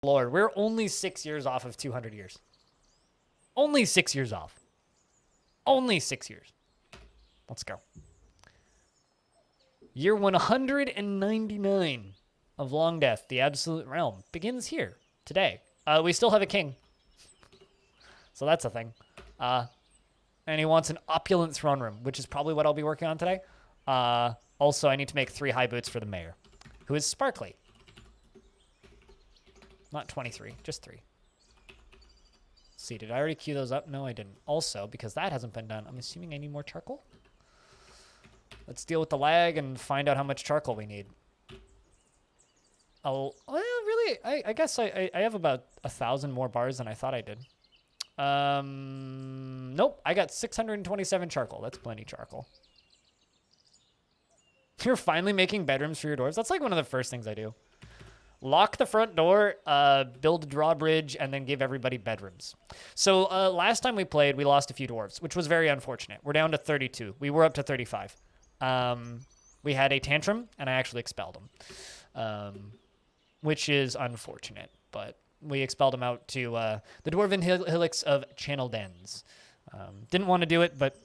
Lord, we're only 6 years off of 200 years. Only 6 years off. Only 6 years. Let's go. Year 199 of Longdeath, the Absolute Realm, begins here, today. We still have a king. So that's a thing. And he wants an opulent throne room, which is probably what I'll be working on today. Also, I need to make 3 high boots for the mayor, who is sparkly. Not 23, just 3. Let's see, did I already queue those up? No, I didn't. Also, because that hasn't been done, I'm assuming I need more charcoal. Let's deal with the lag and find out how much charcoal we need. Oh, well, really, I guess I have about 1,000 more bars than I thought I did. Nope, I got 627 charcoal. That's plenty charcoal. You're finally making bedrooms for your dwarves? That's like one of the first things I do. Lock the front door, build a drawbridge, and then give everybody bedrooms. So last time we played, we lost a few dwarves, which was very unfortunate. We're down to 32. We were up to 35. We had a tantrum, and I actually expelled them, which is unfortunate. But we expelled them out to the Dwarven Hillocks of Channel Dens. Didn't want to do it, but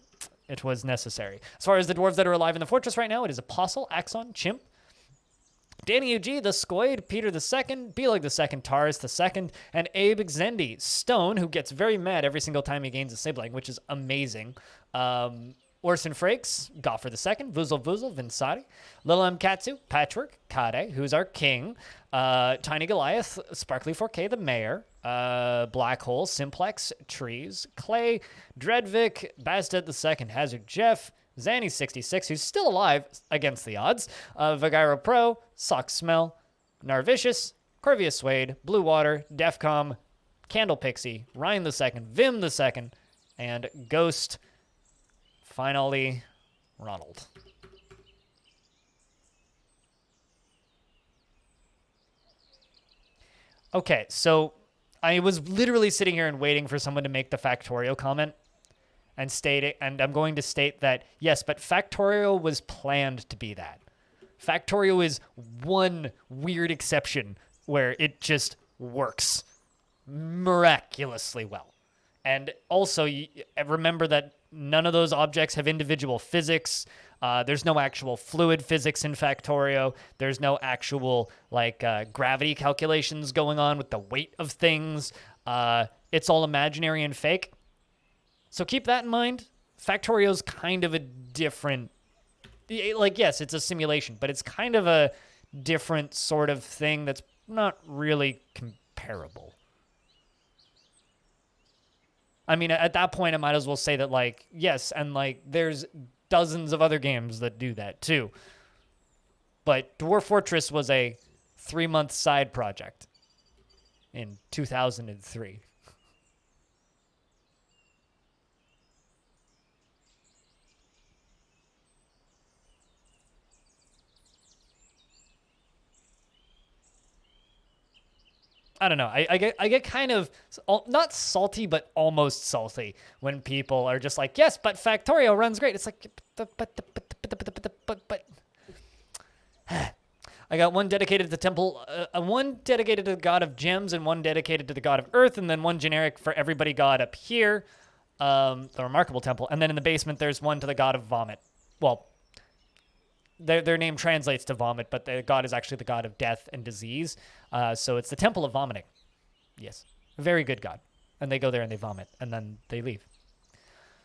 it was necessary. As far as the dwarves that are alive in the fortress right now, it is Apostle, Axon, Chimp, Danny UG, the Squid, Peter the Second, Belag the Second, Taurus the Second, and Abe Xendi, Stone, who gets very mad every single time he gains a sibling, which is amazing. Orson Frakes, Goffer the Second, Vuzel Vuzel, Vinsari, Lil M Katsu, Patchwork, Kade, who's our king, Tiny Goliath, Sparkly 4K, the mayor, Black Hole, Simplex, Trees, Clay, Dreadvik, Bastet the Second, Hazard Jeff, Zanny66, who's still alive against the odds, Vagiro Pro, Sock Smell, Narvicious, Corvia Suede, Blue Water, Defcom, Candle Pixie, Ryan the Second, Vim the Second, and Ghost, finally, Ronald. Okay, so I was literally sitting here and waiting for someone to make the Factorio comment and state it, and I'm going to state that, yes, but Factorio was planned to be that. Factorio is one weird exception where it just works miraculously well. And also, remember that none of those objects have individual physics. There's no actual fluid physics in Factorio. There's no actual gravity calculations going on with the weight of things. It's all imaginary and fake. So keep that in mind. Factorio's kind of a different, yes, it's a simulation, but it's kind of a different sort of thing that's not really comparable. I mean, at that point, I might as well say that, yes, and, there's dozens of other games that do that, too. But Dwarf Fortress was a 3-month side project in 2003. I don't know. I get kind of not salty, but almost salty when people are just like, yes, but Factorio runs great. It's like, but. I got one dedicated to the temple, one dedicated to the god of gems, and one dedicated to the god of earth, and then one generic for everybody god up here, the remarkable temple, and then in the basement there's one to the god of vomit. Well, their name translates to vomit, but the god is actually the god of death and disease. So it's the Temple of Vomiting. Yes. A very good god. And they go there and they vomit, and then they leave.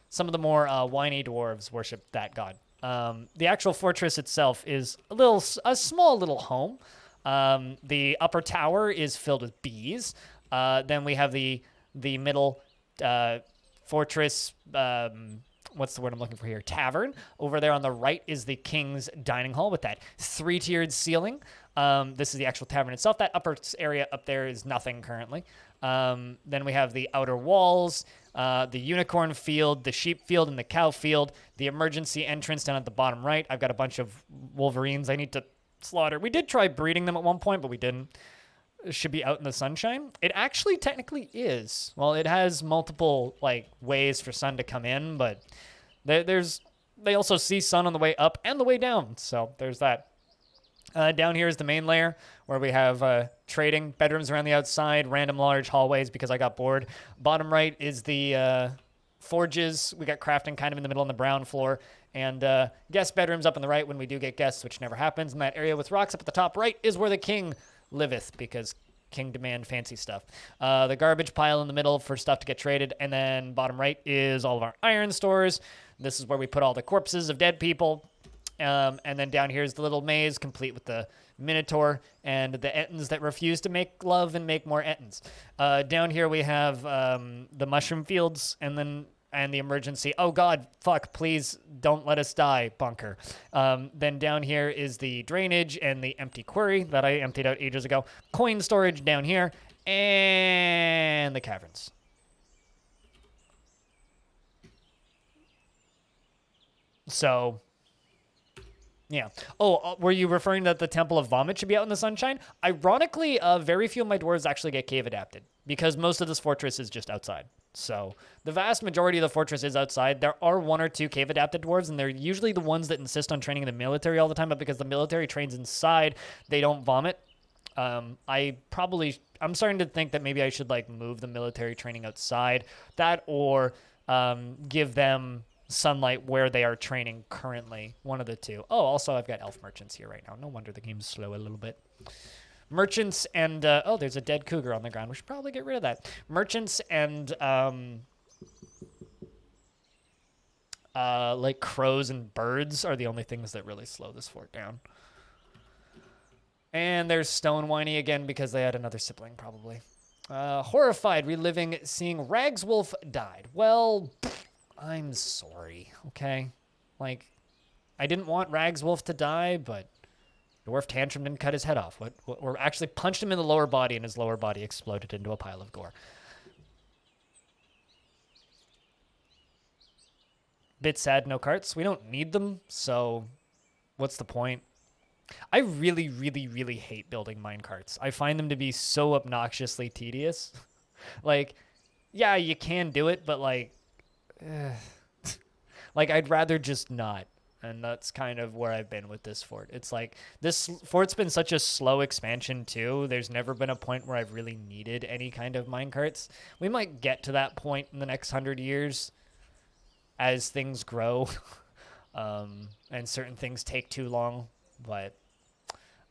Some of the more whiny dwarves worship that god. The actual fortress itself is a small little home. The upper tower is filled with bees. Then we have the middle fortress, what's the word I'm looking for here? Tavern. Over there on the right is the king's dining hall with that 3-tiered ceiling. This is the actual tavern itself. That upper area up there is nothing currently. Then we have the outer walls, the unicorn field, the sheep field, and the cow field. The emergency entrance down at the bottom right. I've got a bunch of wolverines I need to slaughter. We did try breeding them at one point, but we didn't. It should be out in the sunshine. It actually technically is. Well, it has multiple ways for sun to come in, but they also see sun on the way up and the way down. So there's that. Down here is the main layer where we have trading, bedrooms around the outside, random large hallways because I got bored. Bottom right is the forges. We got crafting kind of in the middle on the brown floor. And guest bedrooms up on the right when we do get guests, which never happens. And that area with rocks up at the top right is where the king liveth because king demand fancy stuff. The garbage pile in the middle for stuff to get traded. And then bottom right is all of our iron stores. This is where we put all the corpses of dead people. And then down here is the little maze, complete with the Minotaur and the Ettins that refuse to make love and make more Ettins. Down here we have the mushroom fields and the emergency, oh god, fuck, please don't let us die bunker. Then down here is the drainage and the empty quarry that I emptied out ages ago. Coin storage down here, and the caverns. So... yeah. Oh, were you referring that the Temple of Vomit should be out in the sunshine? Ironically, very few of my dwarves actually get cave adapted because most of this fortress is just outside. So the vast majority of the fortress is outside. There are 1 or 2 cave adapted dwarves, and they're usually the ones that insist on training in the military all the time. But because the military trains inside, they don't vomit. I'm starting to think that maybe I should like move the military training outside. That or give them sunlight where they are training currently. One of the two. Oh, also I've got elf merchants here right now. No wonder the game's slow a little bit. Merchants and oh, there's a dead cougar on the ground. We should probably get rid of that. Merchants and like crows and birds are the only things that really slow this fort down. And there's Stone Whiny again because they had another sibling probably. Horrified, reliving seeing Ragswolf died. Well, I'm sorry, okay? Like, I didn't want Ragswolf to die, but Dwarf tantrumed and cut his head off. Or actually punched him in the lower body, and his lower body exploded into a pile of gore. Bit sad, no carts. We don't need them, so what's the point? I really, really, really hate building minecarts. I find them to be so obnoxiously tedious. Like, yeah, you can do it, but like... like I'd rather just not, and that's kind of where I've been with this fort. It's like this fort's been such a slow expansion too. There's never been a point where I've really needed any kind of minecarts. We might get to that point in the next 100 years as things grow and certain things take too long, but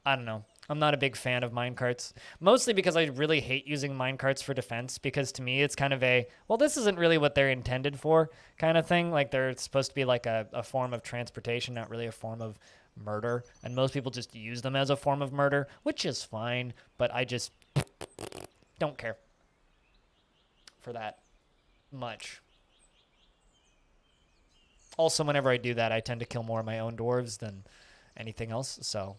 I don't know. I'm not a big fan of minecarts, mostly because I really hate using minecarts for defense, because to me it's kind of a, well, this isn't really what they're intended for kind of thing. Like they're supposed to be like a form of transportation, not really a form of murder. And most people just use them as a form of murder, which is fine, but I just don't care for that much. Also, whenever I do that, I tend to kill more of my own dwarves than anything else, so...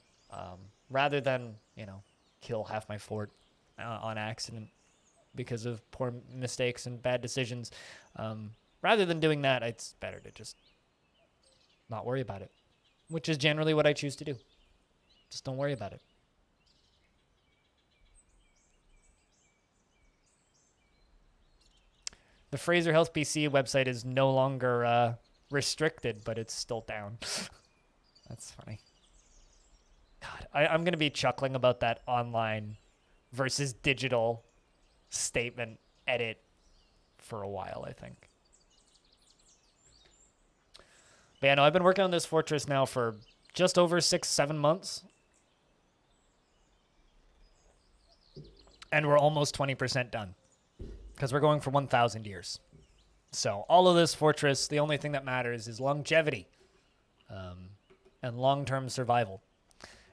rather than, you know, kill half my fort on accident because of poor mistakes and bad decisions, rather than doing that, it's better to just not worry about it, which is generally what I choose to do. Just don't worry about it. The Fraser Health PC website is no longer restricted, but it's still down. That's funny. God, I'm going to be chuckling about that online versus digital statement edit for a while, I think. But yeah, no, I've been working on this fortress now for just over 6-7 months. And we're almost 20% done. Because we're going for 1,000 years. So all of this fortress, the only thing that matters is longevity. And long-term survival.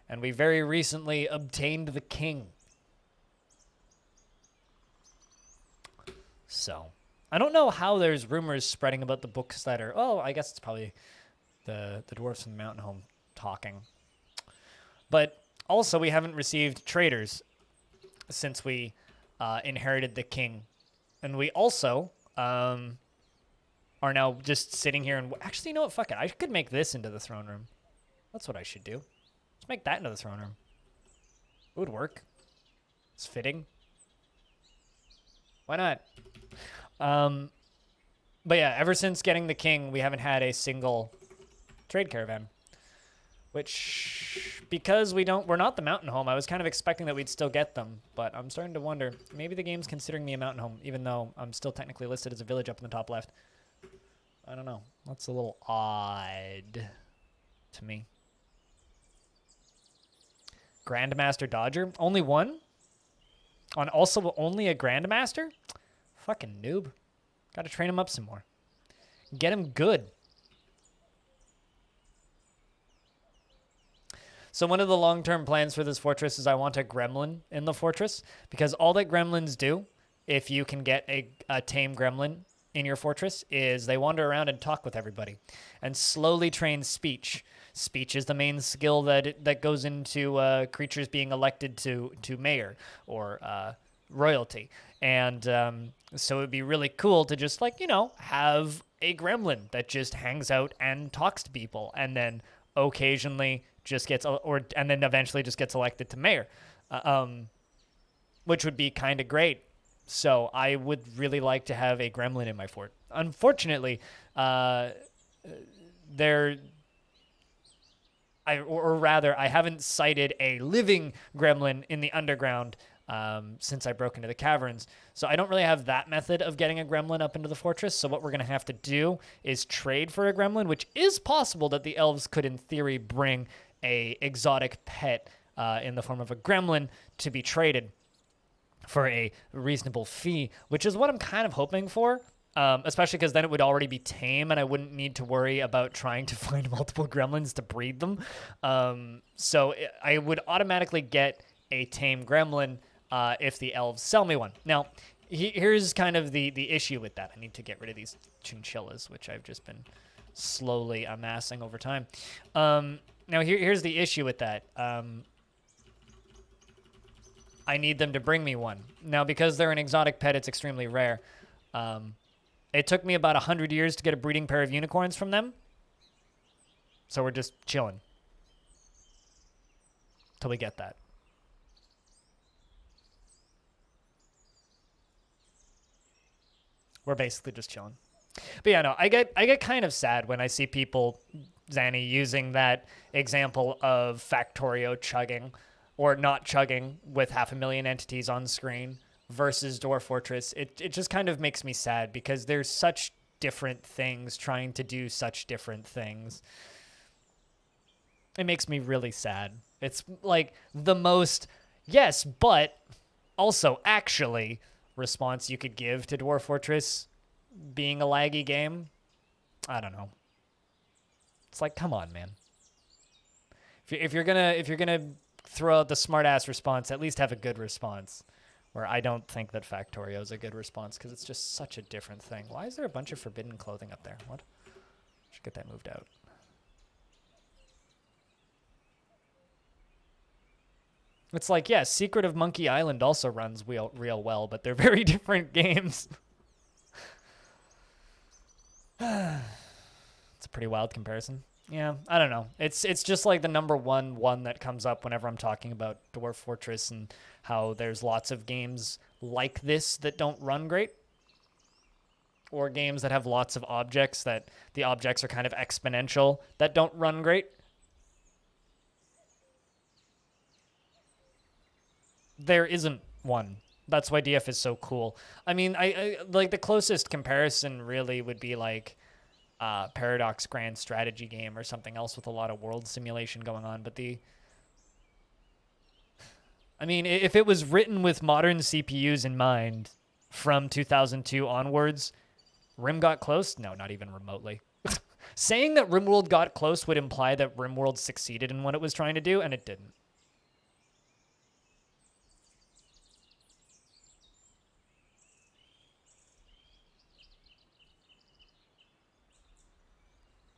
And we very recently obtained the king. So, I don't know how there's rumors spreading about the books that are... Oh, I guess it's probably the dwarfs in the mountain home talking. But also, we haven't received traders since we inherited the king. And we also are now just sitting here and... Actually, you know what? Fuck it. I could make this into the throne room. That's what I should do. Let's make that into the throne room. It would work. It's fitting. Why not? But yeah, ever since getting the king, we haven't had a single trade caravan. Which, because we're not the mountain home, I was kind of expecting that we'd still get them, but I'm starting to wonder, maybe the game's considering me a mountain home, even though I'm still technically listed as a village up in the top left. I don't know. That's a little odd to me. Grandmaster Dodger? Only one? On also only a Grandmaster? Fucking noob. Gotta train him up some more. Get him good. So one of the long-term plans for this fortress is I want a gremlin in the fortress, because all that gremlins do, if you can get a tame gremlin in your fortress, is they wander around and talk with everybody and slowly train speech. Speech is the main skill that goes into creatures being elected to mayor or royalty. And so it'd be really cool to just, like, you know, have a gremlin that just hangs out and talks to people, and then occasionally just gets, and then eventually just gets elected to mayor, which would be kind of great. So I would really like to have a gremlin in my fort. Unfortunately, I haven't sighted a living gremlin in the underground since I broke into the caverns. So I don't really have that method of getting a gremlin up into the fortress. So what we're going to have to do is trade for a gremlin, which is possible that the elves could, in theory, bring a exotic pet in the form of a gremlin to be traded for a reasonable fee, which is what I'm kind of hoping for. Especially because then it would already be tame and I wouldn't need to worry about trying to find multiple gremlins to breed them. So I would automatically get a tame gremlin if the elves sell me one. Now, here's kind of the issue with that. I need to get rid of these chinchillas, which I've just been slowly amassing over time. Now, here's the issue with that. I need them to bring me one. Now, because they're an exotic pet, it's extremely rare. It took me about 100 years to get a breeding pair of unicorns from them. So we're just chilling till we get that. We're basically just chilling. But yeah, no, I get kind of sad when I see people, Zanny, using that example of Factorio chugging or not chugging with 500,000 entities on screen versus Dwarf Fortress. It just kind of makes me sad because there's such different things trying to do such different things. It makes me really sad. It's like the most yes, but also actually response you could give to Dwarf Fortress being a laggy game. I don't know. It's like, come on, man. If you're gonna throw out the smart ass response, at least have a good response. Where I don't think that Factorio is a good response because it's just such a different thing. Why is there a bunch of forbidden clothing up there? What? Should get that moved out. It's like, yeah, Secret of Monkey Island also runs real well, but they're very different games. It's a pretty wild comparison. Yeah, I don't know. It's just like the number one that comes up whenever I'm talking about Dwarf Fortress and how there's lots of games like this that don't run great. Or games that have lots of objects that the objects are kind of exponential that don't run great. There isn't one. That's why DF is so cool. I mean, I like the closest comparison really would be like Paradox Grand Strategy game or something else with a lot of world simulation going on. But I mean, if it was written with modern CPUs in mind from 2002 onwards, Rim got close? No, not even remotely. Saying that RimWorld got close would imply that RimWorld succeeded in what it was trying to do, and it didn't.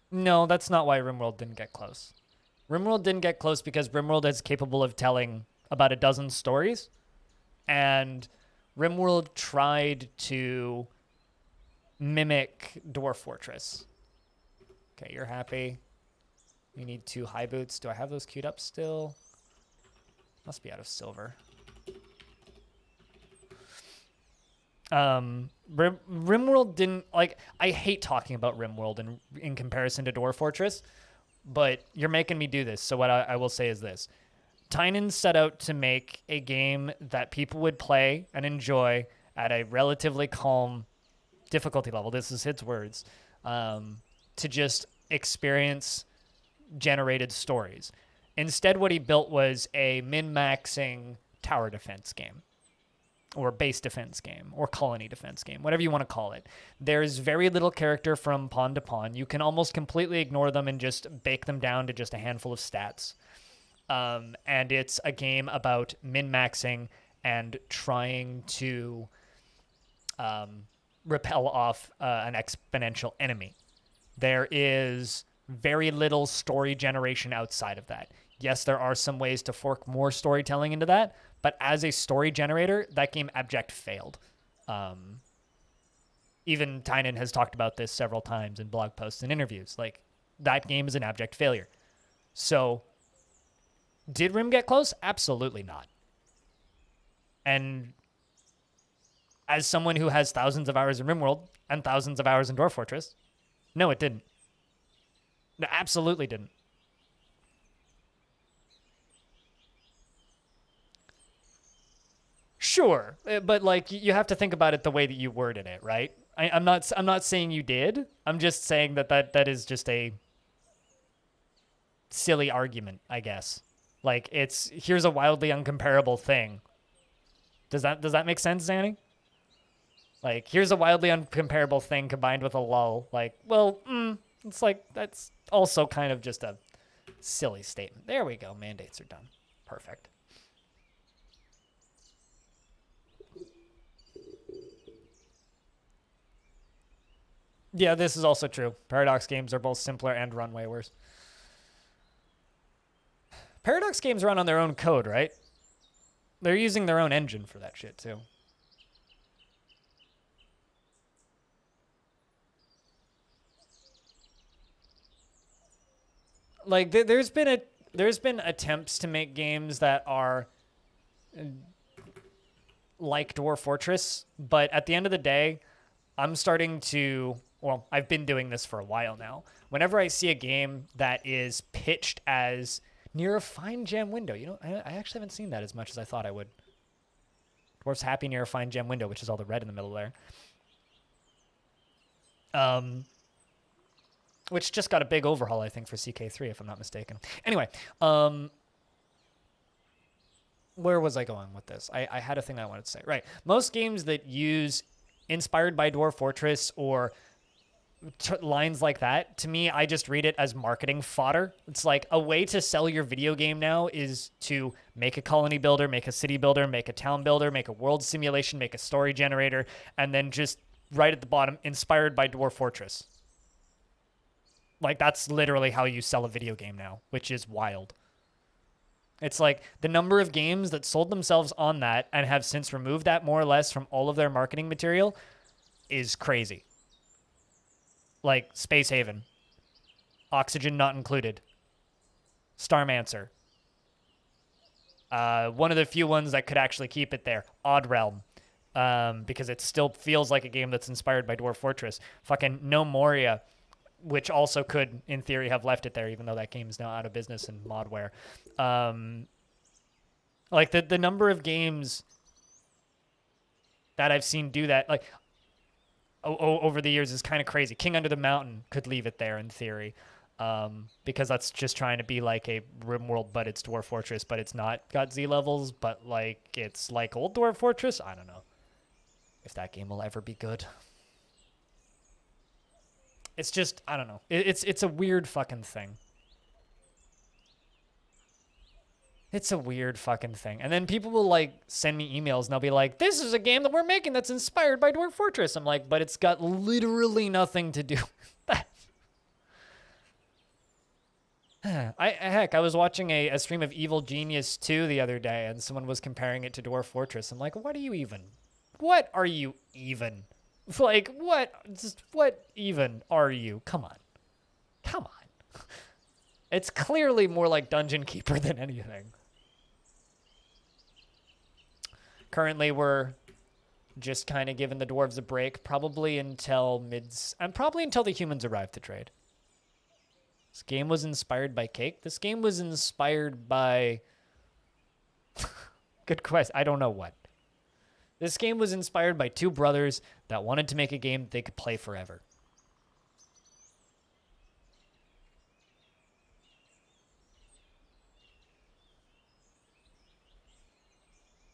No, that's not why RimWorld didn't get close. RimWorld didn't get close because RimWorld is capable of telling about a dozen stories, and RimWorld tried to mimic Dwarf Fortress. Okay, you're happy. You need 2 high boots. Do I have those queued up still? Must be out of silver. RimWorld didn't, like, I hate talking about RimWorld in comparison to Dwarf Fortress, but you're making me do this. So what I will say is this. Tynan set out to make a game that people would play and enjoy at a relatively calm difficulty level. This is his words. To just experience generated stories. Instead, what he built was a min-maxing tower defense game, or base defense game, or colony defense game, whatever you want to call it. There's very little character from pawn to pawn. You can almost completely ignore them and just bake them down to just a handful of stats. And it's a game about min-maxing and trying to repel off an exponential enemy. There is very little story generation outside of that. Yes, there are some ways to fork more storytelling into that, but as a story generator, that game abject failed. Even Tynan has talked about this several times in blog posts and interviews. Like, that game is an abject failure. So, did Rim get close? Absolutely not. And as someone who has thousands of hours in RimWorld and thousands of hours in Dwarf Fortress, no, it didn't. No, absolutely didn't. Sure, but like you have to think about it the way that you worded it, right? I'm not saying you did. I'm just saying that is just a silly argument, I guess. Like here's a wildly uncomparable thing. Does that make sense, Zanny? Like, here's a wildly uncomparable thing combined with a lull. Like, well, it's like, that's also kind of just a silly statement. There we go. Mandates are done. Perfect. Yeah, this is also true. Paradox games are both simpler and run way worse. Paradox games run on their own code, right? They're using their own engine for that shit, too. Like there's been attempts to make games that are like Dwarf Fortress, but at the end of the day, I'm starting to, well, I've been doing this for a while now. Whenever I see a game that is pitched as near a fine gem window, you know, I actually haven't seen that as much as I thought I would. Dwarf's happy near a fine gem window, which is all the red in the middle there. Which just got a big overhaul, I think, for CK3, if I'm not mistaken. Anyway, where was I going with this? I had a thing I wanted to say. Right. Most games that use inspired by Dwarf Fortress or lines like that, to me, I just read it as marketing fodder. It's like a way to sell your video game now is to make a colony builder, make a city builder, make a town builder, make a world simulation, make a story generator, and then just right at the bottom, inspired by Dwarf Fortress. Like, that's literally how you sell a video game now, which is wild. It's like the number of games that sold themselves on that and have since removed that more or less from all of their marketing material is crazy. Like Space Haven, Oxygen Not Included, Starmancer. One of the few ones that could actually keep it there, Odd Realm. Because it still feels like a game that's inspired by Dwarf Fortress. Fucking No Moria, which also could, in theory, have left it there, even though that game is now out of business in modware. Like, the number of games that I've seen do that, like, over the years is kind of crazy. King Under the Mountain could leave it there, in theory, because that's just trying to be like a RimWorld, but it's Dwarf Fortress, but it's not got Z levels, but, like, it's like old Dwarf Fortress. I don't know if that game will ever be good. It's just, I don't know. It's a weird fucking thing. It's a weird fucking thing. And then people will, like, send me emails, and they'll be like, this is a game that we're making that's inspired by Dwarf Fortress. I'm like, but it's got literally nothing to do with that. Heck, I was watching a stream of Evil Genius 2 the other day, and someone was comparing it to Dwarf Fortress. I'm like, what are you even? Like, what even are you? Come on. It's clearly more like Dungeon Keeper than anything. Currently, we're just kind of giving the dwarves a break, probably until the humans arrive to trade. This game was inspired by cake. This game was inspired by... Good question. I don't know what. This game was inspired by two brothers that wanted to make a game they could play forever.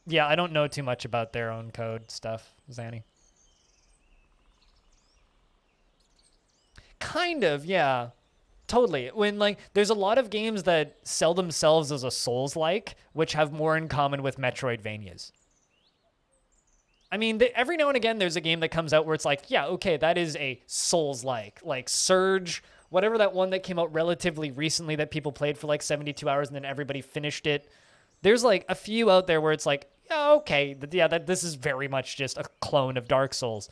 Yeah, I don't know too much about their own code stuff, Zanny. Kind of, yeah. Totally. When, like, there's a lot of games that sell themselves as a Souls-like, which have more in common with Metroidvanias. I mean, every now and again, there's a game that comes out where it's like, yeah, okay, that is a Souls-like. Like Surge, whatever that one that came out relatively recently that people played for like 72 hours and then everybody finished it. There's like a few out there where it's like, yeah, okay, yeah, this is very much just a clone of Dark Souls.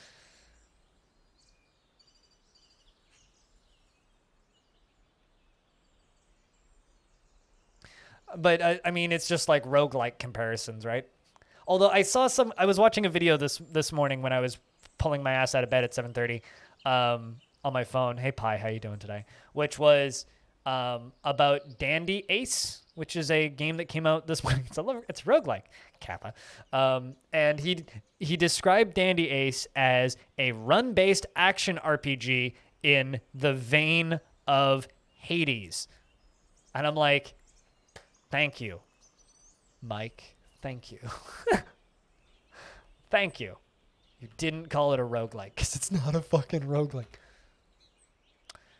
But I mean, it's just like roguelike comparisons, right? Although I was watching a video this morning when I was pulling my ass out of bed at 7:30 on my phone. Hey, Pi, how you doing today? Which was about Dandy Ace, which is a game that came out this morning. It's roguelike, Kappa. And he described Dandy Ace as a run-based action RPG in the vein of Hades. And I'm like, thank you, Mike. Thank you. Thank you. You didn't call it a roguelike because it's not a fucking roguelike.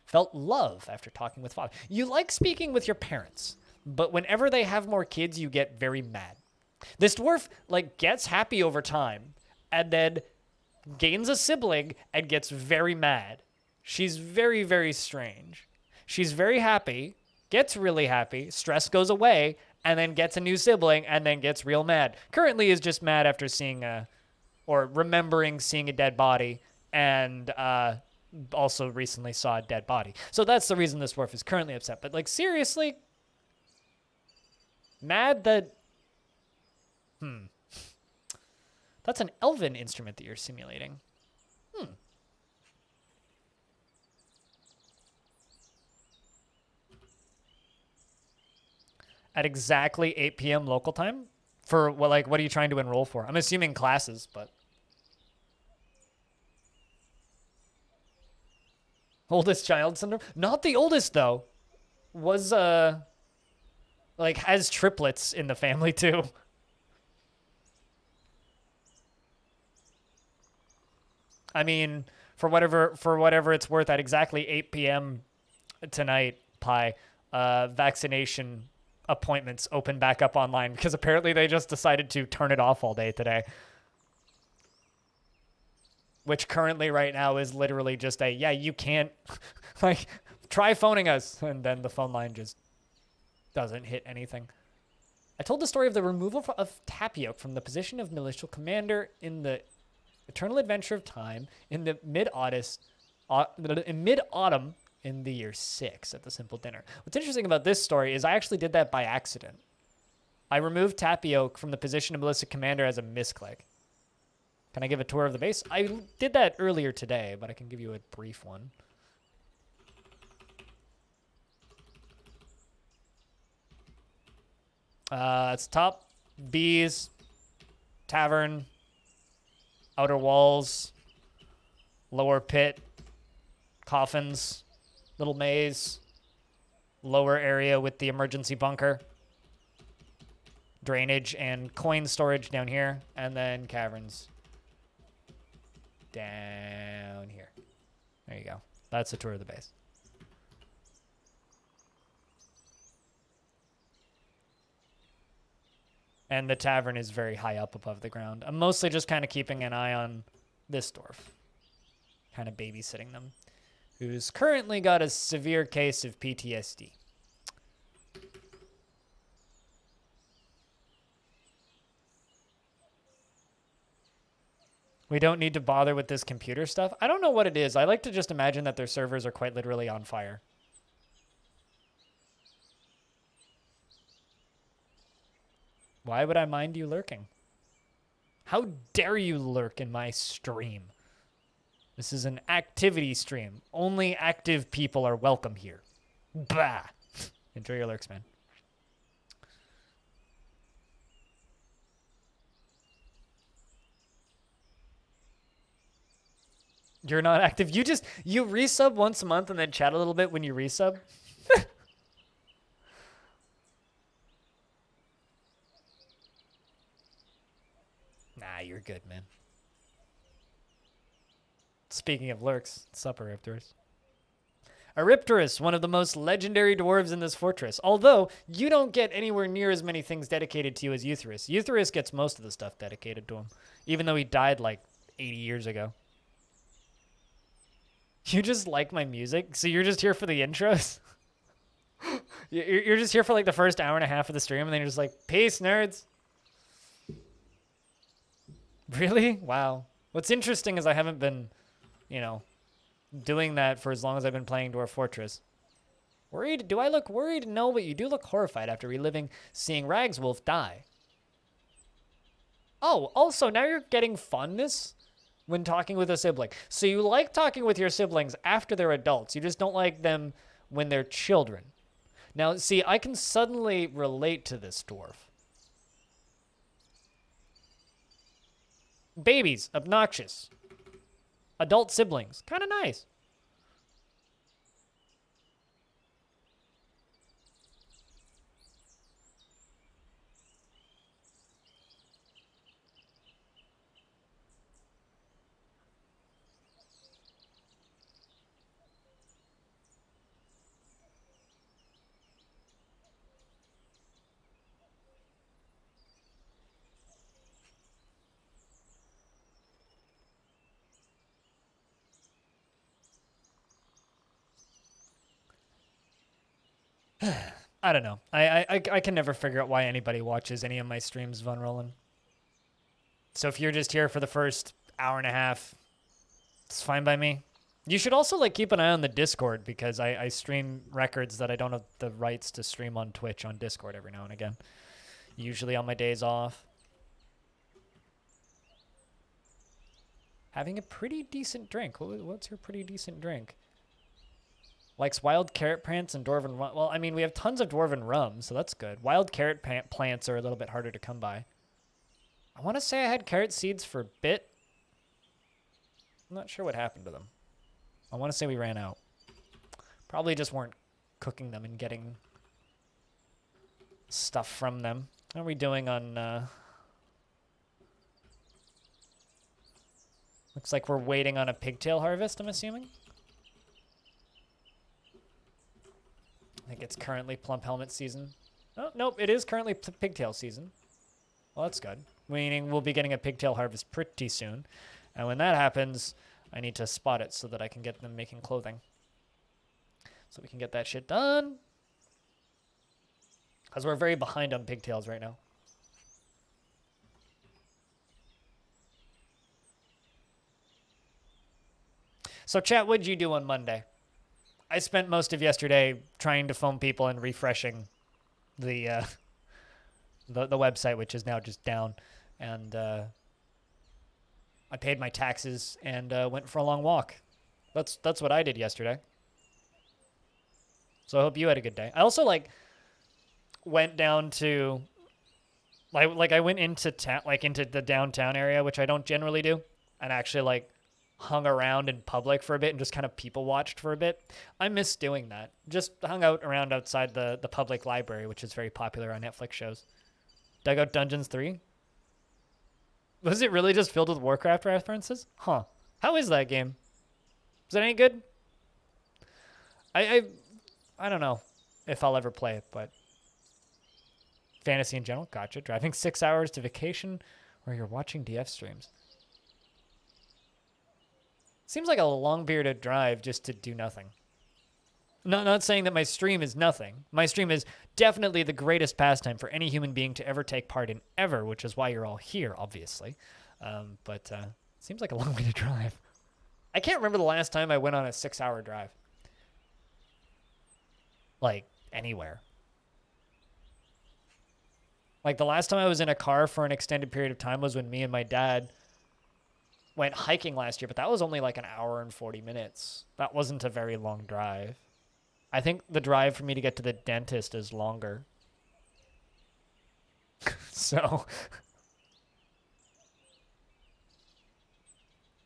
Felt love after talking with father. You like speaking with your parents, but whenever they have more kids, you get very mad. This dwarf, like, gets happy over time and then gains a sibling and gets very mad. She's very, very strange. She's very happy, gets really happy, stress goes away, and then gets a new sibling and then gets real mad. Currently is just mad after seeing or remembering seeing a dead body and also recently saw a dead body. So that's the reason this dwarf is currently upset. But, like, seriously? Mad that... That's an elven instrument that you're simulating. At exactly 8 p.m. local time? For what? Like, what are you trying to enroll for? I'm assuming classes, but... Oldest child syndrome? Not the oldest, though. Was, like, has triplets in the family, too. I mean, for whatever it's worth, at exactly 8 p.m. tonight, Pi, vaccination appointments open back up online because apparently they just decided to turn it off all day today. Which currently right now is literally just yeah, you can't, like, try phoning us. And then the phone line just doesn't hit anything. I told the story of the removal of Tapioca from the position of militia commander in the Eternal Adventure of Time in the mid-autumn in the year 6 at the Simple Dinner. What's interesting about this story is I actually did that by accident. I removed Tapioca from the position of militia commander as a misclick. Can I give a tour of the base? I did that earlier today, but I can give you a brief one. It's top, bees, tavern, outer walls, lower pit, coffins, little maze, lower area with the emergency bunker, drainage and coin storage down here, and then caverns down here. There you go. That's a tour of the base. And the tavern is very high up above the ground. I'm mostly just kind of keeping an eye on this dwarf. Kind of babysitting them. Who's currently got a severe case of PTSD. We don't need to bother with this computer stuff. I don't know what it is. I like to just imagine that their servers are quite literally on fire. Why would I mind you lurking? How dare you lurk in my stream? This is an activity stream. Only active people are welcome here. Bah. Enjoy your lurks, man. You're not active. You resub once a month and then chat a little bit when you resub. Nah, you're good, man. Speaking of lurks, supper Riptorus. A Riptorus, one of the most legendary dwarves in this fortress. Although, you don't get anywhere near as many things dedicated to you as Euthyrus. Euthyrus gets most of the stuff dedicated to him, even though he died like 80 years ago. You just like my music? So you're just here for the intros? You're just here for like the first hour and a half of the stream, and then you're just like, peace, nerds. Really? Wow. What's interesting is I haven't been, doing that for as long as I've been playing Dwarf Fortress. Worried? Do I look worried? No, but you do look horrified after reliving seeing Ragswolf die. Oh, also, now you're getting fondness when talking with a sibling. So you like talking with your siblings after they're adults. You just don't like them when they're children. Now, see, I can suddenly relate to this dwarf. Babies, obnoxious. Adult siblings, kind of nice. I don't know. I can never figure out why anybody watches any of my streams, Von Roland. So if you're just here for the first hour and a half, it's fine by me. You should also like keep an eye on the Discord because I stream records that I don't have the rights to stream on Twitch on Discord every now and again. Usually on my days off. Having a pretty decent drink. What's your pretty decent drink? Likes wild carrot plants and dwarven rum. Well, I mean, we have tons of dwarven rum, so that's good. Wild carrot plants are a little bit harder to come by. I want to say I had carrot seeds for a bit. I'm not sure what happened to them. I want to say we ran out. Probably just weren't cooking them and getting stuff from them. How are we doing on... Looks like we're waiting on a pigtail harvest, I'm assuming. I think it's currently plump helmet season. Oh, nope, it is currently pigtail season. Well, that's good. Meaning we'll be getting a pigtail harvest pretty soon. And when that happens, I need to spot it so that I can get them making clothing. So we can get that shit done. Because we're very behind on pigtails right now. So chat, what'd you do on Monday? I spent most of yesterday trying to phone people and refreshing the website, which is now just down. And I paid my taxes and went for a long walk. That's what I did yesterday. So I hope you had a good day. I also went down to I went into town, into the downtown area, which I don't generally do, and actually hung around in public for a bit and just kind of people watched for a bit. I miss doing that. Just hung out around outside the public library, which is very popular on Netflix shows. Dug out Dungeons 3. Was it really just filled with Warcraft references? Huh. How is that game? Is it any good? I don't know if I'll ever play it, but fantasy in general, gotcha. Driving 6 hours to vacation where you're watching DF streams. Seems like a long bearded drive just to do nothing. Not saying that my stream is nothing. My stream is definitely the greatest pastime for any human being to ever take part in ever, which is why you're all here, obviously. But seems like a long way to drive. I can't remember the last time I went on a 6-hour drive. Anywhere. The last time I was in a car for an extended period of time was when me and my dad went hiking last year, but that was only an hour and 40 minutes. That wasn't a very long drive. I think the drive for me to get to the dentist is longer. So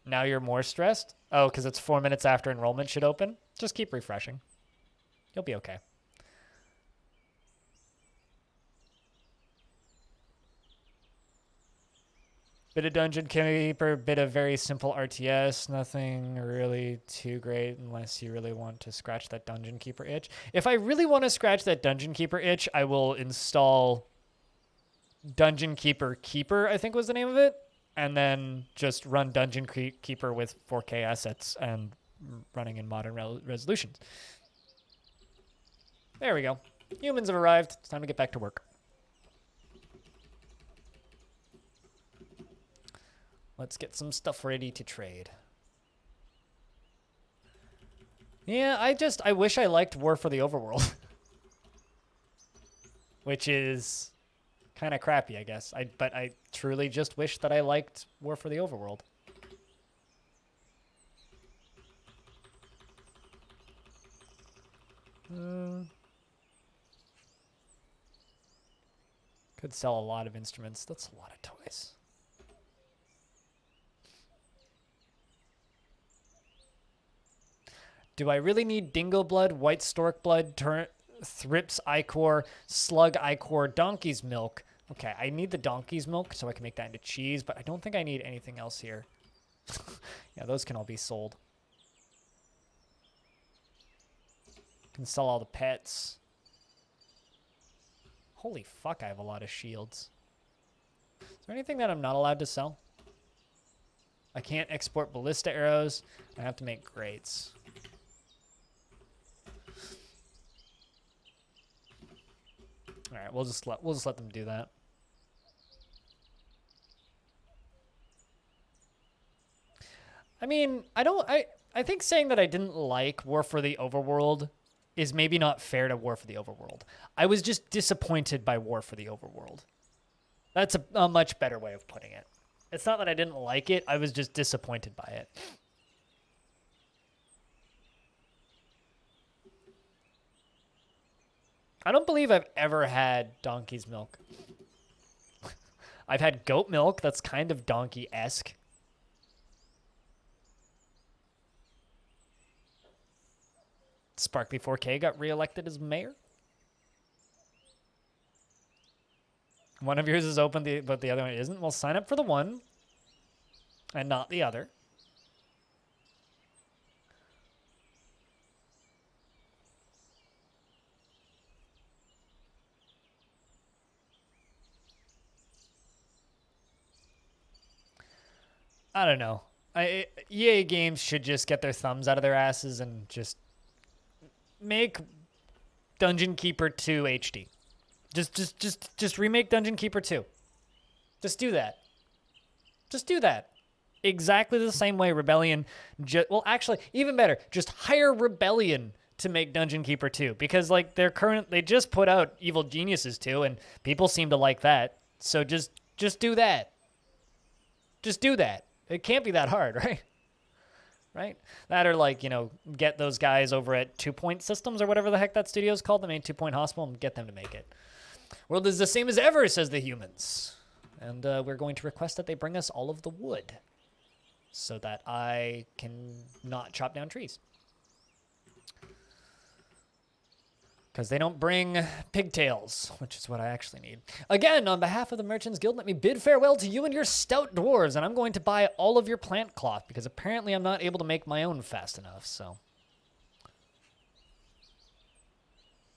now you're more stressed? Oh, because it's 4 minutes after enrollment should open? Just keep refreshing. You'll be okay. Bit of Dungeon Keeper, bit of very simple RTS. Nothing really too great unless you really want to scratch that Dungeon Keeper itch. If I really want to scratch that Dungeon Keeper itch, I will install Dungeon Keeper Keeper, I think was the name of it, and then just run Dungeon Keeper with 4K assets and running in modern resolutions. There we go. Humans have arrived. It's time to get back to work. Let's get some stuff ready to trade. Yeah, I wish I liked War for the Overworld. Which is kind of crappy, I guess. But I truly just wish that I liked War for the Overworld. Could sell a lot of instruments. That's a lot of toys. Do I really need Dingo Blood, White Stork Blood, Thrips Ichor, Slug Ichor, Donkey's Milk? Okay, I need the Donkey's Milk so I can make that into cheese, but I don't think I need anything else here. Yeah, those can all be sold. Can sell all the pets. Holy fuck, I have a lot of shields. Is there anything that I'm not allowed to sell? I can't export ballista arrows. I have to make grates. All right, we'll just let them do that. I mean, I think saying that I didn't like War for the Overworld is maybe not fair to War for the Overworld. I was just disappointed by War for the Overworld. That's a much better way of putting it. It's not that I didn't like it, I was just disappointed by it. I don't believe I've ever had donkey's milk. I've had goat milk, that's kind of donkey-esque. Sparkly 4K got reelected as mayor. One of yours is open, but the other one isn't. Well, sign up for the one and not the other. I don't know. EA Games should just get their thumbs out of their asses and just make Dungeon Keeper 2 HD. Just remake Dungeon Keeper 2. Just do that. Just do that. Exactly the same way Rebellion... well, actually, even better. Just hire Rebellion to make Dungeon Keeper 2. Because, like, they just put out Evil Geniuses 2, and people seem to like that. So just do that. Just do that. It can't be that hard, right? Right? That or, like, you know, get those guys over at 2 Point Systems or whatever the heck that studio's called, the main 2 Point Hospital, and get them to make it. World is the same as ever, says the humans. And we're going to request that they bring us all of the wood so that I can not chop down trees. Because they don't bring pigtails, which is what I actually need. Again, on behalf of the Merchants Guild, let me bid farewell to you and your stout dwarves, and I'm going to buy all of your plant cloth, because apparently I'm not able to make my own fast enough, so.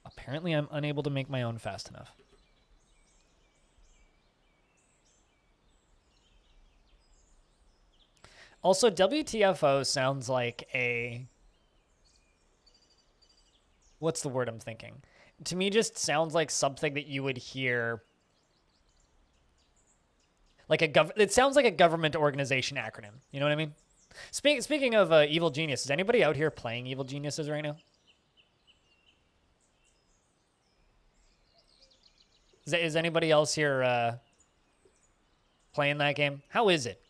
Apparently I'm unable to make my own fast enough. Also, WTFO sounds like a... What's the word I'm thinking? To me, just sounds like something that you would hear. Like it sounds like a government organization acronym. You know what I mean? Speaking of Evil Genius, is anybody out here playing Evil Geniuses right now? Is anybody else here playing that game? How is it?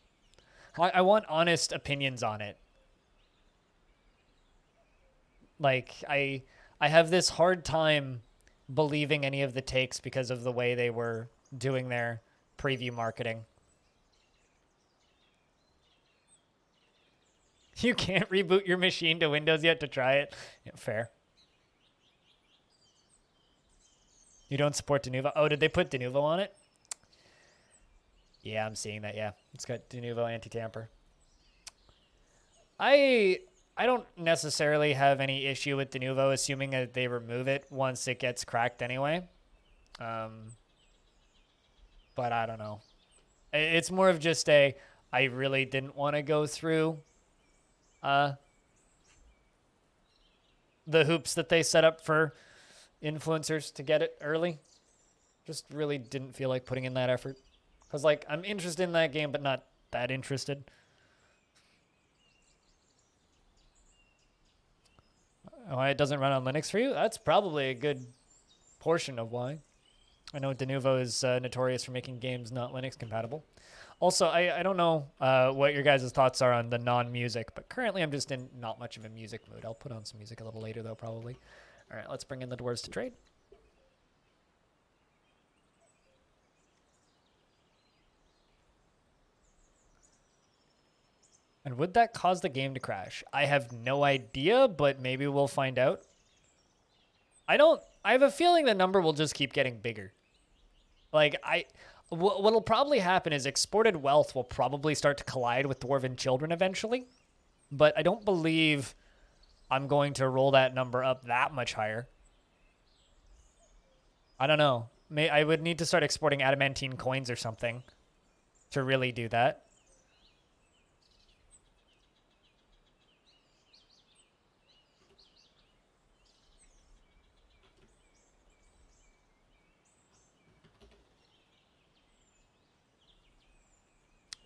I want honest opinions on it. Like, I have this hard time believing any of the takes because of the way they were doing their preview marketing. You can't reboot your machine to Windows yet to try it. Yeah, fair. You don't support Denuvo? Oh, did they put Denuvo on it? Yeah, I'm seeing that. Yeah, it's got Denuvo anti-tamper. I don't necessarily have any issue with Denuvo, assuming that they remove it once it gets cracked anyway. But I don't know. It's more of just I really didn't want to go through the hoops that they set up for influencers to get it early. Just really didn't feel like putting in that effort. Because, like, I'm interested in that game, but not that interested. Why it doesn't run on Linux for you? That's probably a good portion of why. I know Denuvo is notorious for making games not Linux compatible. Also, I don't know what your guys' thoughts are on the non-music, but currently I'm just in not much of a music mood. I'll put on some music a little later, though, probably. All right, let's bring in the dwarves to trade. And would that cause the game to crash? I have no idea, but maybe we'll find out. I have a feeling the number will just keep getting bigger. Like, what'll probably happen is exported wealth will probably start to collide with dwarven children eventually. But I don't believe I'm going to roll that number up that much higher. I don't know. I would need to start exporting adamantine coins or something to really do that.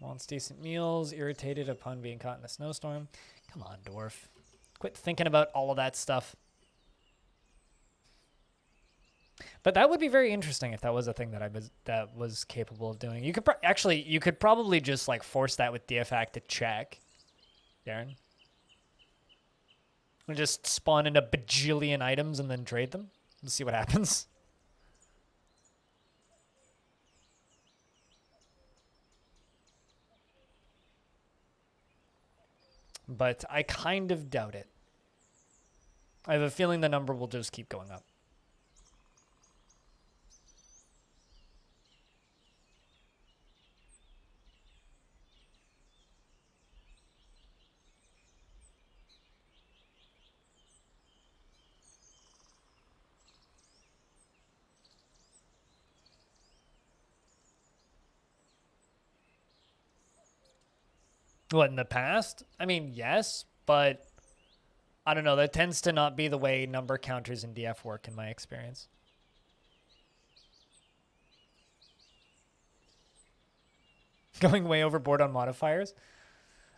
Wants decent meals, irritated upon being caught in a snowstorm. Come on, Dwarf. Quit thinking about all of that stuff. But that would be very interesting if that was a thing that was capable of doing. You could you could probably just like force that with DFAC to check, Darren. And just spawn in a bajillion items and then trade them. Let's see what happens. But I kind of doubt it. I have a feeling the number will just keep going up. What, in the past? I mean, yes, but I don't know. That tends to not be the way number counters in DF work in my experience. Going way overboard on modifiers?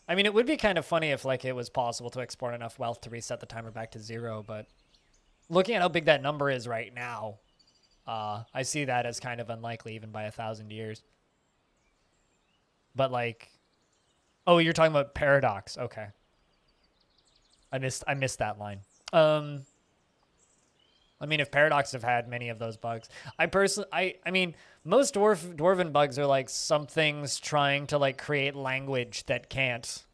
I mean, it would be kind of funny if like it was possible to export enough wealth to reset the timer back to 0, but looking at how big that number is right now, I see that as kind of unlikely even by 1,000 years. But like, oh, you're talking about Paradox. Okay. I missed that line. I mean, if Paradox have had many of those bugs, I mean, most dwarven bugs are like some things trying to like create language that can't.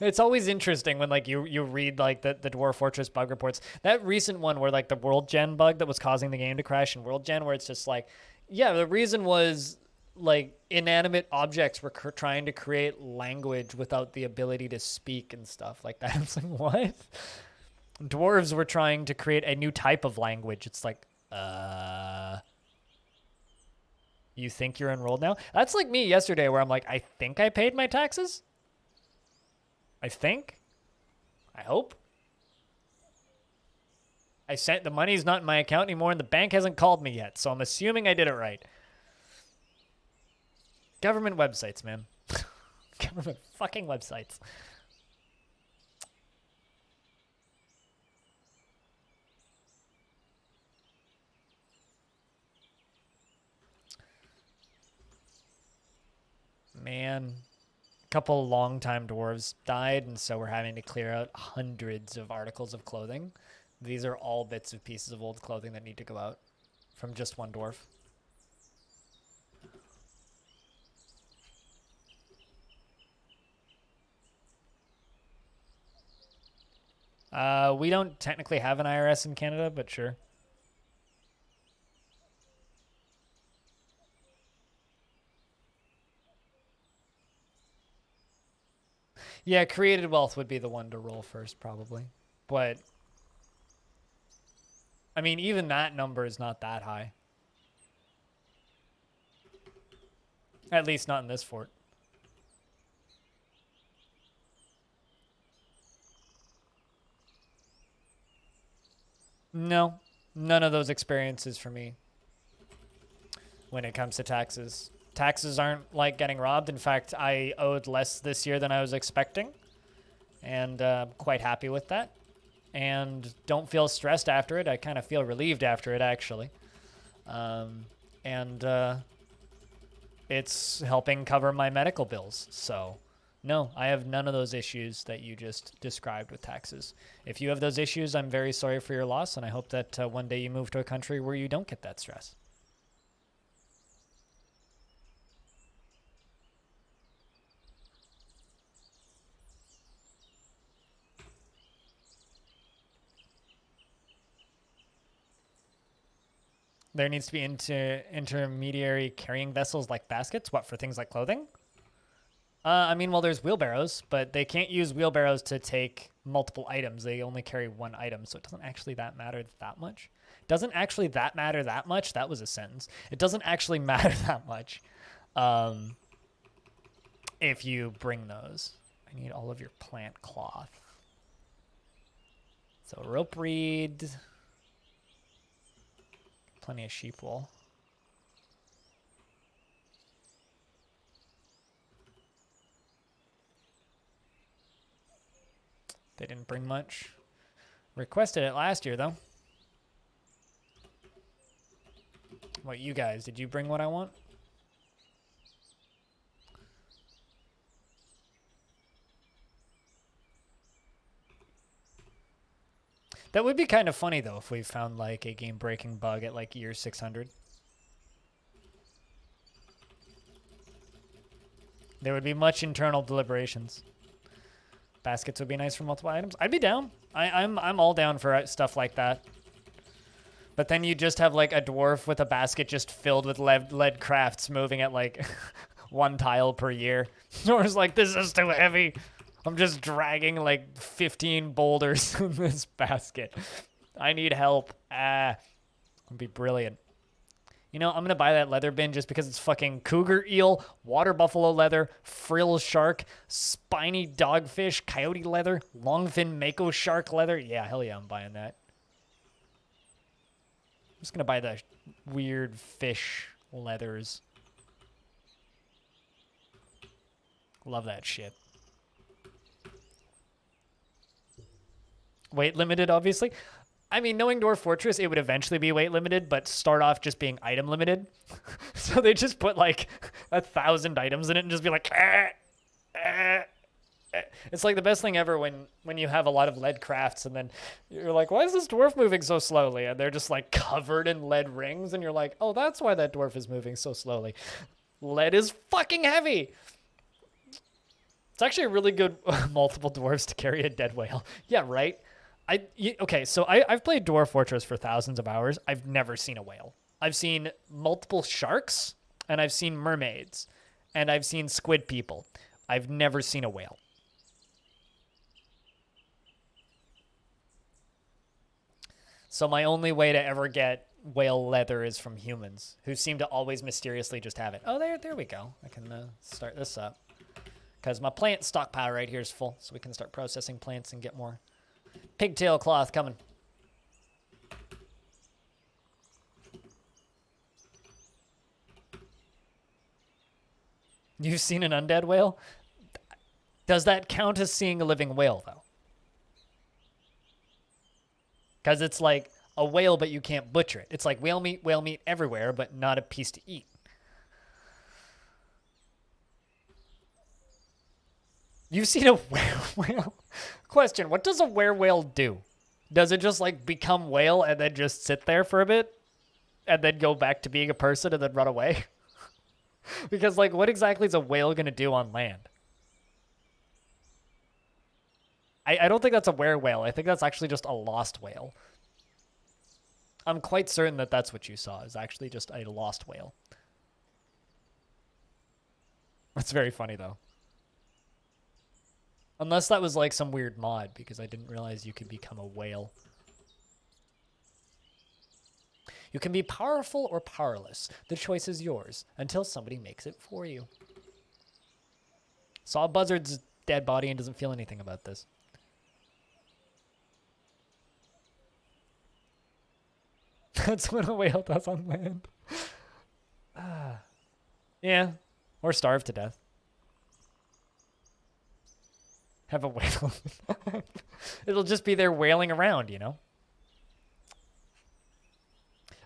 It's always interesting when like you read like the Dwarf Fortress bug reports. That recent one where like the world gen bug that was causing the game to crash in world gen, where it's just like, yeah, the reason was like inanimate objects were trying to create language without the ability to speak and stuff like that. It's like, what? Dwarves were trying to create a new type of language. It's like, you think you're enrolled now? That's like me yesterday where I'm like, I think I paid my taxes. I think. I hope. I sent the money's not in my account anymore and the bank hasn't called me yet, so I'm assuming I did it right. Government websites, man. Government fucking websites. Man, a couple long-time dwarves died, and so we're having to clear out hundreds of articles of clothing These are all bits of pieces of old clothing that need to go out from just one dwarf. We don't technically have an IRS in Canada, but sure. Yeah, created wealth would be the one to roll first, probably. But, I mean, even that number is not that high. At least not in this fort. No, none of those experiences for me when it comes to taxes. Taxes aren't like getting robbed. In fact, I owed less this year than I was expecting, and quite happy with that. And don't feel stressed after it. I kind of feel relieved after it, actually. It's helping cover my medical bills. So, no, I have none of those issues that you just described with taxes. If you have those issues, I'm very sorry for your loss, and I hope that one day you move to a country where you don't get that stress. There needs to be intermediary carrying vessels like baskets. What, for things like clothing? I mean, well, there's wheelbarrows, but they can't use wheelbarrows to take multiple items. They only carry one item, so it doesn't actually matter that much. Doesn't actually matter that much? That was a sentence. It doesn't actually matter that much if you bring those. I need all of your plant cloth. So rope reed. Plenty of sheep wool. They didn't bring much. Requested it last year, though. What, you guys? Did you bring what I want? That would be kind of funny, though, if we found, like, a game-breaking bug at, like, year 600. There would be much internal deliberations. Baskets would be nice for multiple items. I'd be down. I'm all down for stuff like that. But then you just have, like, a dwarf with a basket just filled with lead crafts moving at, like, 1 tile per year. Dwarf's like, this is too heavy. I'm just dragging like 15 boulders in this basket. I need help. It'd be brilliant. You know, I'm going to buy that leather bin just because it's fucking cougar eel, water buffalo leather, frill shark, spiny dogfish, coyote leather, longfin mako shark leather. Yeah, hell yeah, I'm buying that. I'm just going to buy the weird fish leathers. Love that shit. Weight limited, obviously. I mean, knowing Dwarf Fortress, it would eventually be weight limited, but start off just being item limited. So they just put like 1,000 items in it and just be like, It's like the best thing ever when you have a lot of lead crafts and then you're like, why is this dwarf moving so slowly? And they're just like covered in lead rings and you're like, oh, that's why that dwarf is moving so slowly. Lead is fucking heavy. It's actually a really good multiple dwarves to carry a dead whale. Yeah, right? Okay, so I've played Dwarf Fortress for thousands of hours. I've never seen a whale. I've seen multiple sharks, and I've seen mermaids, and I've seen squid people. I've never seen a whale. So my only way to ever get whale leather is from humans, who seem to always mysteriously just have it. Oh, there we go. I can start this up. Because my plant stockpile right here is full, so we can start processing plants and get more. Pigtail cloth coming. You've seen an undead whale? Does that count as seeing a living whale, though? Because it's like a whale, but you can't butcher it. It's like whale meat everywhere, but not a piece to eat. You've seen a whale? Question, what does a whale do? Does it just like become whale and then just sit there for a bit and then go back to being a person and then run away? Because like what exactly is a whale going to do on land? I don't think that's a were-whale. I think that's actually just a lost whale. I'm quite certain that that's what you saw, is actually just a lost whale. That's very funny, though. Unless that was like some weird mod, because I didn't realize you could become a whale. You can be powerful or powerless. The choice is yours, until somebody makes it for you. Saw Buzzard's dead body and doesn't feel anything about this. That's what a whale does on land. Yeah, or starve to death. Have a whale. It'll just be there wailing around, you know?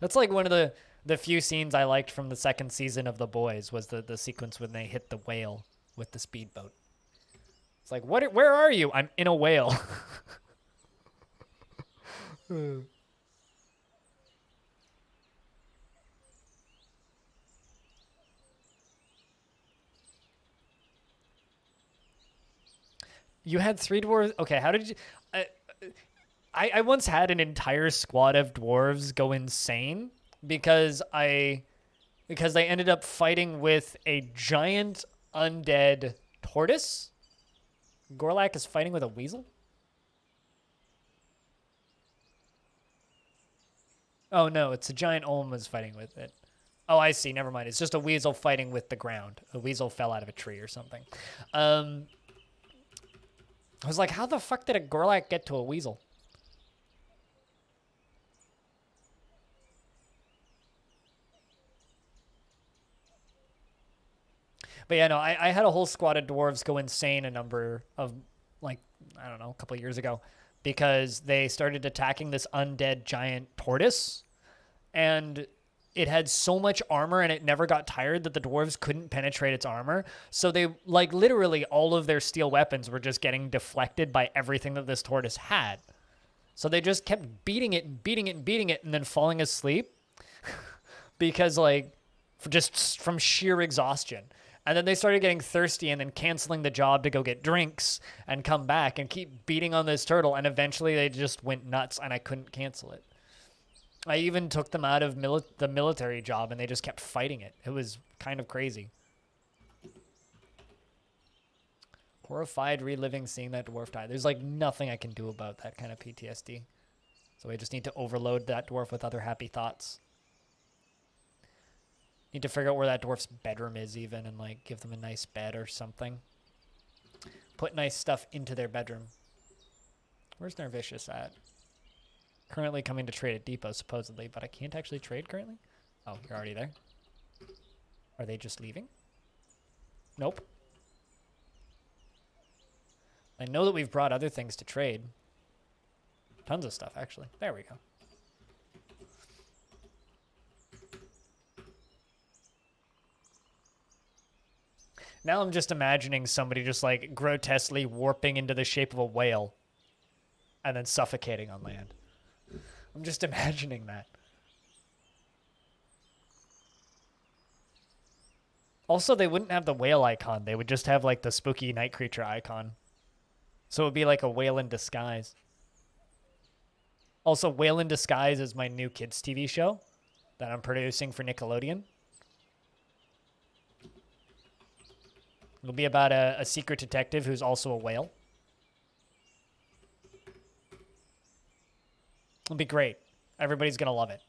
That's like one of the few scenes I liked from the second season of The Boys was the sequence when they hit the whale with the speedboat. It's like, where are you? I'm in a whale. You had 3 dwarves? Okay, how did you... I once had an entire squad of dwarves go insane because they ended up fighting with a giant undead tortoise. Gorlak is fighting with a weasel? Oh, no, it's a giant Olm was fighting with it. Oh, I see. Never mind. It's just a weasel fighting with the ground. A weasel fell out of a tree or something. I was like, how the fuck did a Gorlak get to a weasel? But yeah, no, I had a whole squad of dwarves go insane a number of, like, I don't know, a couple of years ago because they started attacking this undead giant tortoise and it had so much armor and it never got tired that the dwarves couldn't penetrate its armor. So they, like, literally all of their steel weapons were just getting deflected by everything that this tortoise had. So they just kept beating it and beating it and beating it and then falling asleep because, like, just from sheer exhaustion. And then they started getting thirsty and then canceling the job to go get drinks and come back and keep beating on this turtle. And eventually they just went nuts and I couldn't cancel it. I even took them out of the military job and they just kept fighting it. It was kind of crazy. Horrified reliving seeing that dwarf die. There's like nothing I can do about that kind of PTSD. So I just need to overload that dwarf with other happy thoughts. Need to figure out where that dwarf's bedroom is even and like give them a nice bed or something. Put nice stuff into their bedroom. Where's Nervicious at? Currently coming to trade at Depot, supposedly, but I can't actually trade currently? Oh, you're already there? Are they just leaving? Nope. I know that we've brought other things to trade. Tons of stuff, actually. There we go. Now I'm just imagining somebody just, like, grotesquely warping into the shape of a whale and then suffocating on land. I'm just imagining that. Also, they wouldn't have the whale icon. They would just have, like, the spooky night creature icon. So it would be like a whale in disguise. Also, Whale in Disguise is my new kids' TV show that I'm producing for Nickelodeon. It'll be about a secret detective who's also a whale. It'll be great. Everybody's going to love it.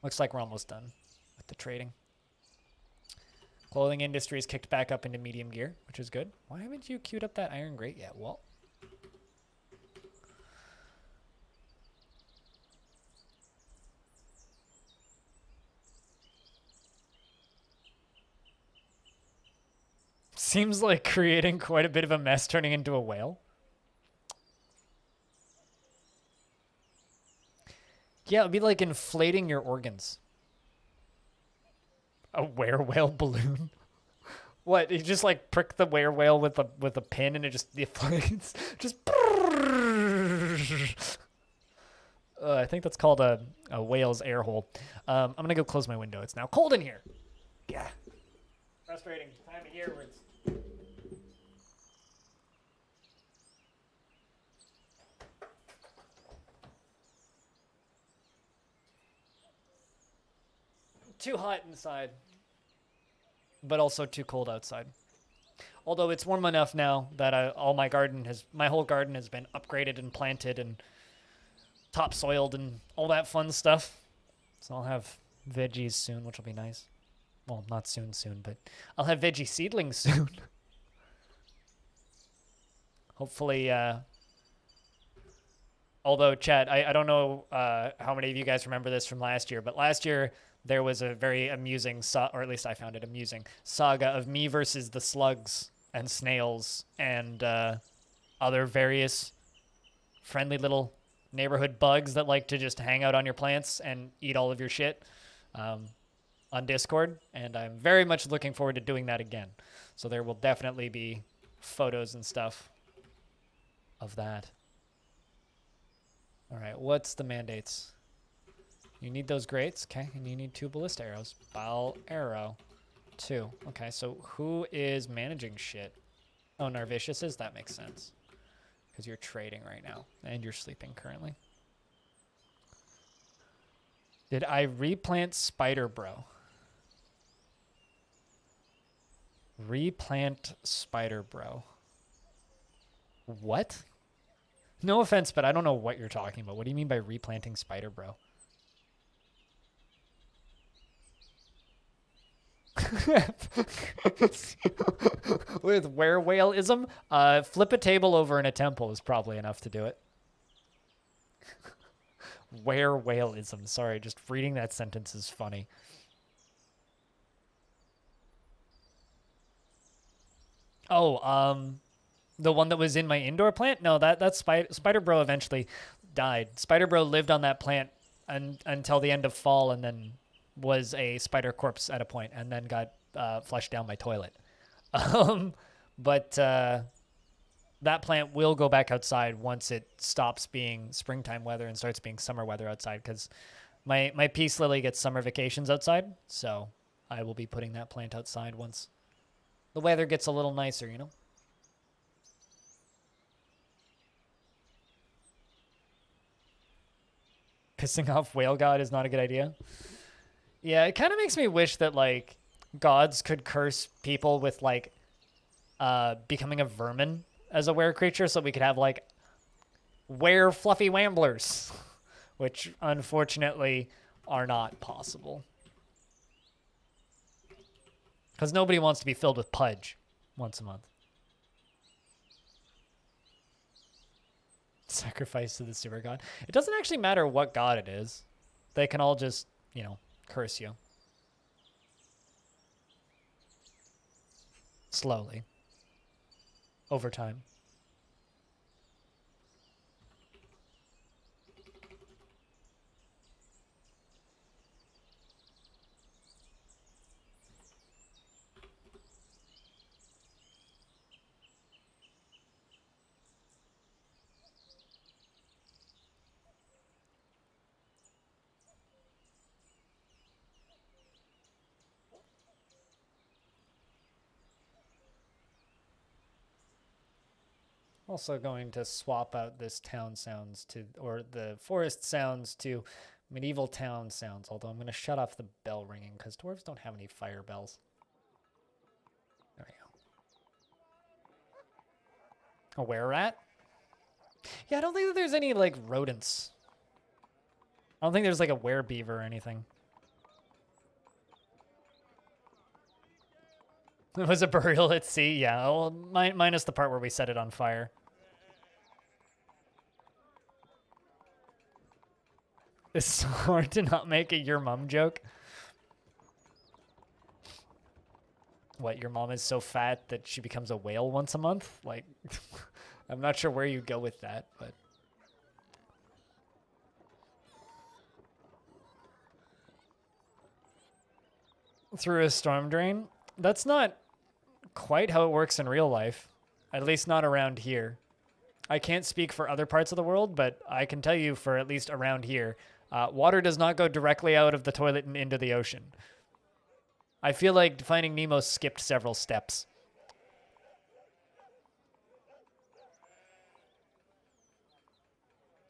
Looks like we're almost done with the trading. Clothing industry is kicked back up into medium gear, which is good. Why haven't you queued up that iron grate yet? Well, seems like creating quite a bit of a mess turning into a whale. Yeah, it'd be like inflating your organs. A whale balloon. What? You just like prick the whale with a pin and it just deflates. Just. I think that's called a whale's air hole. I'm gonna go close my window. It's now cold in here. Yeah. Frustrating time of year where it's too hot inside, but also too cold outside. Although it's warm enough now that my whole garden has been upgraded and planted and topsoiled and all that fun stuff. So I'll have veggies soon, which will be nice. Well, not soon, but I'll have veggie seedlings soon. Hopefully, although, chat, I don't know how many of you guys remember this from last year, but last year there was a very amusing, or at least I found it amusing, saga of me versus the slugs and snails and other various friendly little neighborhood bugs that like to just hang out on your plants and eat all of your shit on Discord. And I'm very much looking forward to doing that again. So there will definitely be photos and stuff of that. All right, what's the mandates? You need those grates, okay, and you need 2 ballista arrows. Ball arrow, 2. Okay, so who is managing shit? Oh, Narvicious is? That makes sense. Because you're trading right now, and you're sleeping currently. Did I replant Spider Bro? Replant Spider Bro. What? No offense, but I don't know what you're talking about. What do you mean by replanting Spider Bro? With were-whale-ism, flip a table over in a temple is probably enough to do it. Were-whale-ism. Sorry, just reading that sentence is funny. Oh, the one that was in my indoor plant? No, that's Spider Bro eventually died. Spider Bro lived on that plant until the end of fall, and then was a spider corpse at a point, and then got flushed down my toilet. But that plant will go back outside once it stops being springtime weather and starts being summer weather outside, because my peace lily gets summer vacations outside, so I will be putting that plant outside once the weather gets a little nicer, you know? Pissing off Whale God is not a good idea. Yeah, it kind of makes me wish that, like, gods could curse people with, like, becoming a vermin as a were creature, so we could have, like, were fluffy wamblers, which unfortunately are not possible. Because nobody wants to be filled with pudge once a month. Sacrifice to the sewer god. It doesn't actually matter what god it is. They can all just, you know, curse you. Slowly. Over time. Also going to swap out this town sounds to, or the forest sounds to medieval town sounds, although I'm going to shut off the bell ringing because dwarves don't have any fire bells. There we go. A were-rat? Yeah, I don't think that there's any, like, rodents. I don't think there's, like, a were-beaver or anything. It was a burial at sea, yeah. Well, minus the part where we set it on fire. It's hard to not make a your mom joke. What, your mom is so fat that she becomes a whale once a month? Like, I'm not sure where you go with that, but... Through a storm drain? That's not quite how it works in real life. At least not around here. I can't speak for other parts of the world, but I can tell you for at least around here, water does not go directly out of the toilet and into the ocean. I feel like Finding Nemo skipped several steps.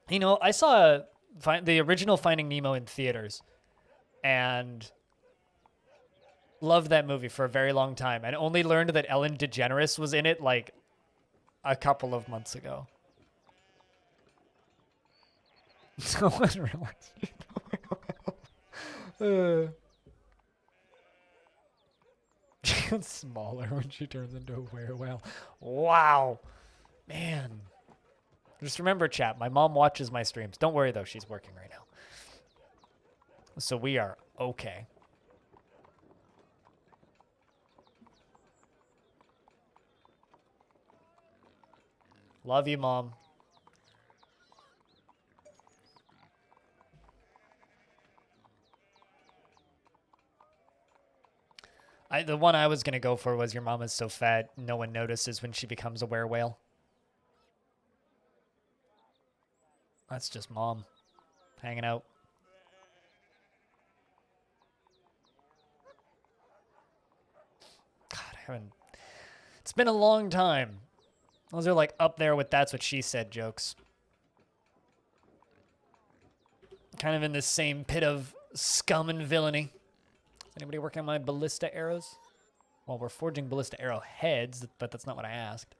You know, I saw the original Finding Nemo in theaters and loved that movie for a very long time and only learned that Ellen DeGeneres was in it like a couple of months ago. No one realized. She gets smaller when she turns into a whale. Wow. Man. Just remember, chat, my mom watches my streams. Don't worry, though. She's working right now. So we are okay. Love you, Mom. The one I was going to go for was your mom is so fat, no one notices when she becomes a werewhale. That's just Mom hanging out. God, I haven't... It's been a long time. Those are like up there with That's What She Said jokes. Kind of in this same pit of scum and villainy. Is anybody working on my ballista arrows? Well, we're forging ballista arrow heads, but that's not what I asked.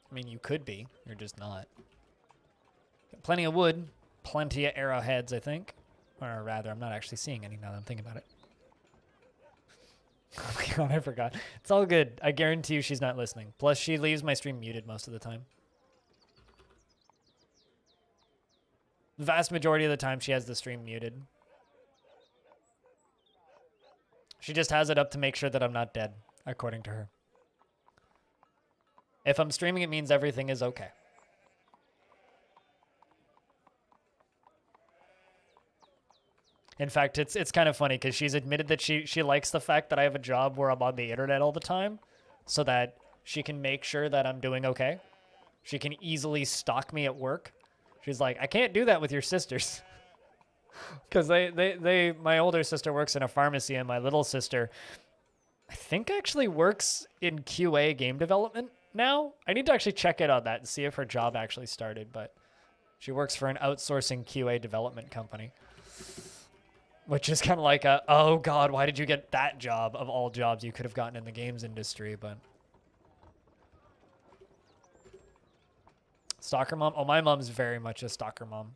I mean, you could be. You're just not. Got plenty of wood. Plenty of arrowheads, I think. Or rather, I'm not actually seeing any now that I'm thinking about it. Oh my god, I forgot. It's all good. I guarantee you she's not listening. Plus, she leaves my stream muted most of the time. The vast majority of the time, she has the stream muted. She just has it up to make sure that I'm not dead, according to her. If I'm streaming, it means everything is okay. In fact, it's kind of funny because she's admitted that she likes the fact that I have a job where I'm on the internet all the time so that she can make sure that I'm doing okay. She can easily stalk me at work. She's like, I can't do that with your sisters. Because my older sister works in a pharmacy and my little sister, I think, actually works in QA game development now. I need to actually check it on that and see if her job actually started, but she works for an outsourcing QA development company. Which is kind of like a, oh god, why did you get that job of all jobs you could have gotten in the games industry, but... Stalker mom? Oh, my mom's very much a stalker mom.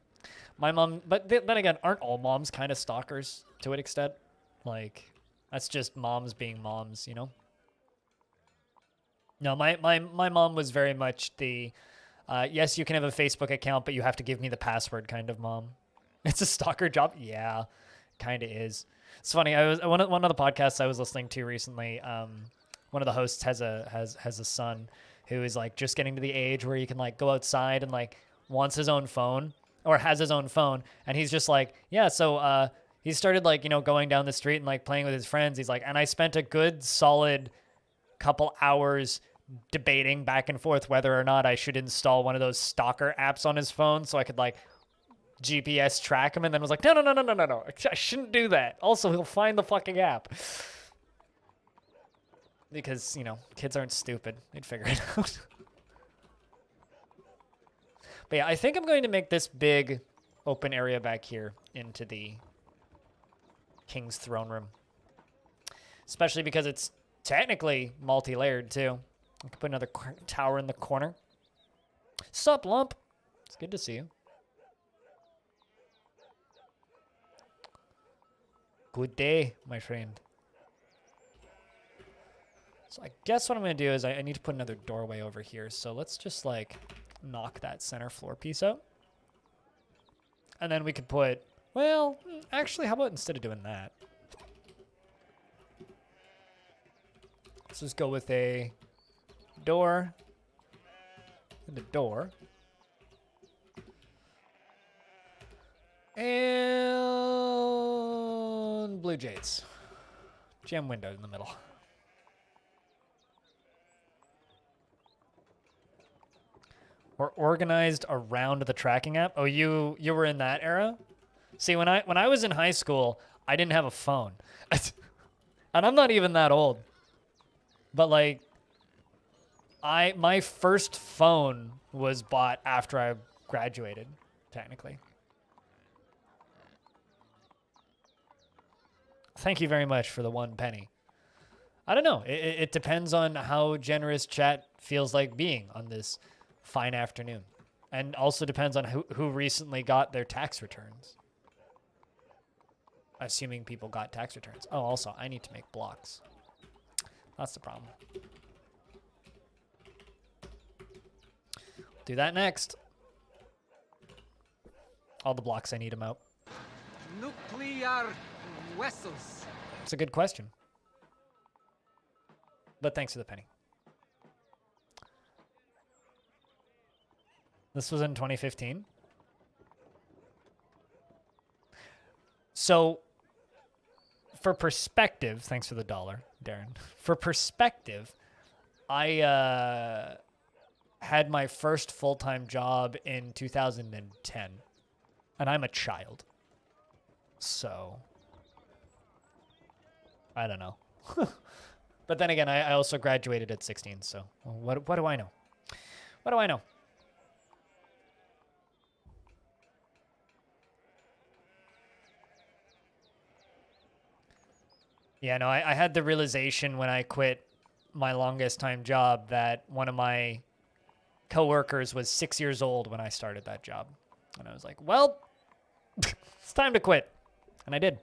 My mom, but then again, aren't all moms kind of stalkers to an extent? Like, that's just moms being moms, you know? No, my mom was very much the, yes, you can have a Facebook account, but you have to give me the password kind of mom. It's a stalker job? Yeah, kind of is. It's funny. I was one of the podcasts I was listening to recently. One of the hosts has a son who is like just getting to the age where he can like go outside and like wants his own phone or has his own phone, and he's just like, yeah. So he started like, you know, going down the street and like playing with his friends. He's like, and I spent a good solid couple hours debating back and forth whether or not I should install one of those stalker apps on his phone so I could like GPS track him, and then was like, no, I shouldn't do that. Also, he'll find the fucking app. Because, you know, kids aren't stupid. They'd figure it out. But yeah, I think I'm going to make this big open area back here into the King's throne room. Especially because it's technically multi-layered, too. I could put another tower in the corner. Sup, Lump? It's good to see you. Good day, my friend. So I guess what I'm going to do is I need to put another doorway over here. So let's just like knock that center floor piece out. And then we could put, well, actually, how about instead of doing that? Let's just go with a door and a door. And blue jades. Gem window in the middle. or organized around the tracking app. Oh, you were in that era? See, when I was in high school, I didn't have a phone. And I'm not even that old. But like my first phone was bought after I graduated, technically. Thank you very much for the 1 penny. I don't know. It depends on how generous chat feels like being on this fine afternoon. And also depends on who recently got their tax returns. Assuming people got tax returns. Oh, also, I need to make blocks. That's the problem. Do that next. All the blocks I need them out. Nuclear vessels. It's a good question. But thanks for the penny. This was in 2015. So, for perspective, thanks for the $1, Darren. For perspective, I had my first full-time job in 2010, and I'm a child. So, I don't know. But then again, I also graduated at 16, so what do I know? What do I know? Yeah, no, I had the realization when I quit my longest time job that one of my coworkers was 6 years old when I started that job. And I was like, well, it's time to quit. And I did.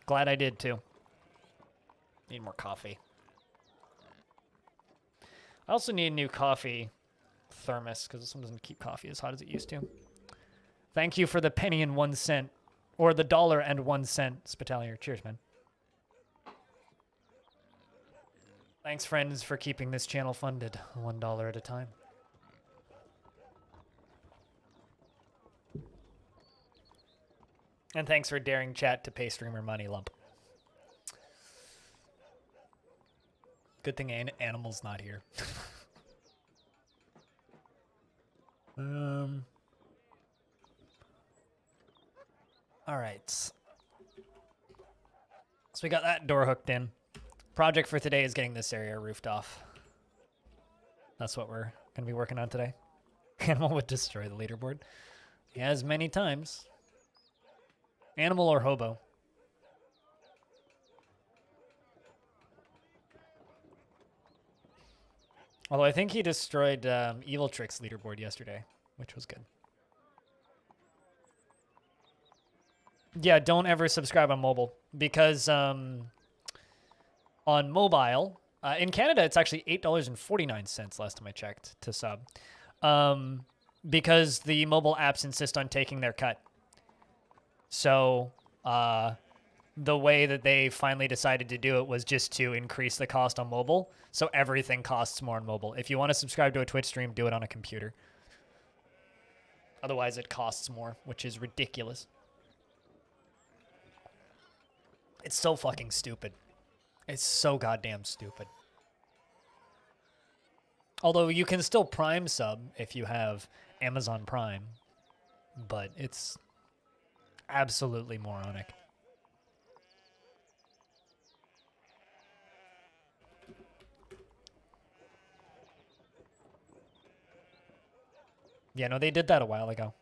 Glad I did too. Need more coffee. I also need a new coffee thermos because this one doesn't keep coffee as hot as it used to. Thank you for the penny and 1 cent, or the $1.01, Spitalier. Cheers, man. Thanks, friends, for keeping this channel funded $1 at a time. And thanks for daring chat to pay streamer money, lump. Good thing Animal's not here. All right. So we got that door hooked in. Project for today is getting this area roofed off. That's what we're going to be working on today. Animal would destroy the leaderboard. He has many times. Animal or hobo? Although I think he destroyed Evil Trick's leaderboard yesterday, which was good. Yeah, don't ever subscribe on mobile because on mobile, in Canada, it's actually $8.49 last time I checked to sub, because the mobile apps insist on taking their cut. So the way that they finally decided to do it was just to increase the cost on mobile. So everything costs more on mobile. If you want to subscribe to a Twitch stream, do it on a computer. Otherwise, it costs more, which is ridiculous. It's so fucking stupid. It's so goddamn stupid. Although you can still Prime sub if you have Amazon Prime, but it's absolutely moronic. Yeah, no, they did that a while ago.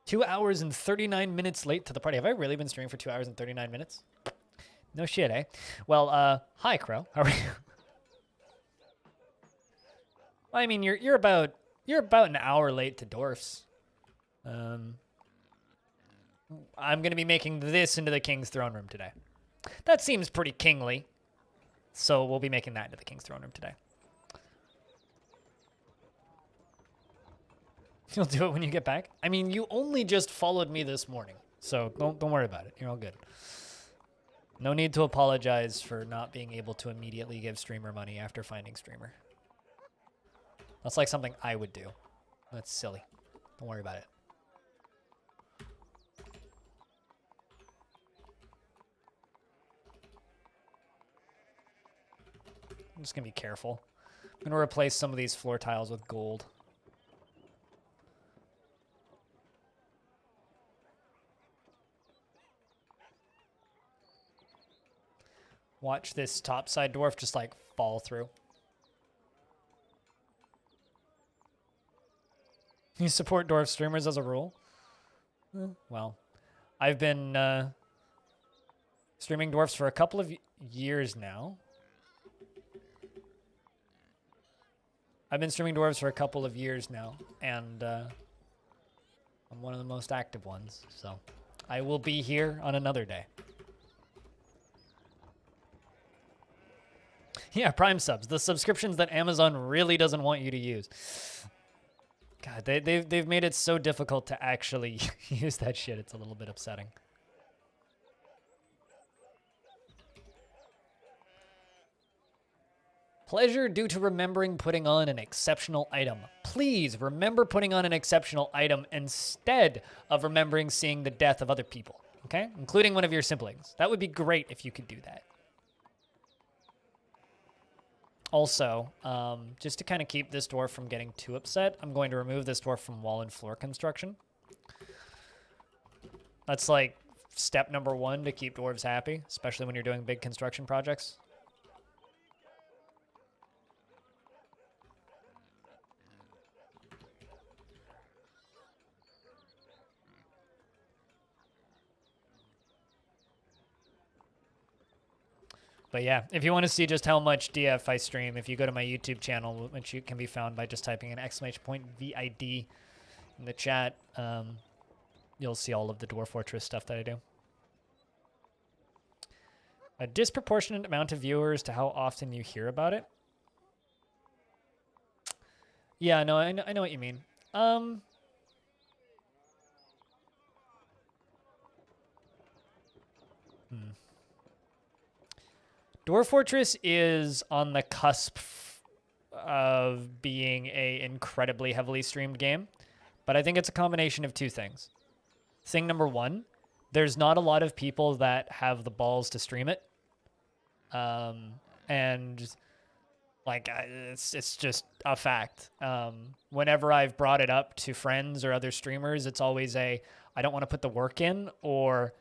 2 hours and 39 minutes late to the party. Have I really been streaming for 2 hours and 39 minutes? No shit, eh? Well, hi, Crow. How are you? I mean, you're about an hour late to Dwarfs. I'm gonna be making this into the King's Throne Room today. That seems pretty kingly. So we'll be making that into the King's Throne Room today. You'll do it when you get back? I mean, you only just followed me this morning, so don't worry about it. You're all good. No need to apologize for not being able to immediately give streamer money after finding streamer. That's like something I would do. That's silly. Don't worry about it. I'm just going to be careful. I'm going to replace some of these floor tiles with gold. Watch this topside dwarf just like fall through. You support dwarf streamers as a rule? Well, I've been streaming dwarfs for a couple of years now. I've been streaming dwarves for a couple of years now, and I'm one of the most active ones, so I will be here on another day. Yeah, Prime subs, the subscriptions that Amazon really doesn't want you to use. God, they've made it so difficult to actually use that shit. It's a little bit upsetting. Pleasure due to remembering putting on an exceptional item. Please remember putting on an exceptional item instead of remembering seeing the death of other people, okay? Including one of your siblings. That would be great if you could do that. Also, just to kind of keep this dwarf from getting too upset, I'm going to remove this dwarf from wall and floor construction. That's like step number 1 to keep dwarves happy, especially when you're doing big construction projects. But yeah, if you want to see just how much DF I stream, if you go to my YouTube channel, which can be found by just typing an !VID in the chat, you'll see all of the Dwarf Fortress stuff that I do. A disproportionate amount of viewers to how often you hear about it. Yeah, no, I know what you mean. Dwarf Fortress is on the cusp of being a incredibly heavily streamed game, but I think it's a combination of two things. Thing number 1, there's not a lot of people that have the balls to stream it. And like it's just a fact. Whenever I've brought it up to friends or other streamers, it's always I don't want to put the work in, or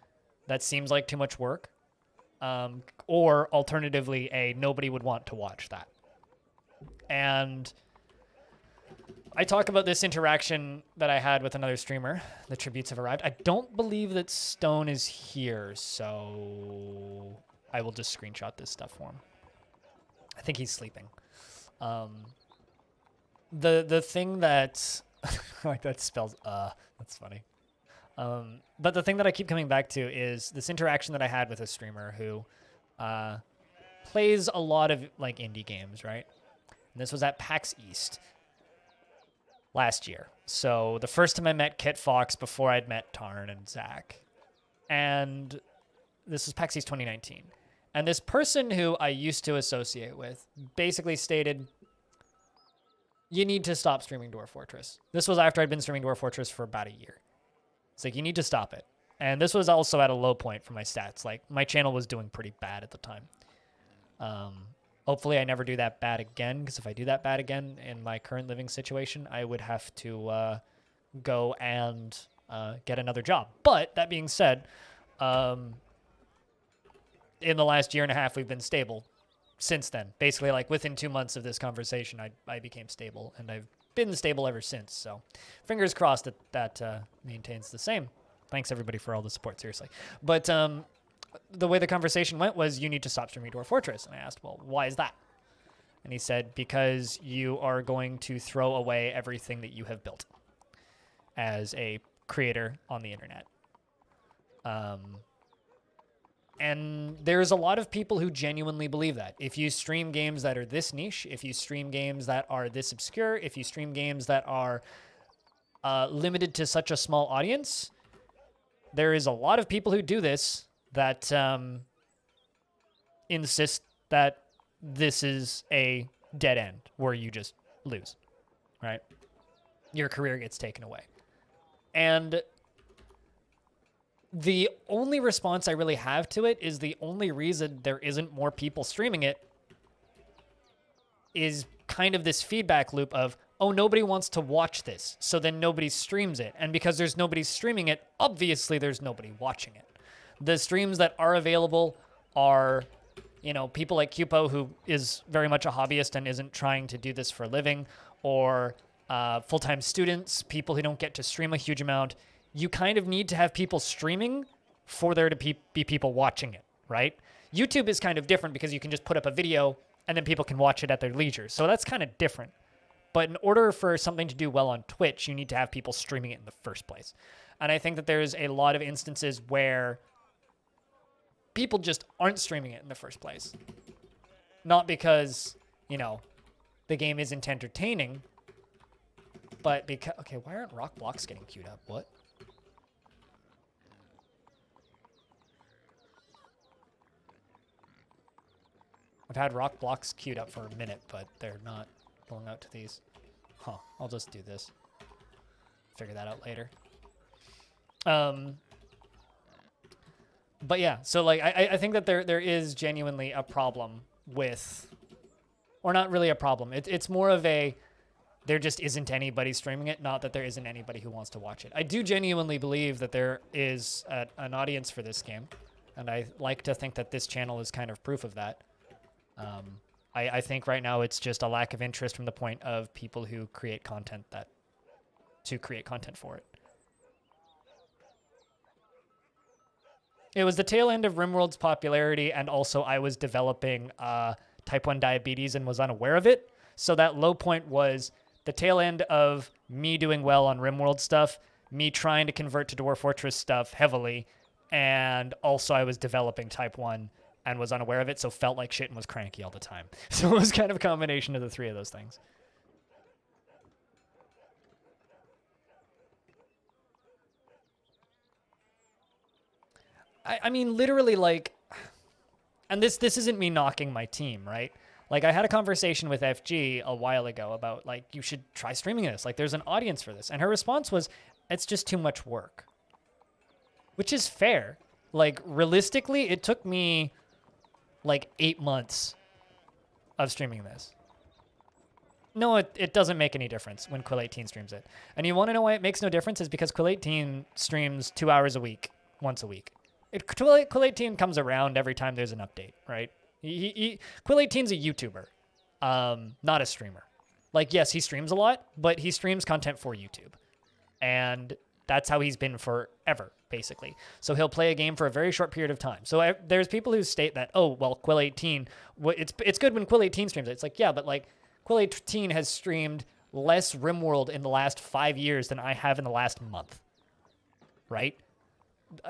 that seems like too much work. Or alternatively, nobody would want to watch that. And I talk about this interaction that I had with another streamer. The tributes have arrived. I don't believe that Stone is here, so I will just screenshot this stuff for him. I think he's sleeping. The thing that like that spells that's funny. But the thing that I keep coming back to is this interaction that I had with a streamer who plays a lot of like indie games, right? And this was at PAX East last year. So the first time I met Kit Fox before I'd met Tarn and Zach. And this was PAX East 2019. And this person who I used to associate with basically stated, you need to stop streaming Dwarf Fortress. This was after I'd been streaming Dwarf Fortress for about a year. It's like, you need to stop it. And this was also at a low point for my stats. Like, my channel was doing pretty bad at the time. Hopefully I never do that bad again, because if I do that bad again in my current living situation, I would have to go and get another job. But that being said, in the last year and a half, we've been stable since then. Basically, like, within 2 months of this conversation, I became stable, and I've been stable ever since. So fingers crossed that maintains the same. Thanks everybody for all the support, seriously. But the way the conversation went was, you need to stop streaming Dwarf Fortress. And I asked, well, why is that? And he said, because you are going to throw away everything that you have built as a creator on the internet. And there's a lot of people who genuinely believe that. If you stream games that are this niche, if you stream games that are this obscure, if you stream games that are limited to such a small audience, there is a lot of people who do this that insist that this is a dead end where you just lose, right? your career gets taken away. And the only response I really have to it is the only reason there isn't more people streaming it is kind of this feedback loop of, oh, nobody wants to watch this, so then nobody streams it. And because there's nobody streaming it, obviously there's nobody watching it. The streams that are available are, you know, people like Cupo, who is very much a hobbyist and isn't trying to do this for a living, or full-time students, people who don't get to stream a huge amount. You kind of need to have people streaming for there to be people watching it, right? YouTube is kind of different because you can just put up a video and then people can watch it at their leisure. So that's kind of different. But in order for something to do well on Twitch, you need to have people streaming it in the first place. And I think that there's a lot of instances where people just aren't streaming it in the first place. Not because, you know, the game isn't entertaining, but because... Okay, why aren't rock blocks getting queued up? What? I've had rock blocks queued up for a minute, but they're not going out to these. Huh, I'll just do this. Figure that out later. But yeah, so like I think that there is genuinely a problem with, or not really a problem. It's more of a, there just isn't anybody streaming it, not that there isn't anybody who wants to watch it. I do genuinely believe that there is an audience for this game, and I like to think that this channel is kind of proof of that. I think right now it's just a lack of interest from the point of people who create content to create content for it. It was the tail end of RimWorld's popularity, and also I was developing type 1 diabetes and was unaware of it. So that low point was the tail end of me doing well on RimWorld stuff, me trying to convert to Dwarf Fortress stuff heavily, and also I was developing type 1 and was unaware of it, so felt like shit and was cranky all the time. So it was kind of a combination of the three of those things. I mean, literally, like, and this isn't me knocking my team, right? Like, I had a conversation with FG a while ago about, like, you should try streaming this. Like, there's an audience for this. And her response was, it's just too much work. Which is fair. Like, realistically, it took me like 8 months of streaming this. No, it doesn't make any difference when Quill18 streams it. And you want to know why it makes no difference is because Quill18 streams 2 hours a week, once a week. Quill18 comes around every time there's an update, right? Quill18's a YouTuber, not a streamer. Like, yes, he streams a lot, but he streams content for YouTube. And that's how he's been forever, basically. So he'll play a game for a very short period of time. So there's people who state that, oh, well, Quill18, it's good when Quill18 streams it. It's like, yeah, but like Quill18 has streamed less RimWorld in the last 5 years than I have in the last month, right?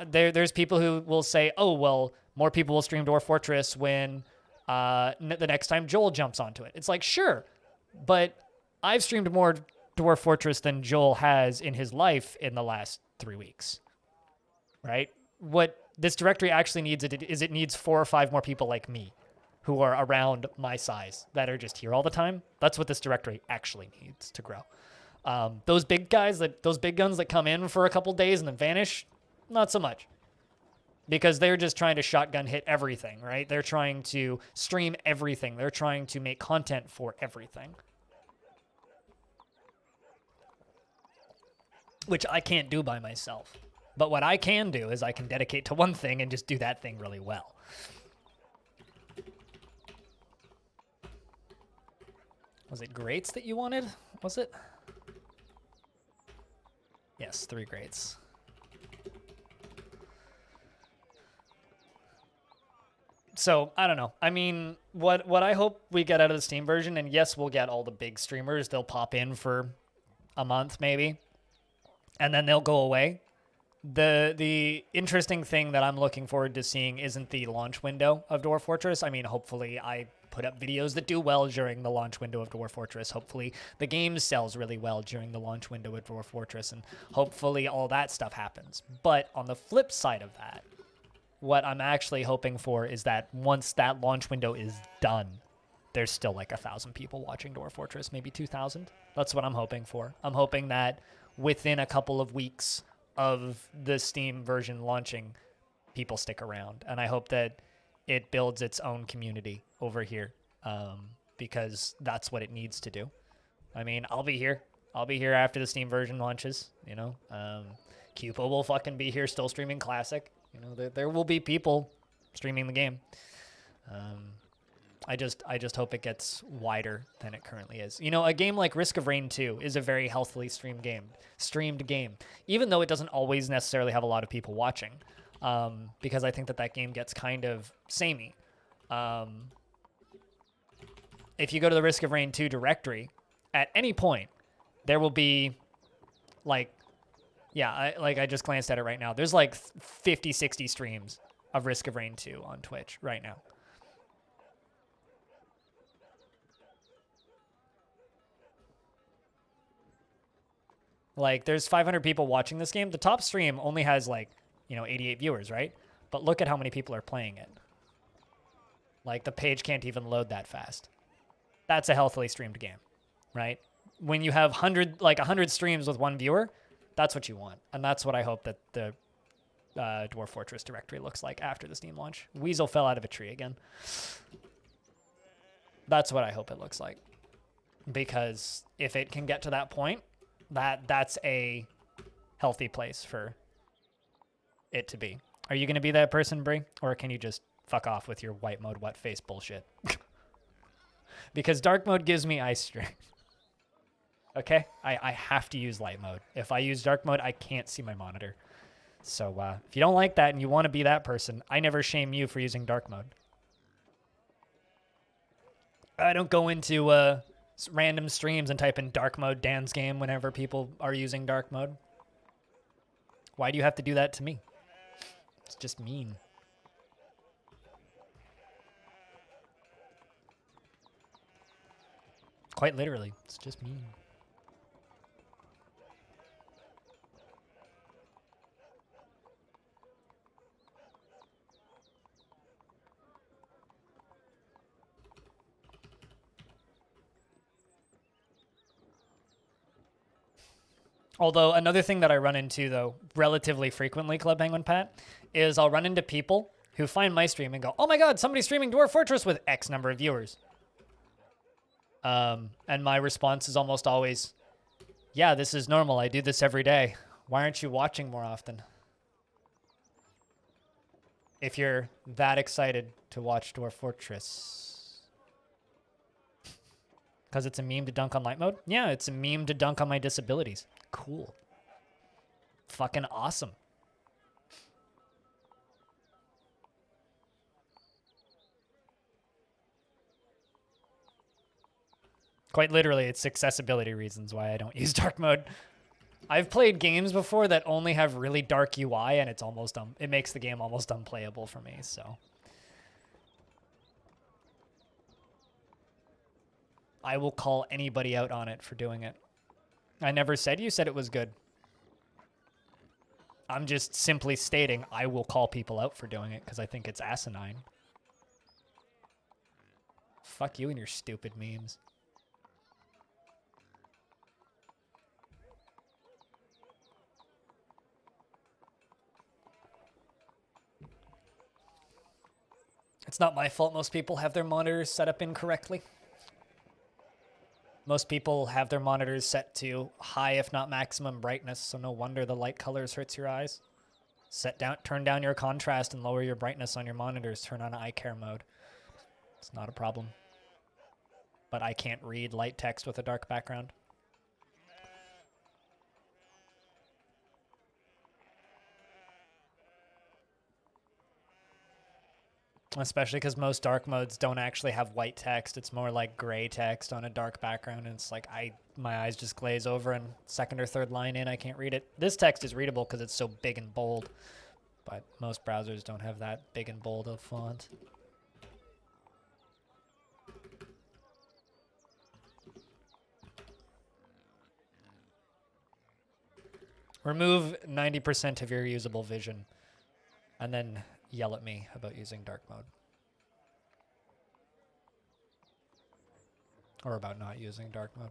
There's people who will say, oh, well, more people will stream Dwarf Fortress when the next time Joel jumps onto it. It's like, sure, but I've streamed more Dwarf Fortress than Joel has in his life in the last 3 weeks, right? What this directory actually needs is it needs 4 or 5 more people like me who are around my size that are just here all the time. That's what this directory actually needs to grow. Those big guys, those big guns that come in for a couple days and then vanish, not so much. Because they're just trying to shotgun hit everything, right? They're trying to stream everything. They're trying to make content for everything. Which I can't do by myself. But what I can do is I can dedicate to one thing and just do that thing really well. Was it greats that you wanted? Was it? Yes, 3 greats. So, I don't know. I mean, what I hope we get out of the Steam version, and yes, we'll get all the big streamers. They'll pop in for a month, maybe. And then they'll go away. The interesting thing that I'm looking forward to seeing isn't the launch window of Dwarf Fortress. I mean, hopefully I put up videos that do well during the launch window of Dwarf Fortress. Hopefully the game sells really well during the launch window of Dwarf Fortress, and hopefully all that stuff happens. But on the flip side of that, what I'm actually hoping for is that once that launch window is done, there's still like 1,000 people watching Dwarf Fortress, maybe 2,000. That's what I'm hoping for. I'm hoping that within a couple of weeks of the Steam version launching, people stick around. And I hope that it builds its own community over here, because that's what it needs to do. I mean, I'll be here. I'll be here after the Steam version launches, you know. Cupo will fucking be here still streaming Classic. You know, there will be people streaming the game. I just hope it gets wider than it currently is. You know, a game like Risk of Rain 2 is a very healthily streamed game, even though it doesn't always necessarily have a lot of people watching, because I think that game gets kind of samey. If you go to the Risk of Rain 2 directory, at any point, there will be, like, yeah, I just glanced at it right now. There's like 50, 60 streams of Risk of Rain 2 on Twitch right now. Like, there's 500 people watching this game. The top stream only has, like, 88 viewers, right? But look at how many people are playing it. Like, the page can't even load that fast. That's a healthily streamed game, right? When you have 100 streams with one viewer, that's what you want. And that's what I hope that the Dwarf Fortress directory looks like after the Steam launch. Weasel fell out of a tree again. That's what I hope it looks like. Because if it can get to that point, that's a healthy place for it to be. Are you going to be that person, Brie? Or can you just fuck off with your white mode, wet face bullshit? Because dark mode gives me eye strain. Okay? I have to use light mode. If I use dark mode, I can't see my monitor. So if you don't like that and you want to be that person, I never shame you for using dark mode. I don't go into random streams and type in dark mode Dan's game whenever people are using dark mode. Why do you have to do that to me? It's just mean. Quite literally, it's just mean. Although another thing that I run into, though, relatively frequently, Club Penguin Pat, is I'll run into people who find my stream and go, oh my god, somebody's streaming Dwarf Fortress with X number of viewers. And my response is almost always, yeah, this is normal. I do this every day. Why aren't you watching more often? If you're that excited to watch Dwarf Fortress. Because it's a meme to dunk on light mode? Yeah, it's a meme to dunk on my disabilities. Cool. Fucking awesome. Quite literally, it's accessibility reasons why I don't use dark mode. I've played games before that only have really dark UI, and it's almost it makes the game almost unplayable for me, so. I will call anybody out on it for doing it. I never said you said it was good. I'm just simply stating I will call people out for doing it because I think it's asinine. Fuck you and your stupid memes. It's not my fault most people have their monitors set up incorrectly. Most people have their monitors set to high, if not maximum brightness, so no wonder the light colors hurts your eyes. Turn down your contrast and lower your brightness on your monitors. Turn on eye care mode. It's not a problem. But I can't read light text with a dark background. Especially because most dark modes don't actually have white text. It's more like gray text on a dark background, and it's like my eyes just glaze over, and second or third line in, I can't read it. This text is readable because it's so big and bold, but most browsers don't have that big and bold of font. Remove 90% of your usable vision, and then yell at me about using dark mode. Or about not using dark mode.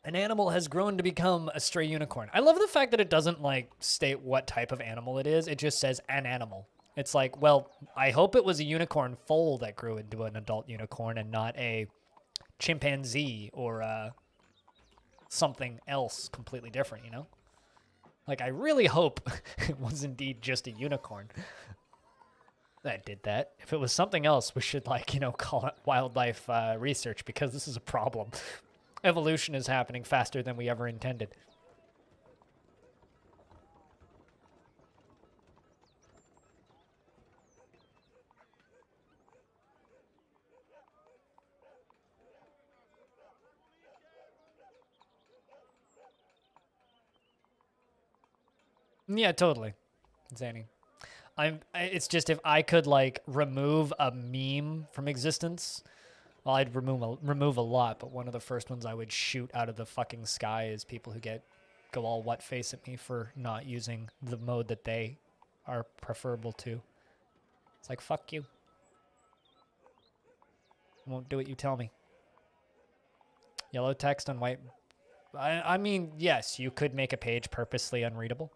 An animal has grown to become a stray unicorn. I love the fact that it doesn't like state what type of animal it is. It just says an animal. It's like, well, I hope it was a unicorn foal that grew into an adult unicorn and not a chimpanzee or something else completely different, you know? Like, I really hope it was indeed just a unicorn that did that. If it was something else, we should, like, you know, call it wildlife research, because this is a problem. Evolution is happening faster than we ever intended. Yeah, totally. Zanny. It's just, if I could like remove a meme from existence, well, I'd remove a lot, but one of the first ones I would shoot out of the fucking sky is people who go all what face at me for not using the mode that they are preferable to. It's like, fuck you. I won't do what you tell me. Yellow text on white. I mean, yes, you could make a page purposely unreadable.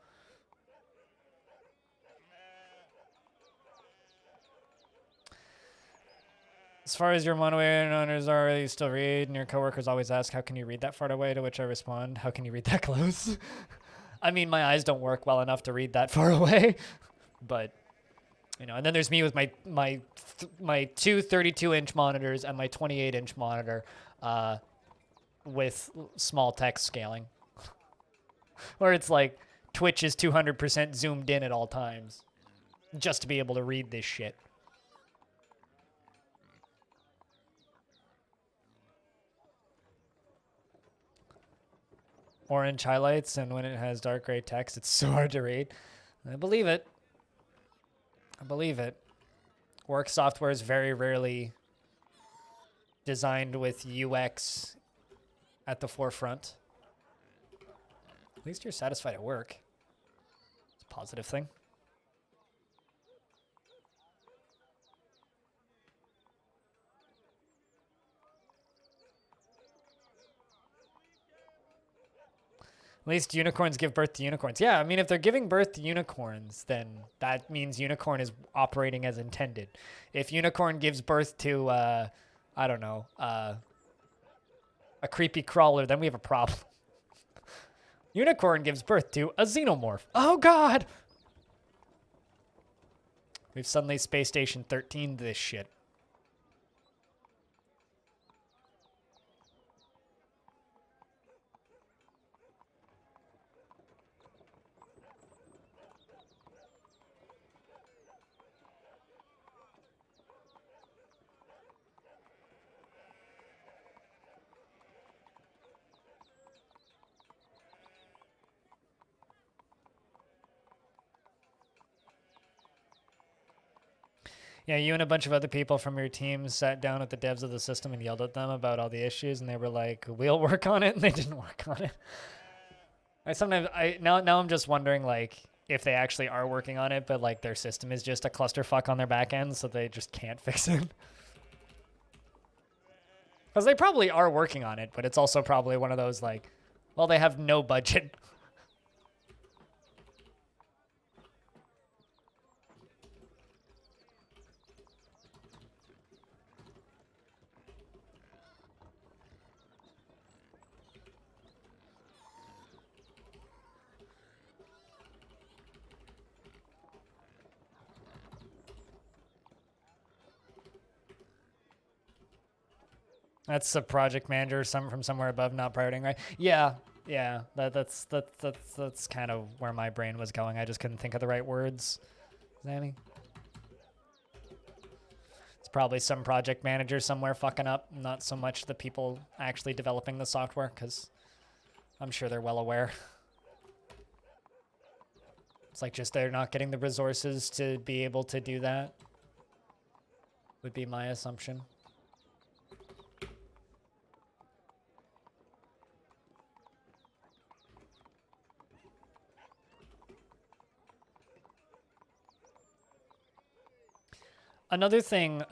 As far as your mono owners are, you still read, and your coworkers always ask, how can you read that far away? To which I respond, how can you read that close? I mean, my eyes don't work well enough to read that far away, but, you know, and then there's me with my two 32-inch monitors and my 28-inch monitor with small text scaling, where it's like Twitch is 200% zoomed in at all times just to be able to read this shit. Orange highlights, and when it has dark gray text, it's so hard to read. I believe it. I believe it. Work software is very rarely designed with UX at the forefront. At least you're satisfied at work. It's a positive thing. At least unicorns give birth to unicorns. Yeah, I mean, if they're giving birth to unicorns, then that means unicorn is operating as intended. If unicorn gives birth to, I don't know, a creepy crawler, then we have a problem. Unicorn gives birth to a xenomorph. Oh, God! We've suddenly Space Station 13 this shit. Yeah, you and a bunch of other people from your team sat down with the devs of the system and yelled at them about all the issues, and they were like, "We'll work on it," and they didn't work on it. Now I'm just wondering, like, if they actually are working on it, but like their system is just a clusterfuck on their back end, so they just can't fix it. Because they probably are working on it, but it's also probably one of those like, well, they have no budget. That's a project manager, from somewhere above, not prioritizing, right? Yeah, yeah. That's kind of where my brain was going. I just couldn't think of the right words. Zanny. It's probably some project manager somewhere fucking up, not so much the people actually developing the software, because I'm sure they're well aware. It's like just they're not getting the resources to be able to do that, would be my assumption. Another thing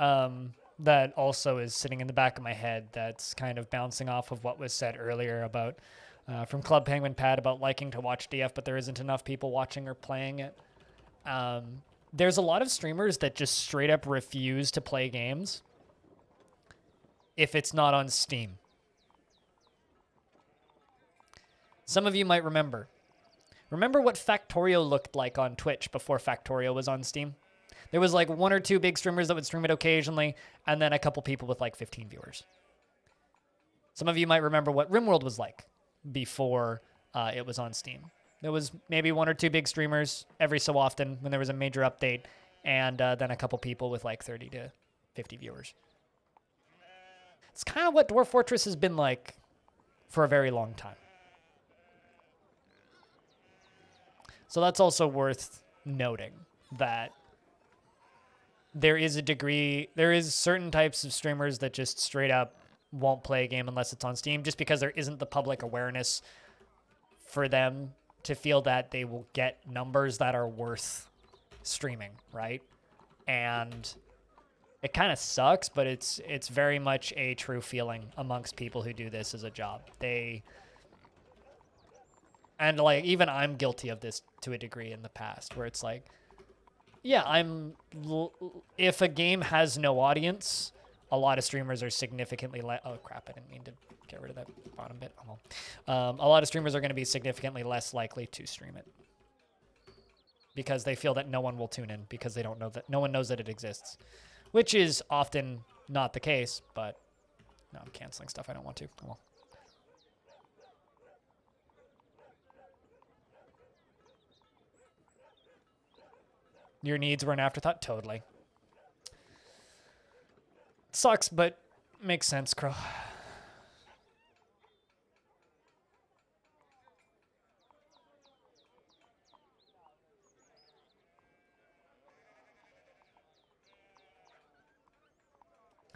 that also is sitting in the back of my head that's kind of bouncing off of what was said earlier about from Club Penguin Pat about liking to watch DF, but there isn't enough people watching or playing it. There's a lot of streamers that just straight up refuse to play games if it's not on Steam. Some of you might remember. Remember what Factorio looked like on Twitch before Factorio was on Steam? There was like 1 or 2 big streamers that would stream it occasionally, and then a couple people with like 15 viewers. Some of you might remember what RimWorld was like before it was on Steam. There was maybe 1 or 2 big streamers every so often when there was a major update, and then a couple people with like 30 to 50 viewers. It's kind of what Dwarf Fortress has been like for a very long time. So that's also worth noting that there is certain types of streamers that just straight up won't play a game unless it's on Steam, just because there isn't the public awareness for them to feel that they will get numbers that are worth streaming, right? And it kind of sucks, but it's very much a true feeling amongst people who do this as a job. And like, even I'm guilty of this to a degree in the past, where it's like, yeah, if a game has no audience, a lot of streamers are significantly less. Oh crap, I didn't mean to get rid of that bottom bit. Oh, well. A lot of streamers are going to be significantly less likely to stream it because they feel that no one will tune in because they don't know that no one knows that it exists, which is often not the case. But no, I'm canceling stuff I don't want to. Oh, well. Your needs were an afterthought? Totally. Sucks, but makes sense, Crow.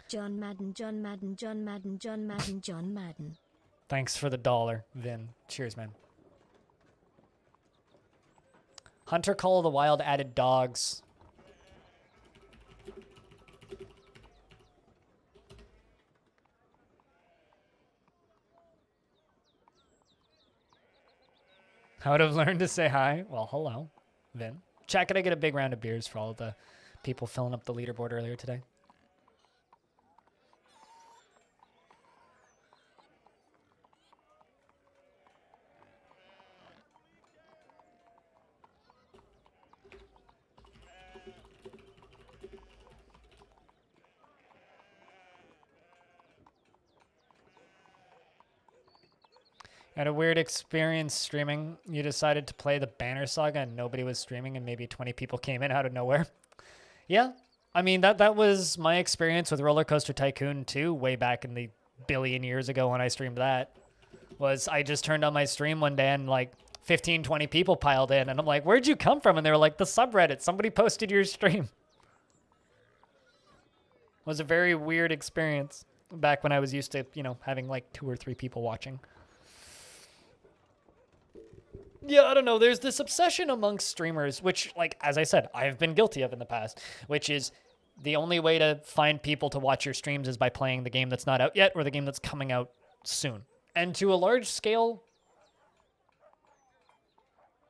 John Madden, John Madden, John Madden, John Madden, John Madden. Thanks for the $1, Vin. Cheers, man. Hunter Call of the Wild added dogs. I would have learned to say hi. Well, hello, Vin. Chat, could I get a big round of beers for all of the people filling up the leaderboard earlier today? I had a weird experience streaming. You decided to play the Banner Saga and nobody was streaming and maybe 20 people came in out of nowhere. Yeah, I mean, that was my experience with Roller Coaster Tycoon 2 way back in the billion years ago when I streamed that. Was I just turned on my stream one day and like 15, 20 people piled in and I'm like, where'd you come from? And they were like, the subreddit. Somebody posted your stream. It was a very weird experience back when I was used to, having like 2 or 3 people watching. Yeah, I don't know. There's this obsession amongst streamers, which, like, as I said, I have been guilty of in the past, which is the only way to find people to watch your streams is by playing the game that's not out yet or the game that's coming out soon. And to a large scale,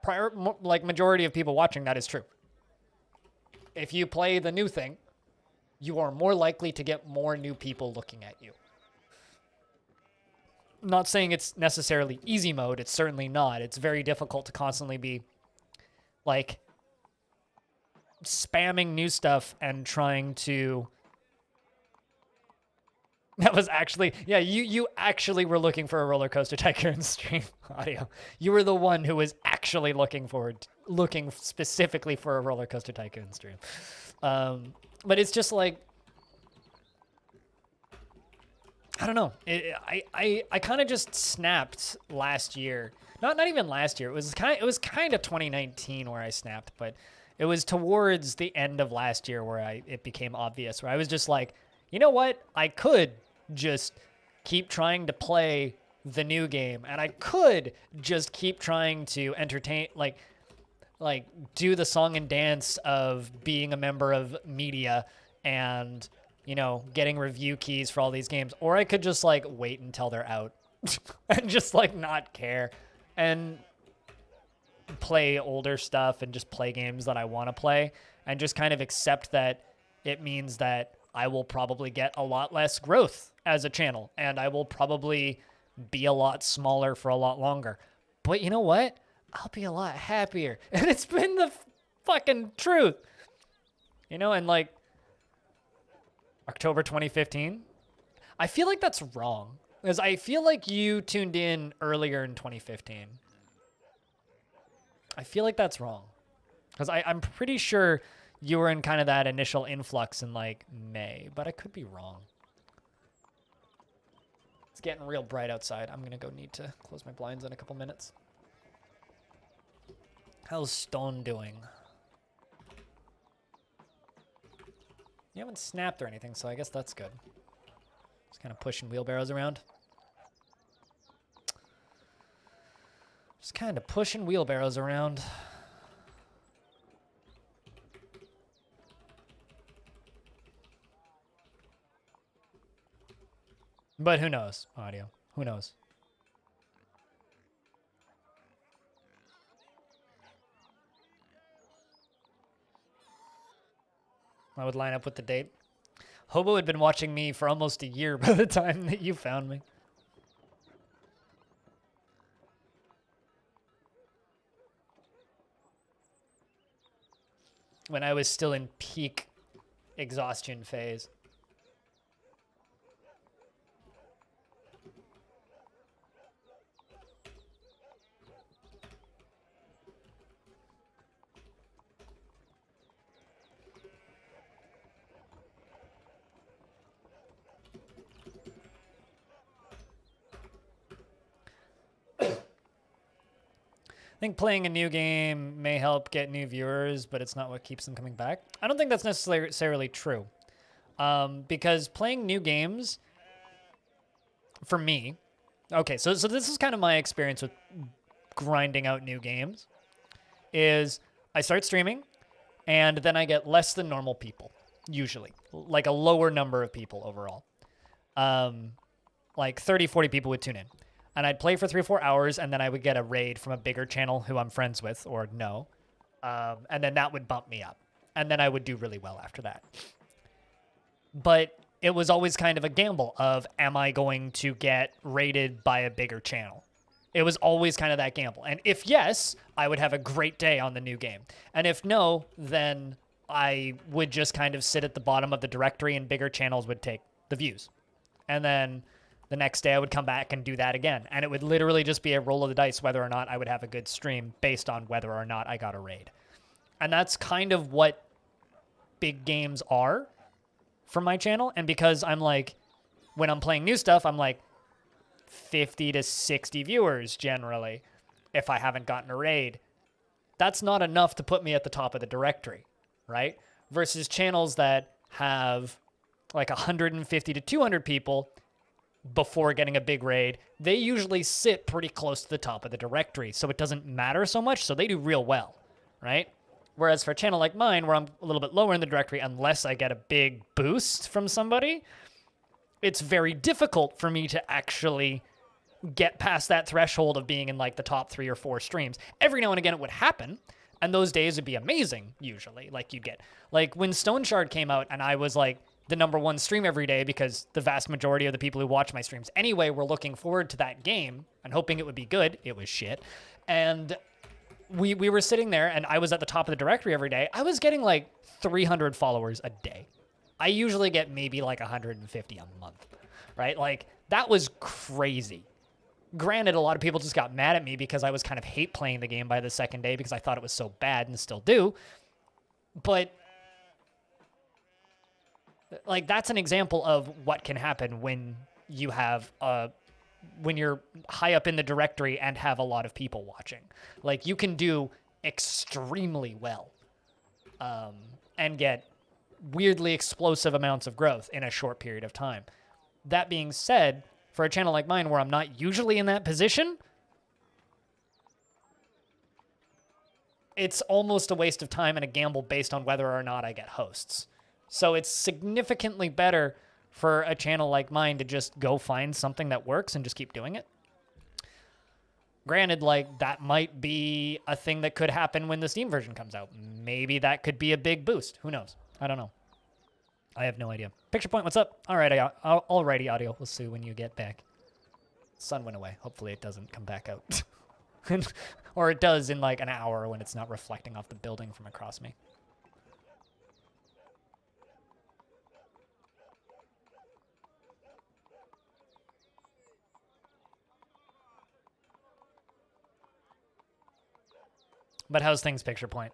majority of people watching that is true. If you play the new thing, you are more likely to get more new people looking at you. Not saying it's necessarily easy mode. It's certainly not. It's very difficult to constantly be like spamming new stuff and trying to. That was actually, yeah, you actually were looking for a Roller Coaster Tycoon stream audio. You were the one who was actually looking specifically for a Roller Coaster Tycoon stream. But it's just like, I don't know. I kind of just snapped last year. Not even last year. It was kind of 2019 where I snapped, but it was towards the end of last year where it became obvious. Where I was just like, you know what? I could just keep trying to play the new game, and I could just keep trying to entertain, like do the song and dance of being a member of media and, you know, getting review keys for all these games. Or I could just, like, wait until they're out and just, like, not care and play older stuff and just play games that I want to play and just kind of accept that it means that I will probably get a lot less growth as a channel and I will probably be a lot smaller for a lot longer. But you know what? I'll be a lot happier. And it's been the fucking truth. You know, and like October 2015, I feel like that's wrong because I feel like you tuned in earlier in 2015. I feel like that's wrong because I'm pretty sure you were in kind of that initial influx in like May, but I could be wrong. It's getting real bright outside. I'm going to go need to close my blinds in a couple minutes. How's Stone doing? You haven't snapped or anything, so I guess that's good. Just kind of pushing wheelbarrows around. Just kind of pushing wheelbarrows around. But who knows? Audio. Who knows? I would line up with the date. Hobo had been watching me for almost a year by the time that you found me. When I was still in peak exhaustion phase. I think playing a new game may help get new viewers, but it's not what keeps them coming back. I don't think that's necessarily true. Because playing new games, for me, okay, so this is kind of my experience with grinding out new games, is I start streaming, and then I get less than normal people, usually. Like a lower number of people overall. Like 30, 40 people would tune in. And I'd play for 3 or 4 hours, and then I would get a raid from a bigger channel who I'm friends with or no. And then that would bump me up. And then I would do really well after that. But it was always kind of a gamble of, am I going to get raided by a bigger channel? It was always kind of that gamble. And if yes, I would have a great day on the new game. And if no, then I would just kind of sit at the bottom of the directory and bigger channels would take the views. And then the next day I would come back and do that again. And it would literally just be a roll of the dice whether or not I would have a good stream based on whether or not I got a raid. And that's kind of what big games are for my channel. And because I'm like, when I'm playing new stuff, I'm like 50 to 60 viewers generally if I haven't gotten a raid. That's not enough to put me at the top of the directory, right? Versus channels that have like 150 to 200 people before getting a big raid, they usually sit pretty close to the top of the directory, so it doesn't matter so much, so they do real well, right? Whereas for a channel like mine, where I'm a little bit lower in the directory, unless I get a big boost from somebody, it's very difficult for me to actually get past that threshold of being in like the top 3 or 4 streams. Every now and again it would happen, and those days would be amazing, usually. Like you'd get, like when Stone Shard came out and I was like the #1 stream every day because the vast majority of the people who watch my streams anyway were looking forward to that game and hoping it would be good. It was shit. And we were sitting there and I was at the top of the directory every day. I was getting like 300 followers a day. I usually get maybe like 150 a month, right? Like that was crazy. Granted, a lot of people just got mad at me because I was kind of hate playing the game by the second day because I thought it was so bad and still do. But like that's an example of what can happen when you have when you're high up in the directory and have a lot of people watching. Like you can do extremely well and get weirdly explosive amounts of growth in a short period of time. That being said, for a channel like mine where I'm not usually in that position, it's almost a waste of time and a gamble based on whether or not I get hosts. So it's significantly better for a channel like mine to just go find something that works and just keep doing it. Granted, like, that might be a thing that could happen when the Steam version comes out. Maybe that could be a big boost. Who knows? I don't know. I have no idea. Picture Point, what's up? Alrighty, audio. We'll see when you get back. Sun went away. Hopefully it doesn't come back out. Or it does in like an hour when it's not reflecting off the building from across me. But how's things, Picture Point?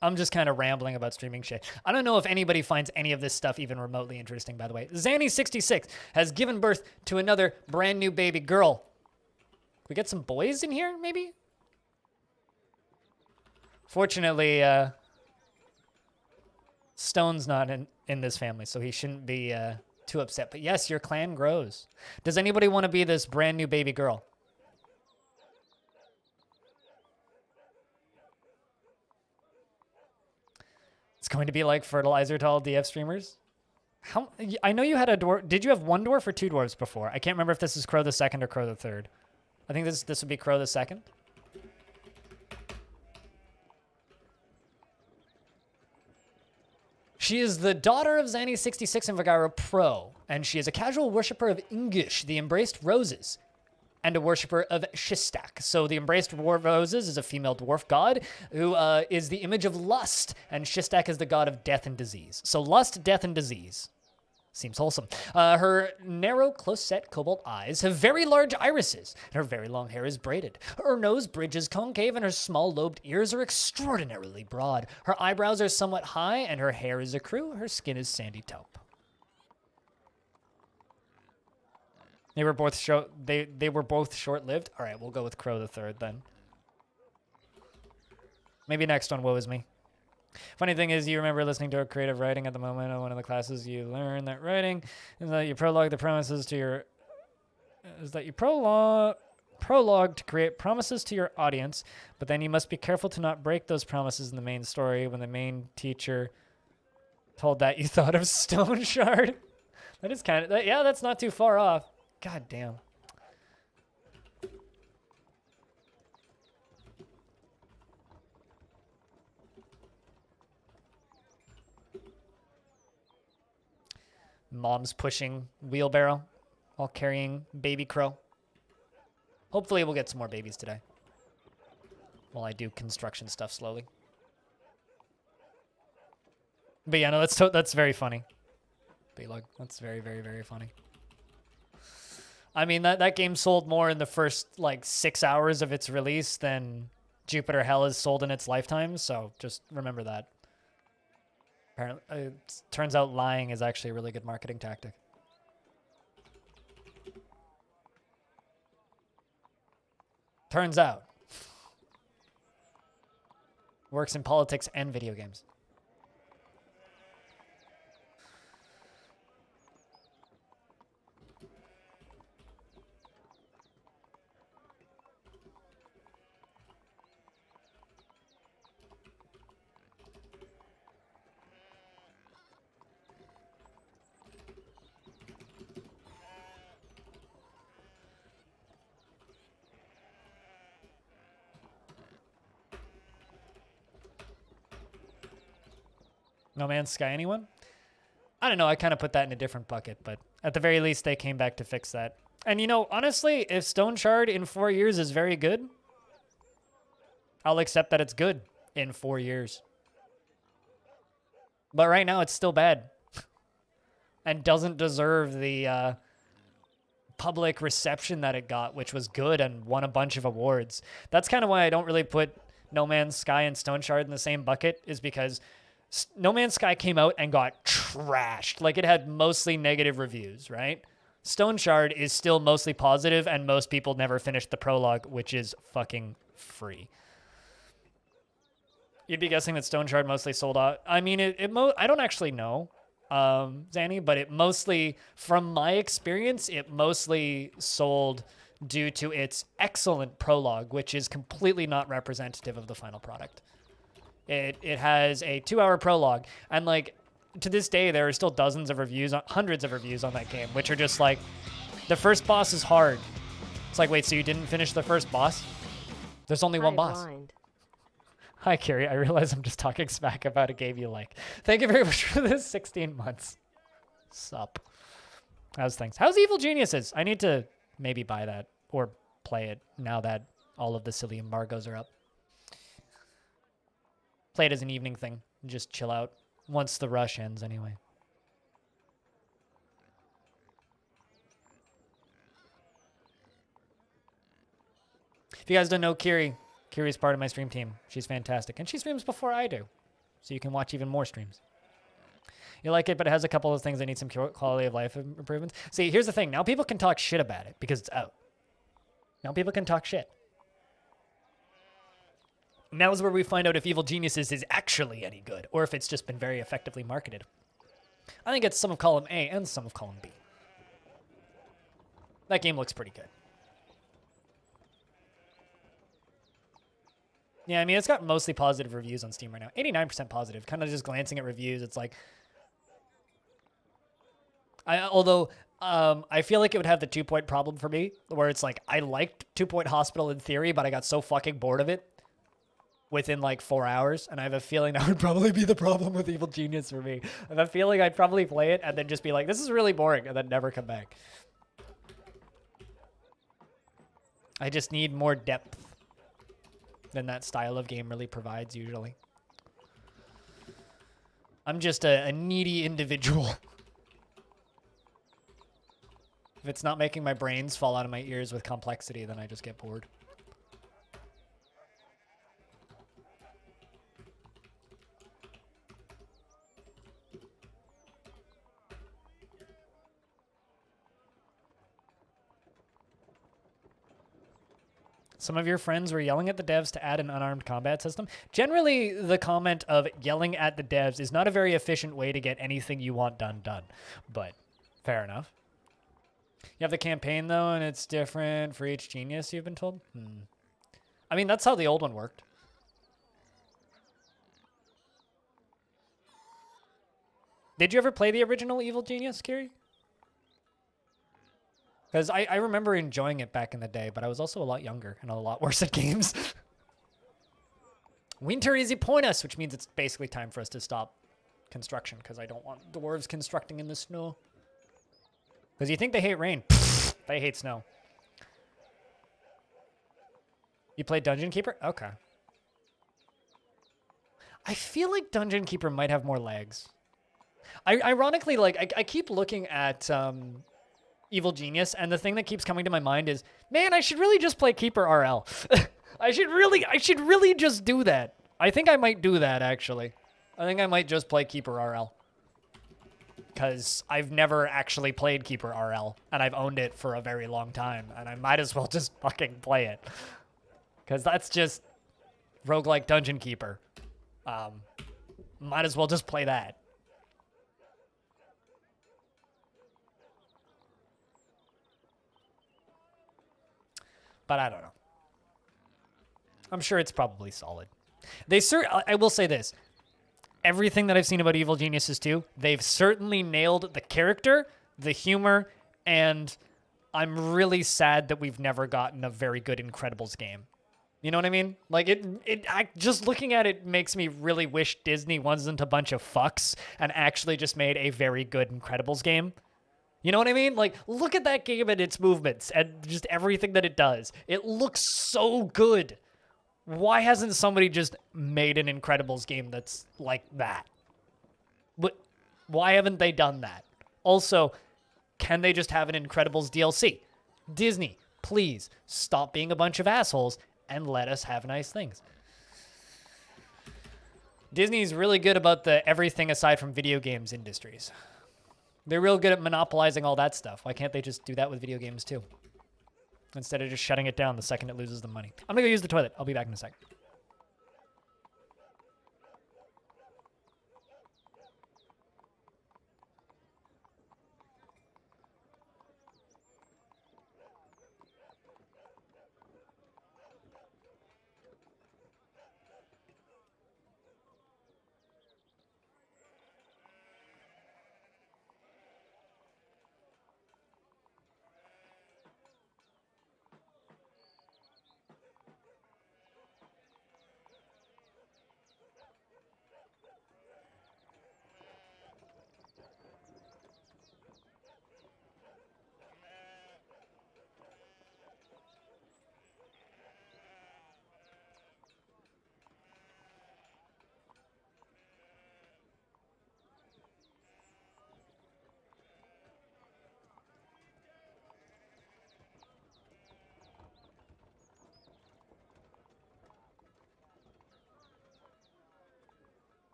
I'm just kind of rambling about streaming shit. I don't know if anybody finds any of this stuff even remotely interesting, by the way. Zanny66 has given birth to another brand new baby girl. We get some boys in here, maybe? Fortunately, Stone's not in this family, so he shouldn't be too upset. But yes, your clan grows. Does anybody want to be this brand new baby girl? It's going to be like fertilizer to all DF streamers. I know you had a dwarf. Did you have one dwarf or two dwarves before? I can't remember if this is Crow the Second or Crow the Third. I think this would be Crow the Second. She is the daughter of Zanny66 and Vagara Pro, and she is a casual worshiper of Ingish, the Embraced Roses, and a worshiper of Shistak. So the Embraced Roses is a female dwarf god who is the image of lust, and Shistak is the god of death and disease. So lust, death, and disease. Seems wholesome. Her narrow, close-set cobalt eyes have very large irises, and her very long hair is braided. Her nose bridge is concave, and her small lobed ears are extraordinarily broad. Her eyebrows are somewhat high, and her hair is ecru. Her skin is sandy taupe. They were both short-lived. All right, we'll go with Crow the Third then. Maybe next one, woe is me. Funny thing is, you remember listening to a creative writing at the moment of one of the classes. You learn that writing is that you prologue the promises to your. Is that you prologue to create promises to your audience, but then you must be careful to not break those promises in the main story. When the main teacher told that, you thought of Stone Shard. That is kind of yeah. That's not too far off. God damn. Mom's pushing wheelbarrow while carrying baby crow. Hopefully we'll get some more babies today while I do construction stuff slowly. But yeah, no, that's very funny. B-Lug, that's very, very, very funny. I mean, that game sold more in the first, like, 6 hours of its release than Jupiter Hell has sold in its lifetime, so just remember that. Apparently, it turns out lying is actually a really good marketing tactic. Turns out. Works in politics and video games. No Man's Sky, anyone? I don't know. I kind of put that in a different bucket, but at the very least, they came back to fix that. And, you know, honestly, if Stone Shard in 4 years is very good, I'll accept that it's good in 4 years. But right now, it's still bad and doesn't deserve the public reception that it got, which was good and won a bunch of awards. That's kind of why I don't really put No Man's Sky and Stone Shard in the same bucket, is because No Man's Sky came out and got trashed. Like, it had mostly negative reviews, right? Stone Shard is still mostly positive, and most people never finished the prologue, which is fucking free. You'd be guessing that Stone Shard mostly sold out. I mean, I don't actually know, Zanny, but it mostly, from my experience, it mostly sold due to its excellent prologue, which is completely not representative of the final product. It has a 2-hour prologue, and like to this day, there are still dozens of reviews, hundreds of reviews on that game, which are just like, the first boss is hard. It's like, wait, so you didn't finish the first boss? There's only one boss. Blind. Hi, Carrie. I realize I'm just talking smack about a game you like. Thank you very much for this 16 months. Sup. How's things? How's Evil Geniuses? I need to maybe buy that or play it now that all of the silly embargoes are up. Play it as an evening thing. Just chill out once the rush ends anyway. If you guys don't know Kiri's part of my stream team. She's fantastic. And she streams before I do. So you can watch even more streams. You like it, but it has a couple of things that need some quality of life improvements. See, here's the thing. Now people can talk shit about it because it's out. Now people can talk shit. Now is where we find out if Evil Geniuses is actually any good, or if it's just been very effectively marketed. I think it's some of column A and some of column B. That game looks pretty good. Yeah, I mean, it's got mostly positive reviews on Steam right now. 89% positive. Kind of just glancing at reviews, it's like... Although, I feel like it would have the 2-point problem for me, where it's like, I liked 2-Point Hospital in theory, but I got so fucking bored of it within like 4 hours, and I have a feeling that would probably be the problem with Evil Genius for me. I have a feeling I'd probably play it and then just be like, this is really boring, and then never come back. I just need more depth than that style of game really provides usually. I'm just a needy individual. If it's not making my brains fall out of my ears with complexity, then I just get bored. Some of your friends were yelling at the devs to add an unarmed combat system. Generally, the comment of yelling at the devs is not a very efficient way to get anything you want done. But fair enough. You have the campaign, though, and it's different for each genius, you've been told? I mean, that's how the old one worked. Did you ever play the original Evil Genius, Kiri? Because I remember enjoying it back in the day, but I was also a lot younger and a lot worse at games. Winter is upon us, which means it's basically time for us to stop construction, because I don't want dwarves constructing in the snow. Because you think they hate rain. They hate snow. You played Dungeon Keeper? Okay. I feel like Dungeon Keeper might have more legs. Ironically, like, I keep looking at... Evil Genius, and the thing that keeps coming to my mind is, man, I should really just play Keeper RL. I should really just do that. I think I might do that, actually. I think I might just play Keeper RL. Because I've never actually played Keeper RL, and I've owned it for a very long time, and I might as well just fucking play it. Because that's just roguelike Dungeon Keeper. Might as well just play that. But I don't know. I'm sure it's probably solid. I will say this. Everything that I've seen about Evil Geniuses 2, they've certainly nailed the character, the humor, and I'm really sad that we've never gotten a very good Incredibles game. You know what I mean? Like, just looking at it makes me really wish Disney wasn't a bunch of fucks and actually just made a very good Incredibles game. You know what I mean? Like, look at that game and its movements and just everything that it does. It looks so good. Why hasn't somebody just made an Incredibles game that's like that? Why haven't they done that? Also, can they just have an Incredibles DLC? Disney, please stop being a bunch of assholes and let us have nice things. Disney's really good about the everything aside from video games industries. They're real good at monopolizing all that stuff. Why can't they just do that with video games too? Instead of just shutting it down the second it loses the money. I'm gonna go use the toilet. I'll be back in a sec.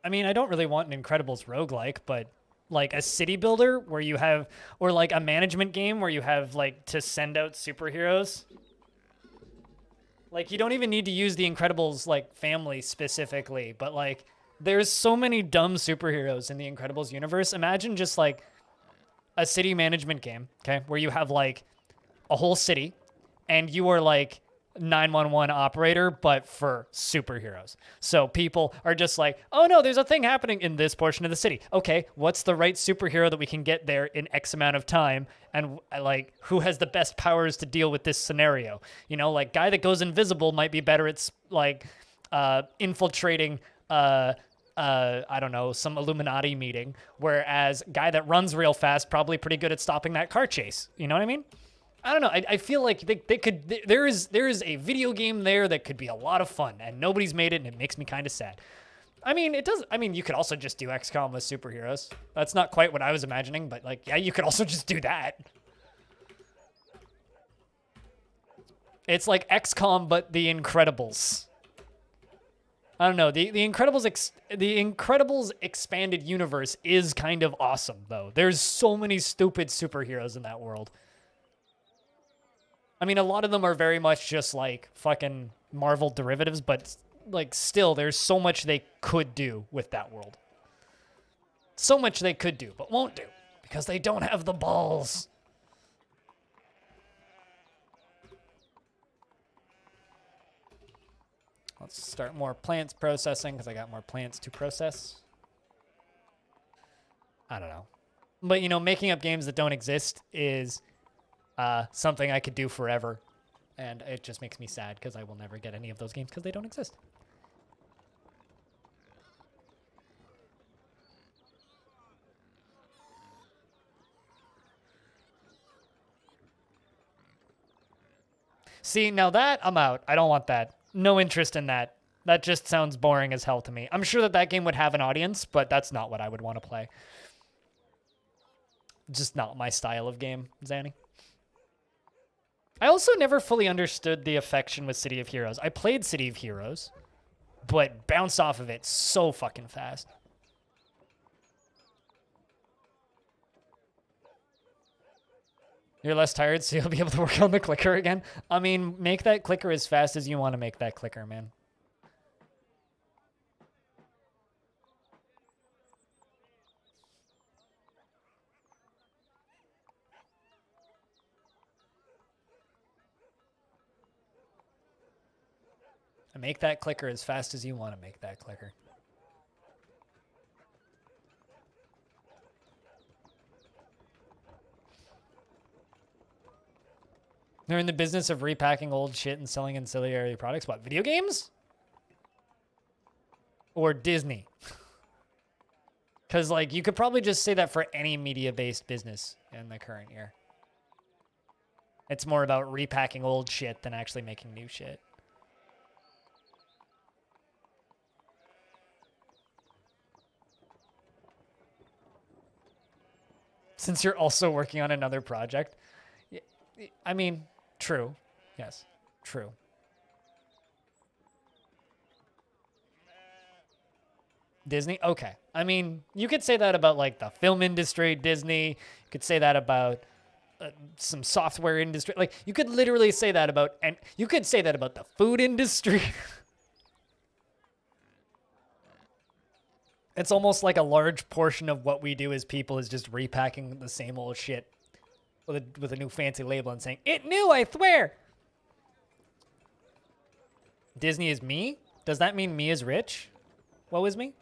I mean, I don't really want an Incredibles roguelike, but like a city builder where you have, or like a management game where you have like to send out superheroes. Like you don't even need to use the Incredibles like family specifically, but like there's so many dumb superheroes in the Incredibles universe. Imagine just like a city management game, okay, where you have like a whole city and you are like 911 operator, but for superheroes. So people are just like, oh no, there's a thing happening in this portion of the city. Okay, what's the right superhero that we can get there in X amount of time? And like, who has the best powers to deal with this scenario? You know, like guy that goes invisible might be better at like infiltrating I don't know, some Illuminati meeting, whereas guy that runs real fast probably pretty good at stopping that car chase. You know what I mean? I don't know. I feel like they could. There is a video game there that could be a lot of fun, and nobody's made it, and it makes me kind of sad. I mean, it does. I mean, you could also just do XCOM with superheroes. That's not quite what I was imagining, but like, yeah, you could also just do that. It's like XCOM, but the Incredibles. I don't know. The Incredibles expanded universe is kind of awesome, though. There's so many stupid superheroes in that world. I mean, a lot of them are very much just like fucking Marvel derivatives, but like still, there's so much they could do with that world. So much they could do, but won't do because they don't have the balls. Let's start more plants processing because I got more plants to process. I don't know. But, you know, making up games that don't exist is something I could do forever. And it just makes me sad because I will never get any of those games because they don't exist. See, now that, I'm out. I don't want that. No interest in that. That just sounds boring as hell to me. I'm sure that that game would have an audience, but that's not what I would want to play. Just not my style of game, Zanny. I also never fully understood the affection with City of Heroes. I played City of Heroes, but bounced off of it so fucking fast. You're less tired, so you'll be able to work on the clicker again. I mean, make that clicker as fast as you want to make that clicker, man. Make that clicker as fast as you want to make that clicker. They're in the business of repacking old shit and selling ancillary products. What, video games? Or Disney? Because, like, you could probably just say that for any media-based business in the current year. It's more about repacking old shit than actually making new shit. Since you're also working on another project. I mean, true. Yes, true. Disney? Okay. I mean, you could say that about, like, the film industry, Disney. You could say that about some software industry. Like, you could literally say that about, and you could say that about the food industry. It's almost like a large portion of what we do as people is just repacking the same old shit with a new fancy label and saying, "It new, I swear." Disney is me? Does that mean me is rich? What was me?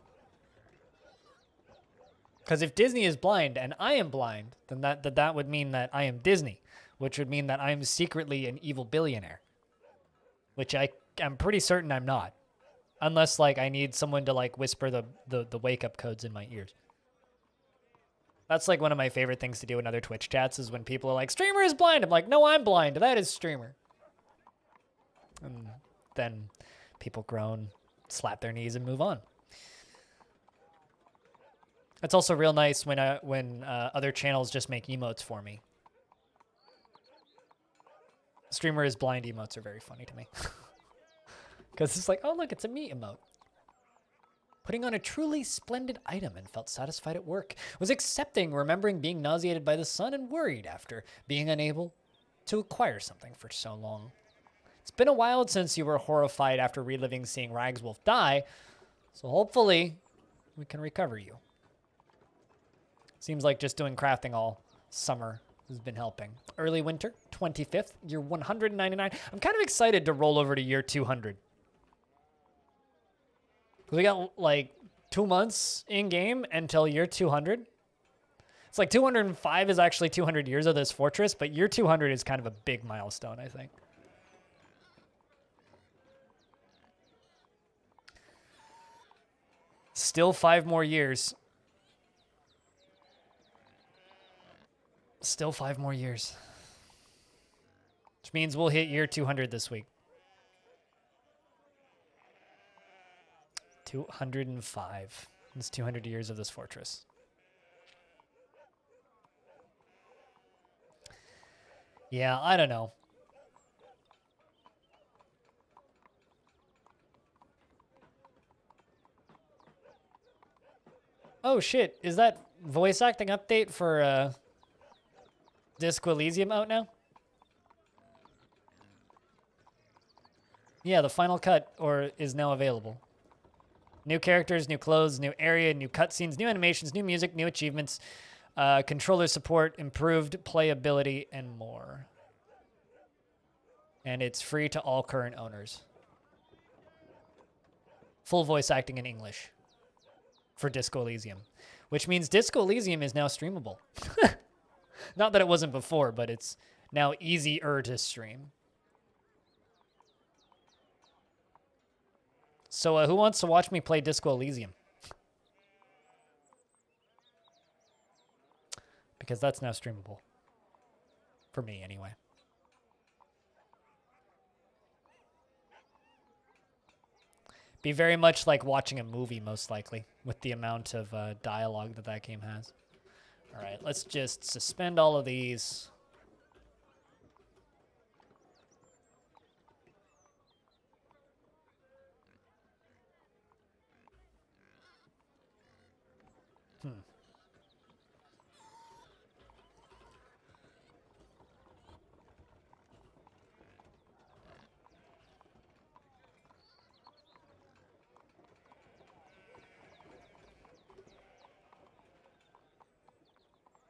Because if Disney is blind and I am blind, then that would mean that I am Disney, which would mean that I'm secretly an evil billionaire, which I'm pretty certain I'm not. Unless, like, I need someone to, like, whisper the wake-up codes in my ears. That's, like, one of my favorite things to do in other Twitch chats is when people are like, "Streamer is blind." I'm like, "No, I'm blind. That is streamer." And then people groan, slap their knees, and move on. It's also real nice when other channels just make emotes for me. Streamer is blind emotes are very funny to me. Because it's like, oh, look, it's a me emote. putting on a truly splendid item and felt satisfied at work. Was accepting, remembering being nauseated by the sun and worried after being unable to acquire something for so long. It's been a while since you were horrified after reliving seeing Ragswolf die, so hopefully we can recover you. Seems like just doing crafting all summer has been helping. Early winter, 25th, year 199. I'm kind of excited to roll over to year 200. We got like 2 months in game until year 200. It's like 205 is actually 200 years of this fortress, but year 200 is kind of a big milestone, I think. Still 5 more years. Still 5 more years. Which means we'll hit year 200 this week. 205. It's 200 years of this fortress. Yeah, I don't know. Oh shit, is that voice acting update for Disco Elysium out now? Yeah, the final cut is now available. New characters, new clothes, new area, new cutscenes, new animations, new music, new achievements, controller support, improved playability, and more. And it's free to all current owners. Full voice acting in English for Disco Elysium, which means Disco Elysium is now streamable. Not that it wasn't before, but it's now easier to stream. So who wants to watch me play Disco Elysium? Because that's now streamable. For me, anyway. Be very much like watching a movie, most likely, with the amount of dialogue that game has. All right, let's just suspend all of these.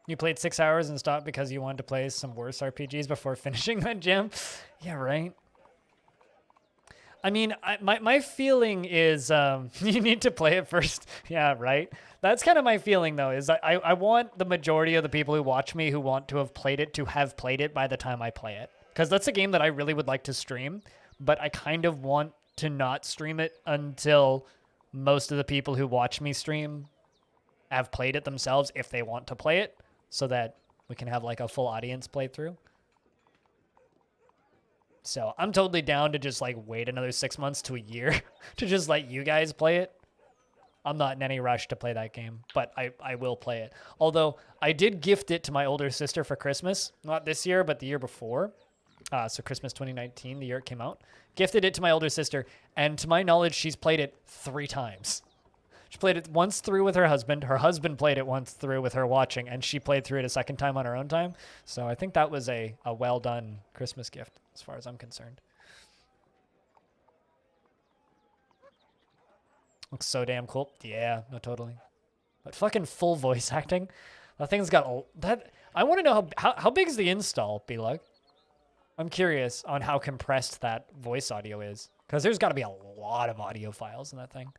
You played 6 hours and stopped because you wanted to play some worse RPGs before finishing that gem? Yeah, right. I mean, my feeling is you need to play it first. Yeah, right. That's kind of my feeling, though, is I want the majority of the people who watch me who want to have played it by the time I play it. Because that's a game that I really would like to stream, but I kind of want to not stream it until most of the people who watch me stream have played it themselves if they want to play it, so that we can have like a full audience playthrough. So I'm totally down to just like wait another 6 months to a year to just let you guys play it. I'm not in any rush to play that game, but I will play it. Although I did gift it to my older sister for Christmas, not this year, but the year before. So Christmas 2019, the year it came out. Gifted it to my older sister, and to my knowledge, she's played it 3 times. She played it once through with her husband. Her husband played it once through with her watching, and she played through it a second time on her own time. So I think that was a well-done Christmas gift, as far as I'm concerned. Looks so damn cool. Yeah, no, totally. But fucking full voice acting. That thing's got that. I want to know how big is the install be like? I'm curious on how compressed that voice audio is, because there's got to be a lot of audio files in that thing.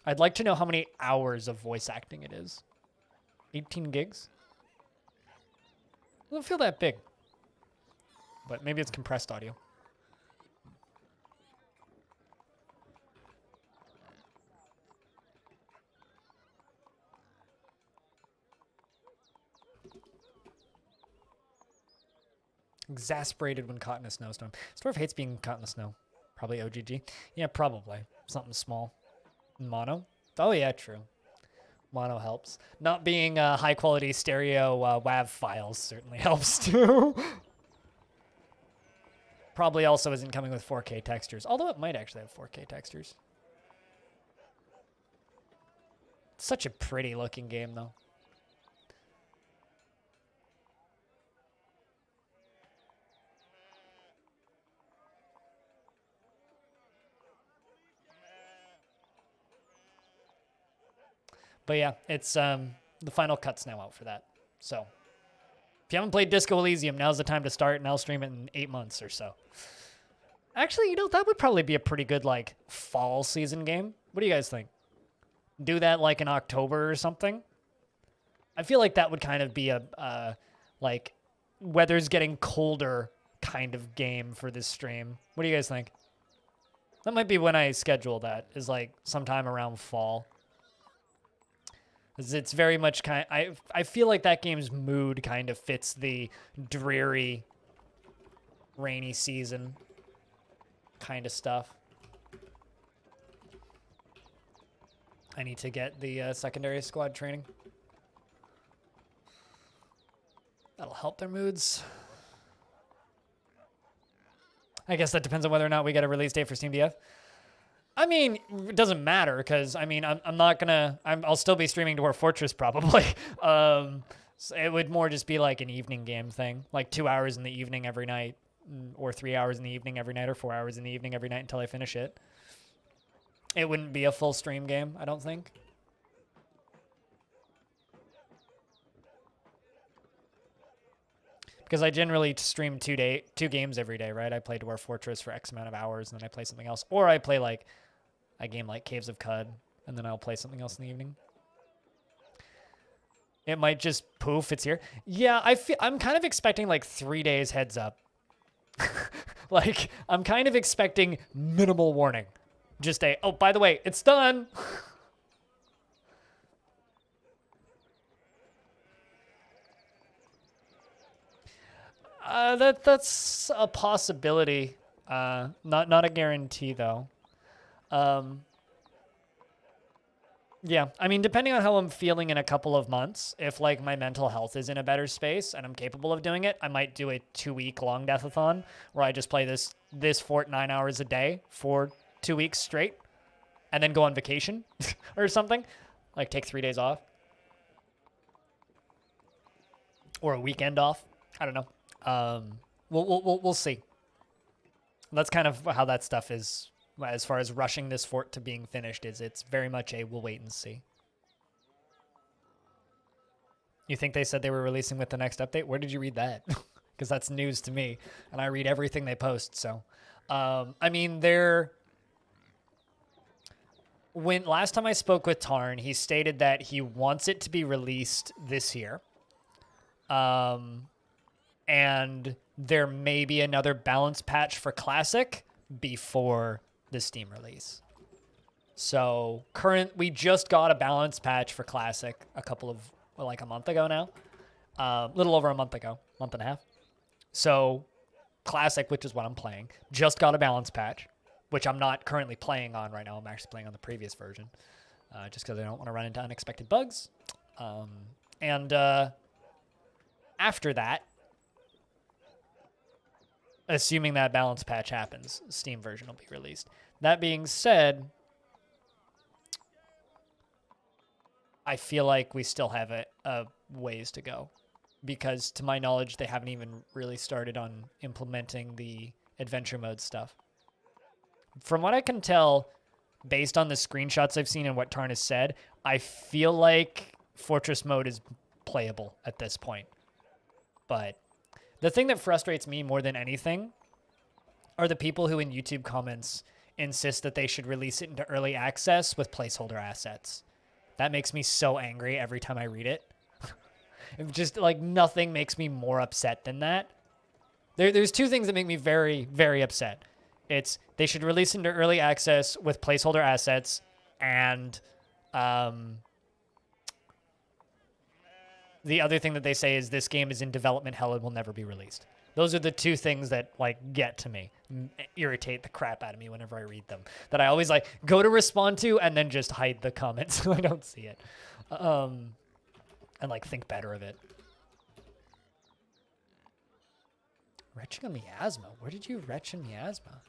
I'd like to know how many hours of voice acting it is. 18 gigs? Doesn't feel that big. But maybe it's compressed audio. Exasperated when caught in a snowstorm. Dwarf hates being caught in the snow. Probably OGG. Yeah, probably. Something small. Mono? Oh yeah, true. Mono helps. Not being high quality stereo WAV files certainly helps too. Probably also isn't coming with 4K textures, although it might actually have 4K textures. Such a pretty looking game, though. But yeah, it's the final cut's now out for that. So if you haven't played Disco Elysium, now's the time to start, and I'll stream it in 8 months or so. Actually, you know, that would probably be a pretty good, like, fall season game. What do you guys think? Do that, like, in October or something? I feel like that would kind of be a like, weather's getting colder kind of game for this stream. What do you guys think? That might be when I schedule that, is, like, sometime around fall. It's very much I feel like that game's mood kind of fits the dreary, rainy season kind of stuff. I need to get the secondary squad training. That'll help their moods. I guess that depends on whether or not we get a release date for Steam DF. I mean, it doesn't matter because I mean, I'm not gonna. I'll still be streaming Dwarf Fortress probably. So it would more just be like an evening game thing, like 2 hours in the evening every night, or 3 hours in the evening every night, or 4 hours in the evening every night until I finish it. It wouldn't be a full stream game, I don't think. Because I generally stream 2 games every day, right? I play Dwarf Fortress for X amount of hours, and then I play something else. Or I play, like, a game like Caves of Cud, and then I'll play something else in the evening. It might just poof, it's here. Yeah, I'm kind of expecting, like, 3 days heads up. Like, I'm kind of expecting minimal warning. Just oh, by the way, it's done! That's a possibility. Not a guarantee though. Yeah, I mean, depending on how I'm feeling in a couple of months, if like my mental health is in a better space and I'm capable of doing it, I might do a 2-week Longdeath-a-thon where I just play this fort 9 hours a day for 2 weeks straight, and then go on vacation or something, like take 3 days off or a weekend off. I don't know. We'll see. That's kind of how that stuff is. As far as rushing this fort to being finished it's very much a we'll wait and see. You think they said they were releasing with the next update? Where did you read that? Because that's news to me, and I read everything they post. So, I mean, when last time I spoke with Tarn, he stated that he wants it to be released this year. And there may be another balance patch for Classic before the Steam release. So we just got a balance patch for Classic a month ago now. A little over a month ago, month and a half. So Classic, which is what I'm playing, just got a balance patch, which I'm not currently playing on right now. I'm actually playing on the previous version, just because I don't want to run into unexpected bugs. After that, assuming that balance patch happens, Steam version will be released. That being said, I feel like we still have a ways to go, because to my knowledge, they haven't even really started on implementing the adventure mode stuff. From what I can tell, based on the screenshots I've seen and what Tarn has said, I feel like Fortress mode is playable at this point. But the thing that frustrates me more than anything are the people who in YouTube comments insist that they should release it into early access with placeholder assets. That makes me so angry every time I read it. Just like nothing makes me more upset than that. There's two things that make me very, very upset. It's they should release into early access with placeholder assets, and the other thing that they say is this game is in development hell and will never be released. Those are the two things that like get to me, irritate the crap out of me whenever I read them. That I always like go to respond to and then just hide the comments so I don't see it, and like think better of it. Retching a miasma. Where did you retch a miasma?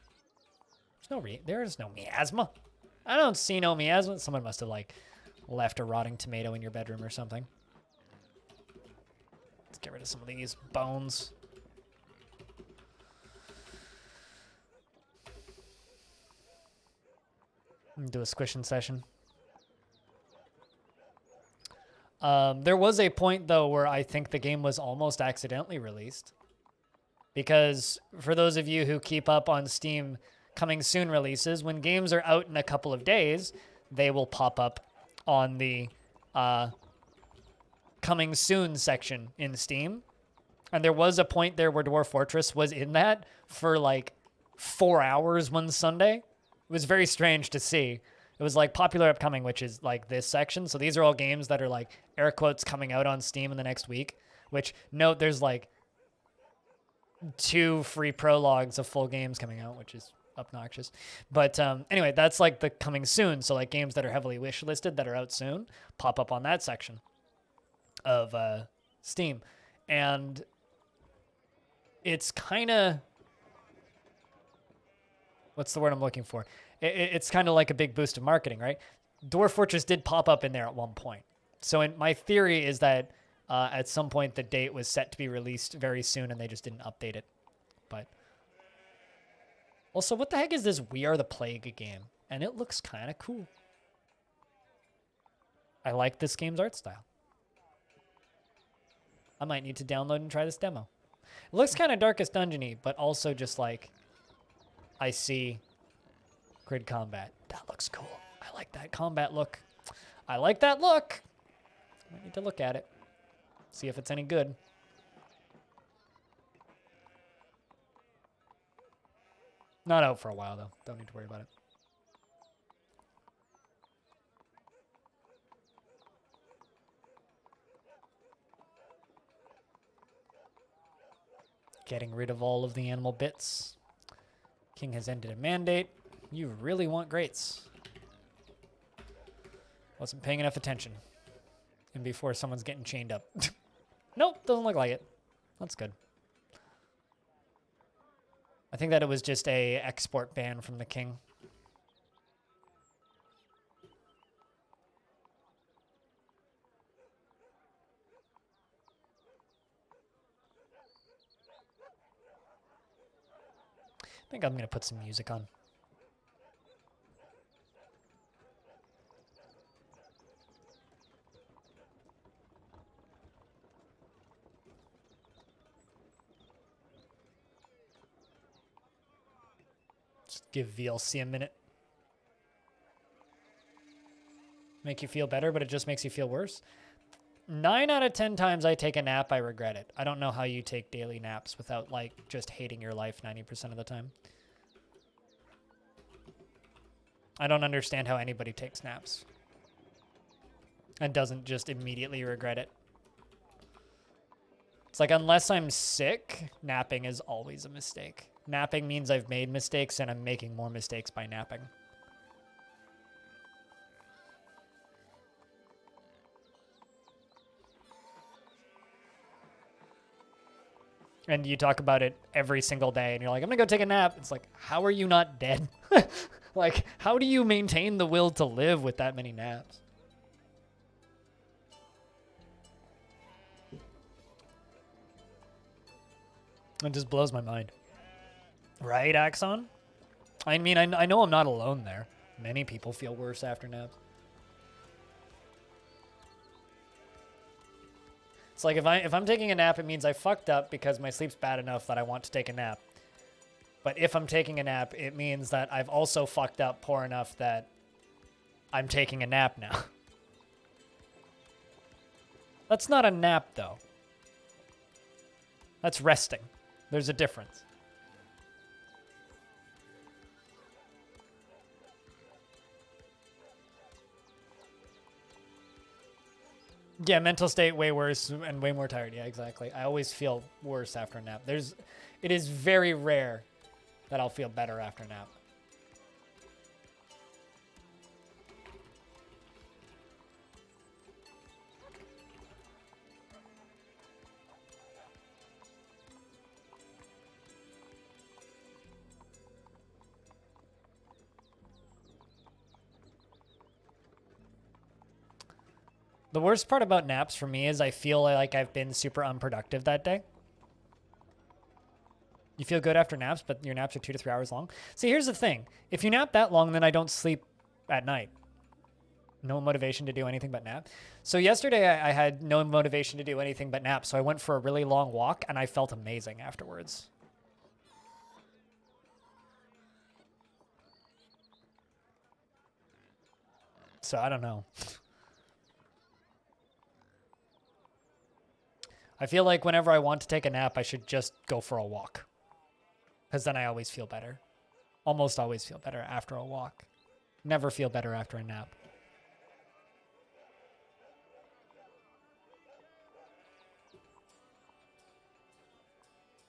There is no miasma. I don't see no miasma. Someone must have like left a rotting tomato in your bedroom or something. Let's get rid of some of these bones. Do a squishing session. There was a point, though, where I think the game was almost accidentally released. Because for those of you who keep up on Steam coming soon releases, when games are out in a couple of days, they will pop up on the coming soon section in Steam. And there was a point there where Dwarf Fortress was in that for like 4 hours one Sunday. It was very strange to see. It was like popular upcoming, which is like this section. So these are all games that are like air quotes coming out on Steam in the next week, which note there's like 2 free prologues of full games coming out, which is obnoxious. But anyway, that's like the coming soon. So like games that are heavily wish listed that are out soon pop up on that section of Steam. And it's kind of, what's the word I'm looking for? It's kind of like a big boost of marketing, right? Dwarf Fortress did pop up in there at one point. So my theory is that at some point the date was set to be released very soon and they just didn't update it. But also, what the heck is this We Are the Plague game? And it looks kind of cool. I like this game's art style. I might need to download and try this demo. It looks kind of Darkest Dungeon-y, but also just like I see grid combat. That looks cool. I like that combat look. I like that look. I need to look at it. See if it's any good. Not out for a while, though. Don't need to worry about it. Getting rid of all of the animal bits. King has ended a mandate. You really want grates. Wasn't paying enough attention. And before someone's getting chained up. Nope, doesn't look like it. That's good. I think that it was just a export ban from the king. I think I'm going to put some music on. Just give VLC a minute. Make you feel better, but it just makes you feel worse. 9 out of 10 times I take a nap, I regret it. I don't know how you take daily naps without, like, just hating your life 90% of the time. I don't understand how anybody takes naps and doesn't just immediately regret it. It's like, unless I'm sick, napping is always a mistake. Napping means I've made mistakes and I'm making more mistakes by napping. And you talk about it every single day and you're like, I'm gonna go take a nap. It's like, how are you not dead? Like, how do you maintain the will to live with that many naps? It just blows my mind. Right, Axon? I mean, I know I'm not alone there. Many people feel worse after naps. It's like if I'm taking a nap, it means I fucked up because my sleep's bad enough that I want to take a nap. But if I'm taking a nap, it means that I've also fucked up poor enough that I'm taking a nap now. That's not a nap, though. That's resting. There's a difference. Yeah, mental state way worse and way more tired. Yeah, exactly. I always feel worse after a nap. It is very rare that I'll feel better after a nap. The worst part about naps for me is I feel like I've been super unproductive that day. You feel good after naps, but your naps are 2 to 3 hours long. See, here's the thing. If you nap that long, then I don't sleep at night. No motivation to do anything but nap. So yesterday I had no motivation to do anything but nap. So I went for a really long walk and I felt amazing afterwards. So I don't know. I feel like whenever I want to take a nap, I should just go for a walk. Because then I always feel better. Almost always feel better after a walk. Never feel better after a nap.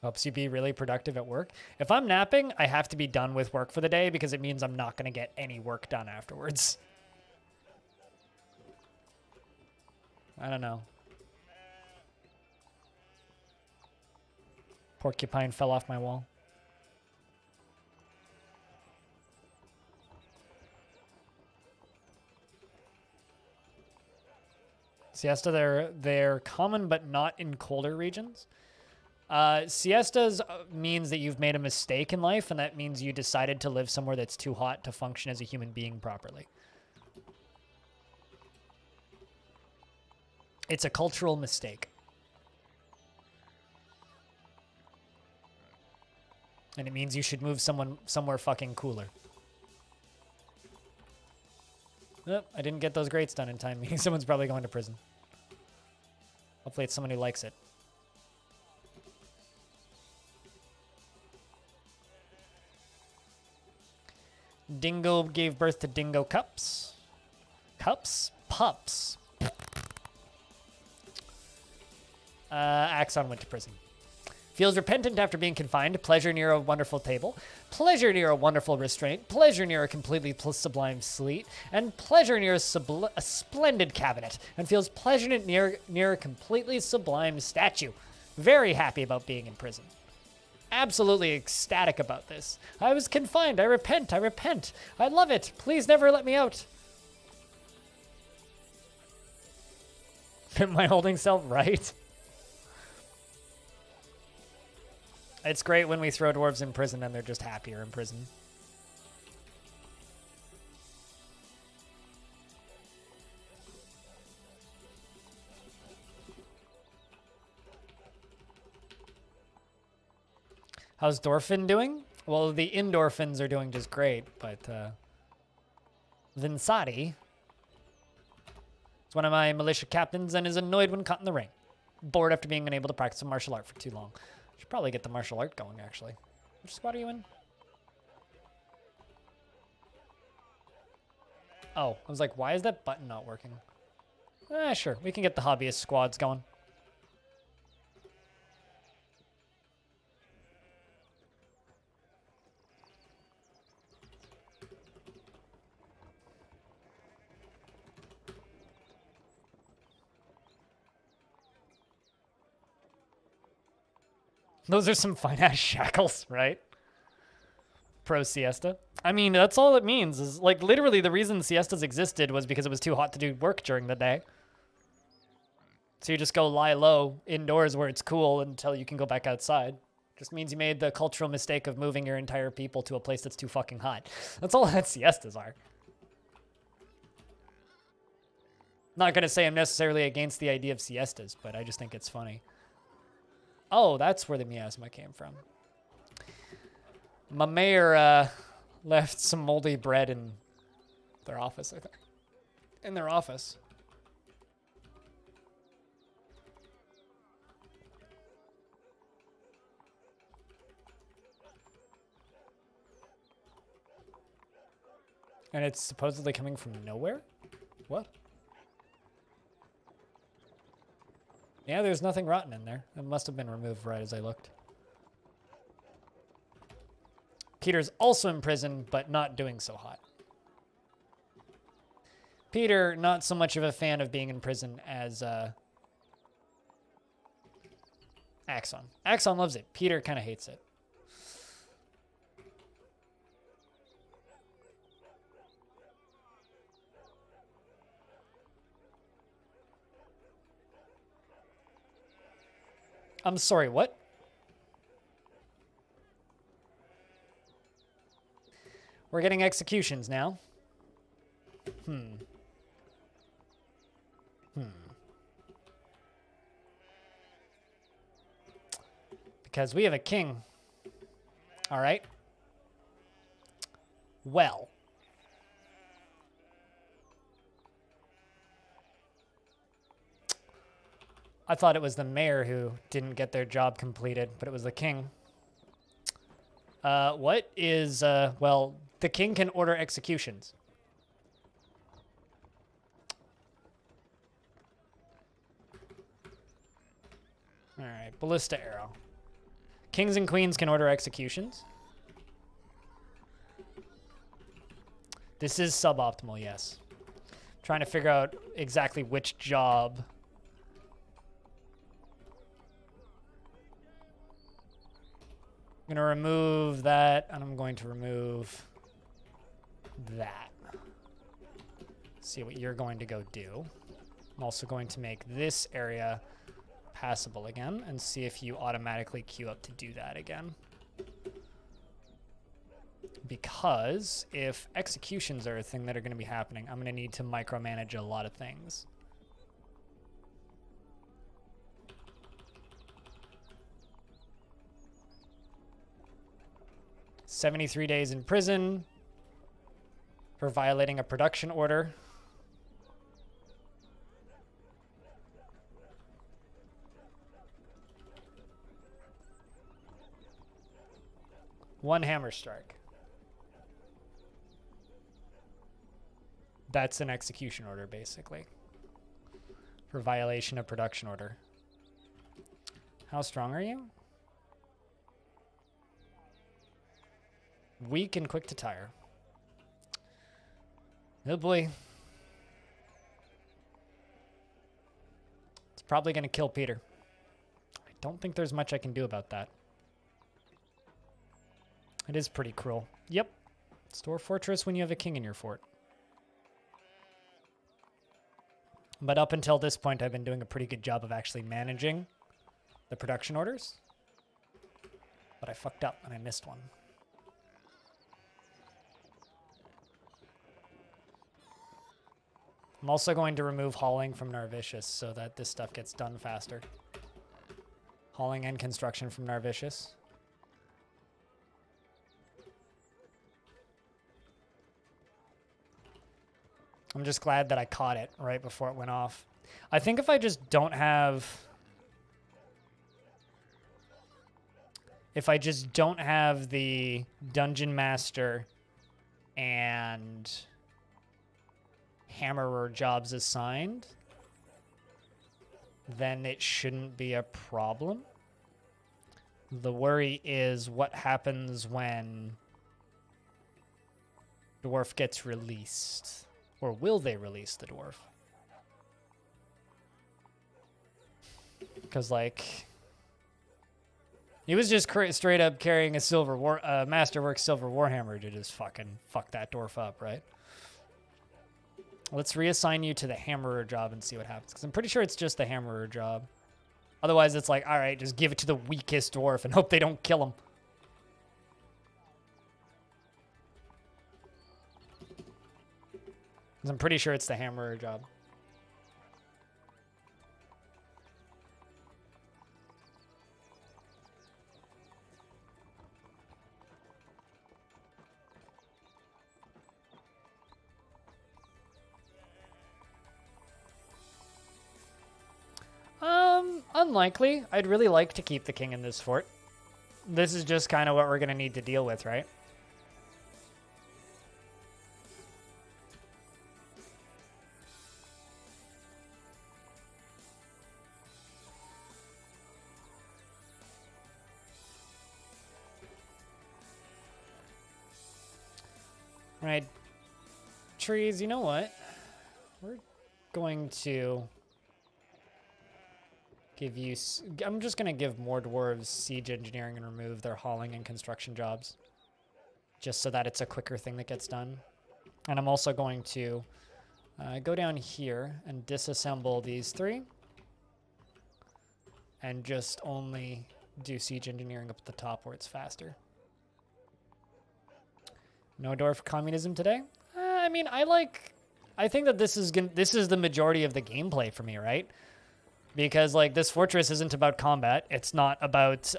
Helps you be really productive at work. If I'm napping, I have to be done with work for the day because it means I'm not going to get any work done afterwards. I don't know. Porcupine fell off my wall. Siesta, they're common but not in colder regions. Siestas means that you've made a mistake in life, and that means you decided to live somewhere that's too hot to function as a human being properly. It's a cultural mistake. And it means you should move somewhere fucking cooler. Oh, I didn't get those grates done in time, meaning someone's probably going to prison. Hopefully it's someone who likes it. Dingo gave birth to dingo cups. Cups? Pups. Axon went to prison. Feels repentant after being confined. Pleasure near a wonderful table. Pleasure near a wonderful restraint. Pleasure near a completely sublime sleet. And pleasure near a splendid cabinet. And feels pleasure near a completely sublime statue. Very happy about being in prison. Absolutely ecstatic about this. I was confined. I repent. I repent. I love it. Please never let me out. Am I holding self right? It's great when we throw dwarves in prison and they're just happier in prison. How's Dorfin doing? Well, the endorphins are doing just great, but Vinsati is one of my militia captains and is annoyed when caught in the ring. Bored after being unable to practice a martial art for too long. Should probably get the martial art going, actually. Which squad are you in? Oh, I was like, why is that button not working? Sure. We can get the hobbyist squads going. Those are some fine-ass shackles, right? Pro siesta. I mean, that's all it means. Is like literally the reason siestas existed was because it was too hot to do work during the day. So you just go lie low indoors where it's cool until you can go back outside. Just means you made the cultural mistake of moving your entire people to a place that's too fucking hot. That's all that siestas are. Not going to say I'm necessarily against the idea of siestas, but I just think it's funny. Oh, that's where the miasma came from. My mayor left some moldy bread in their office, I think. In their office. And it's supposedly coming from nowhere? What? Yeah, there's nothing rotten in there. It must have been removed right as I looked. Peter's also in prison, but not doing so hot. Peter, not so much of a fan of being in prison as Axon. Axon loves it. Peter kind of hates it. I'm sorry, what? We're getting executions now. Because we have a king. All right. Well. I thought it was the mayor who didn't get their job completed, but it was the king. What is, well, the king can order executions. All right, ballista arrow. Kings and queens can order executions. This is suboptimal, yes. Trying to figure out exactly which job. I'm going to remove that, and I'm going to remove that. See what you're going to go do. I'm also going to make this area passable again and see if you automatically queue up to do that again. Because if executions are a thing that are going to be happening, I'm going to need to micromanage a lot of things. "73 days in prison for violating a production order." One hammer strike. That's an execution order, basically. For violation of production order. How strong are you? Weak and quick to tire. Oh boy. It's probably going to kill Peter. I don't think there's much I can do about that. It is pretty cruel. Yep. Store fortress when you have a king in your fort. But up until this point, I've been doing a pretty good job of actually managing the production orders. But I fucked up and I missed one. I'm also going to remove hauling from Narvitius so that this stuff gets done faster. Hauling and construction from Narvitius. I'm just glad that I caught it right before it went off. I think if I just don't have... If I just don't have the Dungeon Master and Hammerer jobs assigned, then it shouldn't be a problem. The worry is what happens when Dwarf gets released. Or will they release the Dwarf? Because, like, he was just straight up carrying a Masterwork Silver Warhammer to just fucking fuck that Dwarf up, right? Let's reassign you to the Hammerer job and see what happens. Because I'm pretty sure it's just the Hammerer job. Otherwise, it's like, all right, just give it to the weakest Dwarf and hope they don't kill him. 'Cause I'm pretty sure it's the Hammerer job. Unlikely. I'd really like to keep the king in this fort. This is just kind of what we're going to need to deal with, right? Right. Trees, you know what? We're going to give you... I'm just going to give more dwarves siege engineering and remove their hauling and construction jobs. Just so that it's a quicker thing that gets done. And I'm also going to go down here and disassemble these three. and just only do siege engineering up at the top where it's faster. No Dwarf communism today? I mean, I think that this is the majority of the gameplay for me, right? Because like this fortress isn't about combat. It's not about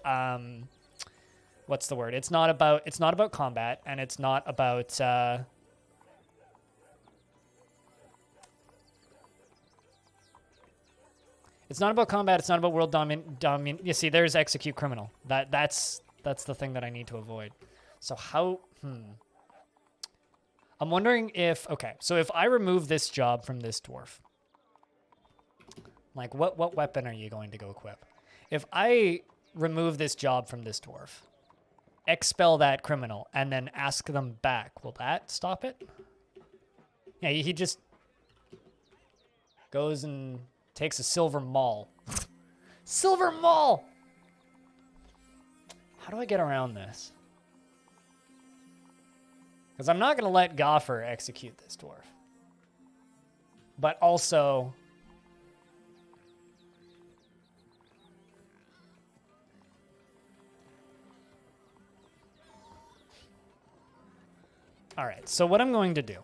what's the word? It's not about combat, and it's not about it's not about combat. It's not about world domin. You see, there's execute criminal. That's the thing that I need to avoid. So how? I'm wondering if so if I remove this job from this dwarf, like what weapon are you going to go equip? If I remove this job from this dwarf, expel that criminal, and then ask them back, will that stop it? Yeah, he just goes and takes a silver maul. Silver maul! How do I get around this? Because I'm not going to let Goffer execute this dwarf. But also... Alright, so what I'm going to do...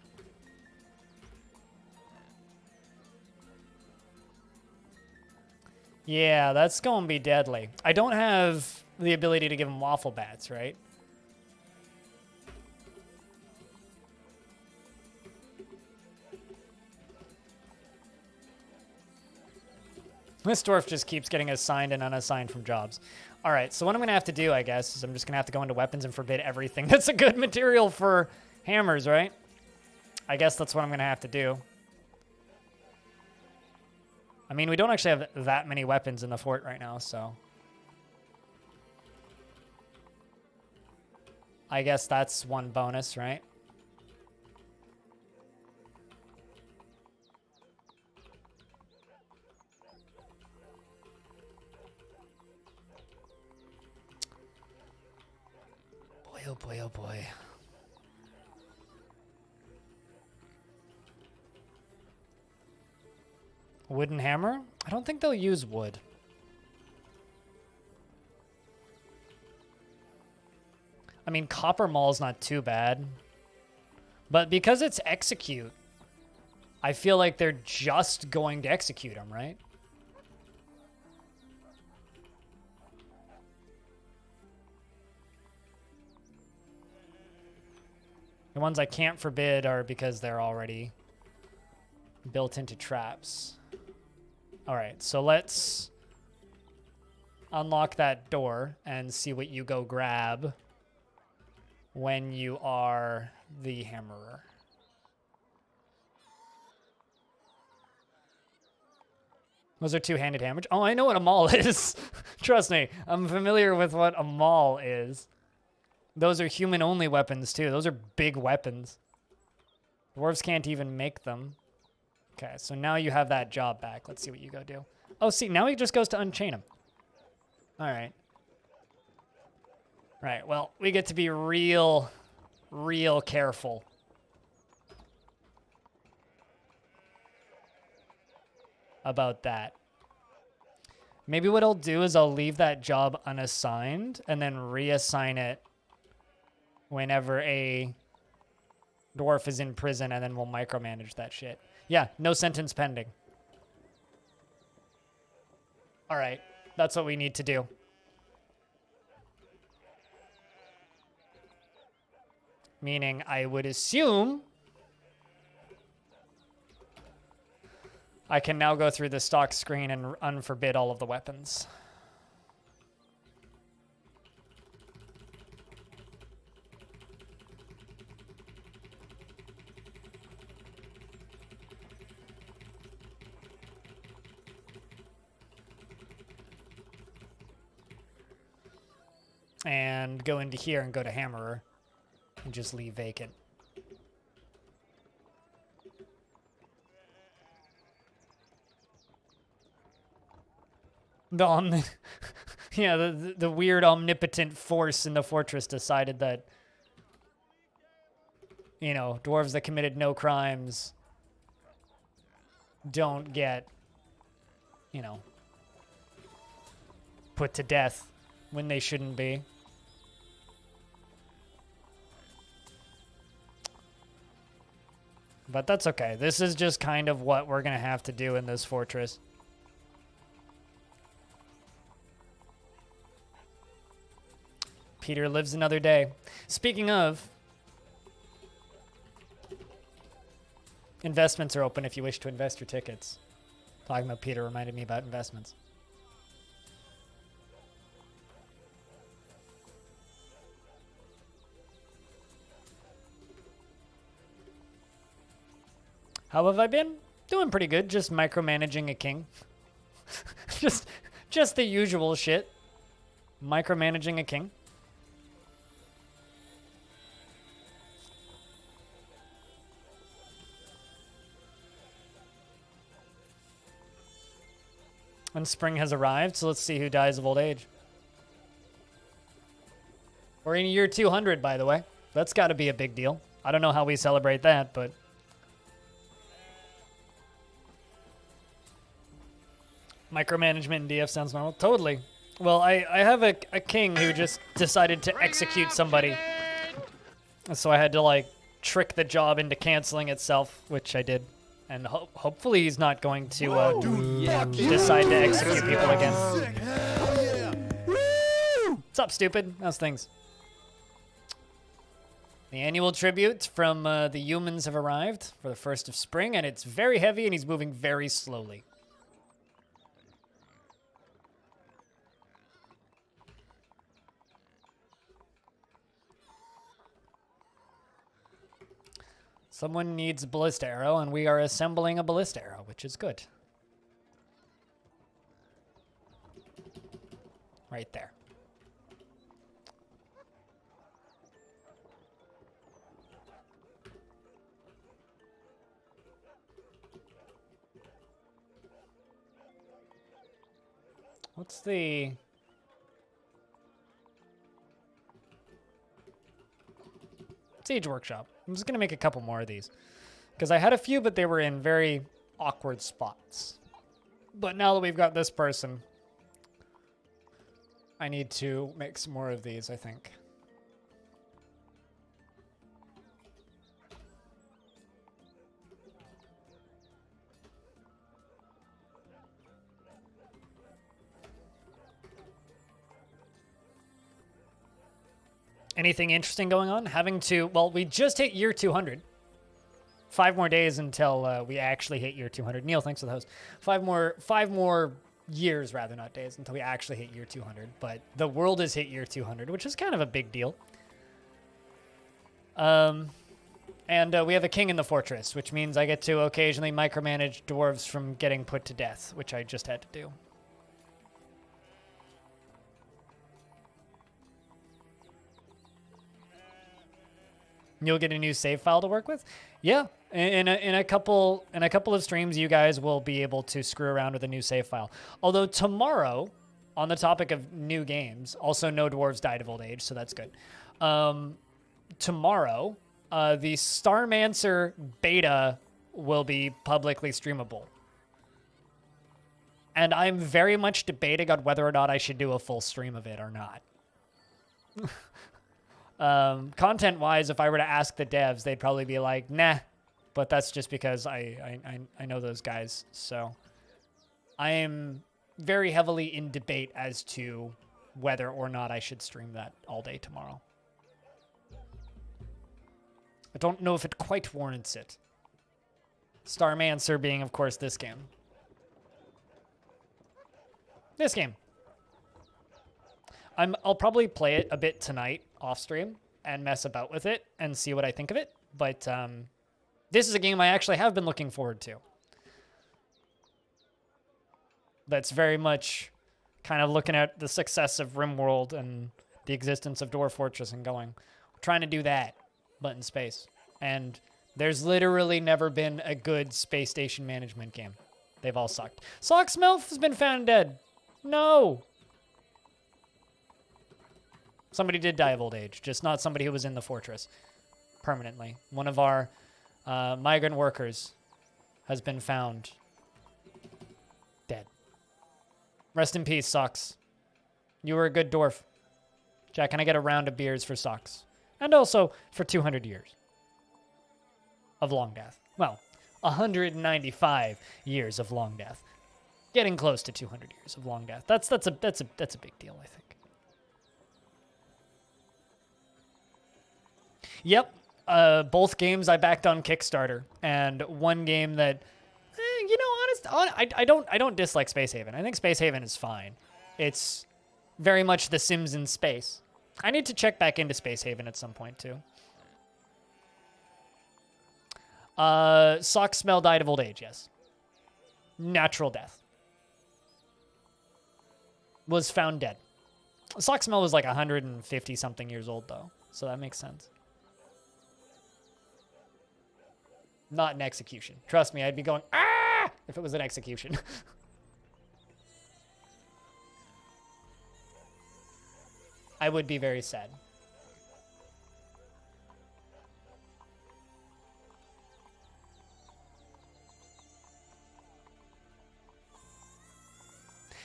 Yeah, that's going to be deadly. I don't have the ability to give him waffle bats, right? This dwarf just keeps getting assigned and unassigned from jobs. All right, so what I'm going to have to do, I guess, is I'm just going to have to go into weapons and forbid everything that's a good material for hammers, right? I guess that's what I'm going to have to do. I mean, we don't actually have that many weapons in the fort right now, so... I guess that's one bonus, right? Boy, oh boy, oh boy. Wooden hammer? I don't think they'll use wood. I mean, copper maul's not too bad. But because it's execute, I feel like they're just going to execute him, right? The ones I can't forbid are because they're already built into traps. All right, so let's unlock that door and see what you go grab when you are the hammerer. Those are two-handed hammers. Oh, I know what a maul is. Trust me, I'm familiar with what a maul is. Those are human-only weapons, too. Those are big weapons. Dwarves can't even make them. Okay, so now you have that job back. Let's see what you go do. Oh, see, now he just goes to unchain him. All right. Right, well, we get to be real careful. About that. Maybe what I'll do is I'll leave that job unassigned and then reassign it whenever a dwarf is in prison, and then we'll micromanage that shit. Yeah, no sentence pending. All right, that's what we need to do. Meaning I would assume I can now go through the stock screen and unforbid all of the weapons. And go into here and go to hammerer and just leave vacant. Yeah, the weird omnipotent force in the fortress decided that, you know, dwarves that committed no crimes don't get, you know, put to death when they shouldn't be. But that's okay. This is just kind of what we're going to have to do in this fortress. Peter lives another day. Speaking of, investments are open if you wish to invest your tickets. Talking about Peter reminded me about investments. How have I been? Doing pretty good. Just micromanaging a king. just the usual shit. Micromanaging a king. And spring has arrived, so let's see who dies of old age. We're in year 200, by the way. That's got to be a big deal. I don't know how we celebrate that, but... Micromanagement in DF sounds normal. Totally. Well, I have a king who just decided to execute somebody. So I had to, like, trick the job into canceling itself, which I did. And hopefully he's not going to decide to execute people again. What's up, stupid? How's things? The annual tribute from the humans have arrived for the 1st of spring, and it's very heavy, and he's moving very slowly. Someone needs a ballista arrow, and we are assembling a ballista arrow, which is good. Right there. What's the... Siege Workshop. I'm just going to make a couple more of these. Because I had a few, but they were in very awkward spots. But now that we've got this person, I need to make some more of these, I think. Anything interesting going on? Well, we just hit year 200. 5 more days until we actually hit year 200. Neil, thanks for the host. 5 more years, rather, not days, until we actually hit year 200. But the world has hit year 200, which is kind of a big deal. And we have a king in the fortress, which means I get to occasionally micromanage dwarves from getting put to death, which I just had to do. You'll get a new save file to work with? Yeah, in a couple of streams, you guys will be able to screw around with a new save file. Although tomorrow, on the topic of new games, also no dwarves died of old age, so that's good. Tomorrow, the Starmancer beta will be publicly streamable. And I'm very much debating on whether or not I should do a full stream of it or not. Content-wise, if I were to ask the devs, they'd probably be like, nah. But that's just because I know those guys. So I am very heavily in debate as to whether or not I should stream that all day tomorrow. I don't know if it quite warrants it. Starmancer being, of course, this game. This game. I'll probably play it a bit tonight off stream and mess about with it and see what I think of it. But this is a game I actually have been looking forward to. That's very much kind of looking at the success of RimWorld and the existence of Dwarf Fortress and going, we're trying to do that, but in space. And there's literally never been a good space station management game. They've all sucked. Socksmelf has been found dead. No. Somebody did die of old age, just not somebody who was in the fortress permanently. One of our migrant workers has been found dead. Rest in peace, Socks. You were a good dwarf. Jack, can I get a round of beers for socks? And also for 200 years of Longdeath. Well, 195 years of Longdeath. Getting close to 200 years of Longdeath. That's a big deal, I think. Yep. Both games I backed on Kickstarter, and one game that, I don't dislike Space Haven. I think Space Haven is fine. It's very much The Sims in space. I need to check back into Space Haven at some point too. Sock Smell died of old age. Yes. Natural death. Was found dead. Sock Smell was like 150 something years old though, so that makes sense. Not an execution. Trust me, I'd be going, ah, if it was an execution. I would be very sad.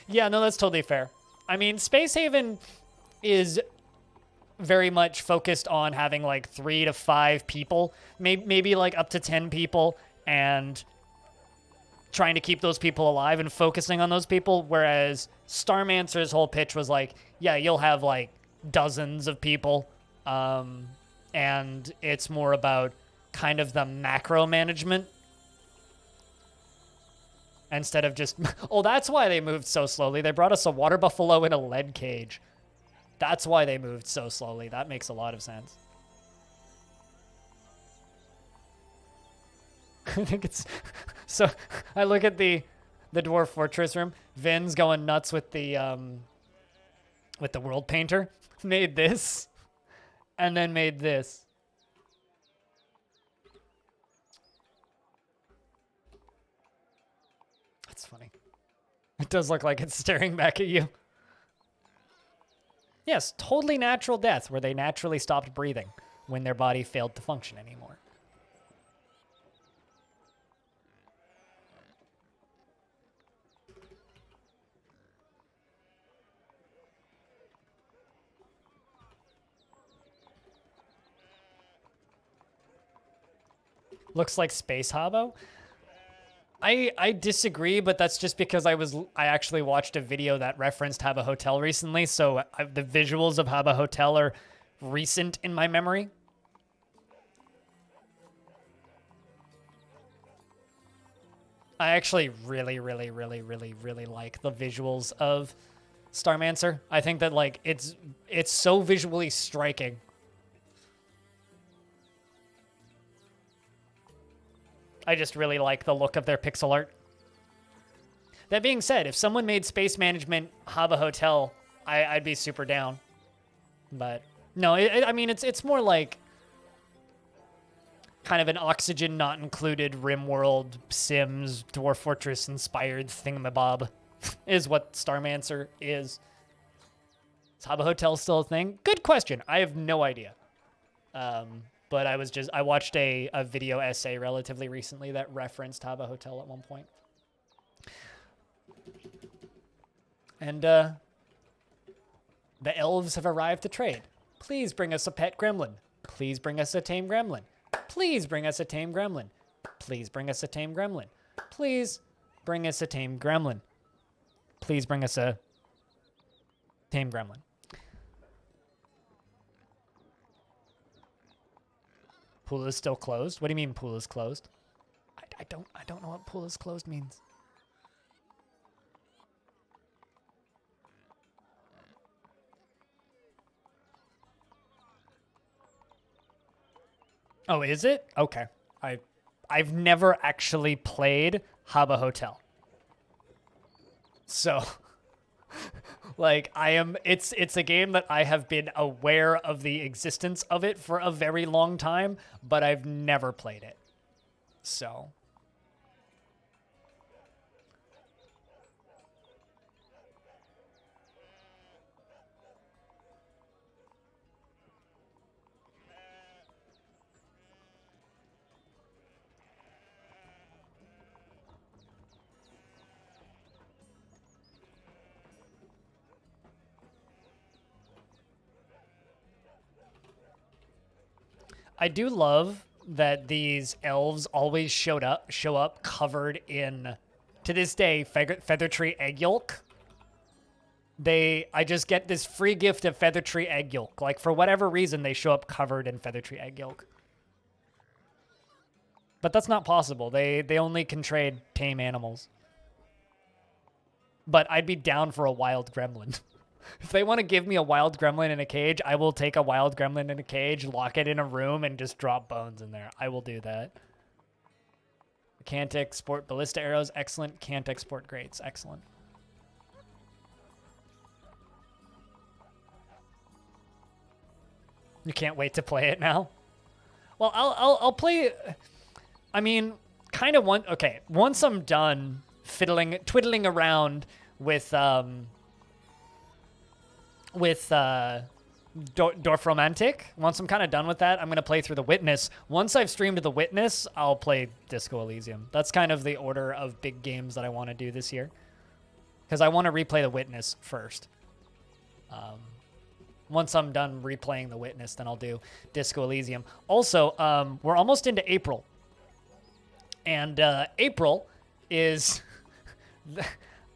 Yeah, no, that's totally fair. I mean, Space Haven is very much focused on having like 3 to 5 people, maybe like up to 10 people, and trying to keep those people alive and focusing on those people. Whereas Starmancer's whole pitch was like, yeah, you'll have like dozens of people, and it's more about kind of the macro management instead of just, oh, that's why they moved so slowly. They brought us a water buffalo in a lead cage. That's why they moved so slowly. That makes a lot of sense. I think it's so. I look at the Dwarf Fortress room. Vin's going nuts with the world painter. Made this, and then made this. That's funny. It does look like it's staring back at you. Yes, totally natural death, where they naturally stopped breathing when their body failed to function anymore. Looks like Space Habbo. I disagree, but that's just because I actually watched a video that referenced Habbo Hotel recently, so the visuals of Habbo Hotel are recent in my memory. I actually really like the visuals of Starmancer. I think that like it's so visually striking. I just really like the look of their pixel art. That being said, if someone made Space Management Habbo Hotel, I'd be super down. But no, I mean, it's more like kind of an Oxygen not included RimWorld Sims Dwarf Fortress inspired thingamabob is what Starmancer is. Is Habbo Hotel still a thing? Good question. I have no idea. But I watched a video essay relatively recently that referenced Habbo Hotel at one point. And the elves have arrived to trade. Please bring us a pet gremlin. Please bring us a tame gremlin. Please bring us a tame gremlin. Please bring us a tame gremlin. Please bring us a tame gremlin. Please bring us a tame gremlin. Pool is still closed? What do you mean pool is closed? I don't know what pool is closed means. Oh, is it? Okay. I've never actually played Habbo Hotel. So like it's a game that I have been aware of the existence of it for a very long time, but I've never played it. So I do love that these elves always show up covered in, to this day, feather tree egg yolk. I just get this free gift of feather tree egg yolk. Like, for whatever reason, they show up covered in feather tree egg yolk. But that's not possible. They only can trade tame animals. But I'd be down for a wild gremlin. If they want to give me a wild gremlin in a cage, I will take a wild gremlin in a cage, lock it in a room, and just drop bones in there. I will do that. Can't export ballista arrows. Excellent. Can't export grates. Excellent. You can't wait to play it now? Well, I'll play... I mean, kind of okay, once I'm done twiddling around with Dwarf Romantic, once I'm kind of done with that, I'm going to play through The Witness. Once I've streamed The Witness, I'll play Disco Elysium. That's kind of the order of big games that I want to do this year. Because I want to replay The Witness first. Once I'm done replaying The Witness, then I'll do Disco Elysium. Also, we're almost into April. And April is...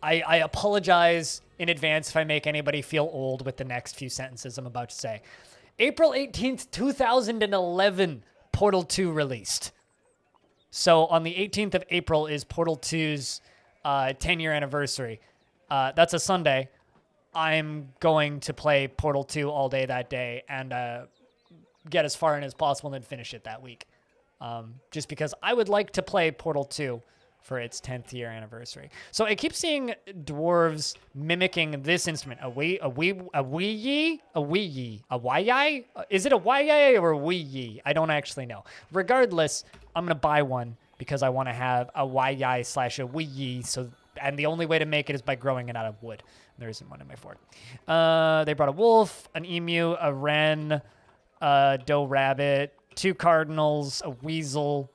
I apologize in advance if I make anybody feel old with the next few sentences I'm about to say. April 18th, 2011, Portal 2 released. So on the 18th of April is Portal 2's 10-year anniversary. That's a Sunday. I'm going to play Portal 2 all day that day and get as far in as possible and then finish it that week. Just because I would like to play Portal 2 for its 10th year anniversary. So I keep seeing dwarves mimicking this instrument. A wee-yee? Is it a wai-yi or a wee-yee? I don't actually know. Regardless, I'm going to buy one because I want to have a wai-yi / a wee-yee. And the only way to make it is by growing it out of wood. There isn't one in my fort. They brought a wolf, an emu, a wren, a doe rabbit, 2 cardinals, a weasel,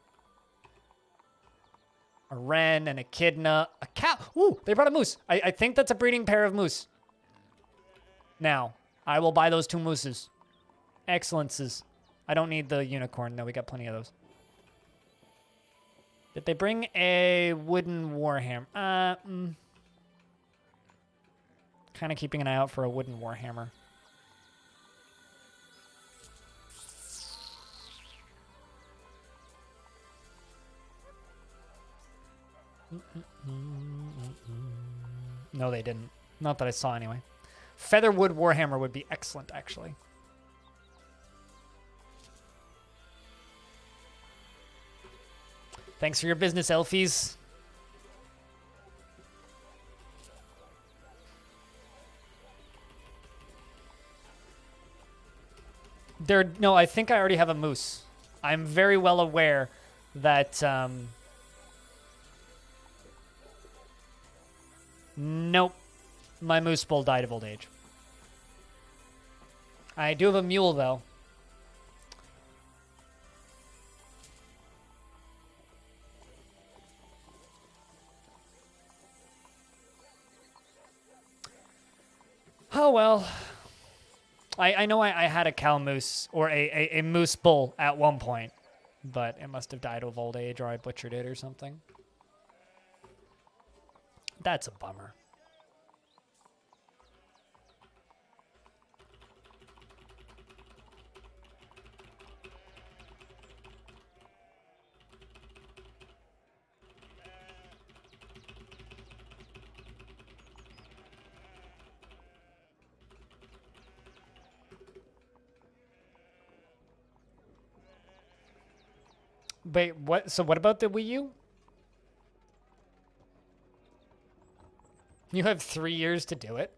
a wren, and echidna, a cow. Ooh, they brought a moose. I think that's a breeding pair of moose. Now, I will buy those 2 mooses. Excellences. I don't need the unicorn, though. We got plenty of those. Did they bring a wooden warhammer? Kind of keeping an eye out for a wooden warhammer. No, they didn't. Not that I saw anyway. Featherwood warhammer would be excellent, actually. Thanks for your business, Elfies. No, I think I already have a moose. I'm very well aware that, nope. My moose bull died of old age. I do have a mule, though. Oh, well. I know I had a cow moose, or a moose bull at one point, but it must have died of old age, or I butchered it or something. That's a bummer. Wait, what? So what about the Wii U? You have 3 years to do it?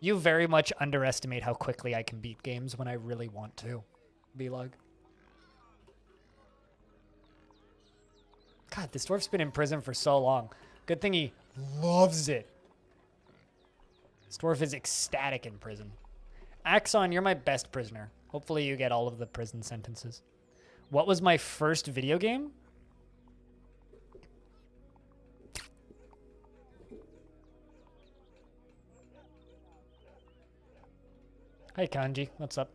You very much underestimate how quickly I can beat games when I really want to. Vlog. God, this dwarf's been in prison for so long. Good thing he loves it. This dwarf is ecstatic in prison. Axon, you're my best prisoner. Hopefully you get all of the prison sentences. What was my first video game? Hi, Kanji. What's up?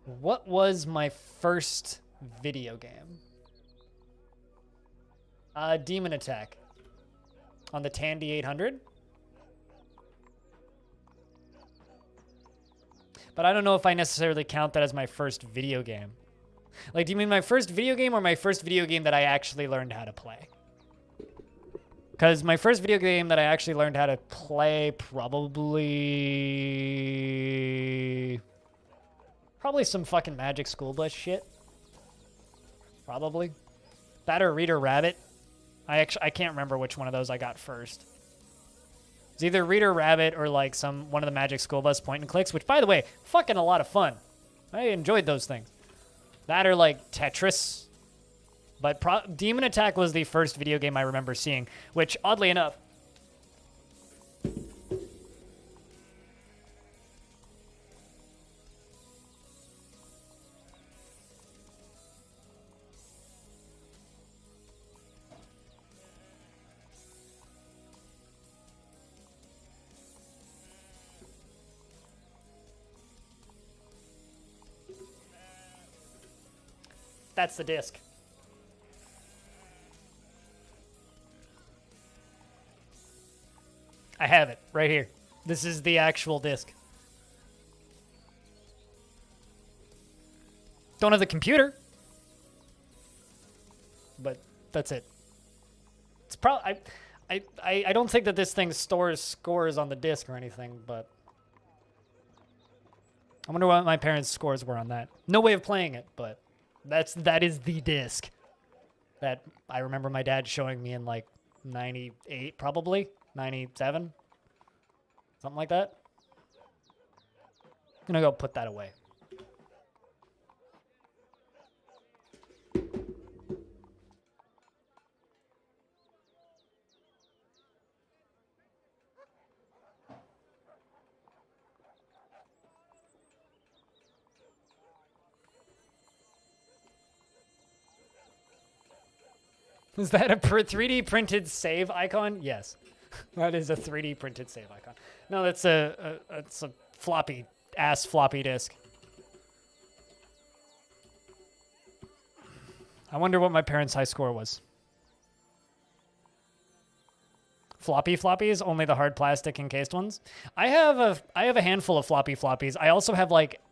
What was my first video game? Demon Attack on the Tandy 800. But I don't know if I necessarily count that as my first video game. Like, do you mean my first video game or my first video game that I actually learned how to play? Because my first video game that I actually learned how to play probably some fucking Magic School Bus shit. Probably. That or Reader Rabbit. I can't remember which one of those I got first. It's either Reader Rabbit or like one of the Magic School Bus point and clicks, which by the way, fucking a lot of fun. I enjoyed those things. That or like Tetris. But Demon Attack was the first video game I remember seeing, which oddly enough, that's the disc. I have it right here. This is the actual disc. Don't have the computer, but that's it. It's probably I don't think that this thing stores scores on the disc or anything, but I wonder what my parents' scores were on that. No way of playing it, but that is the disc that I remember my dad showing me in like 98 probably. 97? Something like that? I'm gonna go put that away. Is that a 3D printed save icon? Yes. That is a 3D printed save icon. No, that's it's a floppy disk. I wonder what my parents' high score was. Floppies, only the hard plastic encased ones. I have a handful of floppies. I also have like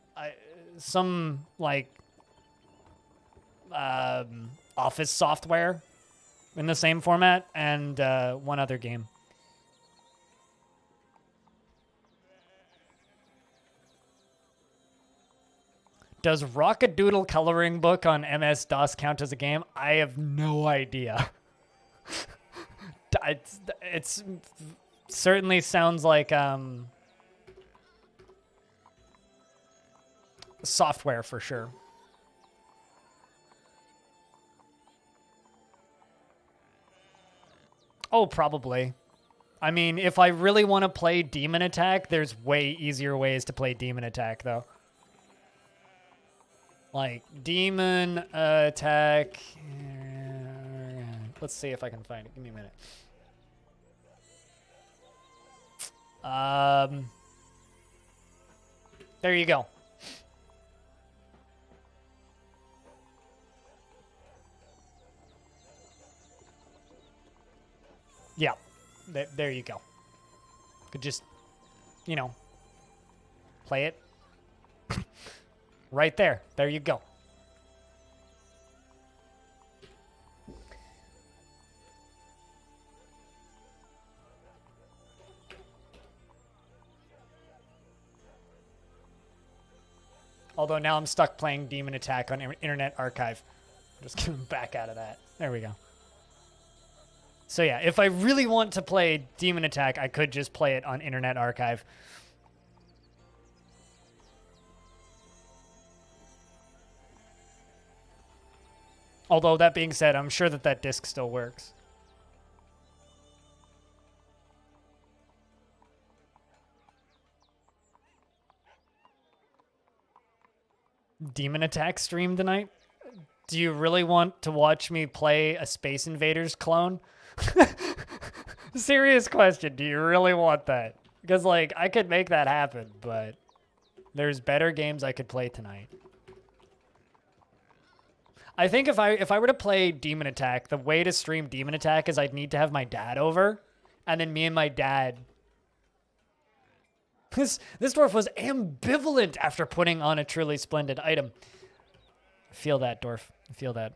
some like office software in the same format and one other game. Does Rockadoodle coloring book on MS-DOS count as a game? I have no idea. It's certainly sounds like software for sure. Oh, probably. I mean, if I really want to play Demon Attack, there's way easier ways to play Demon Attack, though. Like, Demon Attack. Let's see if I can find it. Give me a minute. There you go. Yeah, there you go. Could just, play it. Right there. There you go. Although now I'm stuck playing Demon Attack on Internet Archive. I'm just getting back out of that. There we go. So yeah, if I really want to play Demon Attack, I could just play it on Internet Archive. Although, that being said, I'm sure that disc still works. Demon Attack stream tonight? Do you really want to watch me play a Space Invaders clone? Serious question. Do you really want that? Because, like, I could make that happen, but there's better games I could play tonight. I think if I were to play Demon Attack, the way to stream Demon Attack is I'd need to have my dad over, and then me and my dad. This dwarf was ambivalent after putting on a truly splendid item. I feel that, dwarf. I feel that.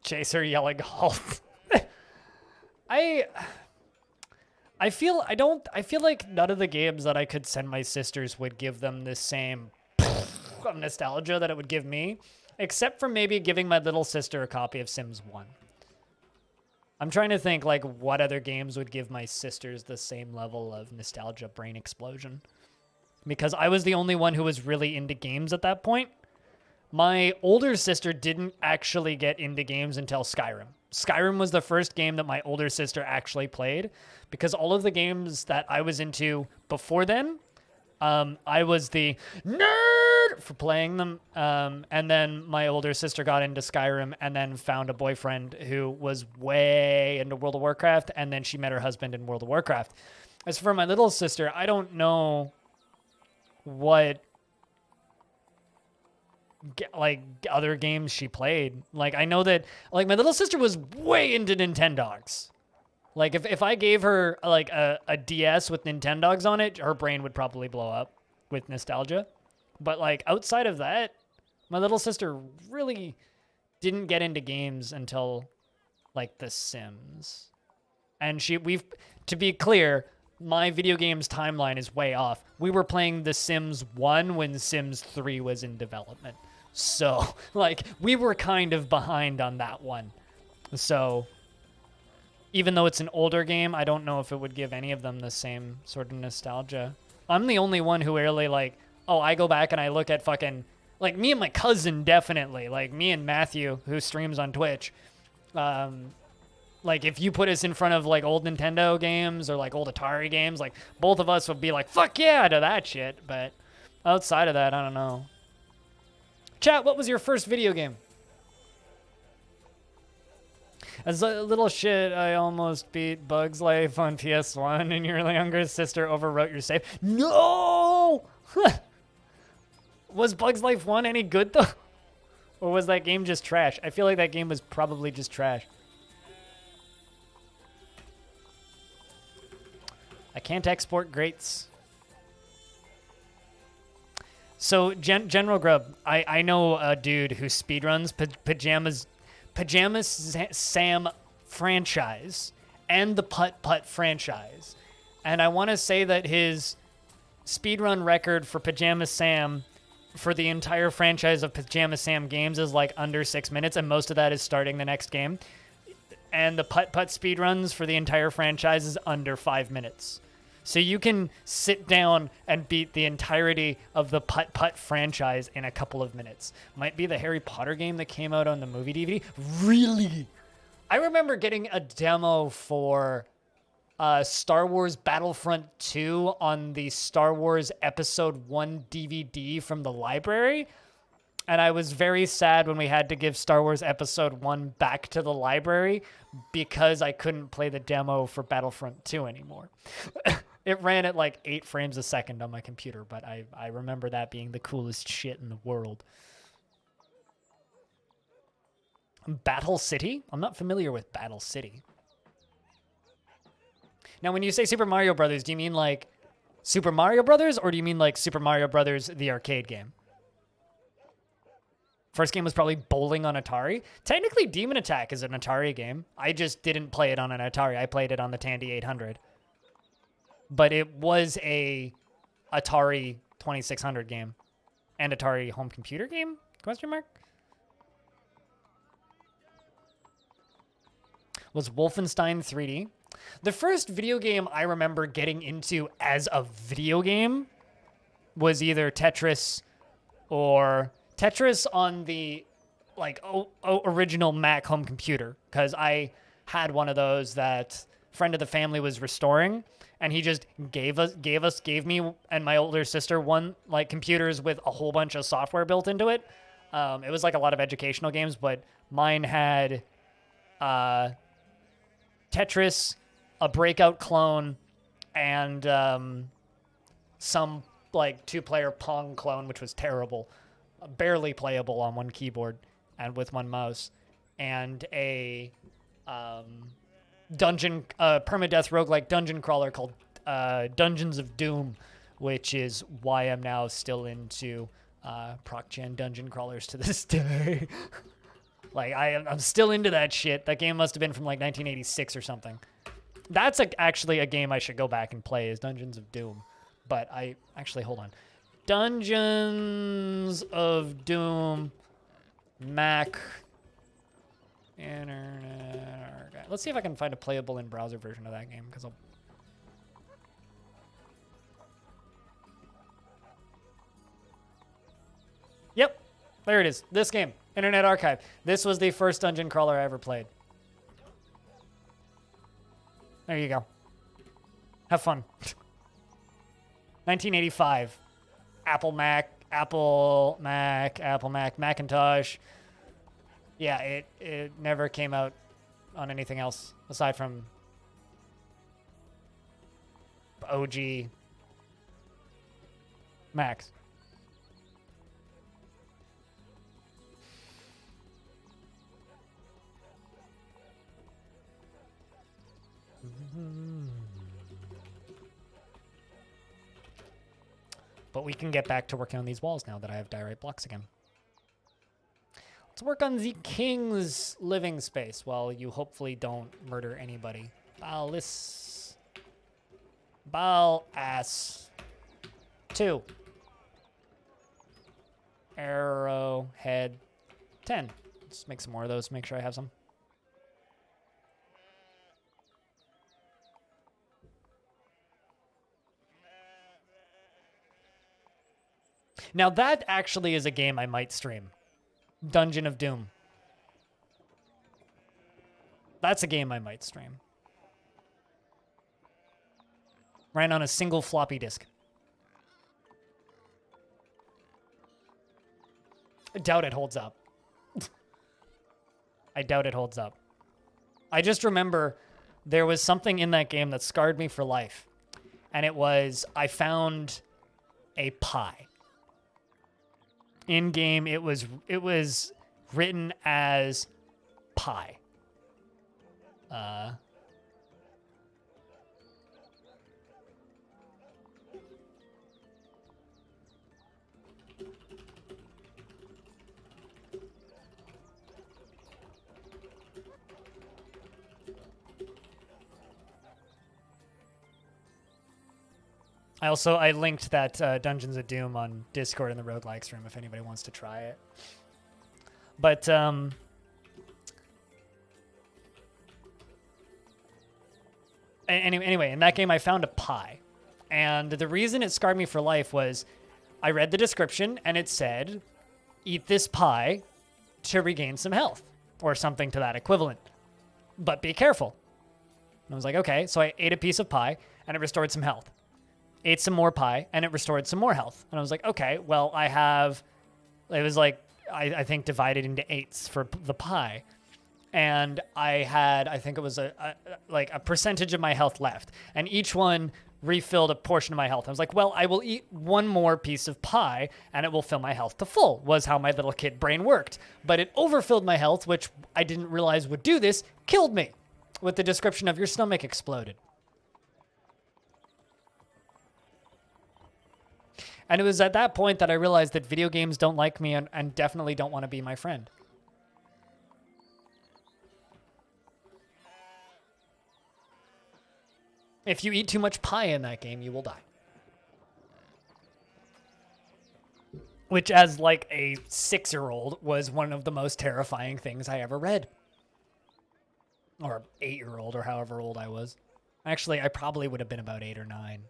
Chaser yelling halt. I feel like none of the games that I could send my sisters would give them the same of nostalgia that it would give me, except for maybe giving my little sister a copy of Sims 1. I'm trying to think like what other games would give my sisters the same level of nostalgia brain explosion. Because I was the only one who was really into games at that point. My older sister didn't actually get into games until Skyrim. Skyrim was the first game that my older sister actually played, because all of the games that I was into before then, I was the nerd for playing them. And then my older sister got into Skyrim and then found a boyfriend who was way into World of Warcraft. And then she met her husband in World of Warcraft. As for my little sister, I don't know what like other games she played. Like I know that like my little sister was way into Nintendogs. Like if I gave her like a DS with Nintendogs on it, her brain would probably blow up with nostalgia. But like outside of that, my little sister really didn't get into games until like The Sims. And to be clear, my video games timeline is way off. We were playing The Sims 1 when Sims 3 was in development. So, like, we were kind of behind on that one. So, even though it's an older game, I don't know if it would give any of them the same sort of nostalgia. I'm the only one who really, like, I go back and I look at fucking, like, me and my cousin definitely. Like, me and Matthew, who streams on Twitch. Like, if you put us in front of, like, old Nintendo games or, like, old Atari games, like, both of us would be like, fuck yeah to that shit. But outside of that, I don't know. Chat, what was your first video game? As a little shit, I almost beat Bugs Life on PS1 and your younger sister overwrote your save. No! Was Bugs Life 1 any good, though? Or was that game just trash? I feel like that game was probably just trash. I can't export greats. So, General Grub, I know a dude who speedruns Pajamas Sam franchise and the Putt Putt franchise. And I want to say that his speedrun record for Pajamas Sam for the entire franchise of Pajamas Sam games is like under 6 minutes, and most of that is starting the next game. And the Putt Putt speedruns for the entire franchise is under 5 minutes. So you can sit down and beat the entirety of the Putt Putt franchise in a couple of minutes. Might be the Harry Potter game that came out on the movie DVD. Really? I remember getting a demo for Star Wars Battlefront 2 on the Star Wars Episode 1 DVD from the library. And I was very sad when we had to give Star Wars Episode 1 back to the library because I couldn't play the demo for Battlefront 2 anymore. It ran at like 8 frames a second on my computer, but I remember that being the coolest shit in the world. Battle City? I'm not familiar with Battle City. Now, when you say Super Mario Brothers, do you mean like Super Mario Brothers, or do you mean like Super Mario Brothers, the arcade game? First game was probably Bowling on Atari. Technically, Demon Attack is an Atari game. I just didn't play it on an Atari. I played it on the Tandy 800. But it was a Atari 2600 game and Atari home computer game? Question mark? Was Wolfenstein 3D. The first video game I remember getting into as a video game was either Tetris or Tetris on the original Mac home computer, because I had one of those that a friend of the family was restoring, and he just gave me and my older sister one like computers with a whole bunch of software built into it. It was like a lot of educational games, but mine had Tetris, a Breakout clone, and some like 2-player Pong clone, which was terrible, barely playable on one keyboard and with one mouse, and a dungeon permadeath roguelike dungeon crawler called Dungeons of Doom, which is why I'm now still into proc-gen dungeon crawlers to this day. Like, I'm still into that shit. That game must have been from like 1986 or something. That's actually a game I should go back and play, is Dungeons of Doom. But hold on. Dungeons of Doom Mac Internet Archive. Let's see if I can find a playable in browser version of that game, because I'll... Yep, there it is. This game, Internet Archive. This was the first dungeon crawler I ever played. There you go. Have fun. 1985. Apple Mac, Macintosh. Yeah, it never came out on anything else aside from OG Macs. But we can get back to working on these walls now that I have diorite blocks again. Let's work on the king's living space while you hopefully don't murder anybody. Bal ass 2. Arrowhead 10. Let's make some more of those, make sure I have some. Now that actually is a game I might stream. Dungeon of Doom. That's a game I might stream. Ran on a single floppy disk. I doubt it holds up. I doubt it holds up. I just remember there was something in that game that scarred me for life. And it was, I found a pie. In game, it was written as pie. I linked that Dungeons of Doom on Discord in the roguelikes room if anybody wants to try it. But anyway, in that game I found a pie. And the reason it scarred me for life was I read the description and it said, eat this pie to regain some health or something to that equivalent. But be careful. And I was like, okay. So I ate a piece of pie and it restored some health. Ate some more pie, and it restored some more health. And I was like, okay, well, it was like, I think divided into 8s for the pie. And I had, I think it was a percentage of my health left. And each one refilled a portion of my health. I was like, well, I will eat one more piece of pie, and it will fill my health to full, was how my little kid brain worked. But it overfilled my health, which I didn't realize would do this, killed me, with the description of your stomach exploded. And it was at that point that I realized that video games don't like me and definitely don't want to be my friend. If you eat too much pie in that game, you will die. Which, as like a 6-year-old, was one of the most terrifying things I ever read. Or 8-year-old, or however old I was. Actually, I probably would have been about 8 or 9.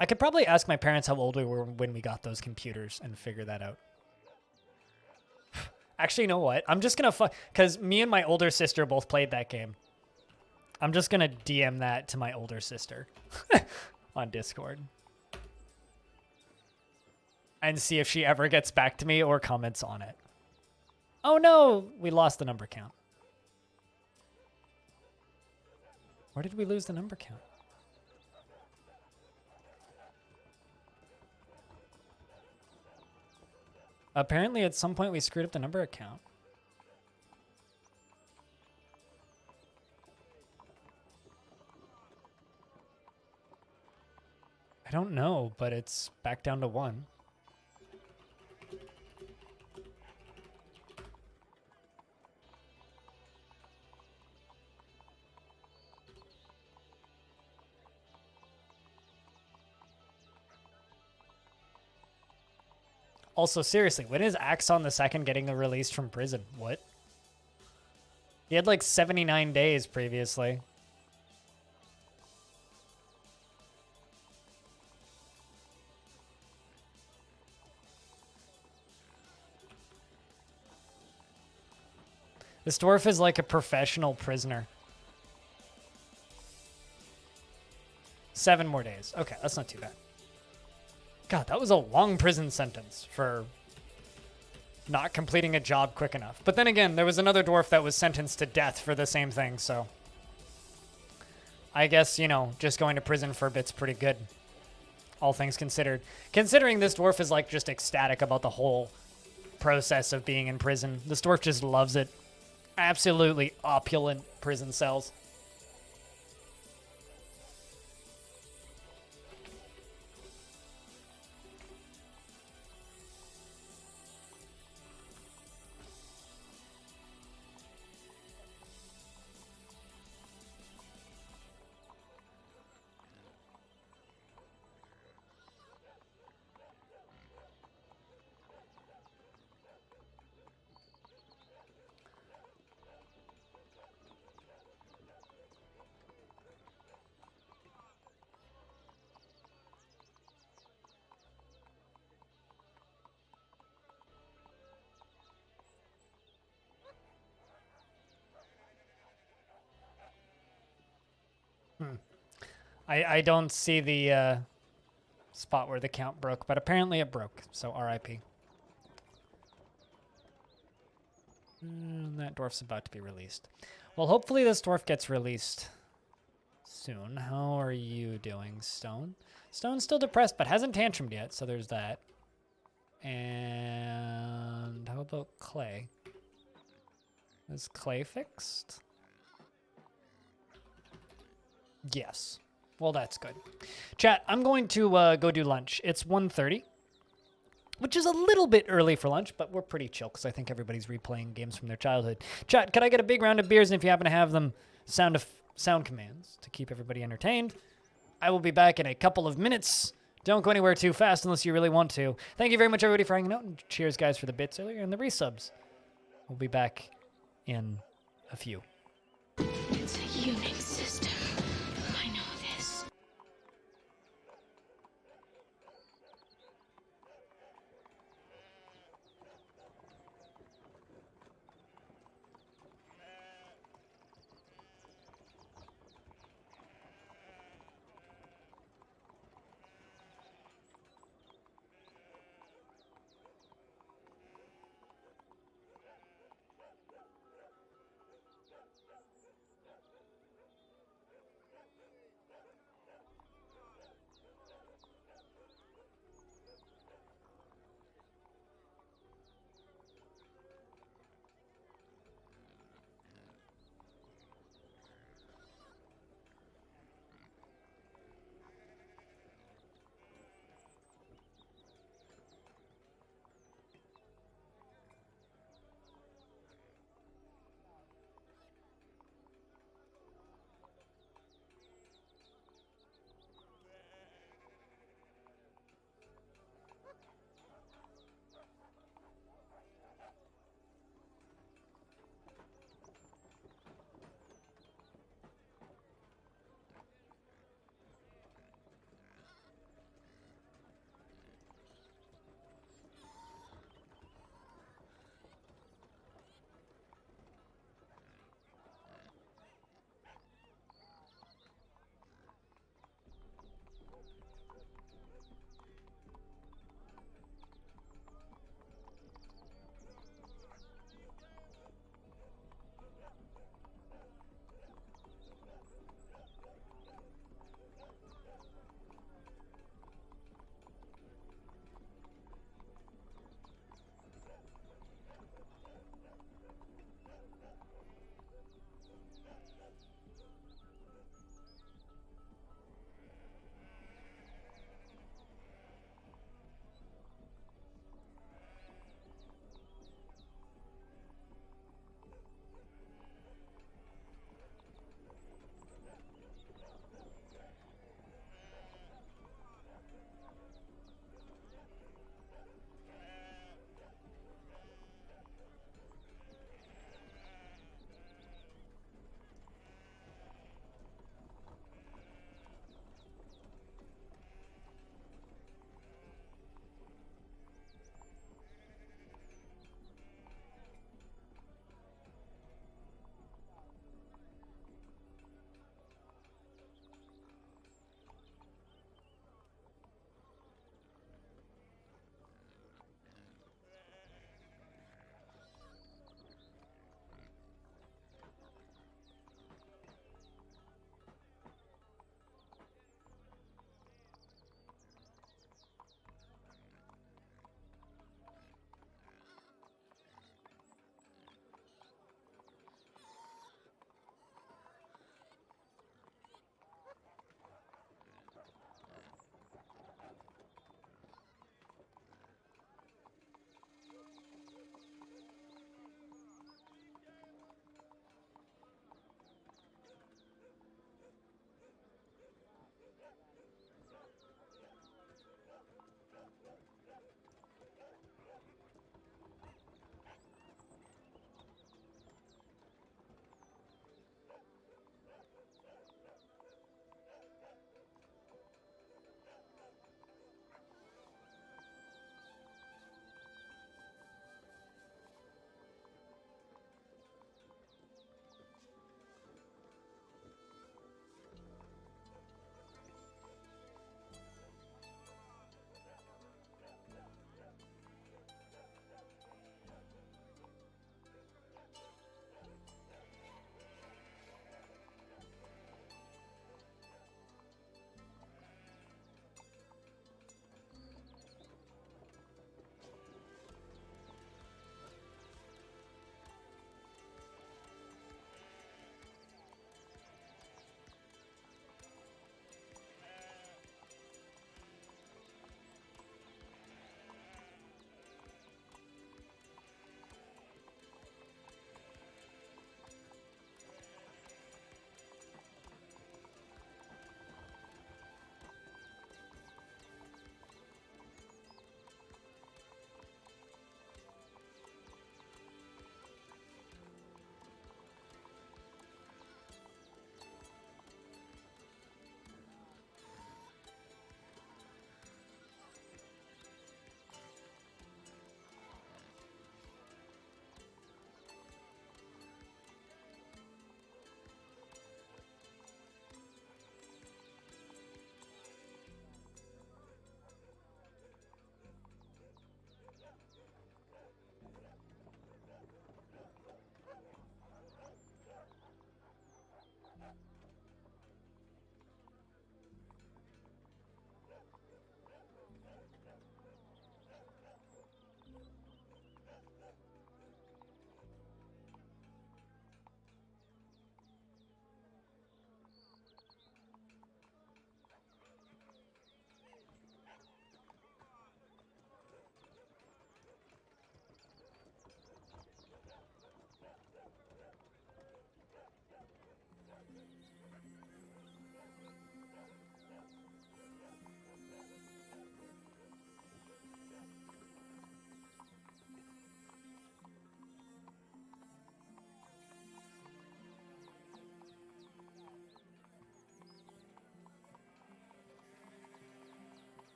I could probably ask my parents how old we were when we got those computers and figure that out. Actually, you know what? I'm just going to because me and my older sister both played that game. I'm just going to DM that to my older sister on Discord. and see if she ever gets back to me or comments on it. Oh no, we lost the number count. Where did we lose the number count? Apparently at some point we screwed up the number count. I don't know, but it's back down to 1. Also, seriously, when is Axon the Second getting released from prison? What? He had like 79 days previously. This dwarf is like a professional prisoner. 7 more days. Okay, that's not too bad. God, that was a long prison sentence for not completing a job quick enough. But then again, there was another dwarf that was sentenced to death for the same thing, so I guess, you know, just going to prison for a bit's pretty good, all things considered. Considering this dwarf is like just ecstatic about the whole process of being in prison. This dwarf just loves it. Absolutely opulent prison cells. I don't see the spot where the count broke, but apparently it broke, so RIP. That dwarf's about to be released. Well, hopefully this dwarf gets released soon. How are you doing, Stone? Stone's still depressed, but hasn't tantrumed yet, so there's that. And how about Clay? Is Clay fixed? Yes. Well, that's good. Chat, I'm going to go do lunch. It's 1:30, which is a little bit early for lunch, but we're pretty chill because I think everybody's replaying games from their childhood. Chat, could I get a big round of beers? And if you happen to have them, sound commands to keep everybody entertained. I will be back in a couple of minutes. Don't go anywhere too fast unless you really want to. Thank you very much, everybody, for hanging out. And cheers, guys, for the bits earlier and the resubs. We'll be back in a few. It's a Unix system. I know this.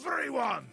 everyone!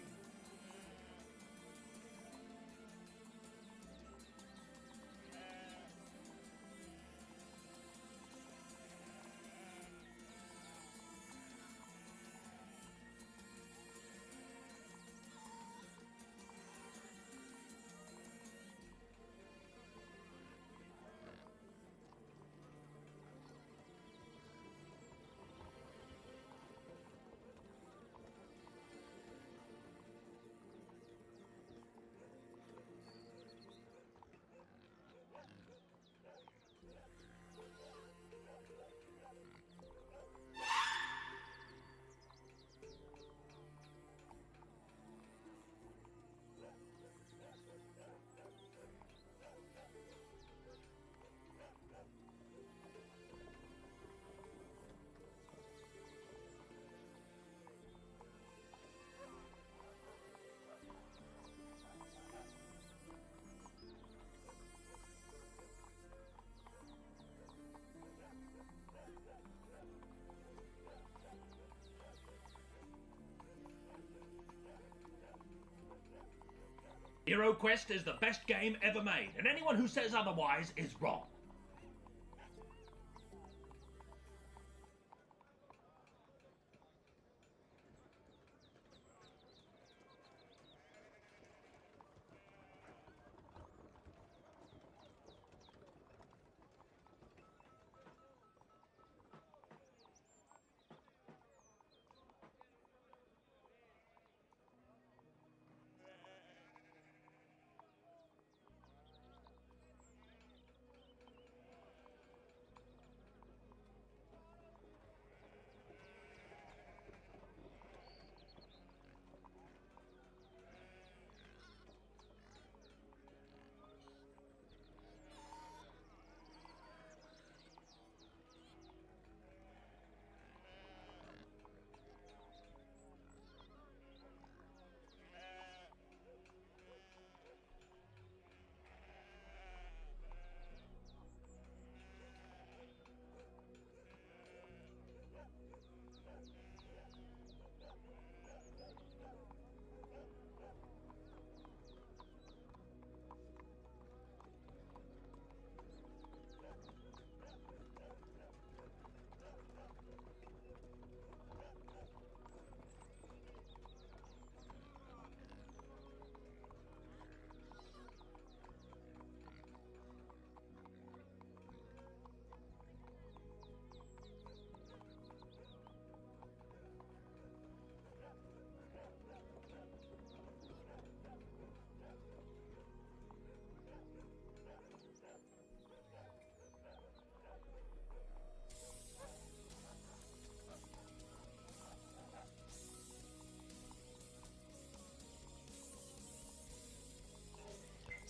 Hero Quest is the best game ever made, and anyone who says otherwise is wrong.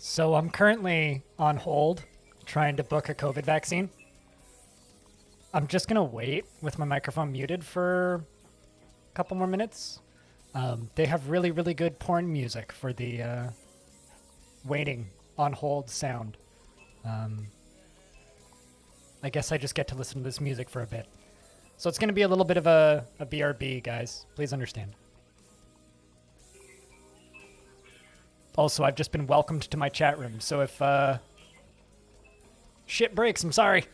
So I'm currently on hold trying to book a COVID vaccine. I'm just going to wait with my microphone muted for a couple more minutes. They have really, really good porn music for the waiting on hold sound. I guess I just get to listen to this music for a bit. So it's going to be a little bit of a BRB, guys. Please understand. Also, I've just been welcomed to my chat room, so if shit breaks, I'm sorry.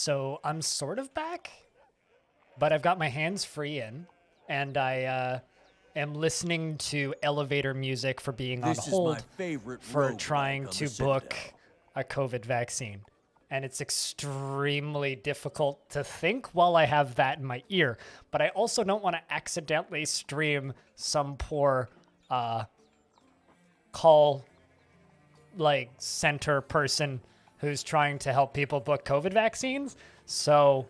So I'm sort of back, but I've got my hands free in, and I am listening to elevator music for being on This is my hold favorite for roguelike trying on to the book Citadel. a COVID vaccine. And it's extremely difficult to think while I have that in my ear. But I also don't want to accidentally stream some poor call like center person who's trying to help people book COVID vaccines. So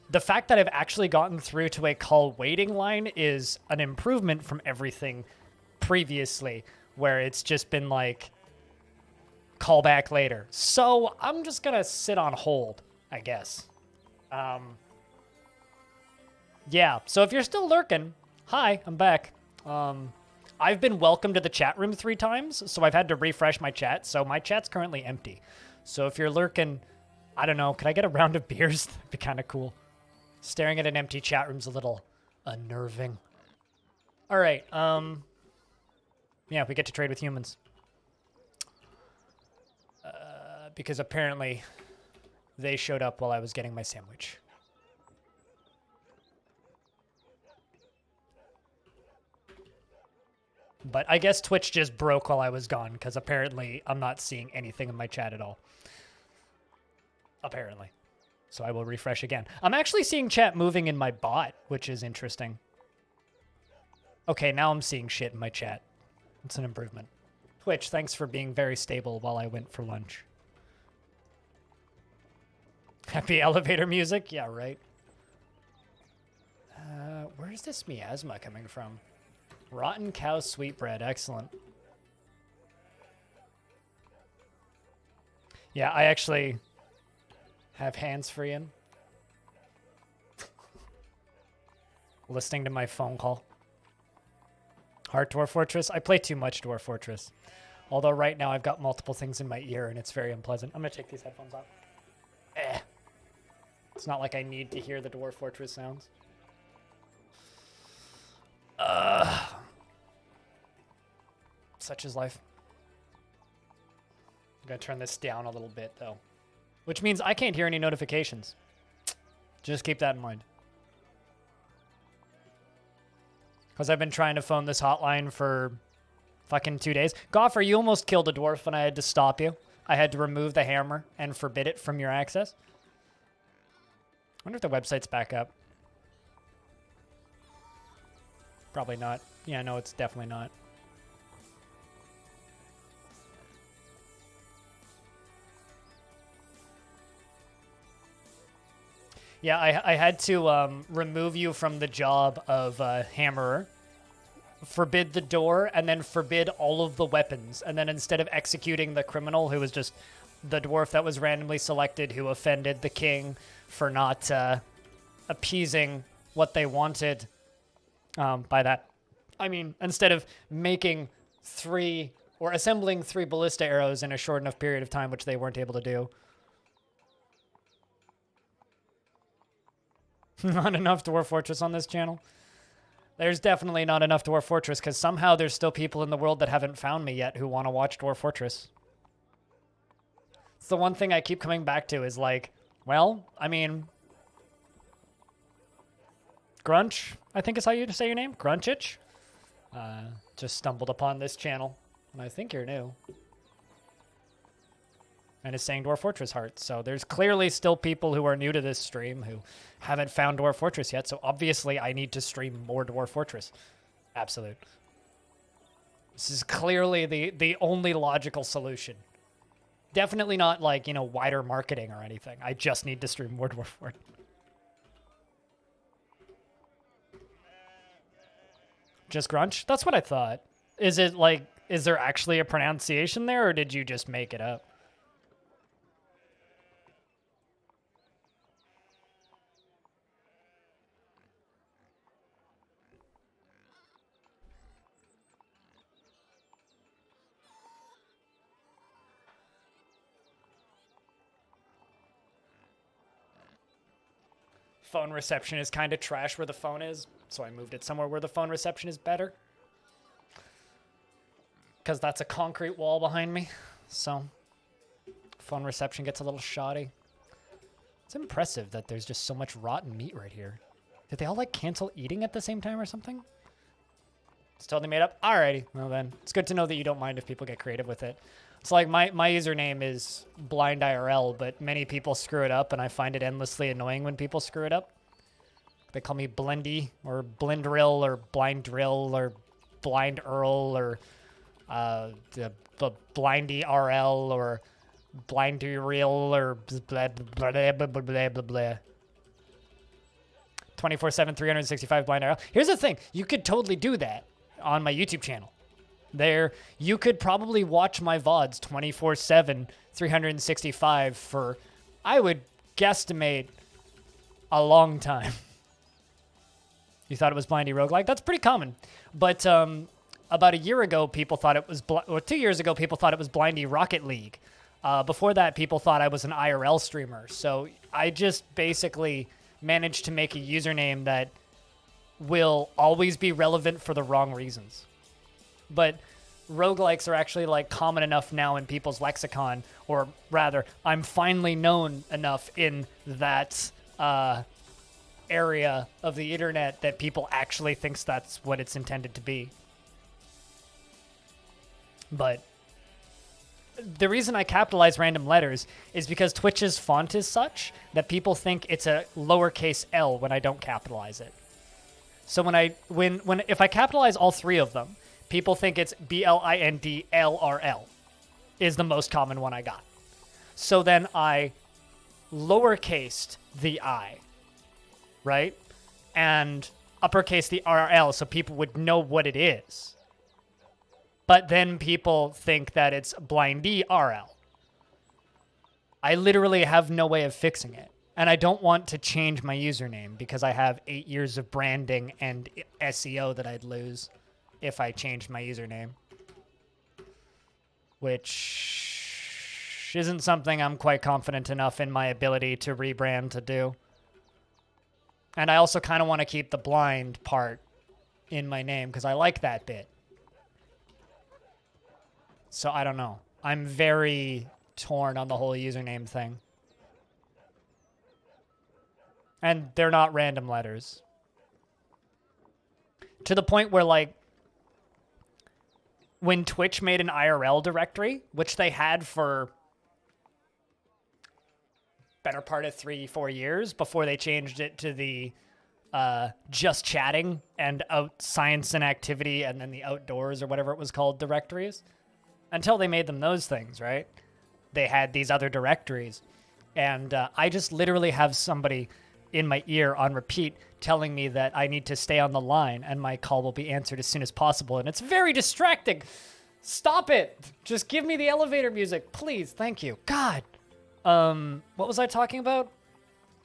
the fact that I've actually gotten through to a call waiting line is an improvement from everything previously, where it's just been like, call back later. So I'm just gonna sit on hold, I guess. Yeah, so if you're still lurking, hi, I'm back. I've been welcomed to the chat room 3 times, so I've had to refresh my chat, so my chat's currently empty. So if you're lurking, I don't know, could I get a round of beers? That'd be kind of cool. Staring at an empty chat room's a little unnerving. All right, yeah, we get to trade with humans. Because apparently they showed up while I was getting my sandwich. But I guess Twitch just broke while I was gone, because apparently I'm not seeing anything in my chat at all. Apparently. So I will refresh again. I'm actually seeing chat moving in my bot, which is interesting. Okay, now I'm seeing shit in my chat. It's an improvement. Twitch, thanks for being very stable while I went for lunch. Happy elevator music? Yeah, right. Where's this miasma coming from? Rotten cow sweetbread. Excellent. Yeah, I actually have hands free in. Listening to my phone call. Heart Dwarf Fortress. I play too much Dwarf Fortress. Although right now I've got multiple things in my ear and it's very unpleasant. I'm going to take these headphones off. It's not like I need to hear the Dwarf Fortress sounds. Such is life. I'm going to turn this down a little bit, though. Which means I can't hear any notifications. Just keep that in mind. Because I've been trying to phone this hotline for fucking 2 days. Goffer, you almost killed a dwarf when I had to stop you. I had to remove the hammer and forbid it from your access. I wonder if the website's back up. Probably not. Yeah, no, it's definitely not. Yeah, I had to remove you from the job of hammerer, forbid the door, and then forbid all of the weapons. And then instead of executing the criminal, who was just the dwarf that was randomly selected, who offended the king for not appeasing what they wanted, by that, I mean, instead of making 3 or assembling 3 ballista arrows in a short enough period of time, which they weren't able to do. Not enough Dwarf Fortress on this channel. There's definitely not enough Dwarf Fortress, because somehow there's still people in the world that haven't found me yet who want to watch Dwarf Fortress. It's the one thing I keep coming back to is like, well, I mean, Grunch, I think is how you say your name, Grunchich. Just stumbled upon this channel, and I think you're new. And is saying Dwarf Fortress Heart. So there's clearly still people who are new to this stream who haven't found Dwarf Fortress yet. So obviously I need to stream more Dwarf Fortress. Absolute. This is clearly the only logical solution. Definitely not like, you know, wider marketing or anything. I just need to stream more Dwarf Fortress. Just Grunch? That's what I thought. Is it like, is there actually a pronunciation there, or did you just make it up? Phone reception is kind of trash where the phone is, so I moved it somewhere where the phone reception is better. Because that's a concrete wall behind me, so phone reception gets a little shoddy. It's impressive that there's just so much rotten meat right here. Did they all like cancel eating at the same time or something? It's totally made up. Alrighty. Well then, it's good to know that you don't mind if people get creative with it. It's like my username is blind IRL, but many people screw it up, and I find it endlessly annoying when people screw it up. They call me Blendy or Blindrill or Blind Drill or Blind Earl or the Blindy RL or Blindy Real or blah blah blah blah blah blah blah. 24/7, 365 blind IRL. Here's the thing: you could totally do that on my YouTube channel. There, you could probably watch my VODs 24/7, 365 for, I would guesstimate, a long time. You thought it was Blindy Roguelike? That's pretty common. But about a year ago, people thought it was, or 2 years ago, people thought it was Blindy Rocket League. Before that, people thought I was an IRL streamer. So I just basically managed to make a username that will always be relevant for the wrong reasons. But roguelikes are actually like common enough now in people's lexicon, or rather, I'm finally known enough in that area of the internet that people actually thinks that's what it's intended to be. But the reason I capitalize random letters is because Twitch's font is such that people think it's a lowercase L when I don't capitalize it. So if I capitalize all three of them, people think it's BLINDLRL is the most common one I got. So then I lowercased the I, right? And uppercase the RL so people would know what it is. But then people think that it's Blindy RL. I literally have no way of fixing it. And I don't want to change my username because I have 8 years of branding and SEO that I'd lose if I changed my username. Which isn't something I'm quite confident enough in my ability to rebrand to do. And I also kind of want to keep the blind part in my name because I like that bit. So I don't know. I'm very torn on the whole username thing. And they're not random letters. To the point where, like, when Twitch made an IRL directory, which they had for better part of 3-4 years before they changed it to the just chatting and out science and activity and then the outdoors or whatever it was called directories. Until they made them those things, right? They had these other directories. And I just literally have somebody in my ear on repeat telling me that I need to stay on the line and my call will be answered as soon as possible. And it's very distracting. Stop it. Just give me the elevator music, please. Thank you. God. What was I talking about?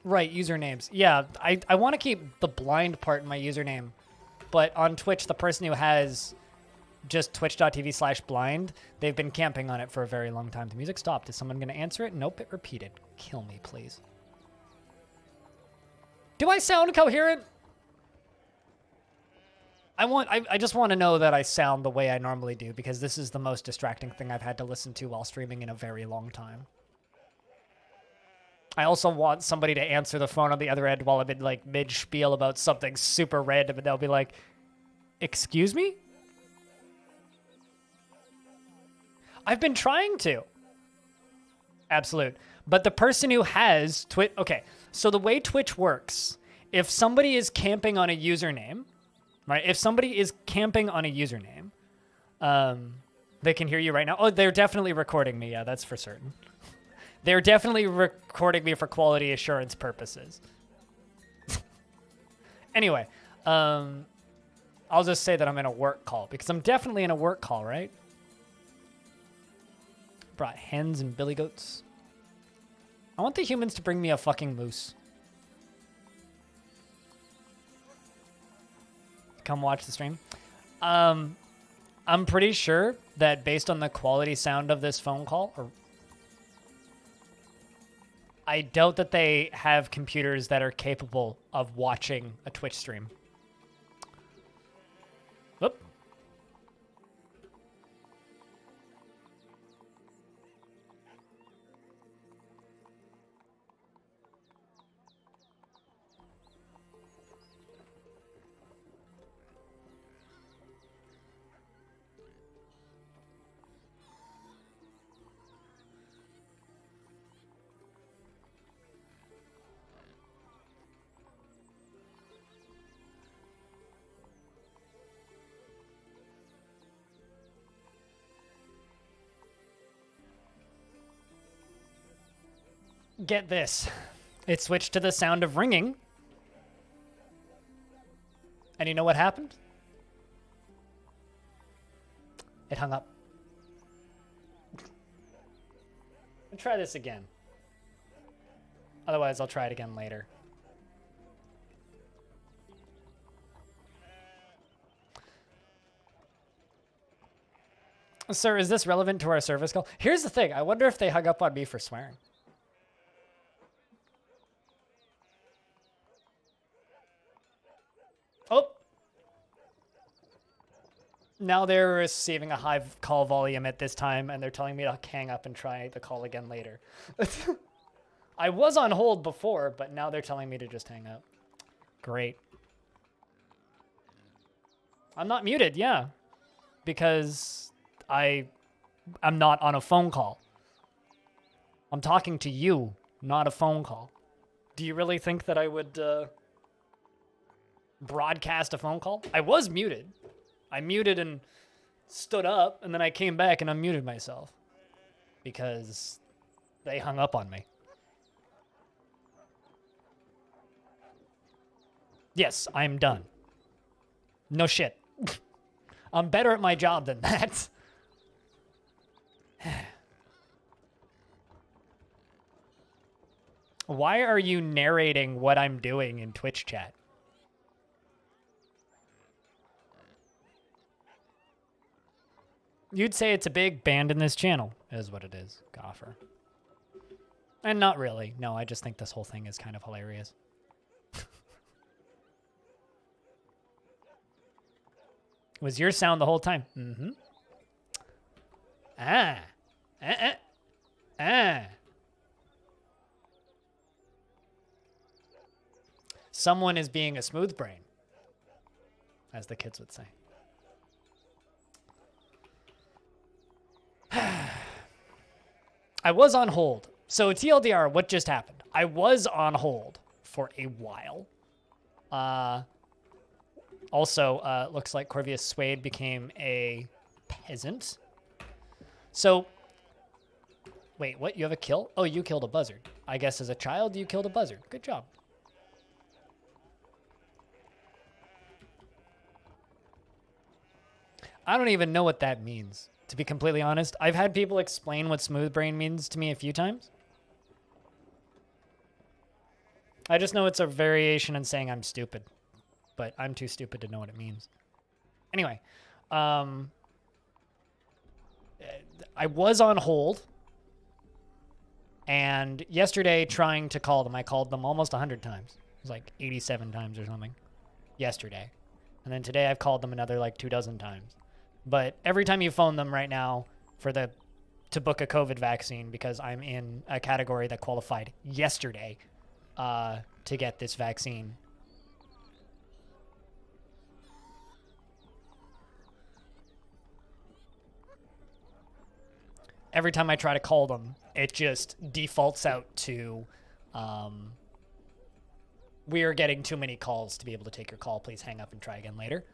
Right, usernames. Yeah, I want to keep the blind part in my username. But on Twitch, the person who has just twitch.tv/blind, they've been camping on it for a very long time. The music stopped. Is someone going to answer it? Nope, it repeated. Kill me, please. Do I sound coherent? I just want to know that I sound the way I normally do, because this is the most distracting thing I've had to listen to while streaming in a very long time. I also want somebody to answer the phone on the other end while I'm in, like, mid-spiel about something super random, and they'll be like, excuse me? I've been trying to. Absolute. But the person who has Twitch... Okay, so the way Twitch works, if somebody is camping on a username, right? If somebody is camping on a username, they can hear you right now. Oh, they're definitely recording me. Yeah, that's for certain. They're definitely recording me for quality assurance purposes. Anyway, I'll just say that I'm in a work call, because I'm definitely in a work call, right? Brought hens and billy goats. I want the humans to bring me a fucking moose. Come watch the stream. I'm pretty sure that based on the quality sound of this phone call, I doubt that they have computers that are capable of watching a Twitch stream. Whoop. get this. It switched to the sound of ringing. And you know what happened? It hung up. I'll try this again. Otherwise, I'll try it again later. Sir, is this relevant to our service call? Here's the thing. I wonder if they hung up on me for swearing. Oh. Now they're receiving a high call volume at this time, and they're telling me to hang up and try the call again later. I was on hold before, but now they're telling me to just hang up. Great. I'm not muted, yeah. Because I'm not on a phone call. I'm talking to you, not a phone call. Do you really think that I would broadcast a phone call? I was muted. I muted and stood up, and then I came back and unmuted myself. Because they hung up on me. Yes, I'm done. No shit. I'm better at my job than that. Why are you narrating what I'm doing in Twitch chat? You'd say it's a big band in this channel, is what it is, Goffer. And not really. No, I just think this whole thing is kind of hilarious. Was your sound the whole time? Mm-hmm. Someone is being a smooth brain, as the kids would say. I was on hold. So TLDR, what just happened? I was on hold for a while. Also, looks like Corvius Suede became a peasant. So, wait, what? You have a kill? Oh, you killed a buzzard. I guess as a child, you killed a buzzard. Good job. I don't even know what that means, to be completely honest. I've had people explain what smooth brain means to me a few times. I just know it's a variation in saying I'm stupid. But I'm too stupid to know what it means. Anyway, I was on hold. And yesterday, trying to call them, I called them almost 100 times. It was like 87 times or something yesterday. And then today I've called them another like 24 times. But every time you phone them right now to book a COVID vaccine, because I'm in a category that qualified yesterday to get this vaccine. Every time I try to call them, it just defaults out to, we are getting too many calls to be able to take your call. Please hang up and try again later.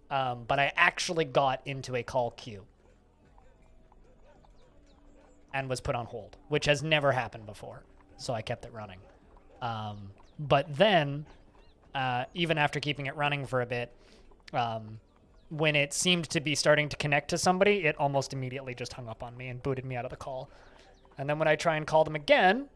But I actually got into a call queue and was put on hold, which has never happened before. So I kept it running. But then, even after keeping it running for a bit, when it seemed to be starting to connect to somebody, it almost immediately just hung up on me and booted me out of the call. And then when I try and call them again,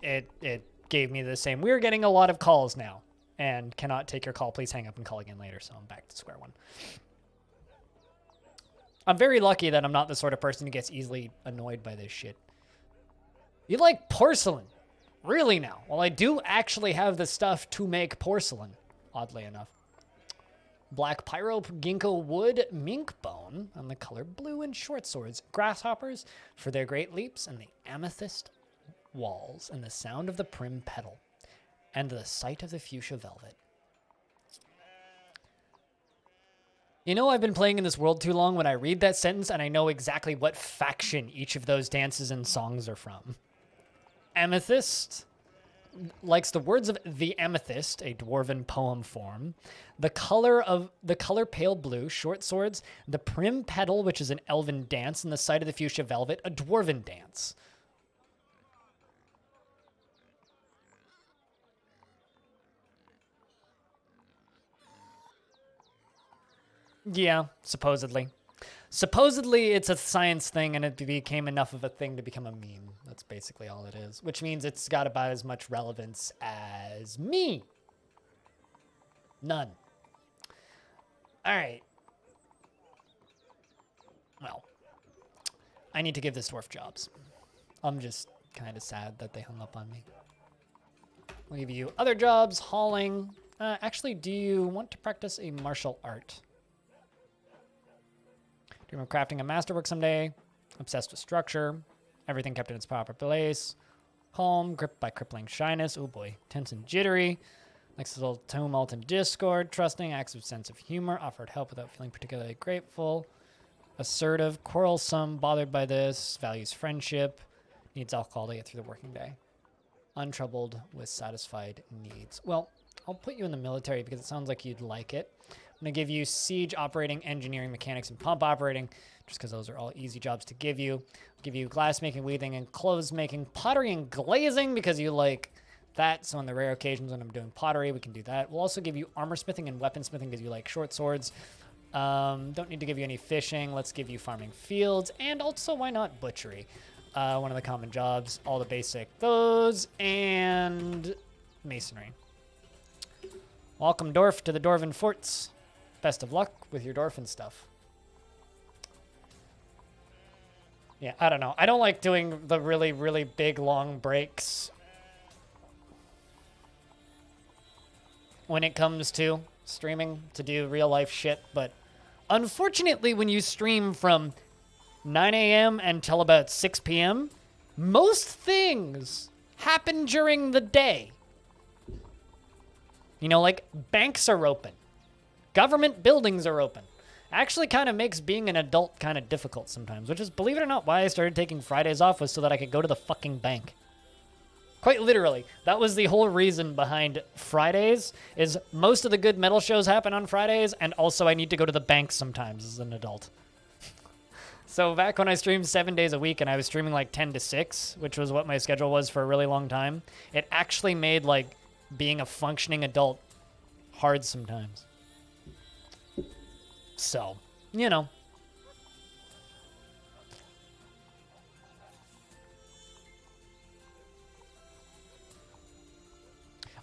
it gave me the same, we're getting a lot of calls now and cannot take your call. Please hang up and call again later. So I'm back to square one. I'm very lucky that I'm not the sort of person who gets easily annoyed by this shit. You like porcelain? Really now? Well, I do actually have the stuff to make porcelain, oddly enough. Black pyro, ginkgo wood, mink bone on the color blue, and short swords, grasshoppers for their great leaps, and the amethyst walls, and the sound of the prim petal, and the sight of the fuchsia velvet. You know, I've been playing in this world too long when I read that sentence and I know exactly what faction each of those dances and songs are from. Amethyst, likes the words of the amethyst, a dwarven poem form, the color pale blue, short swords, the prim petal, which is an elven dance, and the sight of the fuchsia velvet, a dwarven dance. Yeah, supposedly. Supposedly, it's a science thing, and it became enough of a thing to become a meme. That's basically all it is, which means it's got about as much relevance as me. None. All right. Well, I need to give this dwarf jobs. I'm just kind of sad that they hung up on me. I'll give you other jobs, hauling. Actually, do you want to practice a martial art? Dream of crafting a masterwork someday. Obsessed with structure. Everything kept in its proper place. Calm, gripped by crippling shyness. Oh boy. Tense and jittery. Likes a little tumult and discord. Trusting, acts of sense of humor. Offered help without feeling particularly grateful. Assertive, quarrelsome, bothered by this. Values friendship. Needs alcohol to get through the working day. Untroubled with satisfied needs. Well, I'll put you in the military because it sounds like you'd like it. I'm going to give you siege operating, engineering, mechanics, and pump operating, just because those are all easy jobs to give you. I'll give you glass making, weaving, and clothes making, pottery and glazing, because you like that. So on the rare occasions when I'm doing pottery, we can do that. We'll also give you armor smithing and weapon smithing because you like short swords. Don't need to give you any fishing. Let's give you farming fields, and also, why not, butchery? One of the common jobs, all the basic those, and masonry. Welcome, Dwarf, to the Dwarven Forts. Best of luck with your Dwarven stuff. Yeah, I don't know. I don't like doing the really, really big, long breaks when it comes to streaming to do real life shit, but unfortunately, when you stream from 9 a.m. until about 6 p.m., most things happen during the day. You know, like banks are open. Government buildings are open. Actually kind of makes being an adult kind of difficult sometimes, which is, believe it or not, why I started taking Fridays off, was so that I could go to the fucking bank. Quite literally. That was the whole reason behind Fridays, is most of the good metal shows happen on Fridays, and also I need to go to the bank sometimes as an adult. So back when I streamed 7 days a week and I was streaming like 10 to 6, which was what my schedule was for a really long time, it actually made like being a functioning adult hard sometimes. So, you know.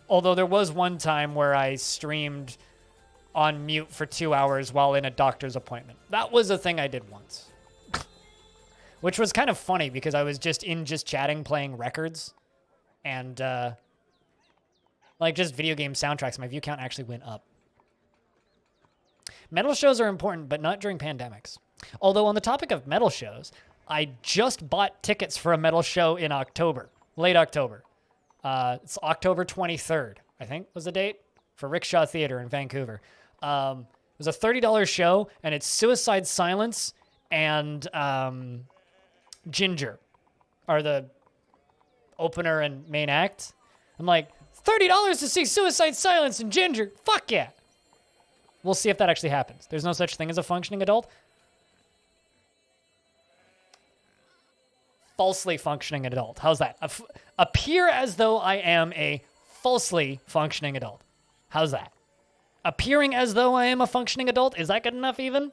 Although there was one time where I streamed on mute for 2 hours while in a doctor's appointment. That was a thing I did once. Which was kind of funny because I was just chatting, playing records. And, like just video game soundtracks. My view count actually went up. Metal shows are important, but not during pandemics. Although on the topic of metal shows, I just bought tickets for a metal show in October, late October. It's October 23rd, I think was the date, for Rickshaw Theater in Vancouver. It was a $30 show, and it's Suicide Silence and Ginger are the opener and main act. I'm like, $30 to see Suicide Silence and Ginger? Fuck yeah. We'll see if that actually happens. There's no such thing as a functioning adult. Falsely functioning adult. How's that? Appear as though I am a falsely functioning adult. How's that? Appearing as though I am a functioning adult? Is that good enough even?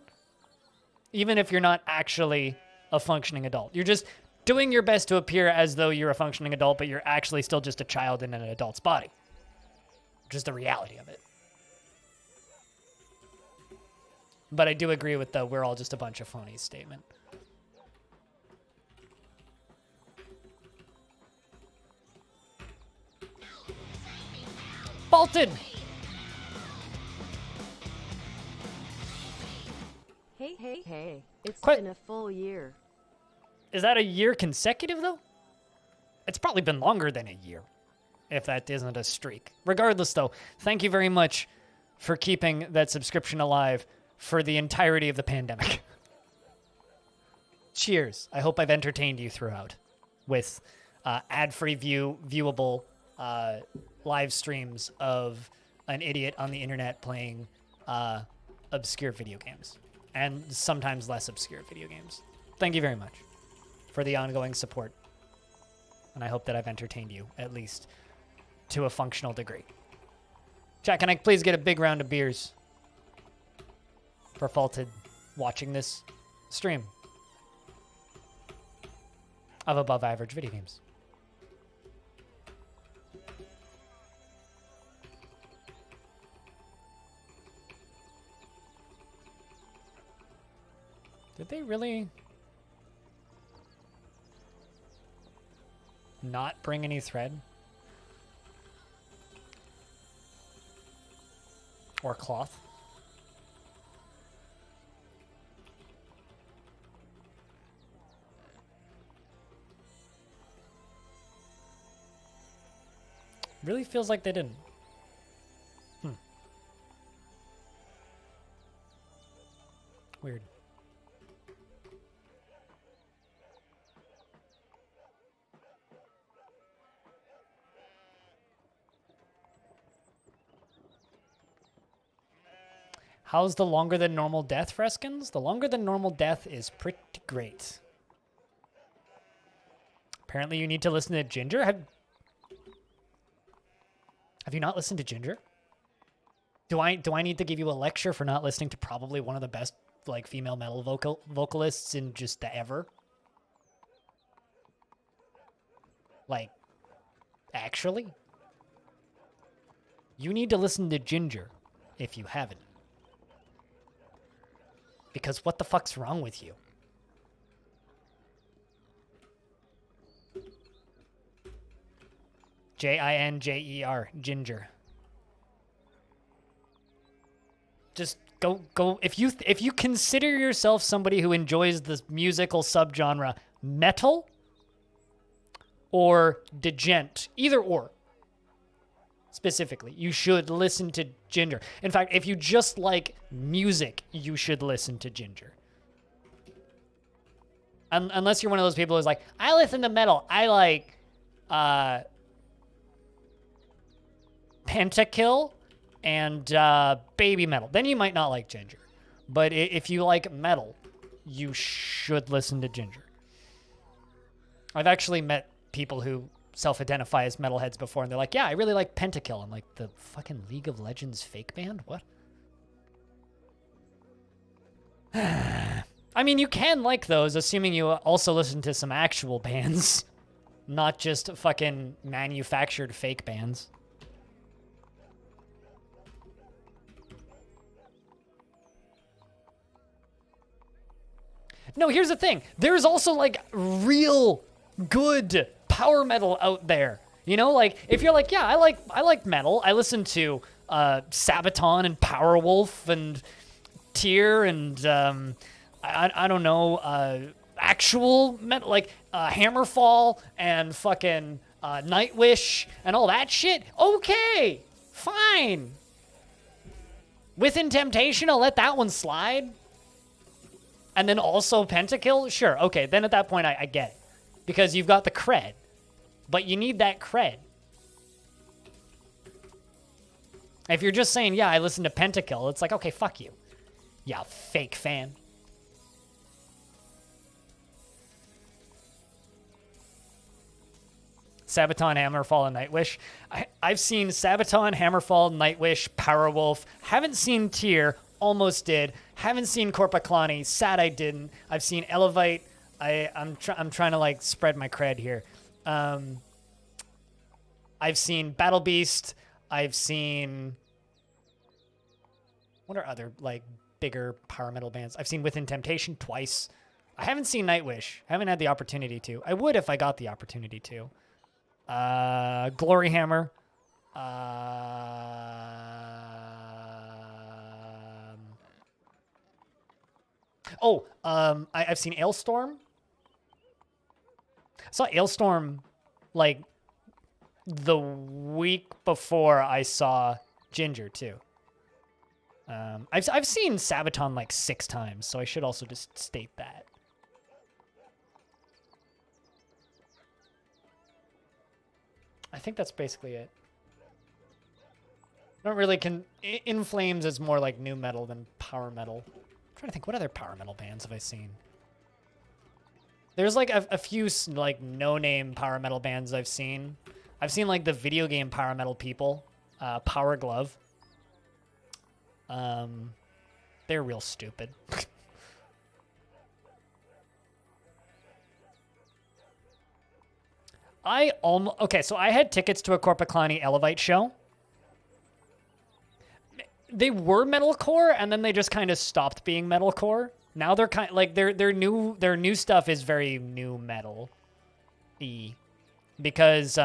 Even if you're not actually a functioning adult. You're just doing your best to appear as though you're a functioning adult, but you're actually still just a child in an adult's body. Just the reality of it. But I do agree with the "we're all just a bunch of phonies" statement. Bolton! Hey. It's Quite- been a full year. Is that a year consecutive, though? It's probably been longer than a year, if that isn't a streak. Regardless, though, thank you very much for keeping that subscription alive for the entirety of the pandemic. Cheers. I hope I've entertained you throughout with ad-free viewable live streams of an idiot on the internet playing obscure video games, and sometimes less obscure video games. Thank you very much for the ongoing support, and I hope that I've entertained you, at least to a functional degree. Chat, can I please get a big round of beers for Faulted watching this stream of above average video games? Did they really not bring any thread? Or cloth? Really feels like they didn't. Weird. How's the longer than normal death, Freskins? The longer than normal death is pretty great. Apparently you need to listen to Ginger. Have you not listened to Ginger? Do I need to give you a lecture for not listening to probably one of the best like female metal vocalists in just the ever? Like, actually? You need to listen to Ginger if you haven't. Because what the fuck's wrong with you? Jinjer, Ginger. Just go. If you consider yourself somebody who enjoys the musical subgenre metal or djent, either or, specifically, you should listen to Ginger. In fact, if you just like music, you should listen to Ginger. Unless you're one of those people who's like, I listen to metal. I like Pentakill and baby metal. Then you might not like Ginger. But if you like metal, you should listen to Ginger. I've actually met people who self-identify as metalheads before, and they're like, yeah, I really like Pentakill. I'm like, the fucking League of Legends fake band? What? I mean, you can like those, assuming you also listen to some actual bands, not just fucking manufactured fake bands. No, here's the thing. There's also, like, real good power metal out there. You know, like, if you're like, yeah, I like metal. I listen to Sabaton and Powerwolf and Tyr and, I don't know, actual metal, like Hammerfall and fucking Nightwish and all that shit. Okay, fine. Within Temptation, I'll let that one slide. And then also Pentakill? Sure, okay, then at that point I get it. Because you've got the cred. But you need that cred. If you're just saying, yeah, I listen to Pentakill, it's like, okay, fuck you. Yeah, fake fan. Sabaton, Hammerfall, and Nightwish. I've seen Sabaton, Hammerfall, Nightwish, Powerwolf. Haven't seen Tyr. Almost did. Haven't seen Corpaclani. Sad I didn't. I've seen Elevate. I'm trying to like spread my cred here. I've seen Battle Beast. I've seen, what are other like bigger power metal bands? I've seen Within Temptation twice. I haven't seen Nightwish. I haven't had the opportunity to. I would if I got the opportunity to. Glory Hammer. I've seen Ailstorm. I saw Ailstorm like the week before I saw Ginger too. I've seen Sabaton like 6 times, so I should also just state that. think that's basically it. I don't really In Flames is more like new metal than power metal. I'm trying to think, what other power metal bands have I seen? There's like a few like no-name power metal bands I've seen. I've seen like the video game power metal people, Power Glove. They're real stupid. Okay, so I had tickets to a Corpaclani Elevite show. They were metalcore, and then they just kind of stopped being metalcore. Now they're kind of like their new stuff is very new metal-y because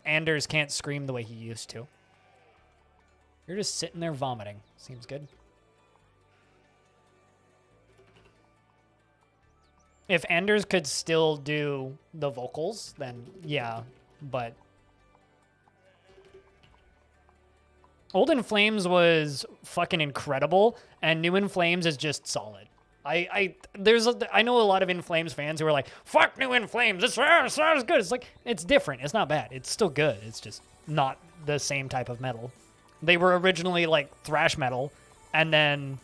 Anders can't scream the way he used to. You're just sitting there vomiting. Seems good. If Anders could still do the vocals, then yeah, but Old In Flames was fucking incredible, and New In Flames is just solid. I know a lot of In Flames fans who are like, fuck New In Flames, this sounds good. It's like, it's different. It's not bad. It's still good. It's just not the same type of metal. They were originally like thrash metal, and then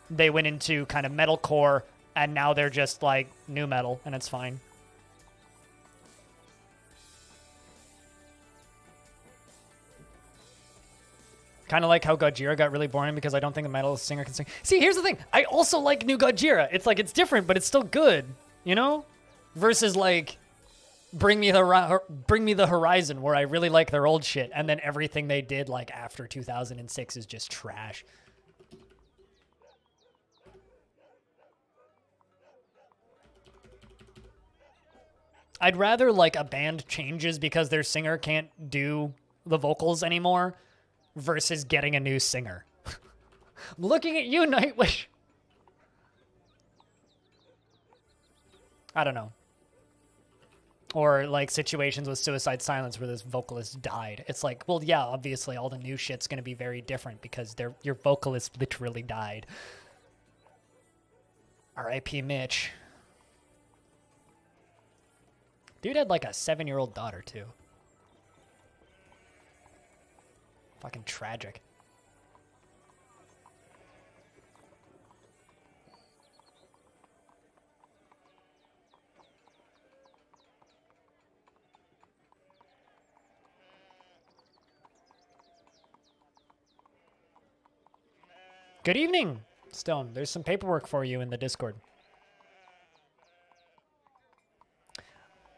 they went into kind of metalcore, and now they're just like new metal, and it's fine. Kind of like how Gojira got really boring because I don't think the metal singer can sing. See, here's the thing. I also like new Gojira. It's like, it's different, but it's still good, you know? Versus like Bring Me the Horizon, where I really like their old shit, and then everything they did like after 2006 is just trash. I'd rather like a band changes because their singer can't do the vocals anymore versus getting a new singer. I'm looking at you, Nightwish. I don't know. Or like situations with Suicide Silence where this vocalist died. It's like, well, yeah, obviously all the new shit's going to be very different because your vocalist literally died. R.I.P. Mitch. Dude had like a 7-year-old daughter too. Fucking tragic. Good evening, Stone. There's some paperwork for you in the Discord.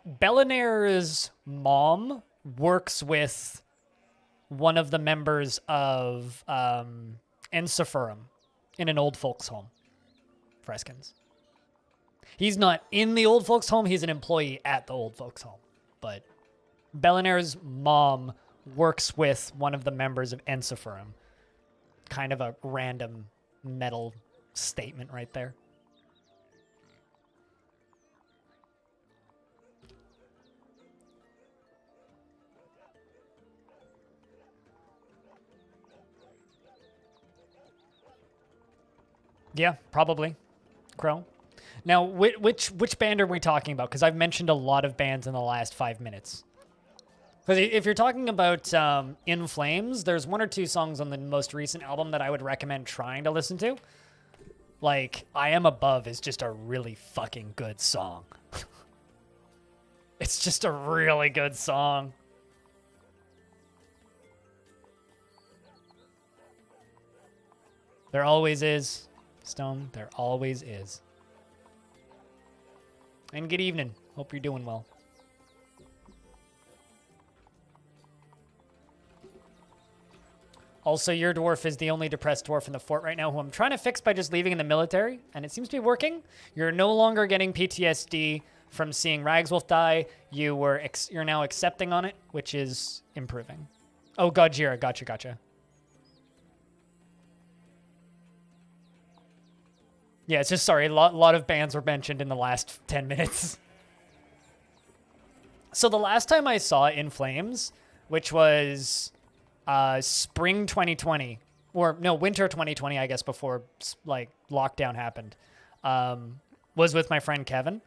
Bellinair's mom works with one of the members of Ensiferum in an old folks home, Freskins. He's not in the old folks home, he's an employee at the old folks home. But Bellinair's mom works with one of the members of Ensiferum. Kind of a random metal statement right there. Yeah, probably. Crow. Now, which band are we talking about? Because I've mentioned a lot of bands in the last 5 minutes. Because if you're talking about In Flames, there's 1 or 2 songs on the most recent album that I would recommend trying to listen to. Like, I Am Above is just a really fucking good song. It's just a really good song. There always is. Stone, there always is. And good evening. Hope you're doing well. Also, your dwarf is the only depressed dwarf in the fort right now who I'm trying to fix by just leaving in the military, and it seems to be working. You're no longer getting PTSD from seeing Ragswolf die. You're now accepting on it, which is improving. Oh, Gojira. Gotcha. Yeah, it's just, sorry, a lot of bands were mentioned in the last 10 minutes. So the last time I saw In Flames, which was spring 2020, or no, winter 2020, I guess, before like lockdown happened, was with my friend Kevin.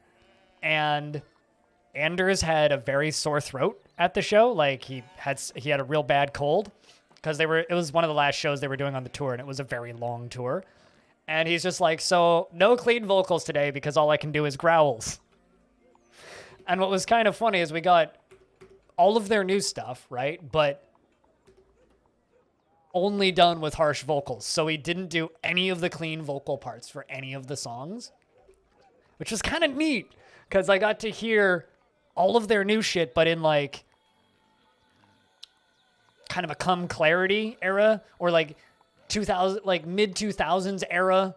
And Anders had a very sore throat at the show. Like he had a real bad cold because it was one of the last shows they were doing on the tour, and it was a very long tour. And he's just like, so no clean vocals today because all I can do is growls. And what was kind of funny is we got all of their new stuff, right? But only done with harsh vocals. So he didn't do any of the clean vocal parts for any of the songs, which was kind of neat because I got to hear all of their new shit, but in like kind of a Come Clarity era or like 2000, like mid 2000s era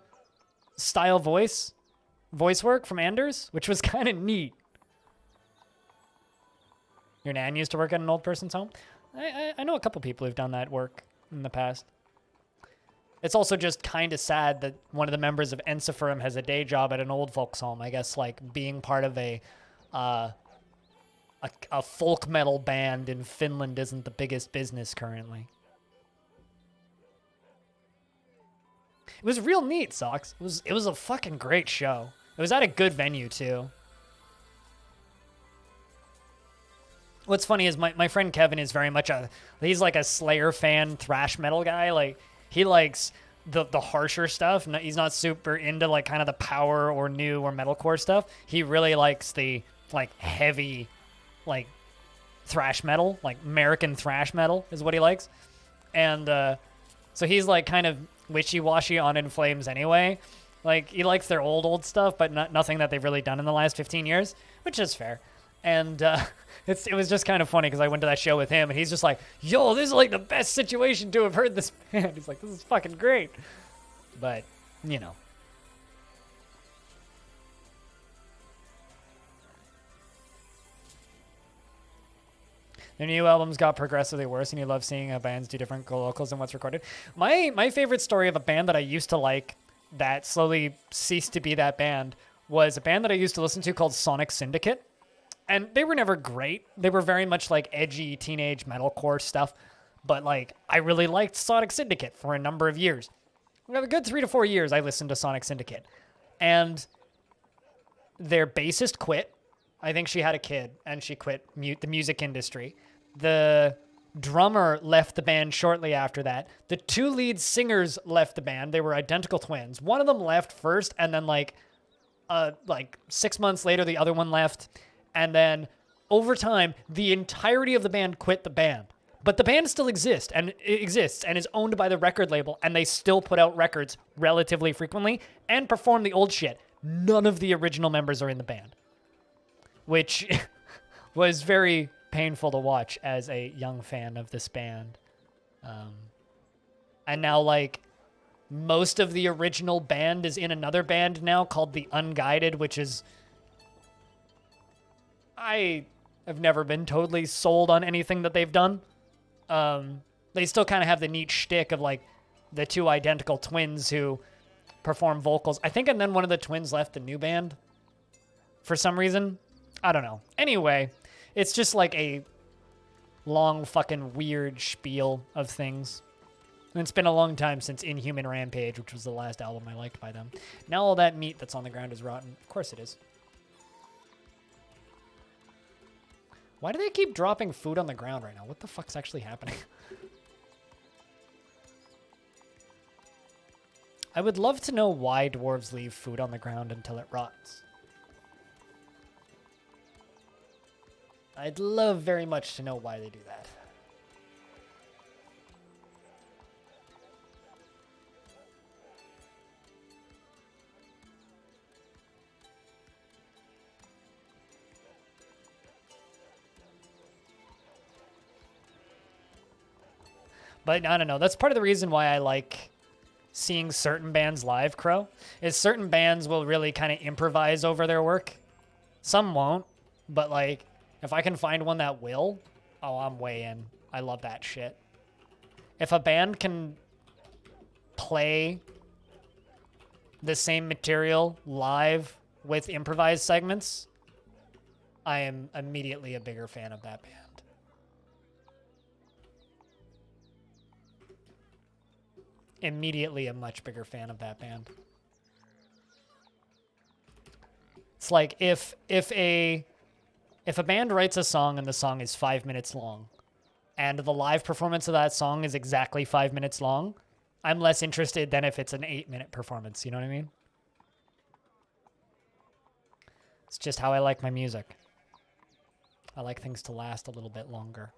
style voice work from Anders, which was kind of neat. Your nan used to work at an old person's home. I know a couple people who've done that work in the past. It's also just kind of sad that one of the members of Ensiferum has a day job at an old folks home. I guess like being part of a folk metal band in Finland isn't the biggest business currently. It was real neat, Socks. It was a fucking great show. It was at a good venue too. What's funny is my friend Kevin is very much he's like a Slayer fan, thrash metal guy. Like he likes the harsher stuff. He's not super into like kind of the power or new or metalcore stuff. He really likes the like heavy like thrash metal, like American thrash metal is what he likes. And so he's like kind of wishy-washy on In Flames anyway. Like he likes their old stuff, but nothing that they've really done in the last 15 years, which is fair. And it was just kind of funny because I went to that show with him, and he's just like, yo, this is like the best situation to have heard this band. He's like, this is fucking great. But, you know. Their new albums got progressively worse, and you love seeing bands do different vocals than what's recorded. My favorite story of a band that I used to like that slowly ceased to be that band was a band that I used to listen to called Sonic Syndicate. And they were never great. They were very much like edgy teenage metalcore stuff. But like, I really liked Sonic Syndicate for a number of years. A good 3 to 4 years I listened to Sonic Syndicate. And their bassist quit. I think she had a kid and she quit the music industry. The drummer left the band shortly after that. The 2 lead singers left the band. They were identical twins. One of them left first, and then like 6 months later, the other one left. And then over time, the entirety of the band quit the band. But the band still exists and is owned by the record label, and they still put out records relatively frequently and perform the old shit. None of the original members are in the band, which was very painful to watch as a young fan of this band. And now, like, most of the original band is in another band now called The Unguided, which is... I have never been totally sold on anything that they've done. They still kind of have the neat shtick of like the 2 identical twins who perform vocals. I think, and then one of the twins left the new band for some reason. I don't know. Anyway, it's just like a long fucking weird spiel of things. And it's been a long time since Inhuman Rampage, which was the last album I liked by them. Now all that meat that's on the ground is rotten. Of course it is. Why do they keep dropping food on the ground right now? What the fuck's actually happening? I would love to know why dwarves leave food on the ground until it rots. I'd love very much to know why they do that. But I don't know. That's part of the reason why I like seeing certain bands live, Crow, is certain bands will really kind of improvise over their work. Some won't, but like if I can find one that will, oh, I'm way in. I love that shit. If a band can play the same material live with improvised segments, I am immediately a bigger fan of that band. Immediately a much bigger fan of that band. It's like if a If a band writes a song and the song is 5 minutes long, and the live performance of that song is exactly 5 minutes long, I'm less interested than if it's an 8-minute performance. You know what I mean? It's just how I like my music. I like things to last a little bit longer.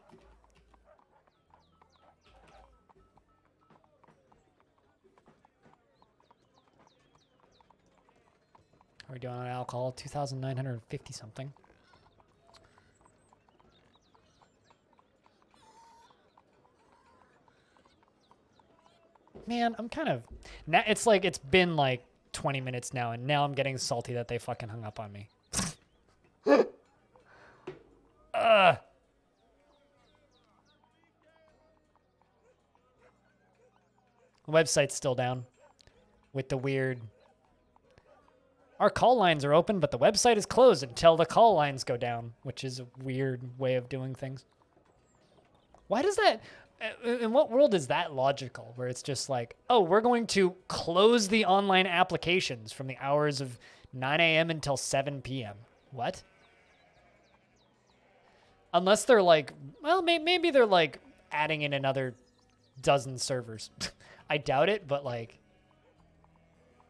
How are we doing on alcohol? 2,950 something. Man, I'm kind of... It's like, it's been like 20 minutes now, and now I'm getting salty that they fucking hung up on me. Ugh. The website's still down with the weird... Our call lines are open, but the website is closed until the call lines go down, which is a weird way of doing things. Why does that... In what world is that logical, where it's just like, oh, we're going to close the online applications from the hours of 9 a.m. until 7 p.m.? What? Unless they're like, well, maybe they're like adding in another dozen servers. I doubt it, but like,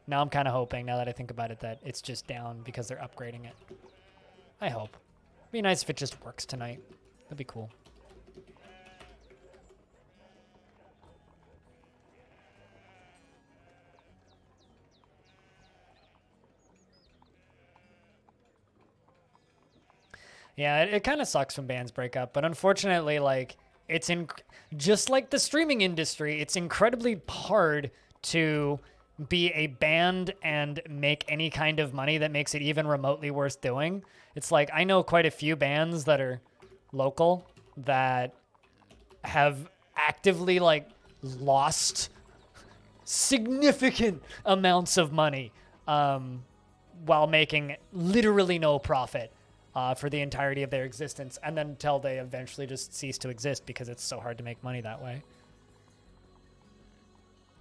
now I'm kind of hoping, now that I think about it, that it's just down because they're upgrading it. I hope. It'd be nice if it just works tonight. That'd be cool. Yeah, it kind of sucks when bands break up, but unfortunately, like, it's just like the streaming industry, it's incredibly hard to be a band and make any kind of money that makes it even remotely worth doing. It's like, I know quite a few bands that are local that have actively, like, lost significant amounts of money while making literally no profit. For the entirety of their existence, and then until they eventually just cease to exist because it's so hard to make money that way.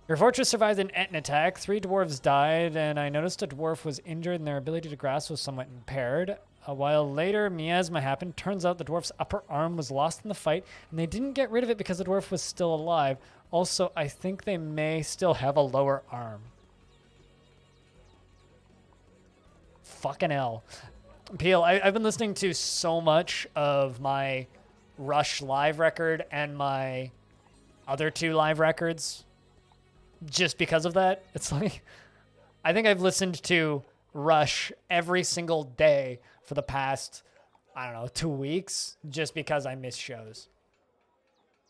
Your fortress survived an Etna attack. 3 dwarves died, and I noticed a dwarf was injured and their ability to grasp was somewhat impaired. A while later, miasma happened. Turns out the dwarf's upper arm was lost in the fight, and they didn't get rid of it because the dwarf was still alive. Also, I think they may still have a lower arm. Fucking hell. Peel, I've been listening to so much of my Rush live record and my other 2 live records just because of that. It's like, I think I've listened to Rush every single day for the past, I don't know, 2 weeks just because I miss shows.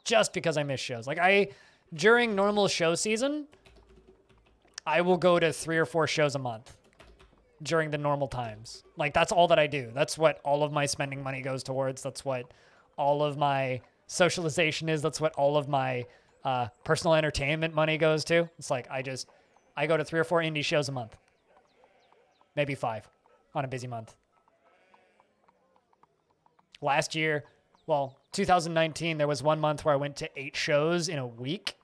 Just because I miss shows. Like, during normal show season, I will go to 3 or 4 shows a month. During the normal times. Like, that's all that I do. That's what all of my spending money goes towards. That's what all of my socialization is. That's what all of my personal entertainment money goes to. It's like, I go to 3 or 4 indie shows a month. Maybe 5 on a busy month. Last year, well, 2019, there was one month where I went to 8 shows in a week.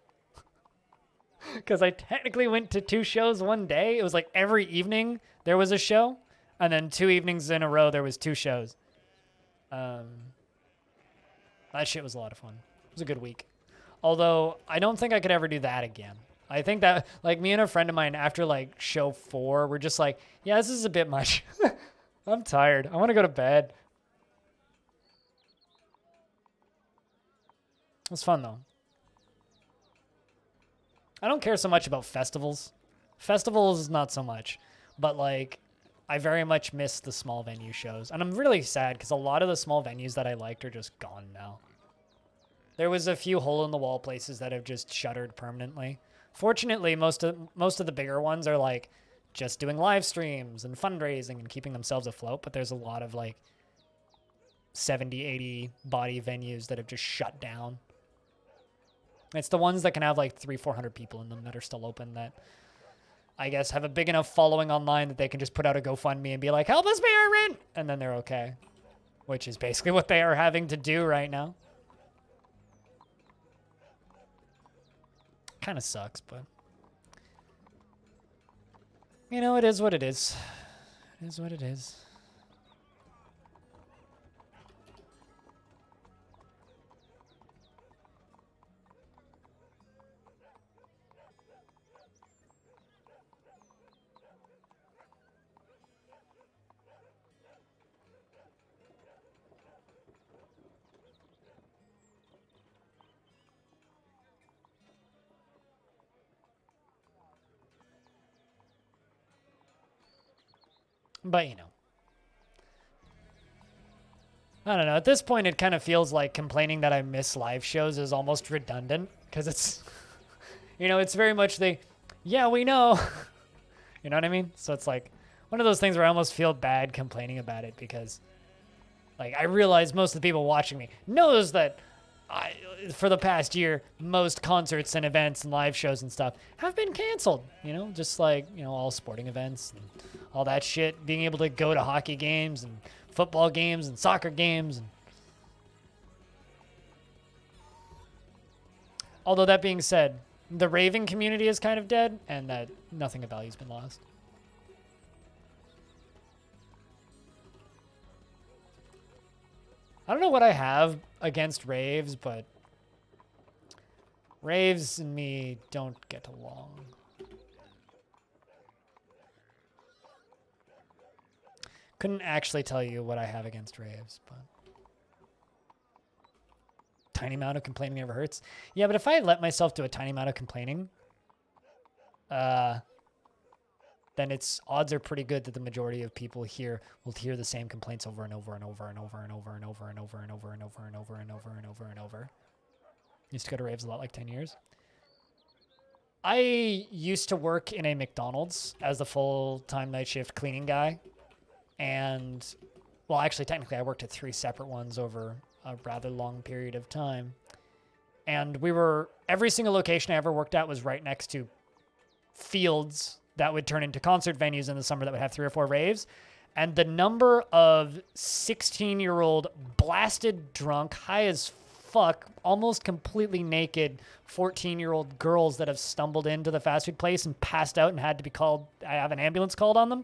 Because I technically went to 2 shows one day. It was like every evening there was a show. And then 2 evenings in a row there was 2 shows. That shit was a lot of fun. It was a good week. Although, I don't think I could ever do that again. I think that, like, me and a friend of mine, after, like, show 4, we're just like, yeah, this is a bit much. I'm tired. I want to go to bed. It was fun, though. I don't care so much about festivals. Festivals, not so much. But, like, I very much miss the small venue shows. And I'm really sad because a lot of the small venues that I liked are just gone now. There was a few hole-in-the-wall places that have just shuttered permanently. Fortunately, most of the bigger ones are, like, just doing live streams and fundraising and keeping themselves afloat. But there's a lot of, like, 70, 80 body venues that have just shut down. It's the ones that can have like 300-400 people in them that are still open that I guess have a big enough following online that they can just put out a GoFundMe and be like, help us pay our rent, and then they're okay. Which is basically what they are having to do right now. Kind of sucks, but you know, it is what it is. It is what it is. But, you know. I don't know. At this point, it kind of feels like complaining that I miss live shows is almost redundant. Because it's, you know, it's very much yeah, we know. You know what I mean? So it's like one of those things where I almost feel bad complaining about it because, like, I realize most of the people watching me knows that for the past year, most concerts and events and live shows and stuff have been canceled, you know, just like, you know, all sporting events and all that shit, being able to go to hockey games and football games and soccer games. And although that being said, the raving community is kind of dead and that nothing of value has been lost. I don't know what I have against raves, but raves and me don't get along. Couldn't actually tell you what I have against raves, but tiny amount of complaining never hurts. Yeah, but if I let myself do a tiny amount of complaining, then it's odds are pretty good that the majority of people here will hear the same complaints over and over and over and over and over and over and over and over and over and over and over and over and over. Used to go to raves a lot, like 10 years. I used to work in a McDonald's as the full-time night shift cleaning guy. And, well, actually, technically, I worked at 3 separate ones over a rather long period of time. And every single location I ever worked at was right next to fields that would turn into concert venues in the summer that would have 3 or 4 raves. And the number of 16-year-old blasted drunk, high as fuck, almost completely naked 14-year-old girls that have stumbled into the fast food place and passed out and had to have an ambulance called on them.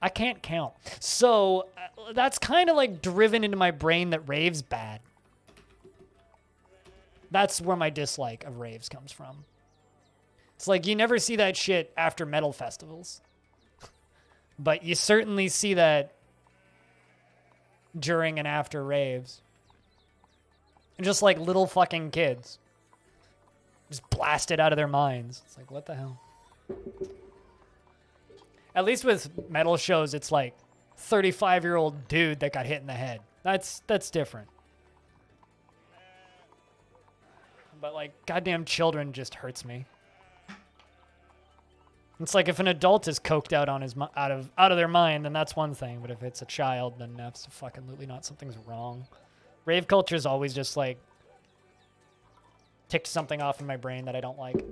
I can't count. So that's kind of like driven into my brain that raves bad. That's where my dislike of raves comes from. It's like you never see that shit after metal festivals. But you certainly see that during and after raves. And just like little fucking kids. Just blasted out of their minds. It's like, what the hell? At least with metal shows, it's like 35-year-old dude that got hit in the head. That's different. But like goddamn children just hurts me. It's like if an adult is coked out on out of their mind, then that's one thing. But if it's a child, then that's fucking not something's wrong. Rave culture is always just like ticked something off in my brain that I don't like.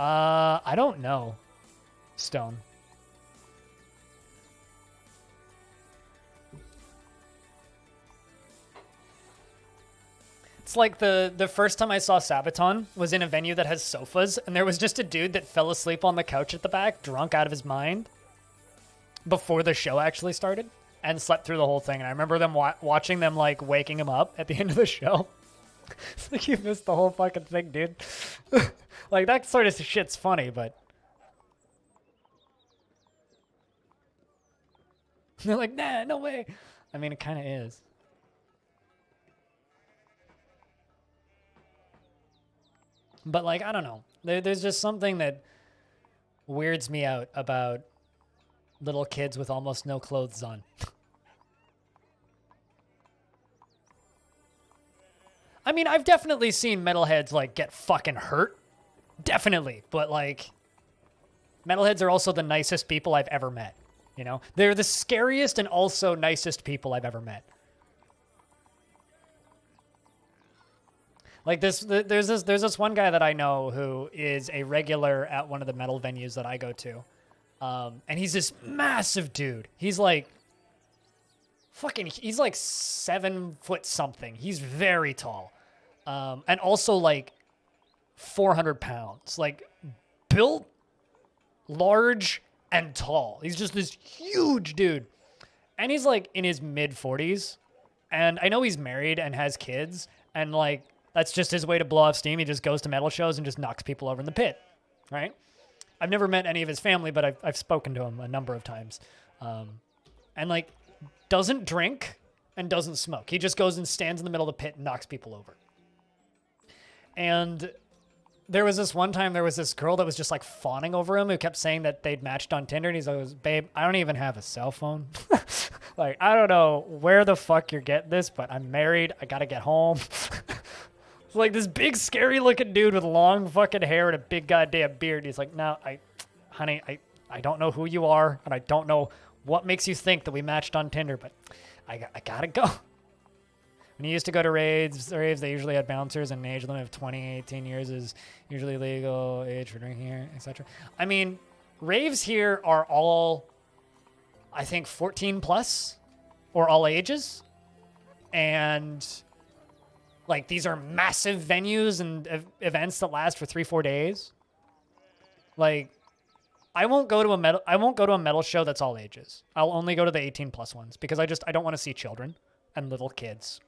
I don't know. Stone. It's like the first time I saw Sabaton was in a venue that has sofas, and there was just a dude that fell asleep on the couch at the back, drunk out of his mind, before the show actually started, and slept through the whole thing. And I remember them watching them, like, waking him up at the end of the show. It's like, you missed the whole fucking thing, dude. Like, that sort of shit's funny, but... They're like, nah, no way. I mean, it kind of is. But, like, I don't know. There's just something that weirds me out about little kids with almost no clothes on. I mean, I've definitely seen metalheads, like, get fucking hurt. Definitely. But, like, metalheads are also the nicest people I've ever met. You know? They're the scariest and also nicest people I've ever met. Like there's this one guy that I know who is a regular at one of the metal venues that I go to. And he's this massive dude. He's like 7 foot something. He's very tall. And also like 400 pounds, like built large and tall. He's just this huge dude. And he's like in his mid 40s. And I know he's married and has kids and like, that's just his way to blow off steam. He just goes to metal shows and just knocks people over in the pit, right? I've never met any of his family, but I've spoken to him a number of times. And, like, doesn't drink and doesn't smoke. He just goes and stands in the middle of the pit and knocks people over. And There was this one time there was this girl that was just like fawning over him who kept saying that they'd matched on Tinder, and he's like, babe, I don't even have a cell phone. Like, I don't know where the fuck you're getting this, but I'm married. I gotta get home. It's like this big scary looking dude with long fucking hair and a big goddamn beard. He's like, no, honey, I don't know who you are, and I don't know what makes you think that we matched on Tinder, but I gotta go. When you used to go to raves, they usually had bouncers, and an age limit of 20, 18 years is usually legal age for drinking here, etc. I mean, raves here are all, I think, 14 plus, or all ages. And, like, these are massive venues and events that last for 3-4 days. Like, I won't go to a metal show that's all ages. I'll only go to the 18 plus ones because I don't want to see children and little kids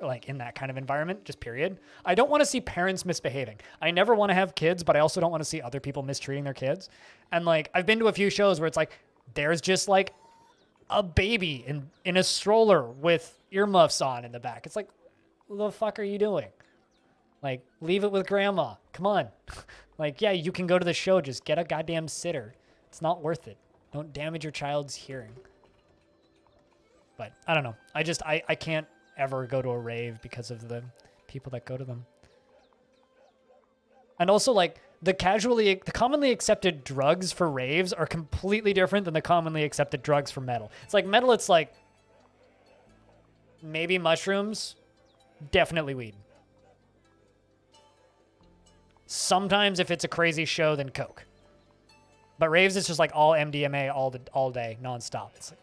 like in that kind of environment, just period. I don't want to see parents misbehaving. I never want to have kids, but I also don't want to see other people mistreating their kids. And like, I've been to a few shows where it's like, there's just like a baby in a stroller with earmuffs on in the back. It's like, what the fuck are you doing? Like, leave it with grandma. Come on. Like, yeah, you can go to the show. Just get a goddamn sitter. It's not worth it. Don't damage your child's hearing. But I don't know. I can't ever go to a rave because of the people that go to them. And also, like, the commonly accepted drugs for raves are completely different than the commonly accepted drugs for metal. It's like metal, it's like maybe mushrooms, definitely weed. Sometimes if it's a crazy show, then coke. But raves, it's just like all MDMA all day, nonstop. It's like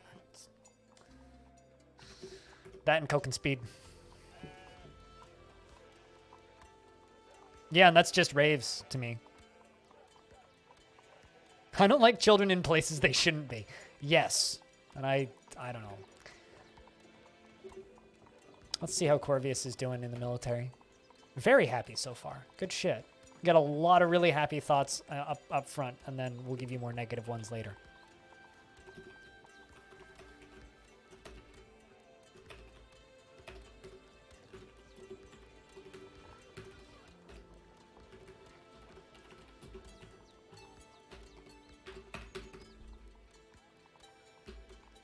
that and coke and speed. Yeah, and that's just raves to me. I don't like children in places they shouldn't be. Yes. And I don't know. Let's see how Corvius is doing in the military. Very happy so far. Good shit. Got a lot of really happy thoughts up front, and then we'll give you more negative ones later.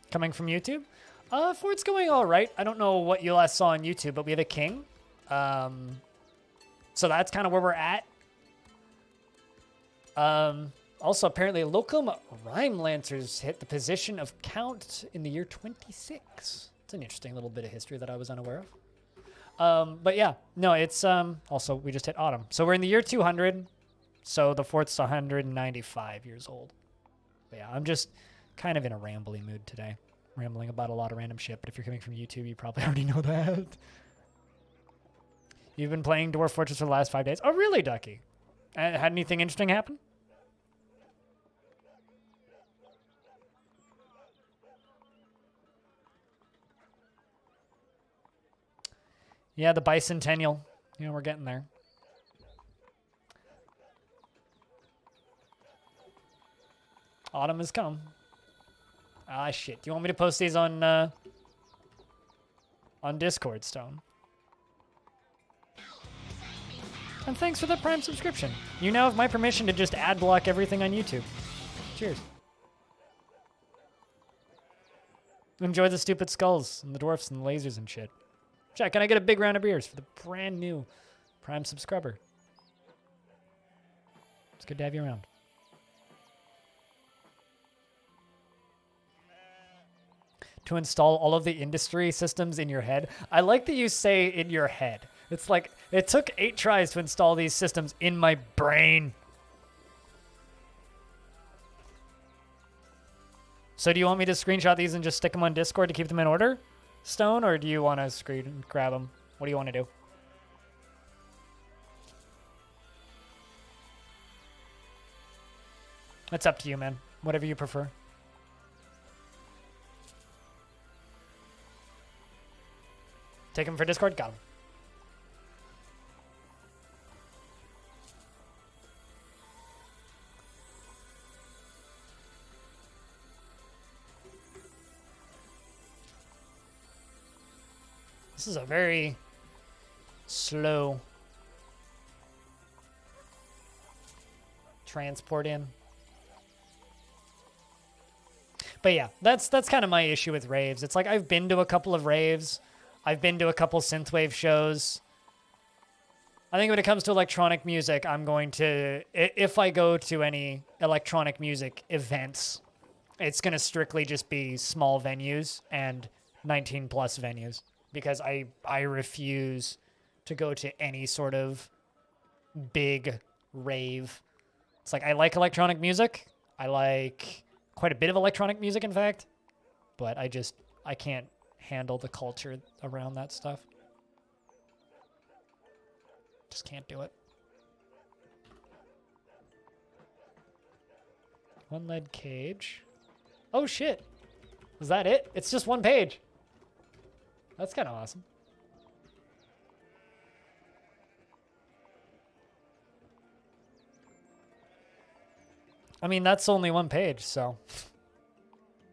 Coming from YouTube? Ford's going all right. I don't know what you last saw on YouTube, but we have a king. So that's kind of where we're at. Also, apparently, Locum Rhyme Lancers hit the position of Count in the year 26. It's an interesting little bit of history that I was unaware of. But yeah, no, it's also, we just hit autumn. So we're in the year 200. So the fort's 195 years old. But yeah, I'm just kind of in a rambly mood today. Rambling about a lot of random shit, but if you're coming from YouTube, you probably already know that. You've been playing Dwarf Fortress for the last 5 days. Oh, really, Ducky? Had anything interesting happen? Yeah, the bicentennial. You know, we're getting there. Autumn has come. Ah, shit. Do you want me to post these on Discord, Stone? And thanks for the Prime subscription. You now have my permission to just ad block everything on YouTube. Cheers. Enjoy the stupid skulls and the dwarfs and the lasers and shit. Chat, can I get a big round of beers for the brand new Prime subscriber? It's good to have you around. To install all of the industry systems in your head. I like that you say in your head. It's like, it took 8 tries to install these systems in my brain. So do you want me to screenshot these and just stick them on Discord to keep them in order, Stone? Or do you want to screen grab them? What do you want to do? It's up to you, man. Whatever you prefer. Take him for Discord? Got him. This is a very slow transport in. But yeah, that's kind of my issue with raves. It's like I've been to a couple of raves. I've been to a couple synthwave shows. I think when it comes to electronic music, I'm going to, if I go to any electronic music events, it's going to strictly just be small venues and 19 plus venues, because I refuse to go to any sort of big rave. It's like I like electronic music. I like quite a bit of electronic music, in fact, but I can't handle the culture around that stuff. Just can't do it. One lead cage. Oh shit. Is that it? It's just one page. That's kind of awesome. I mean, that's only one page, so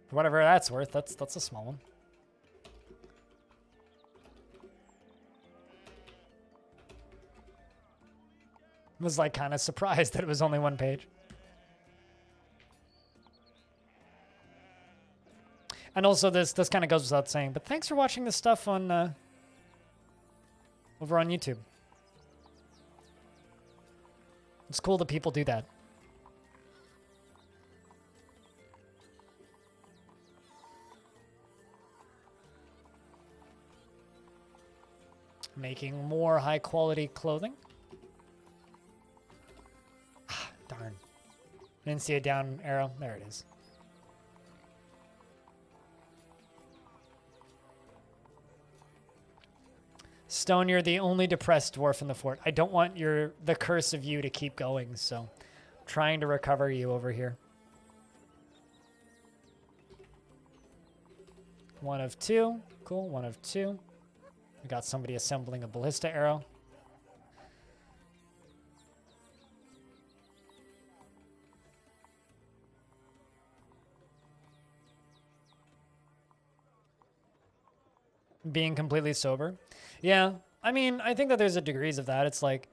for whatever that's worth, that's a small one. Was like kind of surprised that it was only one page. And also this kind of goes without saying, but thanks for watching this stuff on over on YouTube. It's cool that people do that. Making more high quality clothing. Darn. I didn't see a down arrow. There it is. Stone, you're the only depressed dwarf in the fort. I don't want the curse of you to keep going, so I'm trying to recover you over here. 1 of 2. Cool, 1 of 2. We got somebody assembling a ballista arrow. Being completely sober. Yeah, I mean, I think that there's a degrees of that. It's like,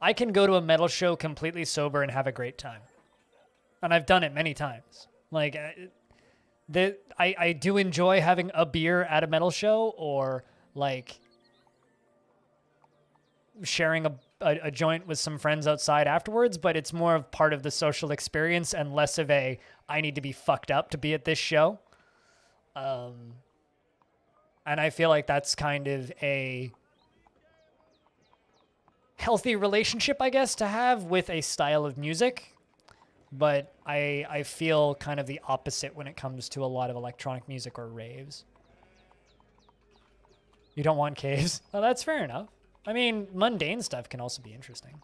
I can go to a metal show completely sober and have a great time. And I've done it many times. Like, I do enjoy having a beer at a metal show, or like sharing a joint with some friends outside afterwards, but it's more of part of the social experience and less of a, I need to be fucked up to be at this show. And I feel like that's kind of a healthy relationship, I guess, to have with a style of music. But I feel kind of the opposite when it comes to a lot of electronic music or raves. You don't want caves? Oh, that's fair enough. I mean, mundane stuff can also be interesting.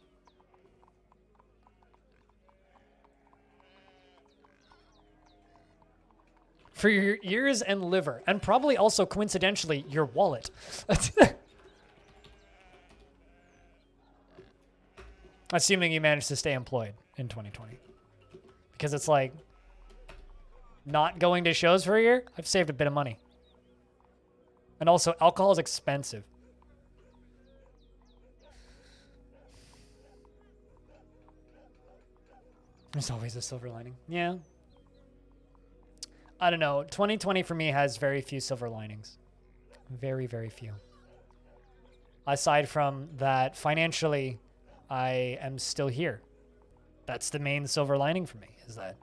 For your ears and liver, and probably also, coincidentally, your wallet. Assuming you managed to stay employed in 2020. Because it's like, not going to shows for a year, I've saved a bit of money. And also, alcohol is expensive. There's always a silver lining. Yeah. I don't know. 2020 for me has very few silver linings. Very, very few. Aside from that, financially, I am still here. That's the main silver lining for me, is that,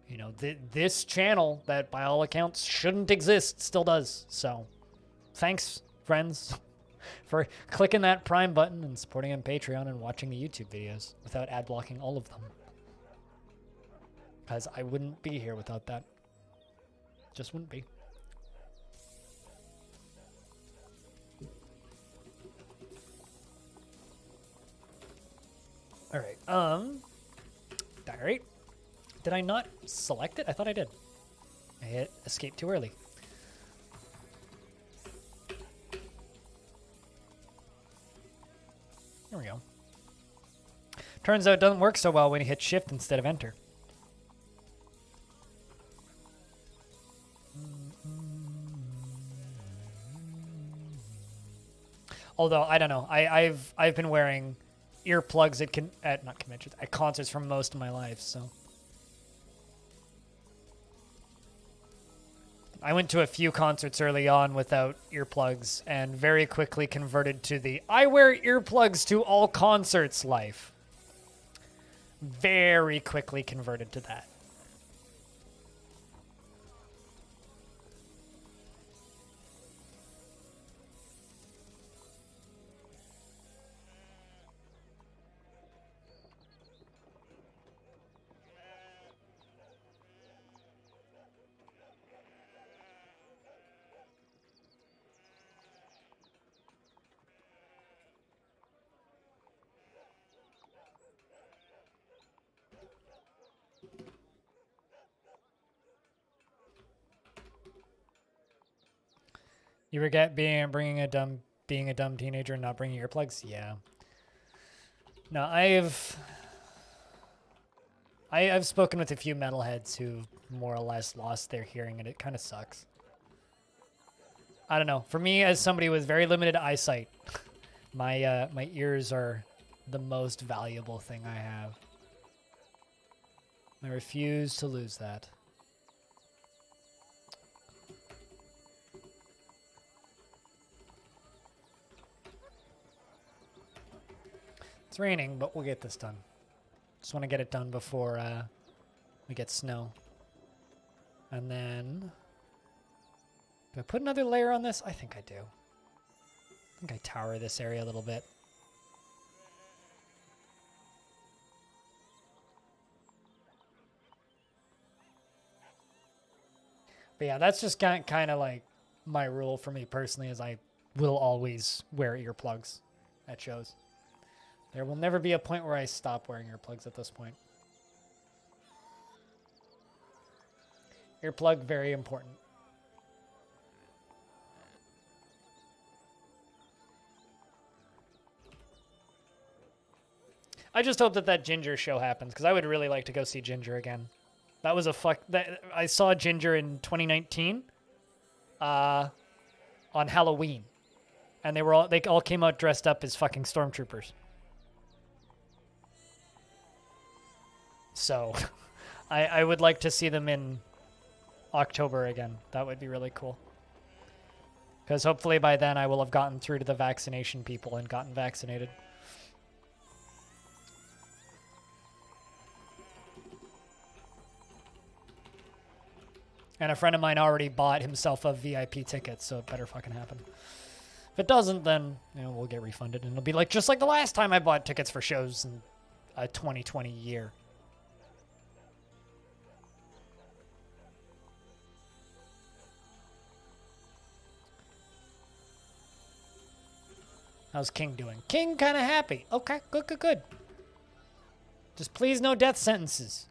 you know, this channel that by all accounts shouldn't exist still does. So thanks, friends, for clicking that Prime button and supporting on Patreon and watching the YouTube videos without ad blocking all of them. Because I wouldn't be here without that. Just wouldn't be. All right. Diary. Did I not select it? I thought I did. I hit escape too early. There we go. Turns out it doesn't work so well when you hit shift instead of enter. Although I don't know, I've been wearing earplugs at not conventions, at concerts for most of my life. So I went to a few concerts early on without earplugs and very quickly converted to the I wear earplugs to all concerts life. Very quickly converted to that. You regret being a dumb teenager and not bringing earplugs? Yeah. No, I've spoken with a few metalheads who more or less lost their hearing, and it kind of sucks. I don't know. For me, as somebody with very limited eyesight, my ears are the most valuable thing I have. I refuse to lose that. It's raining, but we'll get this done. Just want to get it done before we get snow. And then... do I put another layer on this? I think I do. I think I tower this area a little bit. But yeah, that's just kind of like my rule for me personally, is I will always wear earplugs at shows. There will never be a point where I stop wearing earplugs at this point. Earplug, very important. I just hope that Ginger show happens, because I would really like to go see Ginger again. That was I saw Ginger in 2019 on Halloween. And they all came out dressed up as fucking stormtroopers. So, I would like to see them in October again. That would be really cool. Because hopefully by then I will have gotten through to the vaccination people and gotten vaccinated. And a friend of mine already bought himself a VIP ticket, so it better fucking happen. If it doesn't, then we'll get refunded, and it'll be like just like the last time I bought tickets for shows in a 2020 year. How's King doing? King kind of happy. Okay, good. Just please no death sentences.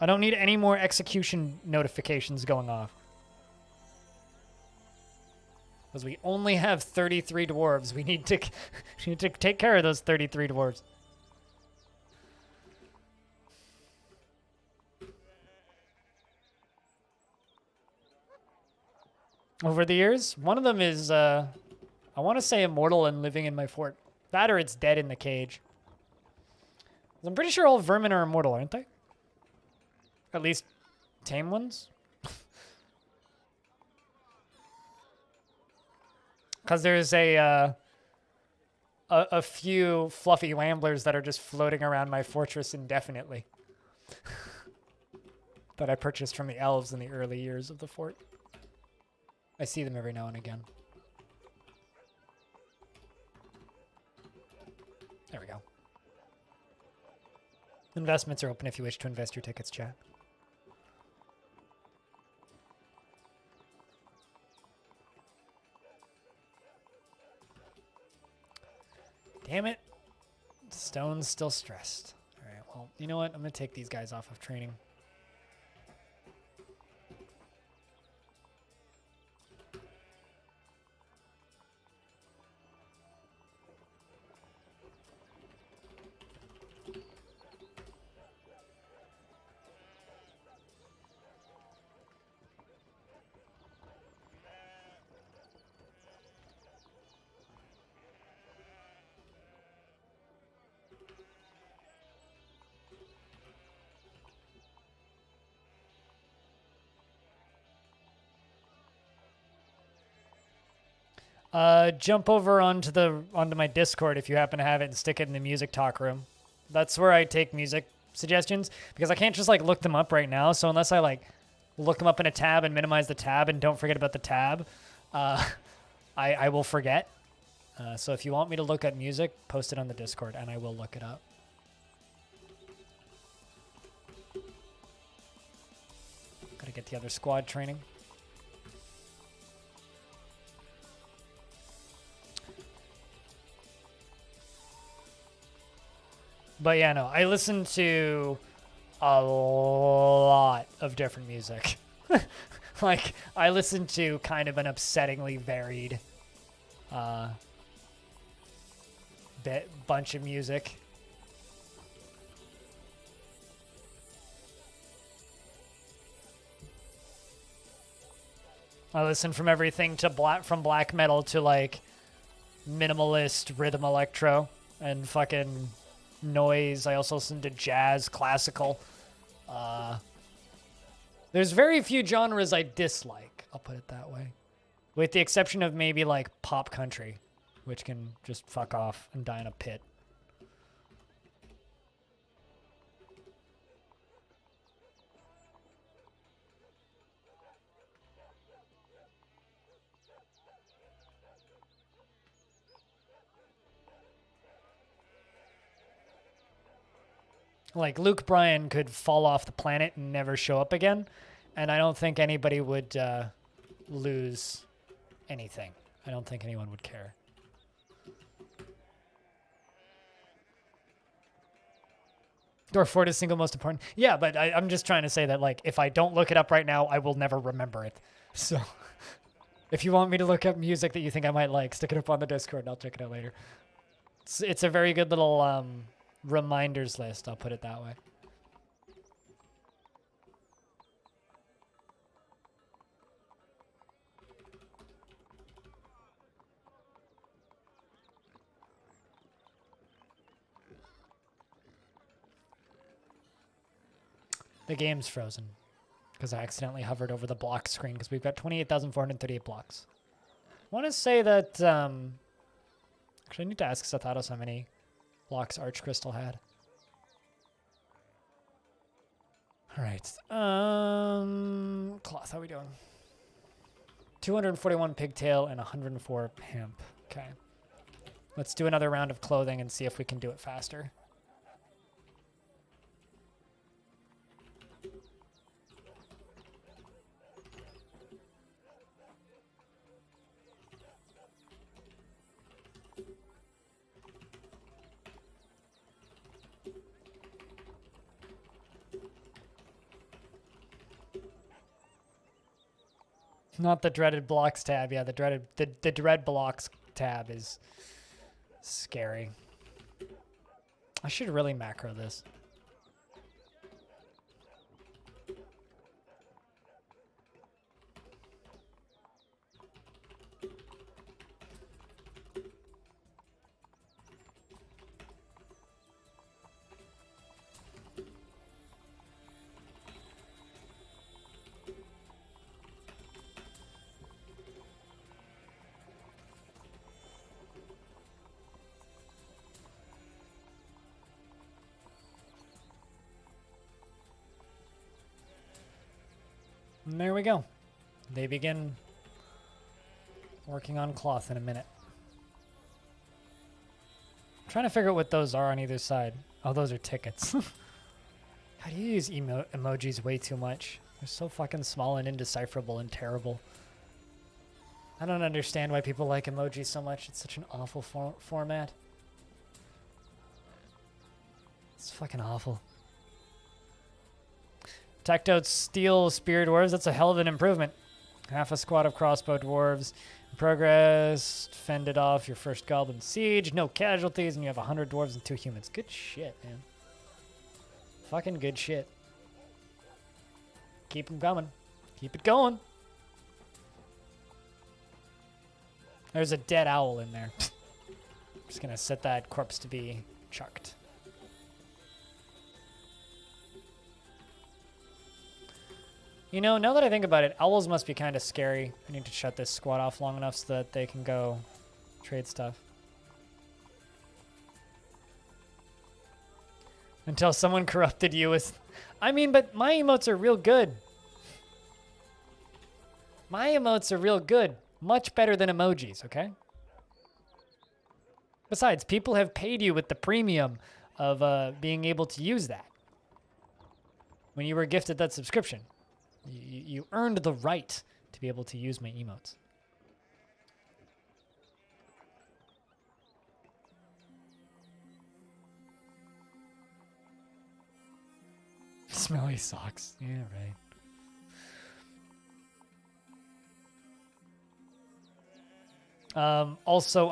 I don't need any more execution notifications going off. Because we only have 33 dwarves. We need to take care of those 33 dwarves. Over the years, one of them is, I want to say immortal and living in my fort. That or it's dead in the cage. I'm pretty sure all vermin are immortal, aren't they? At least tame ones? Because there's a few fluffy lamblers that are just floating around my fortress indefinitely. That I purchased from the elves in the early years of the fort. I see them every now and again. There we go. Investments are open if you wish to invest your tickets, chat. Damn it. Stone's still stressed. All right, well, you know what? I'm going to take these guys off of training. Jump over onto my Discord if you happen to have it and stick it in the music talk room. That's where I take music suggestions because I can't just like look them up right now. So unless I like look them up in a tab and minimize the tab and don't forget about the tab, I will forget. So if you want me to look at music, post it on the Discord and I will look it up. Gotta get the other squad training. But yeah, no, I listen to a lot of different music. Like, I listen to kind of an upsettingly varied bunch of music. I listen from everything to from black metal to like minimalist rhythm electro and fucking noise. I also listen to jazz, classical. There's very few genres I dislike, I'll put it that way. With the exception of maybe like pop country, which can just fuck off and die in a pit. Like, Luke Bryan could fall off the planet and never show up again, and I don't think anybody would lose anything. I don't think anyone would care. Dwarf Fort is single most important. Yeah, but I'm just trying to say that, like, if I don't look it up right now, I will never remember it. So, if you want me to look up music that you think I might like, stick it up on the Discord and I'll check it out later. It's a very good little reminders list, I'll put it that way. The game's frozen because I accidentally hovered over the block screen because we've got 28,438 blocks. I want to say that, actually I need to ask Sathatos how many blocks Arch Crystal had. All right. Cloth, how are we doing? 241 pigtail and 104 hemp. Okay. Let's do another round of clothing and see if we can do it faster. Not the dreaded blocks tab. Yeah, the dread blocks tab is scary. I should really macro this. And there we go. They begin working on cloth in a minute. I'm trying to figure out what those are on either side. Oh, those are tickets. How do you use emojis way too much? They're so fucking small and indecipherable and terrible. I don't understand why people like emojis so much. It's such an awful format. It's fucking awful. Teched out steel spear dwarves. That's a hell of an improvement. Half a squad of crossbow dwarves. In progress. Fended off your first goblin siege. No casualties, and you have 100 dwarves and 2 humans. Good shit, man. Fucking good shit. Keep them coming. Keep it going. There's a dead owl in there. I'm just gonna set that corpse to be chucked. You know, now that I think about it, owls must be kind of scary. I need to shut this squad off long enough so that they can go trade stuff. Until someone corrupted you with... I mean, but my emotes are real good. My emotes are real good. Much better than emojis, okay? Besides, people have paid you with the premium of being able to use that. When you were gifted that subscription, you earned the right to be able to use my emotes. Smelly socks. Yeah, right. Also,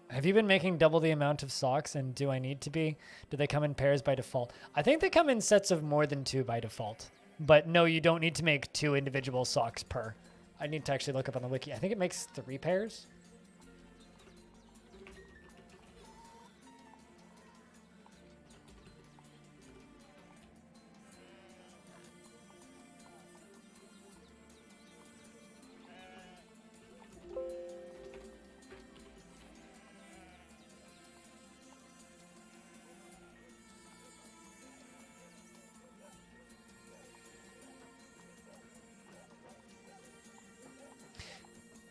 have you been making double the amount of socks, and do I need to be? Do they come in pairs by default? I think they come in sets of more than 2 by default. But no, you don't need to make 2 individual socks per. I need to actually look up on the wiki. I think it makes 3 pairs.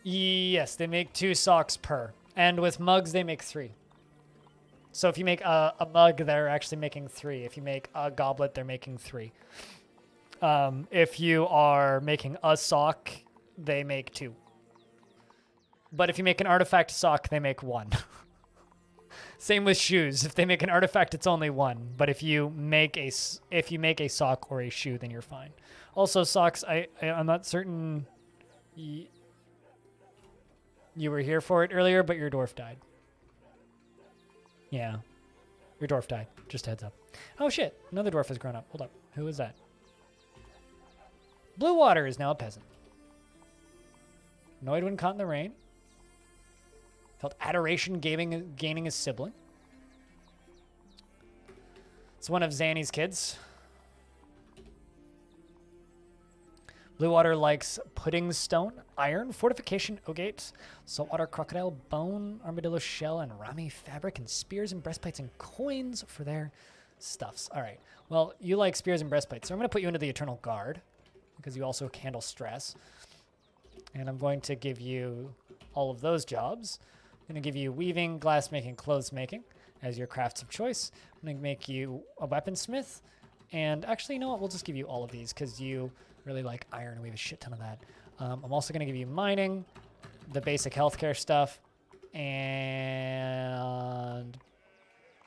Yes, they make 2 socks per. And with mugs, they make 3. So if you make a mug, they're actually making 3. If you make a goblet, they're making 3. If you are making a sock, they make 2. But if you make an artifact sock, they make 1. Same with shoes. If they make an artifact, it's only 1. But if you make a sock or a shoe, then you're fine. Also, socks, I'm not certain... You were here for it earlier, but your dwarf died. Yeah. Your dwarf died. Just a heads up. Oh, shit. Another dwarf has grown up. Hold up. Who is that? Blue Water is now a peasant. Annoyed when caught in the rain. Felt adoration gaining a sibling. It's one of Zanny's kids. Blue Water likes pudding stone, iron, fortification, ogates, saltwater crocodile, bone, armadillo shell, and rami fabric, and spears and breastplates and coins for their stuffs. All right. Well, you like spears and breastplates, so I'm going to put you into the Eternal Guard because you also handle stress. And I'm going to give you all of those jobs. I'm going to give you weaving, glassmaking, clothes making as your crafts of choice. I'm going to make you a weaponsmith. And actually, you know what? We'll just give you all of these because you really like iron, and we have a shit ton of that. I'm also going to give you mining, the basic healthcare stuff, and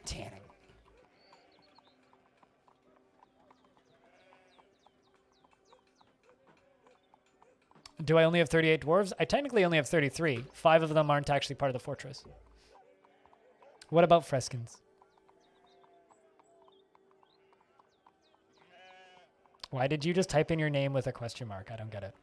tanning. Do I only have 38 dwarves? I technically only have 33. 5 of them aren't actually part of the fortress. What about Freskins? Why did you just type in your name with a question mark? I don't get it.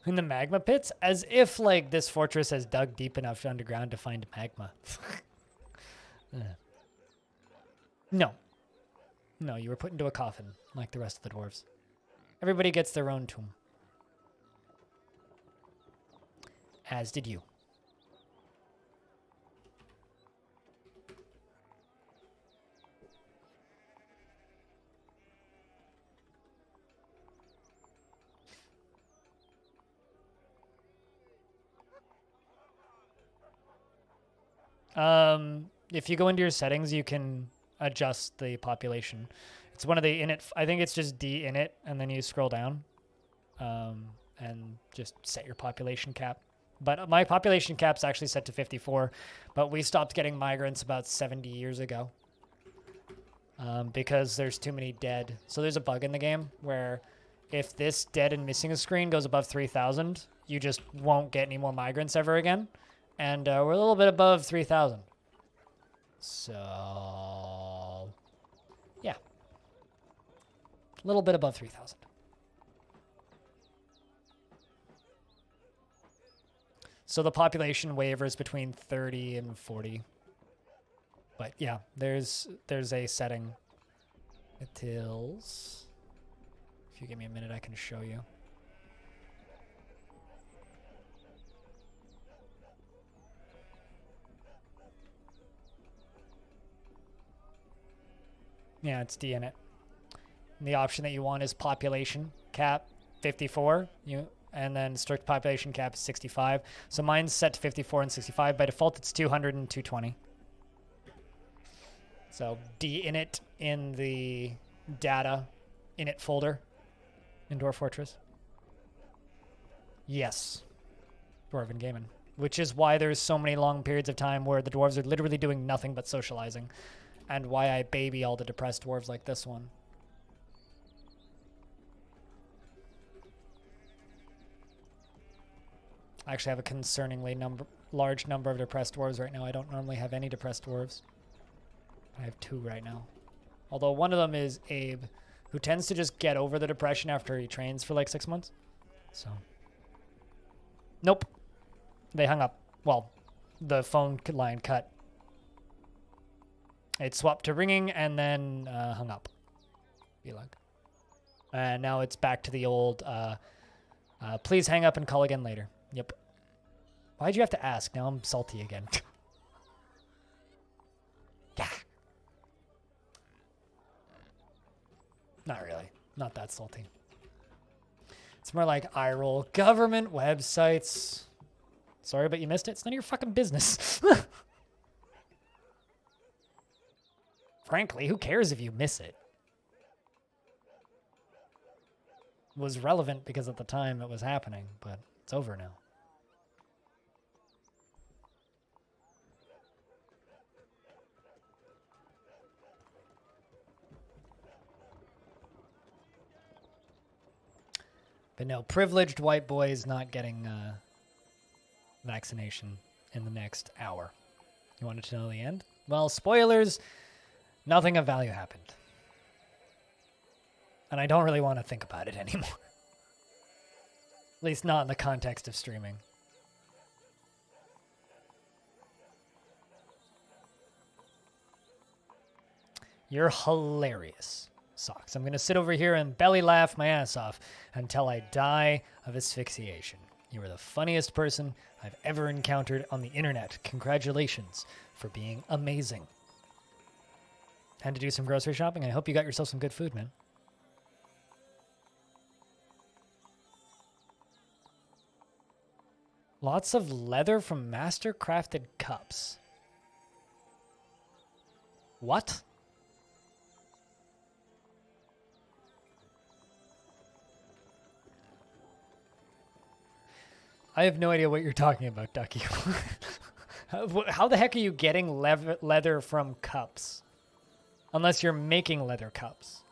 In the magma pits? As if, like, this fortress has dug deep enough underground to find magma. No. No, you were put into a coffin, like the rest of the dwarves. Everybody gets their own tomb. As did you. If you go into your settings, you can adjust the population. It's one of the init. I think it's just D init, and then you scroll down, and just set your population cap. But my population cap's actually set to 54, but we stopped getting migrants about 70 years ago because there's too many dead. So there's a bug in the game where if this dead and missing a screen goes above 3,000, you just won't get any more migrants ever again. And we're a little bit above 3,000. So, yeah. little bit above 3,000. So the population wavers between 30 and 40. But yeah, there's a setting. It tills. If you give me a minute, I can show you. Yeah, it's D in it. And the option that you want is population cap 54. And then strict population cap is 65. So mine's set to 54 and 65. By default, it's 200 and 220. So D init in the data init folder in Dwarf Fortress. Yes. Dwarven Gaming. Which is why there's so many long periods of time where the dwarves are literally doing nothing but socializing. And why I baby all the depressed dwarves like this one. I actually have a concerningly large number of depressed dwarves right now. I don't normally have any depressed dwarves. I have 2 right now. Although one of them is Abe, who tends to just get over the depression after he trains for like 6 months. So. Nope. They hung up. Well, the phone line cut. It swapped to ringing and then hung up. Be like. And now it's back to the old, please hang up and call again later. Yep. Why'd you have to ask? Now I'm salty again. Yeah. Not really. Not that salty. It's more like eye roll. Government websites. Sorry, but you missed it. It's none of your fucking business. Frankly, who cares if you miss it? It was relevant because at the time it was happening, but it's over now. But no, privileged white boy is not getting vaccination in the next hour. You wanted to know the end? Well, spoilers, nothing of value happened. And I don't really want to think about it anymore. At least not in the context of streaming. You're hilarious, Socks. I'm going to sit over here and belly laugh my ass off until I die of asphyxiation. You are the funniest person I've ever encountered on the internet. Congratulations for being amazing. Had to do some grocery shopping. I hope you got yourself some good food, man. Lots of leather from master-crafted cups. What? I have no idea what you're talking about, Ducky. How the heck are you getting leather from cups? Unless you're making leather cups.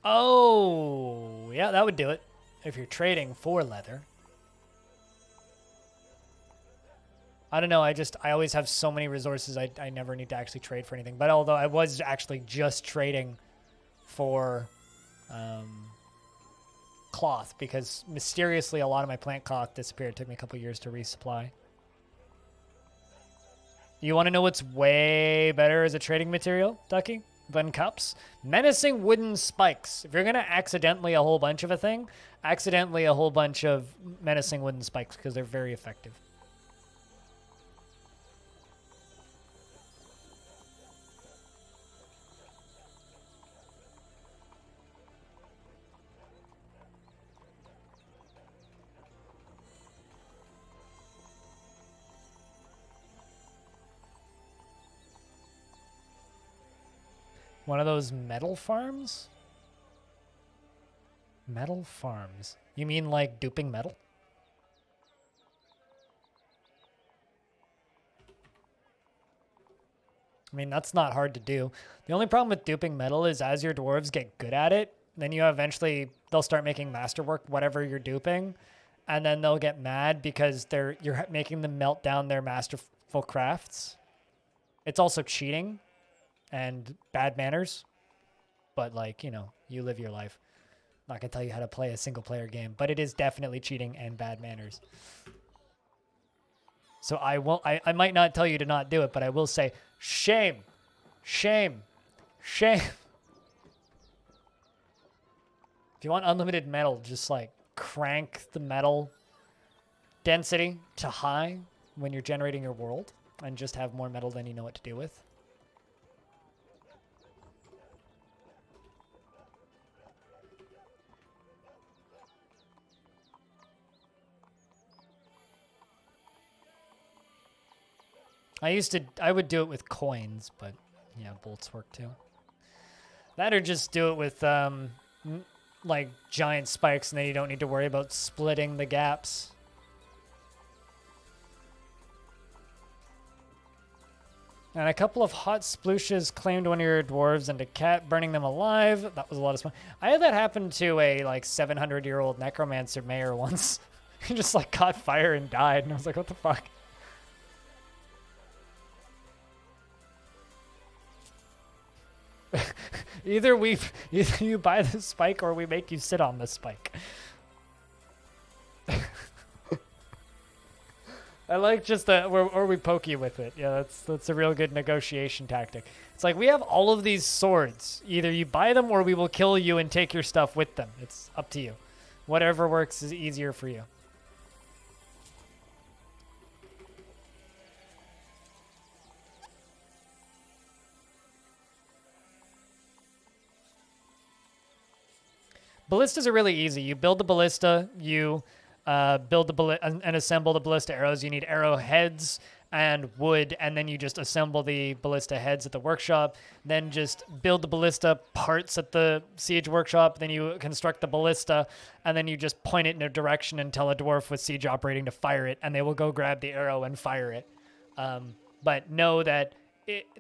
Oh, yeah, that would do it. If you're trading for leather. I don't know, I always have so many resources, I never need to actually trade for anything. But although I was actually just trading for cloth, because mysteriously a lot of my plant cloth disappeared. It took me a couple years to resupply. You want to know what's way better as a trading material, Ducky, than cups? Menacing wooden spikes. If you're going to accidentally a whole bunch of a thing, accidentally a whole bunch of menacing wooden spikes, because they're very effective. One of those metal farms? Metal farms. You mean like duping metal? I mean, that's not hard to do. The only problem with duping metal is as your dwarves get good at it, then you eventually, they'll start making masterwork, whatever you're duping, and then they'll get mad because you're making them melt down their masterful crafts. It's also cheating and bad manners, but like, you know, you live your life. I'm not gonna tell you how to play a single player game, but it is definitely cheating and bad manners. So I might not tell you to not do it, but I will say shame, shame, shame. If you want unlimited metal, just like crank the metal density to high when you're generating your world and just have more metal than you know what to do with. I would do it with coins, but yeah, bolts work too. That or just do it with like giant spikes, and then you don't need to worry about splitting the gaps. And a couple of hot splooshes claimed one of your dwarves and a cat, burning them alive. That was a lot of fun. I had that happen to a like 700-year-old necromancer mayor once. He just like caught fire and died, and I was like, what the fuck? Either you buy the spike or we make you sit on the spike. I like just the or we poke you with it. Yeah, that's a real good negotiation tactic. It's like we have all of these swords. Either you buy them or we will kill you and take your stuff with them. It's up to you. Whatever works is easier for you. Ballistas are really easy. You build the ballista, you build the and assemble the ballista arrows. You need arrow heads and wood, and then you just assemble the ballista heads at the workshop. Then just build the ballista parts at the siege workshop. Then you construct the ballista, and then you just point it in a direction and tell a dwarf with siege operating to fire it, and they will go grab the arrow and fire it. But know that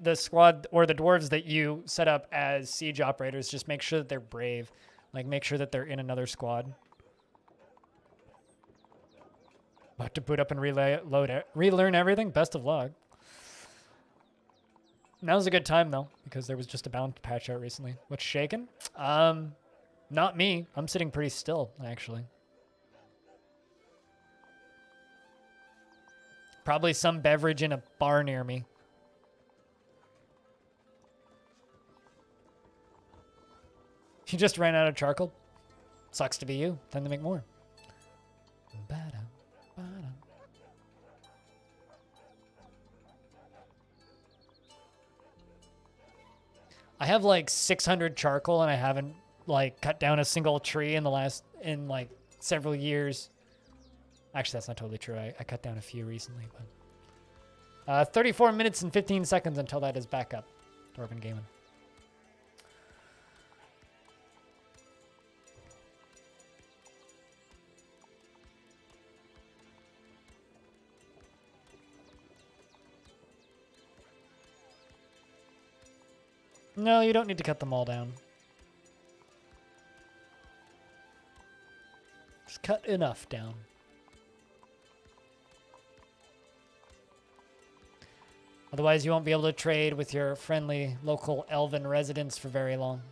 the squad or the dwarves that you set up as siege operators, just make sure that they're brave. Like, make sure that they're in another squad. About to boot up and relearn everything? Best of luck. Now's a good time, though, because there was just a bound patch out recently. What's shaking? Not me. I'm sitting pretty still, actually. Probably some beverage in a bar near me. You just ran out of charcoal. Sucks to be you. Time to make more. I have like 600 charcoal and I haven't like cut down a single tree in like several years. Actually, that's not totally true. I cut down a few recently, but 34 minutes and 15 seconds until that is back up. Dwarven Gaming. No, you don't need to cut them all down. Just cut enough down. Otherwise, you won't be able to trade with your friendly local elven residents for very long.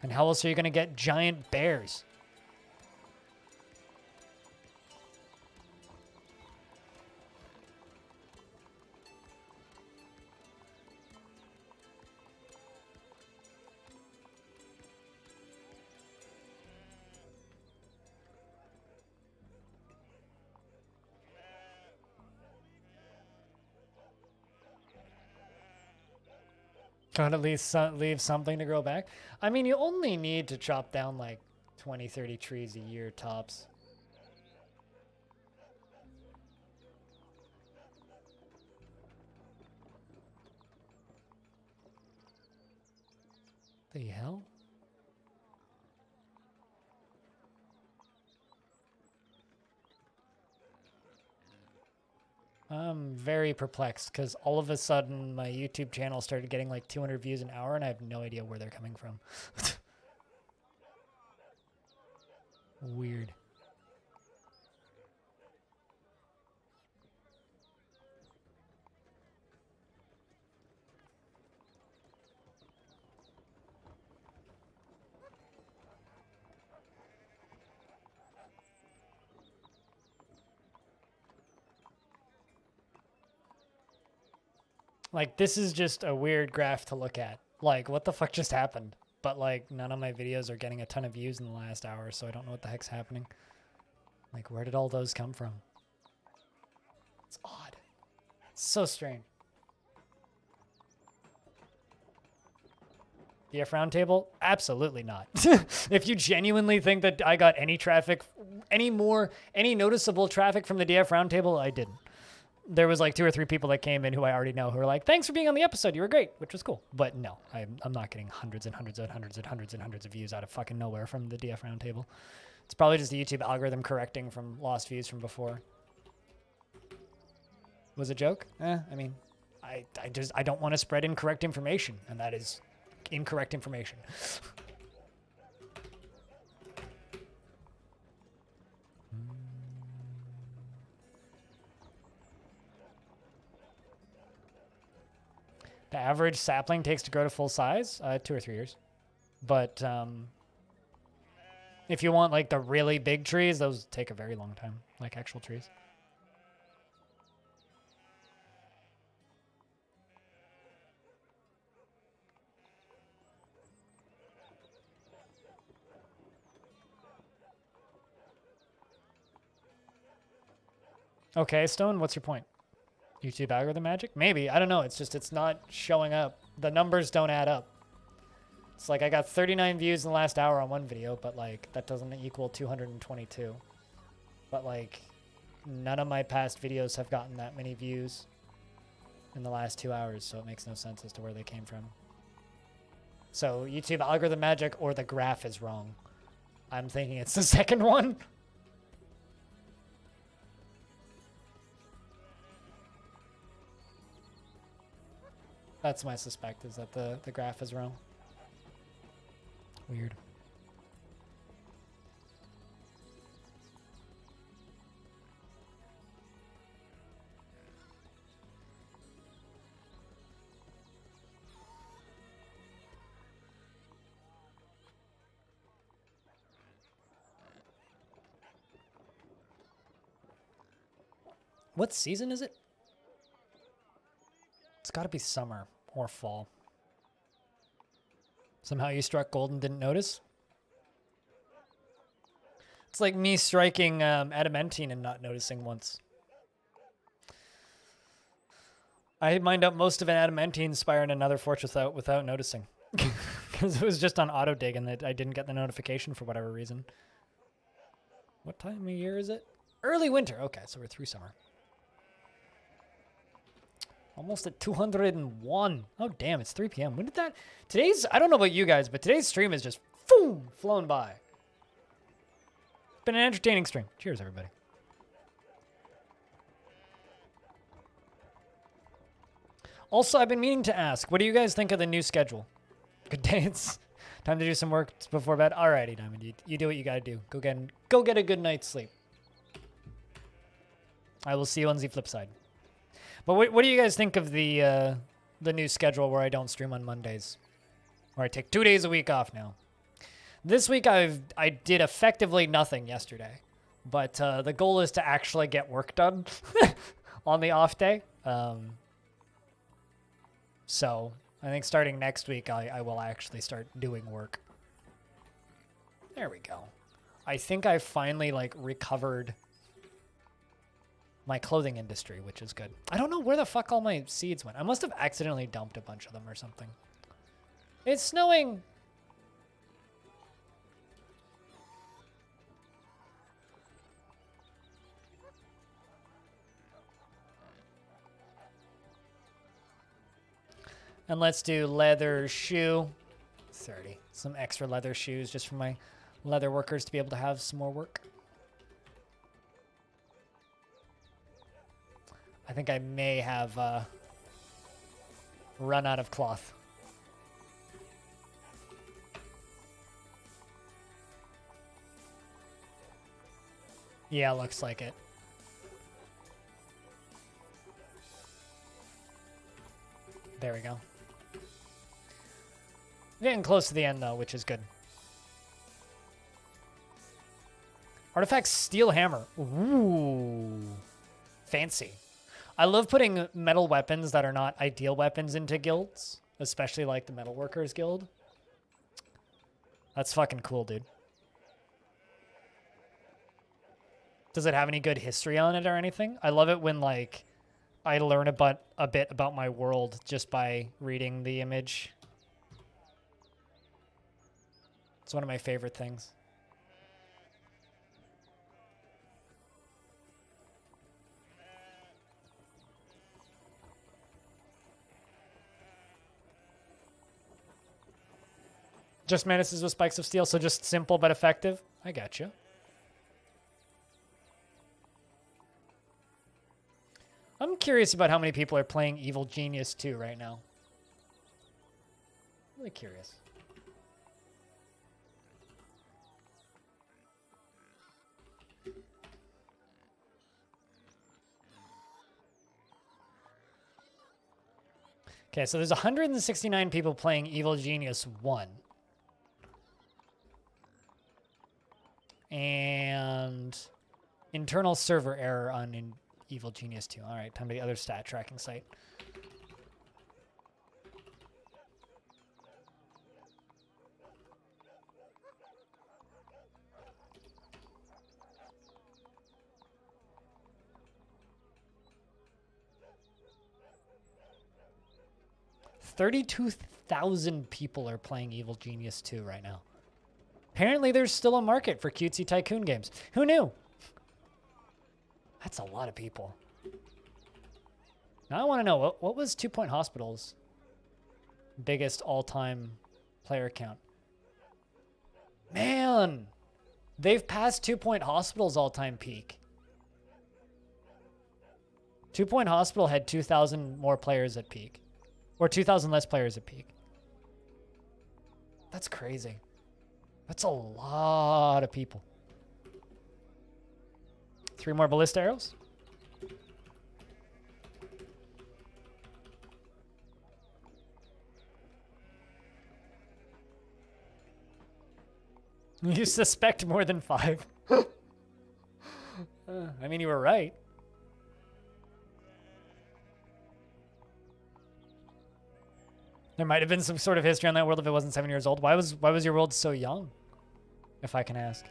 And how else are you going to get giant bears? Gotta at least leave something to grow back. I mean, you only need to chop down like 20, 30 trees a year tops. The hell? I'm very perplexed because all of a sudden my YouTube channel started getting like 200 views an hour and I have no idea where they're coming from. Weird. Like, this is just a weird graph to look at. Like, what the fuck just happened? But, like, none of my videos are getting a ton of views in the last hour, so I don't know what the heck's happening. Like, where did all those come from? It's odd. It's so strange. DF Roundtable? Absolutely not. If you genuinely think that I got any traffic, any noticeable traffic from the DF Roundtable, I didn't. There was like 2 or 3 people that came in who I already know who were like, thanks for being on the episode. You were great, which was cool. But no, I'm not getting hundreds and hundreds and hundreds and hundreds and hundreds of views out of fucking nowhere from the DF Roundtable. It's probably just the YouTube algorithm correcting from lost views from before. Was a joke? I mean, I don't want to spread incorrect information, and that is incorrect information. The average sapling takes to grow to full size, 2 or 3 years. But if you want like the really big trees, those take a very long time, like actual trees. Okay, Stone, what's your point? YouTube algorithm magic? Maybe. I don't know. It's just, it's not showing up. The numbers don't add up. It's like I got 39 views in the last hour on one video, but like that doesn't equal 222. But like none of my past videos have gotten that many views in the last 2 hours, so it makes no sense as to where they came from. So YouTube algorithm magic or the graph is wrong. I'm thinking it's the second one. That's my suspect, is that the graph is wrong. Weird. What season is it? It's got to be summer or fall. Somehow you struck gold and didn't notice? It's like me striking adamantine and not noticing once. I mined up most of an adamantine spire in another fortress without noticing. Because it was just on auto dig and I didn't get the notification for whatever reason. What time of year is it? Early winter. Okay, so we're through summer. Almost at 201. Oh, damn, it's 3 p.m. When did that... Today's... I don't know about you guys, but today's stream is just... Boom! Flown by. It's been an entertaining stream. Cheers, everybody. Also, I've been meaning to ask, what do you guys think of the new schedule? Good day. It's time to do some work before bed. Alrighty, Diamond. You do what you gotta do. Go get a good night's sleep. I will see you on the flip side. But what do you guys think of the new schedule where I don't stream on Mondays? Where I take 2 days a week off now. This week I did effectively nothing yesterday. But the goal is to actually get work done on the off day. So I think starting next week I will actually start doing work. There we go. I think I finally like recovered my clothing industry, which is good. I don't know where the fuck all my seeds went. I must have accidentally dumped a bunch of them or something. It's snowing! And let's do leather shoe. 30. Some extra leather shoes just for my leather workers to be able to have some more work. I think I may have run out of cloth. Yeah, looks like it. There we go. Getting close to the end, though, which is good. Artifact Steel Hammer. Ooh. Fancy. I love putting metal weapons that are not ideal weapons into guilds, especially like the Metalworkers Guild. That's fucking cool, dude. Does it have any good history on it or anything? I love it when, like, I learn a bit about my world just by reading the image. It's one of my favorite things. Just menaces with spikes of steel, so just simple but effective. I gotcha. I'm curious about how many people are playing Evil Genius 2 right now. Really curious. Okay, so there's 169 people playing Evil Genius 1. And internal server error on Evil Genius 2. All right, time to the other stat tracking site. $32,000 people are playing Evil Genius 2 right now. Apparently, there's still a market for cutesy tycoon games. Who knew? That's a lot of people. Now I want to know, what was 2 Point Hospital's biggest all-time player count? Man, they've passed 2 Point Hospital's all-time peak. 2 Point Hospital had 2,000 more players at peak. Or 2,000 less players at peak. That's crazy. That's a lot of people. 3 more ballista arrows. You suspect more than 5. I mean, you were right. There might have been some sort of history on that world if it wasn't 7 years old. Why was your world so young, if I can ask?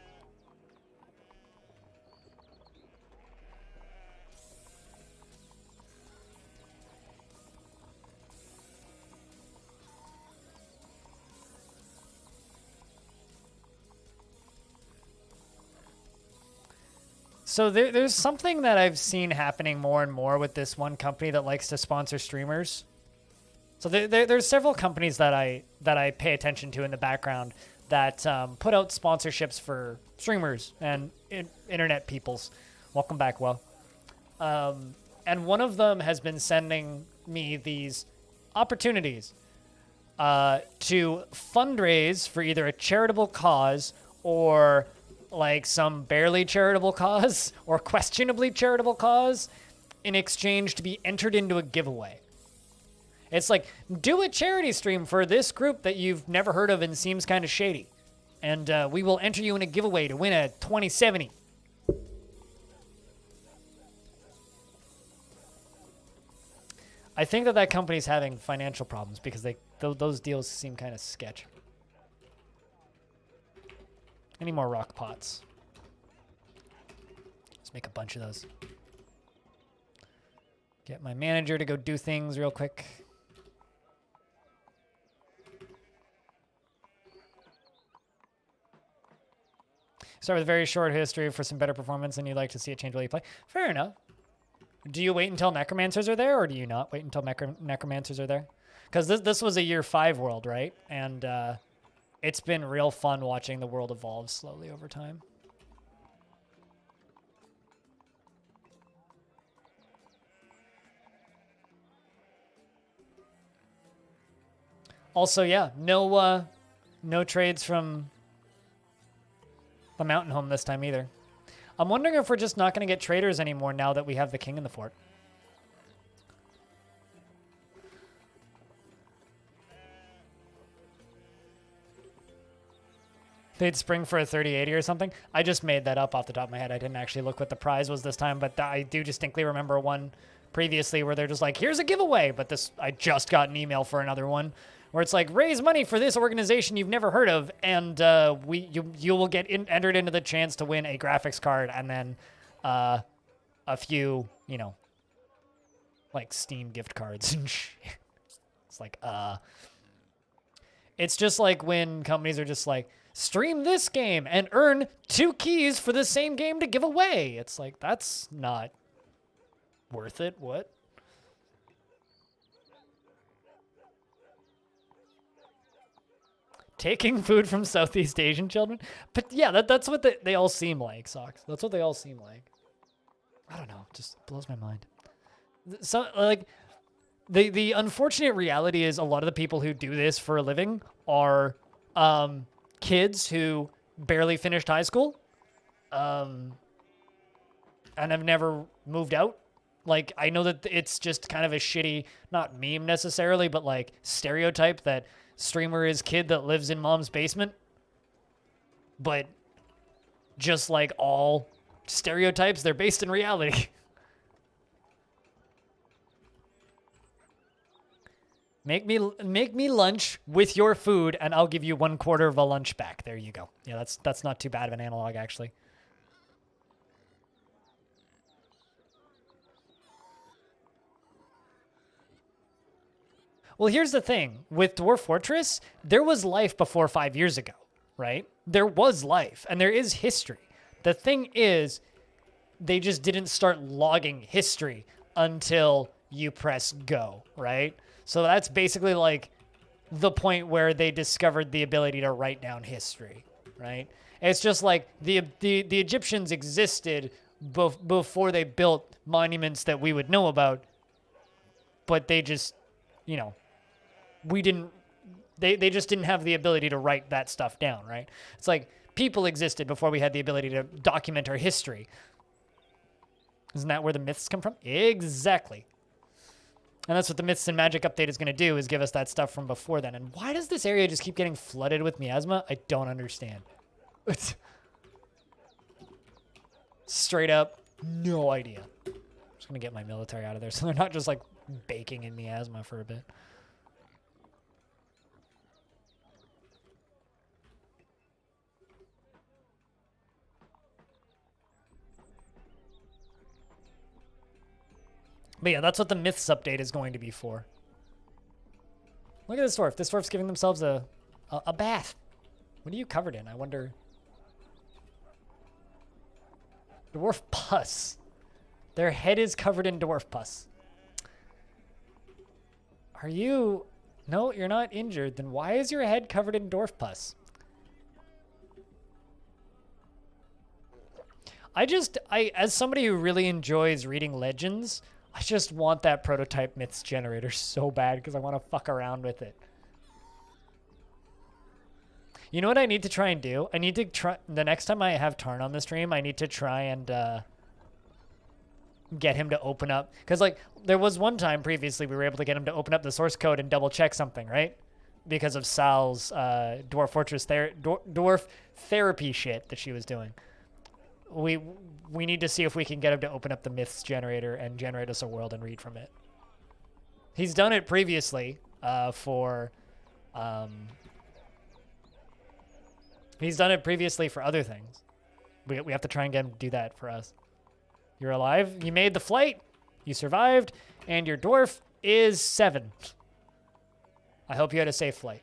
So there's something that I've seen happening more and more with this one company that likes to sponsor streamers. So there's several companies that I pay attention to in the background that put out sponsorships for streamers and internet peoples. Welcome back, Will. And one of them has been sending me these opportunities to fundraise for either a charitable cause or like some barely charitable cause or questionably charitable cause in exchange to be entered into a giveaway. It's like, do a charity stream for this group that you've never heard of and seems kind of shady. And we will enter you in a giveaway to win a 2070. I think that company's having financial problems because those deals seem kind of sketch. Any more rock pots? Let's make a bunch of those. Get my manager to go do things real quick. Start with a very short history for some better performance, and you'd like to see it change while you play. Fair enough. Do you wait until necromancers are there, or do you not wait until necromancers are there? Because this was a year 5 world, right? And it's been real fun watching the world evolve slowly over time. Also, yeah, no trades from the mountain home this time either. I'm wondering if we're just not going to get traders anymore now that we have the king in the fort. They'd spring for a 3080 or something. I just made that up off the top of my head. I didn't actually look what the prize was this time, but I do distinctly remember one previously where they're just like, here's a giveaway. But this, I just got an email for another one where it's like, raise money for this organization you've never heard of, and you will get entered into the chance to win a graphics card and then a few, you know, like Steam gift cards and shit. It's like, it's just like when companies are just like, stream this game and earn 2 keys for the same game to give away. It's like, that's not worth it. What? Taking food from Southeast Asian children? But yeah, that's what they all seem like, Socks. That's what they all seem like. I don't know. It just blows my mind. So, like, the unfortunate reality is a lot of the people who do this for a living are kids who barely finished high school and have never moved out. Like, I know that it's just kind of a shitty, not meme necessarily, but like stereotype that streamer is kid that lives in mom's basement. But just like all stereotypes, they're based in reality. Make me lunch with your food, and I'll give you 1/4 of a lunch back. There you go. Yeah, that's not too bad of an analog, actually. Well, here's the thing. With Dwarf Fortress, there was life before 5 years ago, right? There was life, and there is history. The thing is, they just didn't start logging history until you press go, right? So that's basically like the point where they discovered the ability to write down history, right? It's just like the Egyptians existed before they built monuments that we would know about, but they just, you know, they just didn't have the ability to write that stuff down, right? It's like people existed before we had the ability to document our history. Isn't that where the myths come from? Exactly. And that's what the Myths and Magic update is going to do, is give us that stuff from before then. And why does this area just keep getting flooded with miasma? I don't understand. Straight up, no idea. I'm just going to get my military out of there so they're not just like baking in miasma for a bit. But yeah, that's what the Myths update is going to be for. Look at this dwarf. This dwarf's giving themselves a bath. What are you covered in? I wonder. Dwarf pus. Their head is covered in dwarf pus. Are you... No, you're not injured. Then why is your head covered in dwarf pus? As somebody who really enjoys reading legends, I just want that prototype myths generator so bad because I want to fuck around with it. You know what I need to try and do? I need to try, the next time I have Tarn on the stream, I need to try and get him to open up. Because, like, there was one time previously we were able to get him to open up the source code and double check something, right? Because of Sal's Dwarf Fortress Dwarf therapy shit that she was doing. We need to see if we can get him to open up the myths generator and generate us a world and read from it. He's done it previously for he's done it previously for other things. We have to try and get him to do that for us. You're alive. You made the flight. You survived. And your dwarf is 7. I hope you had a safe flight.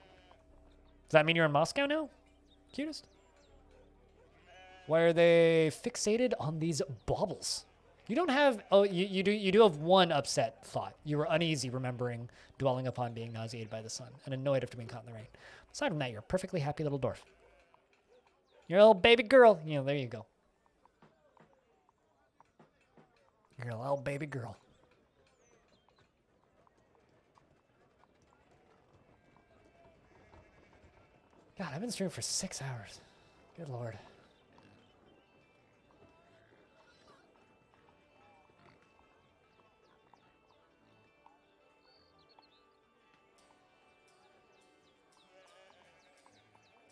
Does that mean you're in Moscow now? Cutest. Why are they fixated on these baubles? You don't have... Oh, you do have one upset thought. You were uneasy remembering dwelling upon being nauseated by the sun and annoyed after being caught in the rain. Aside from that, you're a perfectly happy little dwarf. You're a little baby girl. You know, there you go. You're a little baby girl. God, I've been streaming for 6 hours. Good Lord.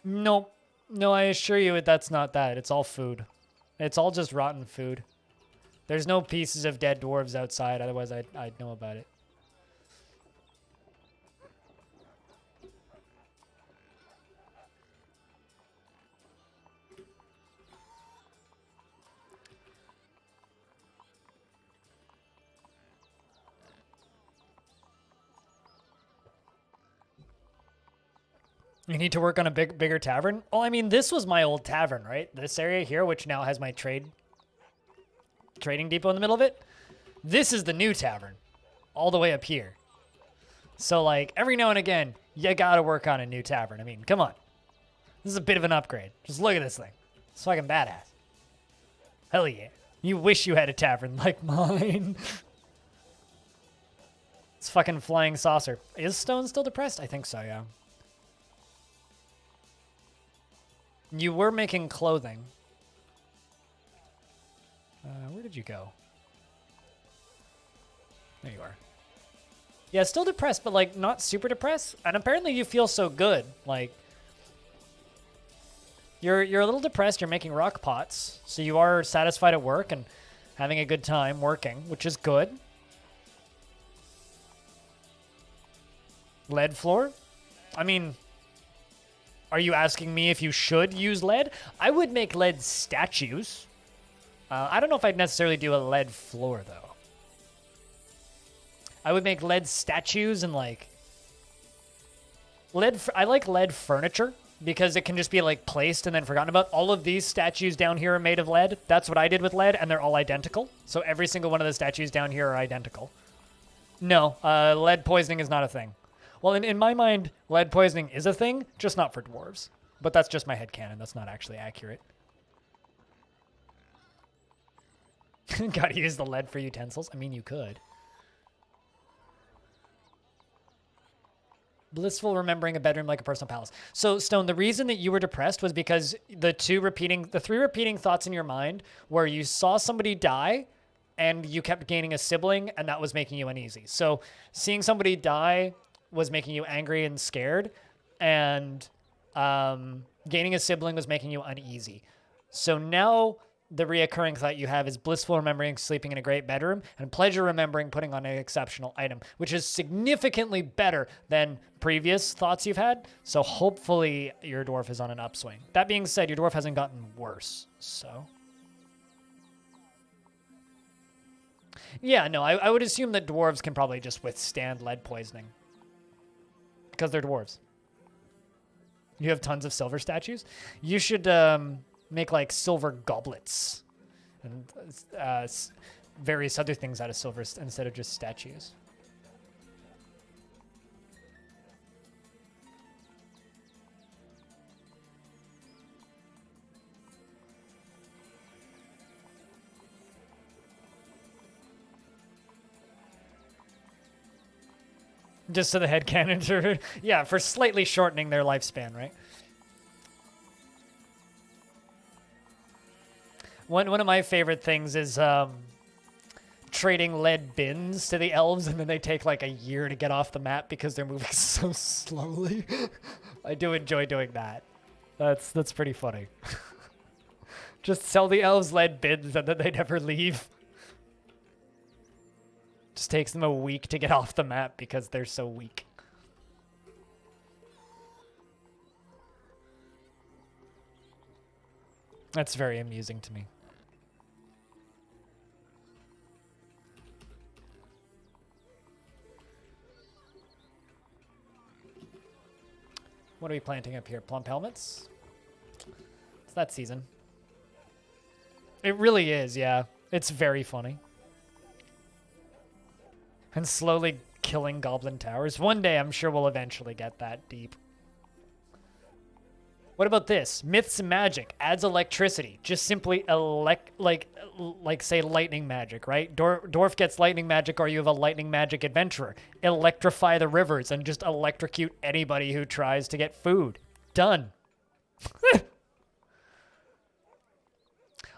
Nope. No, I assure you that's not that. It's all food. It's all just rotten food. There's no pieces of dead dwarves outside, otherwise I'd know about it. You need to work on a bigger tavern? Well, I mean, this was my old tavern, right? This area here, which now has my trading depot in the middle of it. This is the new tavern, all the way up here. So, like, every now and again, you gotta work on a new tavern. I mean, come on. This is a bit of an upgrade. Just look at this thing. It's fucking badass. Hell yeah. You wish you had a tavern like mine. It's fucking flying saucer. Is Stone still depressed? I think so, yeah. You were making clothing. Where did you go? There you are. Yeah, still depressed, but like not super depressed. And apparently you feel so good. Like you're a little depressed. You're making rock pots, so you are satisfied at work and having a good time working, which is good. Lead floor? I mean, are you asking me if you should use lead? I would make lead statues. I don't know if I'd necessarily do a lead floor, though. I would make lead statues and, like... I like lead furniture because it can just be, like, placed and then forgotten about. All of these statues down here are made of lead. That's what I did with lead, and they're all identical. So every single one of the statues down here are identical. No, lead poisoning is not a thing. Well, in my mind, lead poisoning is a thing, just not for dwarves. But that's just my headcanon. That's not actually accurate. Gotta use the lead for utensils. I mean, you could. Blissful remembering a bedroom like a personal palace. So, Stone, the reason that you were depressed was because the three repeating thoughts in your mind where you saw somebody die and you kept gaining a sibling and that was making you uneasy. So, seeing somebody die was making you angry and scared, and gaining a sibling was making you uneasy. So now the reoccurring thought you have is blissful remembering sleeping in a great bedroom and pleasure remembering putting on an exceptional item, which is significantly better than previous thoughts you've had. So hopefully your dwarf is on an upswing. That being said, your dwarf hasn't gotten worse, so... Yeah, no, I would assume that dwarves can probably just withstand lead poisoning. Because they're dwarves. You have tons of silver statues. You should make like silver goblets and various other things out of silver instead of just statues. Just so the headcanons are... Yeah, for slightly shortening their lifespan, right? One of my favorite things is trading lead bins to the elves, and then they take like a year to get off the map because they're moving so slowly. I do enjoy doing that. That's pretty funny. Just sell the elves lead bins and then they never leave. Just takes them a week to get off the map because they're so weak. That's very amusing to me. What are we planting up here? Plump helmets? It's that season. It really is, yeah. It's very funny. And slowly killing goblin towers. One day, I'm sure we'll eventually get that deep. What about this? Myths and magic adds electricity. Just simply like say lightning magic, right? Dwarf gets lightning magic, or you have a lightning magic adventurer. Electrify the rivers and just electrocute anybody who tries to get food. Done.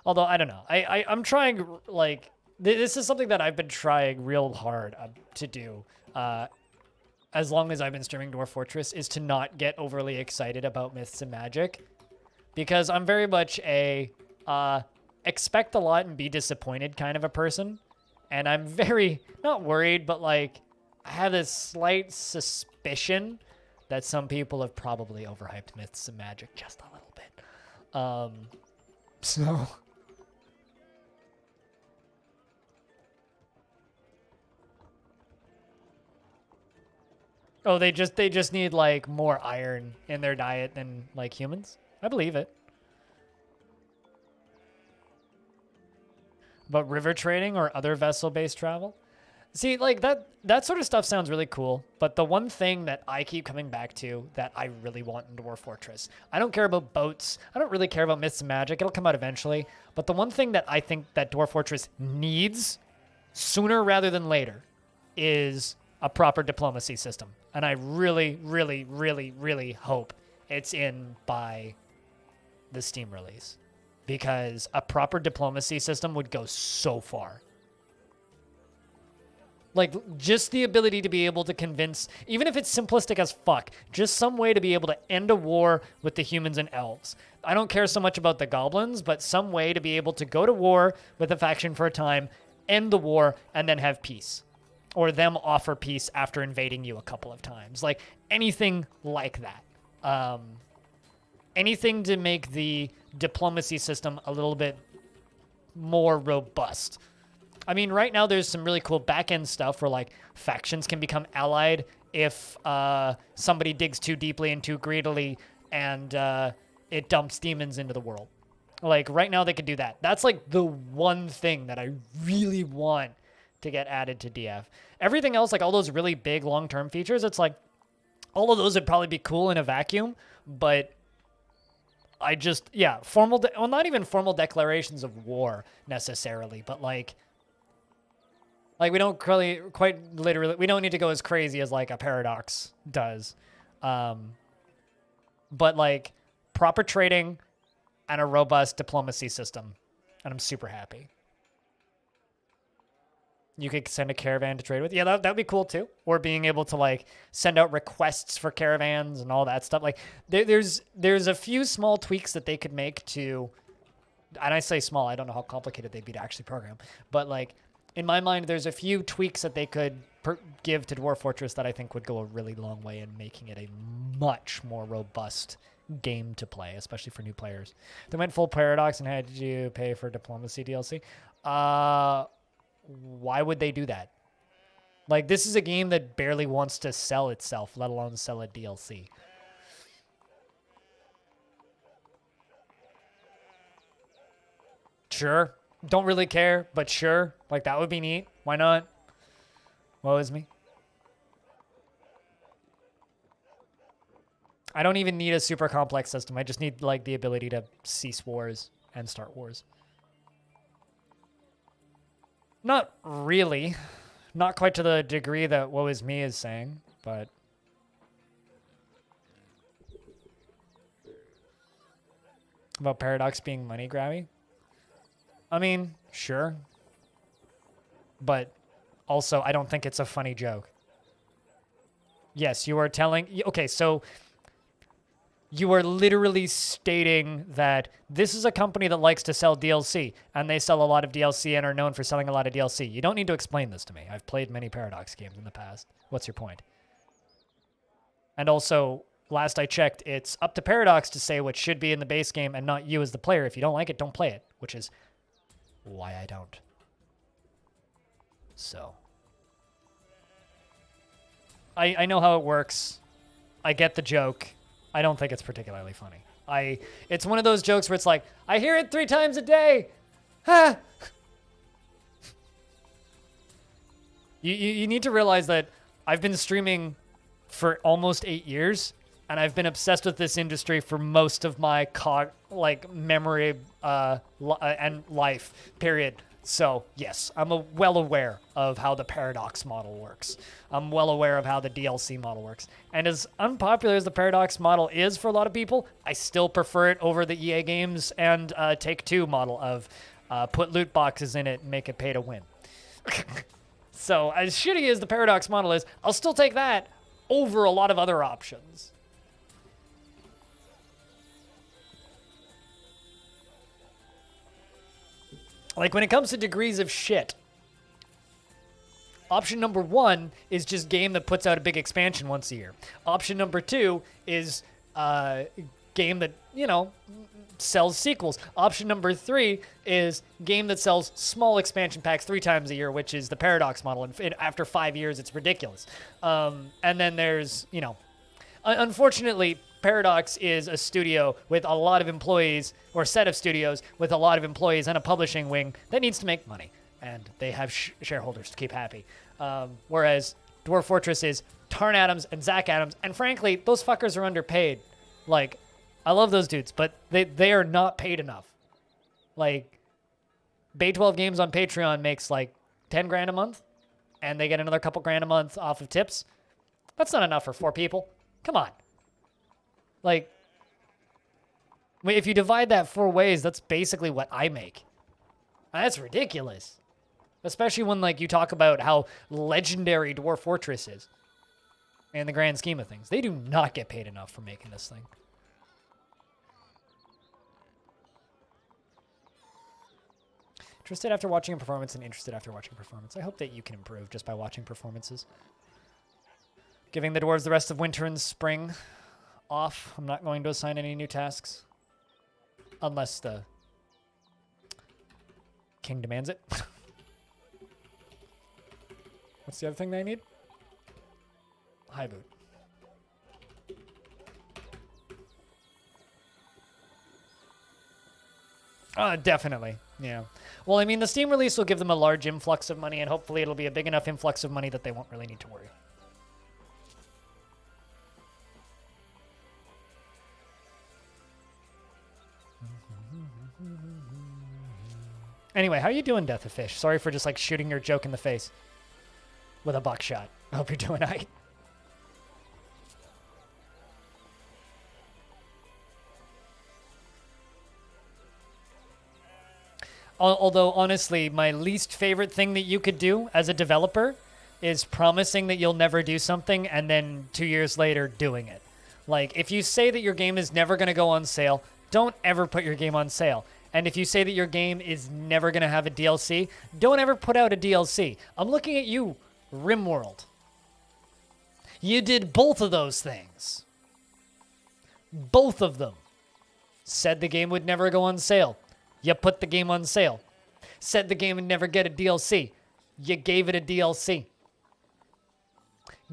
Although I don't know. I'm trying like. This is something that I've been trying real hard to do as long as I've been streaming Dwarf Fortress, is to not get overly excited about myths and magic. Because I'm very much a, expect a lot and be disappointed kind of a person. And I'm very, not worried, but like, I have this slight suspicion that some people have probably overhyped Myths and Magic just a little bit. So... Oh, they just need like more iron in their diet than like humans. I believe it. But river trading or other vessel-based travel? See, like that sort of stuff sounds really cool, but the one thing that I keep coming back to that I really want in Dwarf Fortress, I don't care about boats. I don't really care about Myths and Magic. It'll come out eventually. But the one thing that I think that Dwarf Fortress needs sooner rather than later is a proper diplomacy system. And I really, really, really, really hope it's in by the Steam release. Because a proper diplomacy system would go so far. Like, just the ability to be able to convince, even if it's simplistic as fuck, just some way to be able to end a war with the humans and elves. I don't care so much about the goblins, but some way to be able to go to war with a faction for a time, end the war, and then have peace. Or them offer peace after invading you a couple of times. Like, anything like that. Anything to make the diplomacy system a little bit more robust. I mean, right now there's some really cool back-end stuff where, like, factions can become allied if somebody digs too deeply and too greedily and it dumps demons into the world. Like, right now they could do that. That's, like, the one thing that I really want to get added to DF. Everything else, like all those really big long-term features, it's like all of those would probably be cool in a vacuum, but I just, yeah, well, not even formal declarations of war necessarily, but like we don't quite literally, we don't need to go as crazy as like a Paradox does. But like proper trading and a robust diplomacy system. And I'm super happy. You could send a caravan to trade with. Yeah, that'd be cool too. Or being able to like send out requests for caravans and all that stuff. Like there's a few small tweaks that they could make to, and I say small, I don't know how complicated they'd be to actually program, but like in my mind, there's a few tweaks that they could give to Dwarf Fortress that I think would go a really long way in making it a much more robust game to play, especially for new players. They went full Paradox and had you pay for diplomacy DLC. Why would they do that? Like, this is a game that barely wants to sell itself, let alone sell a DLC. Sure. Don't really care, but sure. Like, that would be neat. Why not? Woe is me. I don't even need a super complex system. I just need, like, the ability to cease wars and start wars. Not really. Not quite to the degree that Woe is Me is saying, but... About Paradox being money grabby? I mean, sure. But also, I don't think it's a funny joke. Yes, you are telling... Okay, so... You are literally stating that this is a company that likes to sell DLC, and they sell a lot of DLC and are known for selling a lot of DLC. You don't need to explain this to me. I've played many Paradox games in the past. What's your point? And also, last I checked, it's up to Paradox to say what should be in the base game and not you as the player. If you don't like it, don't play it, which is why I don't. So. I know how it works. I get the joke. I don't think it's particularly funny. It's one of those jokes where it's like, I hear it 3 times a day. Ha! You need to realize that I've been streaming for almost 8 years, and I've been obsessed with this industry for most of my memory and life period. So yes, I'm well aware of how the Paradox model works. I'm well aware of how the DLC model works. And as unpopular as the Paradox model is for a lot of people, I still prefer it over the EA Games and Take-Two model of put loot boxes in it and make it pay to win. So as shitty as the Paradox model is, I'll still take that over a lot of other options. Like, when it comes to degrees of shit, option number 1 is just game that puts out a big expansion once a year. Option number 2 is game that, you know, sells sequels. Option number 3 is game that sells small expansion packs 3 times a year, which is the Paradox model. And after 5 years, it's ridiculous. And then there's, you know, unfortunately, Paradox is a studio with a lot of employees, or a set of studios with a lot of employees and a publishing wing that needs to make money. And they have shareholders to keep happy. Whereas Dwarf Fortress is Tarn Adams and Zach Adams. And frankly, those fuckers are underpaid. Like, I love those dudes, but they are not paid enough. Like, Bay 12 Games on Patreon makes like 10 grand a month, and they get another couple grand a month off of tips. That's not enough for 4 people. Come on. Like, if you divide that 4 ways, that's basically what I make. That's ridiculous. Especially when, like, you talk about how legendary Dwarf Fortress is in the grand scheme of things. They do not get paid enough for making this thing. Interested after watching a performance and interested after watching performance. I hope that you can improve just by watching performances. Giving the dwarves the rest of winter and spring off. I'm not going to assign any new tasks. Unless the king demands it. What's the other thing they need? High boot. Definitely. Yeah. Well, I mean, the Steam release will give them a large influx of money, and hopefully it'll be a big enough influx of money that they won't really need to worry. Anyway, how you doing, Death of Fish? Sorry for just, like, shooting your joke in the face with a buckshot. I hope you're doing all right. Although, honestly, my least favorite thing that you could do as a developer is promising that you'll never do something and then 2 years later doing it. Like, if you say that your game is never going to go on sale, don't ever put your game on sale. And if you say that your game is never going to have a DLC, don't ever put out a DLC. I'm looking at you, RimWorld. You did both of those things. Both of them. Said the game would never go on sale. You put the game on sale. Said the game would never get a DLC. You gave it a DLC.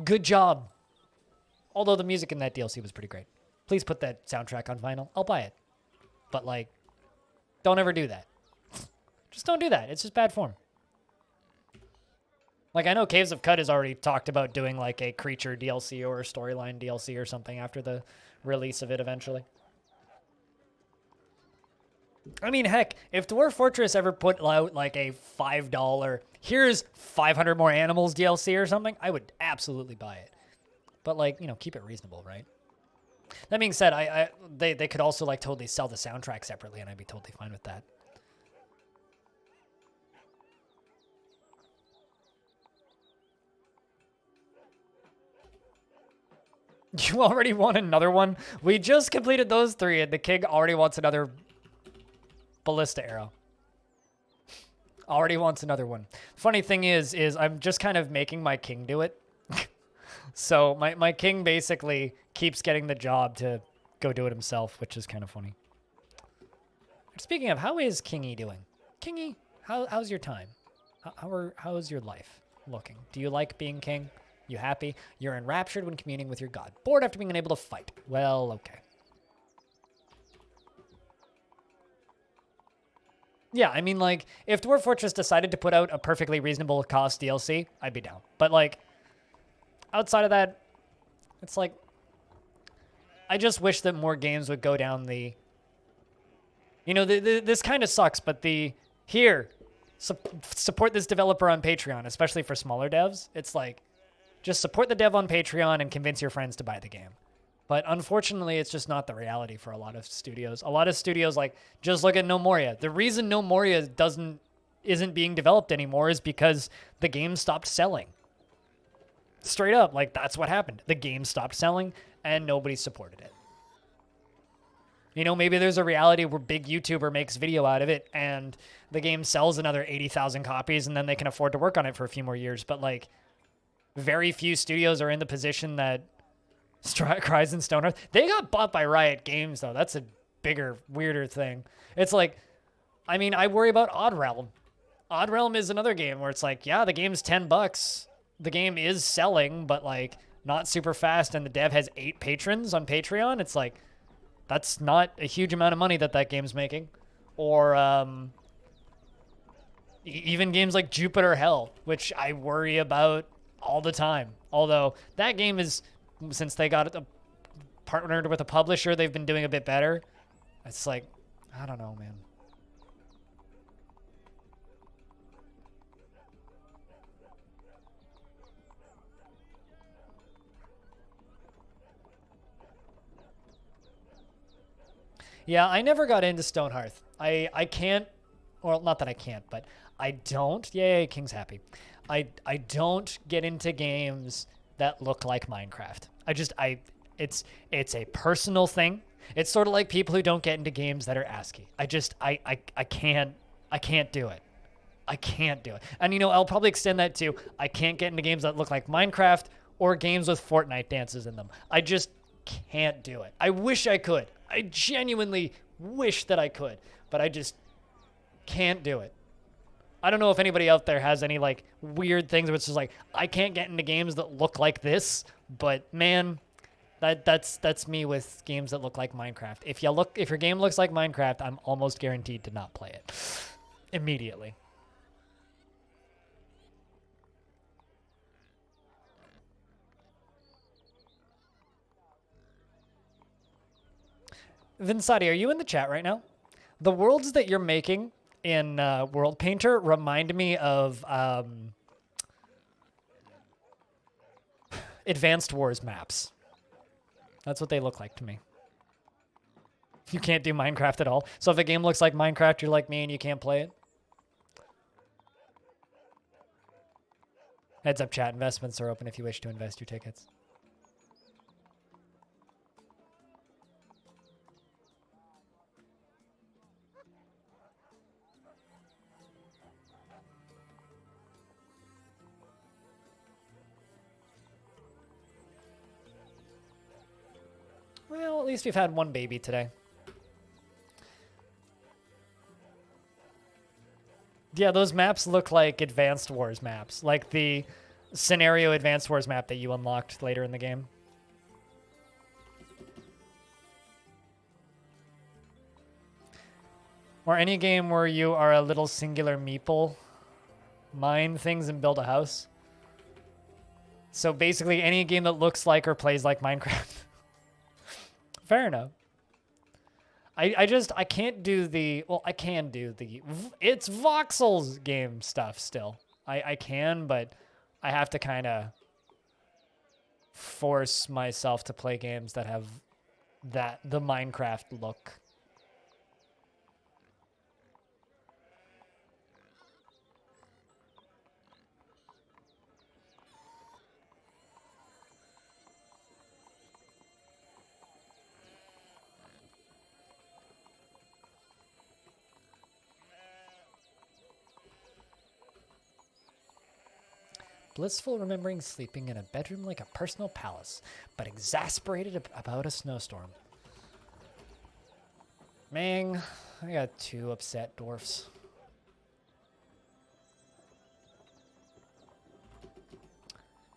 Good job. Although the music in that DLC was pretty great. Please put that soundtrack on vinyl. I'll buy it. But, like, don't ever do that. Just don't do that. It's just bad form. Like, I know Caves of Cut has already talked about doing, like, a creature DLC or a storyline DLC or something after the release of it eventually. I mean, heck, if Dwarf Fortress ever put out, like, a $5, here's 500 more animals DLC or something, I would absolutely buy it. But, like, you know, keep it reasonable, right? That being said, they could also, like, totally sell the soundtrack separately, and I'd be totally fine with that. You already want another one? We just completed those 3, and the king already wants another ballista arrow. Already wants another one. Funny thing is I'm just kind of making my king do it. So my king basically keeps getting the job to go do it himself, which is kind of funny. Speaking of, how is Kingy doing? Kingy, how's your time? How's your life looking? Do you like being king? You happy? You're enraptured when communing with your god. Bored after being unable to fight. Well, okay. Yeah, I mean, like, if Dwarf Fortress decided to put out a perfectly reasonable cost DLC, I'd be down. But, like, outside of that, it's like, I just wish that more games would go down the, you know, this kind of sucks, but support this developer on Patreon, especially for smaller devs. It's like, just support the dev on Patreon and convince your friends to buy the game. But unfortunately, it's just not the reality for a lot of studios. A lot of studios, like, just look at No Moria. The reason No Moria isn't being developed anymore is because the game stopped selling. Straight up, like, that's what happened. The game stopped selling, and nobody supported it. You know, maybe there's a reality where big YouTuber makes video out of it and the game sells another 80,000 copies and then they can afford to work on it for a few more years. But like, very few studios are in the position that Cries and Stonehearth. They got bought by Riot Games, though. That's a bigger, weirder thing. It's like, I mean, I worry about Odd Realm. Odd Realm is another game where it's like, yeah, the game's $10. The game is selling, but like not super fast, and the dev has 8 patrons on Patreon. It's like, that's not a huge amount of money that game's making. Or even games like Jupiter Hell, which I worry about all the time. Although that game is, since they got it partnered with a publisher, they've been doing a bit better. It's like, I don't know, man. Yeah, I never got into Stonehearth. I can't, well, not that I can't, but I don't. Yay, King's happy. I don't get into games that look like Minecraft. It's a personal thing. It's sort of like people who don't get into games that are ASCII. I can't do it. I can't do it. And you know, I'll probably extend that to I can't get into games that look like Minecraft or games with Fortnite dances in them. I just can't do it. I wish I could. I genuinely wish that I could, but I just can't do it. I don't know if anybody out there has any like weird things where it's just like, I can't get into games that look like this, but man, that's me with games that look like Minecraft. If your game looks like Minecraft, I'm almost guaranteed to not play it immediately. Vinsati, are you in the chat right now? The worlds that you're making in World Painter remind me of Advanced Wars maps. That's what they look like to me. You can't do Minecraft at all. So if a game looks like Minecraft, you're like me and you can't play it. Heads up, chat. Investments are open if you wish to invest your tickets. Well, at least we've had one baby today. Yeah, those maps look like Advanced Wars maps. Like the scenario Advanced Wars map that you unlocked later in the game. Or any game where you are a little singular meeple, mine things and build a house. So basically any game that looks like or plays like Minecraft. Fair enough. I can't do the, well, I can do the, it's voxels game stuff still. I can, but I have to kind of force myself to play games that have the Minecraft look. Blissful remembering sleeping in a bedroom like a personal palace, but exasperated about a snowstorm. Mang, I got 2 upset dwarfs.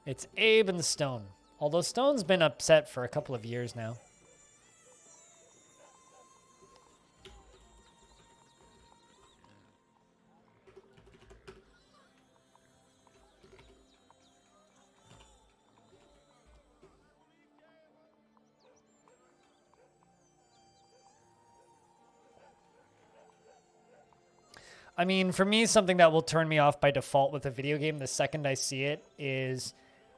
It's Abe and Stone. Although Stone's been upset for a couple of years now. I mean, for me, something that will turn me off by default with a video game the second I see it is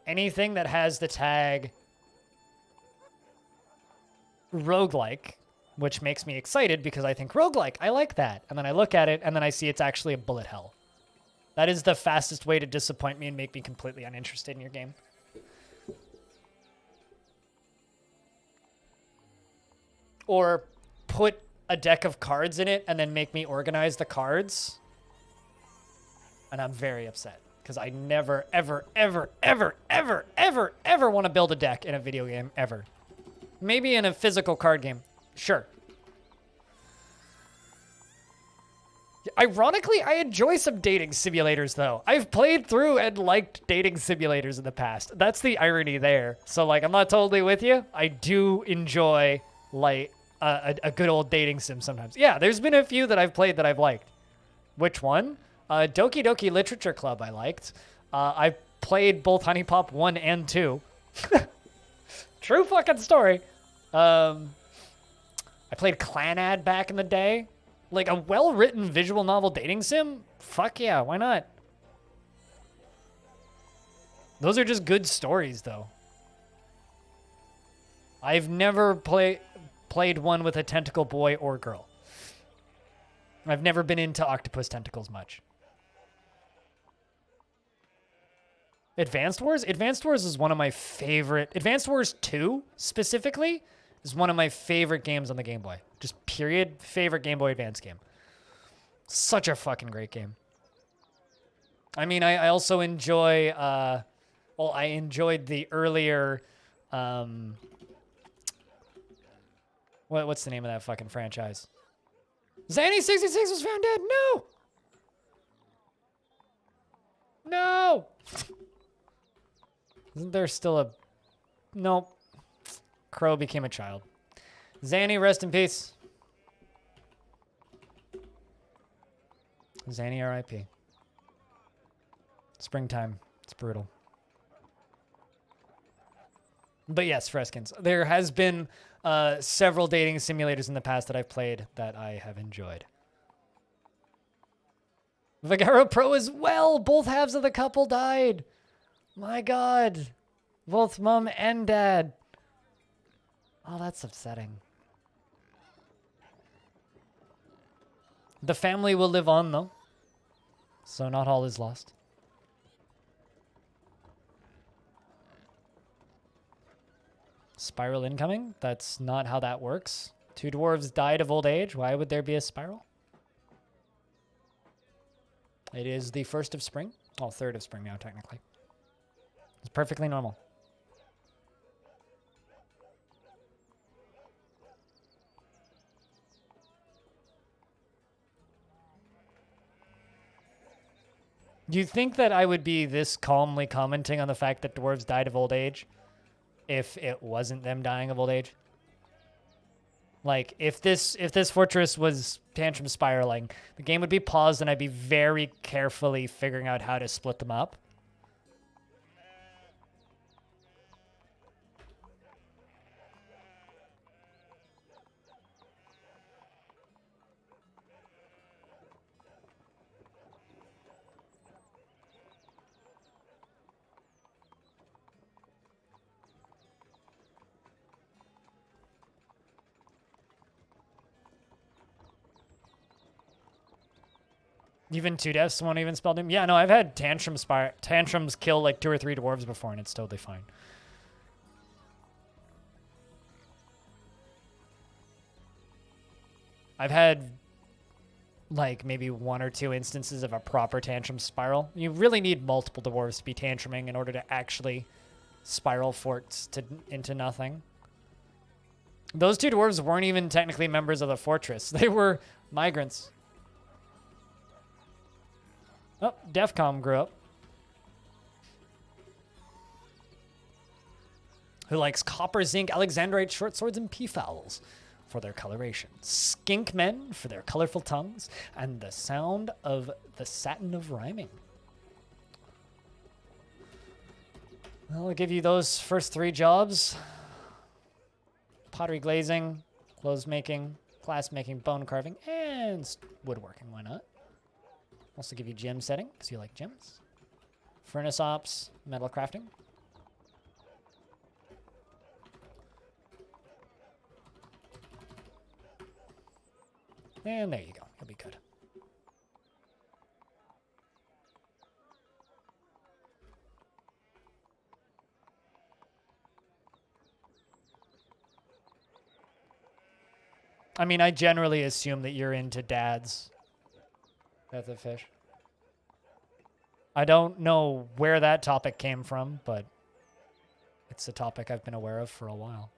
anything that has the tag roguelike, which makes me excited because I think roguelike, I like that. And then I look at it and then I see it's actually a bullet hell. That is the fastest way to disappoint me and make me completely uninterested in your game. Or put a deck of cards in it and then make me organize the cards. And I'm very upset because I never, ever, ever, ever, ever, ever, ever want to build a deck in a video game, ever. Maybe in a physical card game. Sure. Ironically, I enjoy some dating simulators, though. I've played through and liked dating simulators in the past. That's the irony there. So, like, I'm not totally with you. I do enjoy, like, a good old dating sim sometimes. Yeah, there's been a few that I've played that I've liked. Which one? Doki Doki Literature Club I liked. I played both Honey Pop 1 and 2. True fucking story. I played Clanad back in the day. Like, a well-written visual novel dating sim? Fuck yeah, why not? Those are just good stories, though. I've never played one with a tentacle boy or girl. I've never been into octopus tentacles much. Advanced Wars? Advanced Wars is one of my favorite... Advanced Wars 2, specifically, is one of my favorite games on the Game Boy. Just period. Favorite Game Boy Advance game. Such a fucking great game. I mean, I also enjoy... well, I enjoyed the earlier... what's the name of that fucking franchise? Zanny66 was found dead? No! No! Isn't there still a... Nope. Crow became a child. Zanny, rest in peace. Zanny, R.I.P. Springtime. It's brutal. But yes, Freskins. There has been several dating simulators in the past that I've played that I have enjoyed. Vigaro Pro as well. Both halves of the couple died. My God. Both mom and dad. Oh, that's upsetting. The family will live on, though. So not all is lost. Spiral incoming? That's not how that works. 2 dwarves died of old age. Why would there be a spiral? It is the 1st of spring. Well, 3rd of spring now, technically. It's perfectly normal. Do you think that I would be this calmly commenting on the fact that dwarves died of old age if it wasn't them dying of old age? Like, if this fortress was tantrum spiraling, the game would be paused and I'd be very carefully figuring out how to split them up. Even 2 deaths won't even spell doom? Yeah, no, I've had tantrums kill like 2 or 3 dwarves before, and it's totally fine. I've had like maybe 1 or 2 instances of a proper tantrum spiral. You really need multiple dwarves to be tantruming in order to actually spiral forts into nothing. Those 2 dwarves weren't even technically members of the fortress. They were migrants. Oh, Defcom grew up. Who likes copper, zinc, alexandrite, short swords, and peafowls for their coloration. Skink men for their colorful tongues, and the sound of the satin of rhyming. Well, I'll give you those first 3 jobs. Pottery glazing, clothes making, glass making, bone carving, and woodworking. Why not? Also give you gem setting, because you like gems. Furnace ops, metal crafting. And there you go. You'll be good. I mean, I generally assume that you're into dads. That's a fish. I don't know where that topic came from, but it's a topic I've been aware of for a while.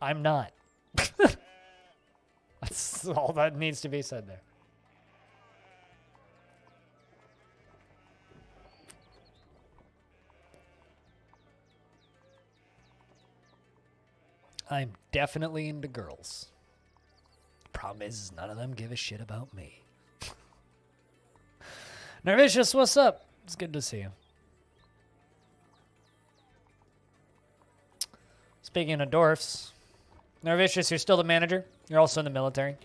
I'm not. That's all that needs to be said there. I'm definitely into girls. Problem is none of them give a shit about me. Nervicious, what's up? It's good to see you. Speaking of dwarfs, Nervicious, you're still the manager. You're also in the military.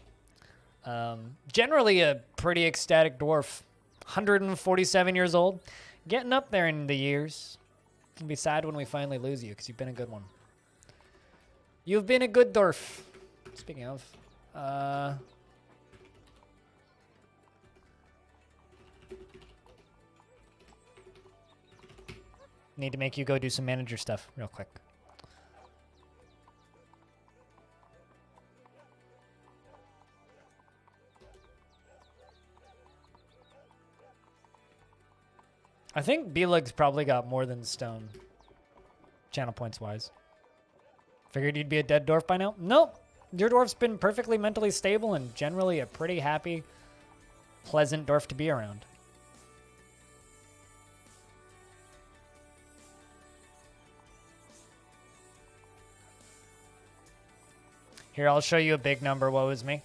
Generally a pretty ecstatic dwarf. 147 years old. Getting up there in the years. It's gonna be sad when we finally lose you because you've been a good one. You've been a good dwarf. Speaking of, need to make you go do some manager stuff real quick. I think B-Leg's probably got more than Stone, channel points wise. Figured you'd be a dead dwarf by now? Nope. Your dwarf's been perfectly mentally stable and generally a pretty happy, pleasant dwarf to be around. Here, I'll show you a big number. Woe is me.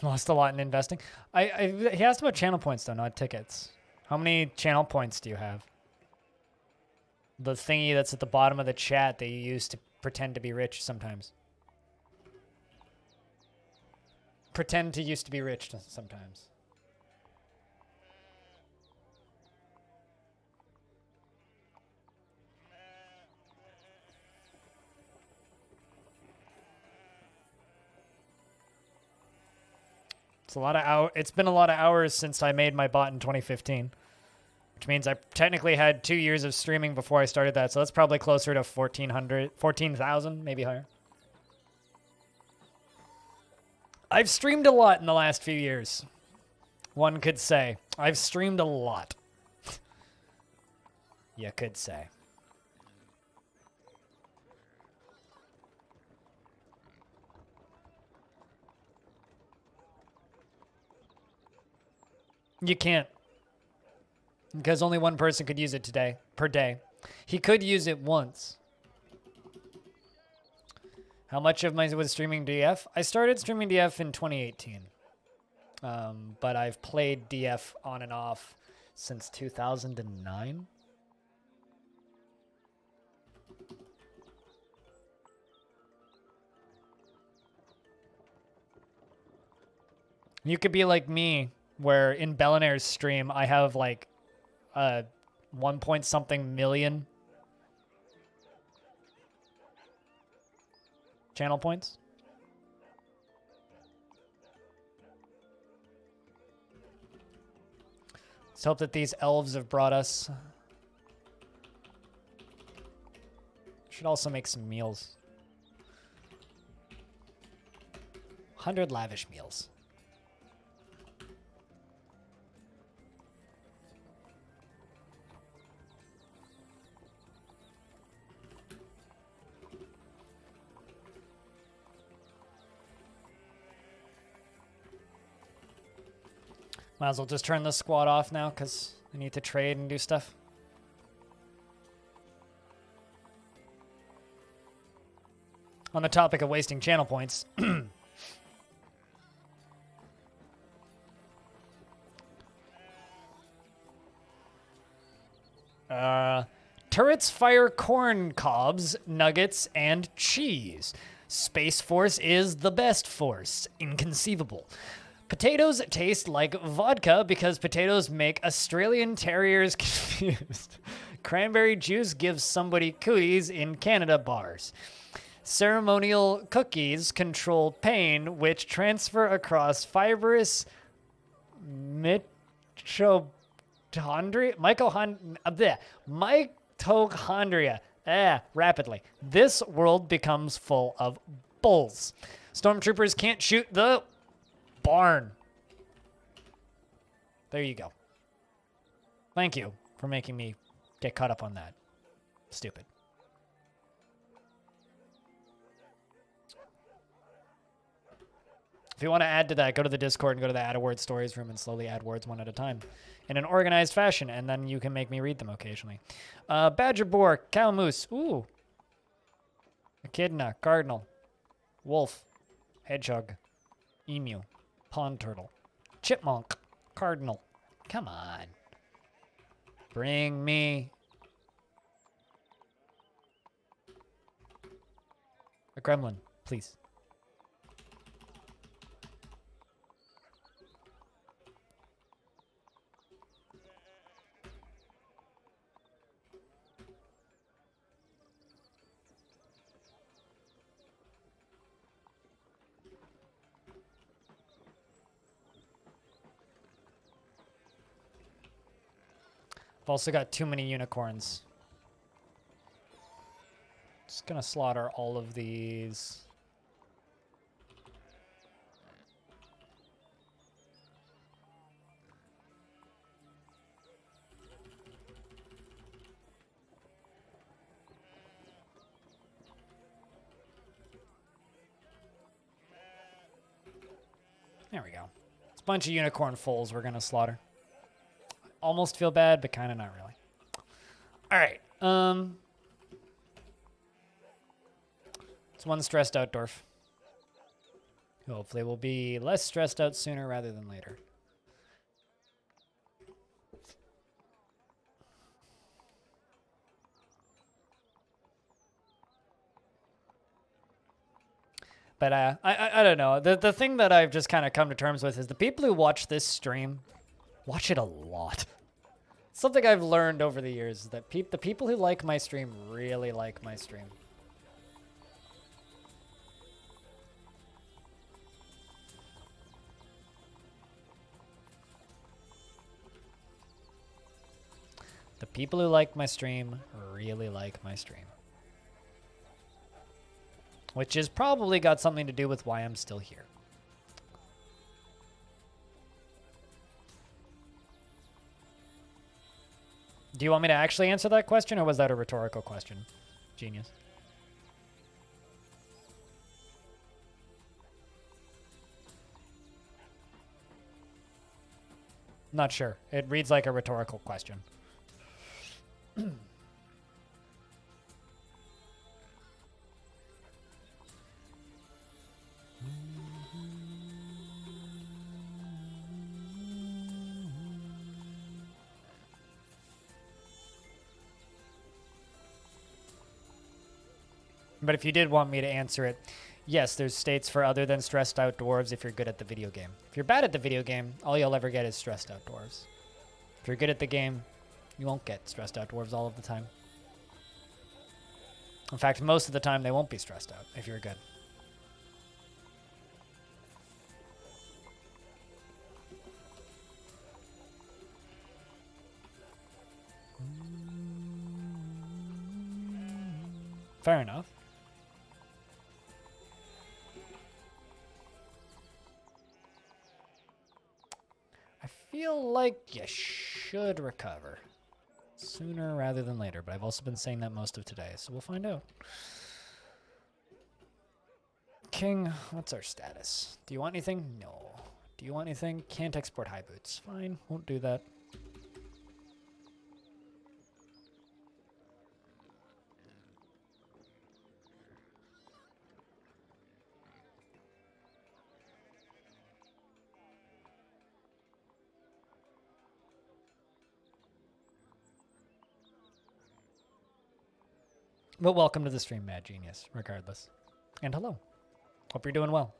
Lost a lot in investing. He asked about channel points, though, not tickets. How many channel points do you have? The thingy that's at the bottom of the chat that you use to pretend to be rich sometimes. Pretend to used to be rich sometimes. It's a lot of it's been a lot of hours since I made my bot in 2015, which means I technically had 2 years of streaming before I started that. So that's probably closer to 14,000, maybe higher. I've streamed a lot in the last few years. One could say. I've streamed a lot. You could say. You can't. Because only one person could use it per day. He could use it once. How much of my was streaming DF? I started streaming DF in 2018. But I've played DF on and off since 2009. You could be like me, where in Bellinair's stream, I have like 1 point something million channel points. Let's hope that these elves have brought us. Should also make some meals. 100 lavish meals. Might as well just turn the squad off now because I need to trade and do stuff. On the topic of wasting channel points. Turrets fire corn cobs, nuggets, and cheese. Space Force is the best force. Inconceivable. Potatoes taste like vodka because potatoes make Australian Terriers confused. Cranberry juice gives somebody cooties in Canada bars. Ceremonial cookies control pain, which transfer across fibrous mitochondria rapidly. This world becomes full of bulls. Stormtroopers can't shoot the barn. There you go. Thank you for making me get caught up on that. Stupid. If you want to add to that, go to the Discord and go to the Add a Word Stories room and slowly add words one at a time in an organized fashion, and then you can make me read them occasionally. Badger boar, cow moose, ooh. Echidna, cardinal, wolf, hedgehog, emu, pond turtle, chipmunk, cardinal. Come on. Bring me a gremlin, please. I've also got too many unicorns. Just gonna slaughter all of these. There we go. It's a bunch of unicorn foals we're gonna slaughter. Almost feel bad, but kind of not really. All right. It's one stressed out dwarf. Hopefully we'll be less stressed out sooner rather than later. But I don't know. The thing that I've just kind of come to terms with is the people who watch this stream watch it a lot. Something I've learned over the years is that the people who like my stream really like my stream. The people who like my stream really like my stream. Which has probably got something to do with why I'm still here. Do you want me to actually answer that question, or was that a rhetorical question? Genius. Not sure. It reads like a rhetorical question. But if you did want me to answer it, yes, there's states for other than stressed out dwarves if you're good at the video game. If you're bad at the video game, all you'll ever get is stressed out dwarves. If you're good at the game, you won't get stressed out dwarves all of the time. In fact, most of the time they won't be stressed out if you're good. Fair enough. I feel like you should recover sooner rather than later, but I've also been saying that most of today, so we'll find out. King, what's our status? Do you want anything? No. Do you want anything? Can't export high boots. Fine, won't do that. But welcome to the stream, Mad Genius, regardless. And hello. Hope you're doing well.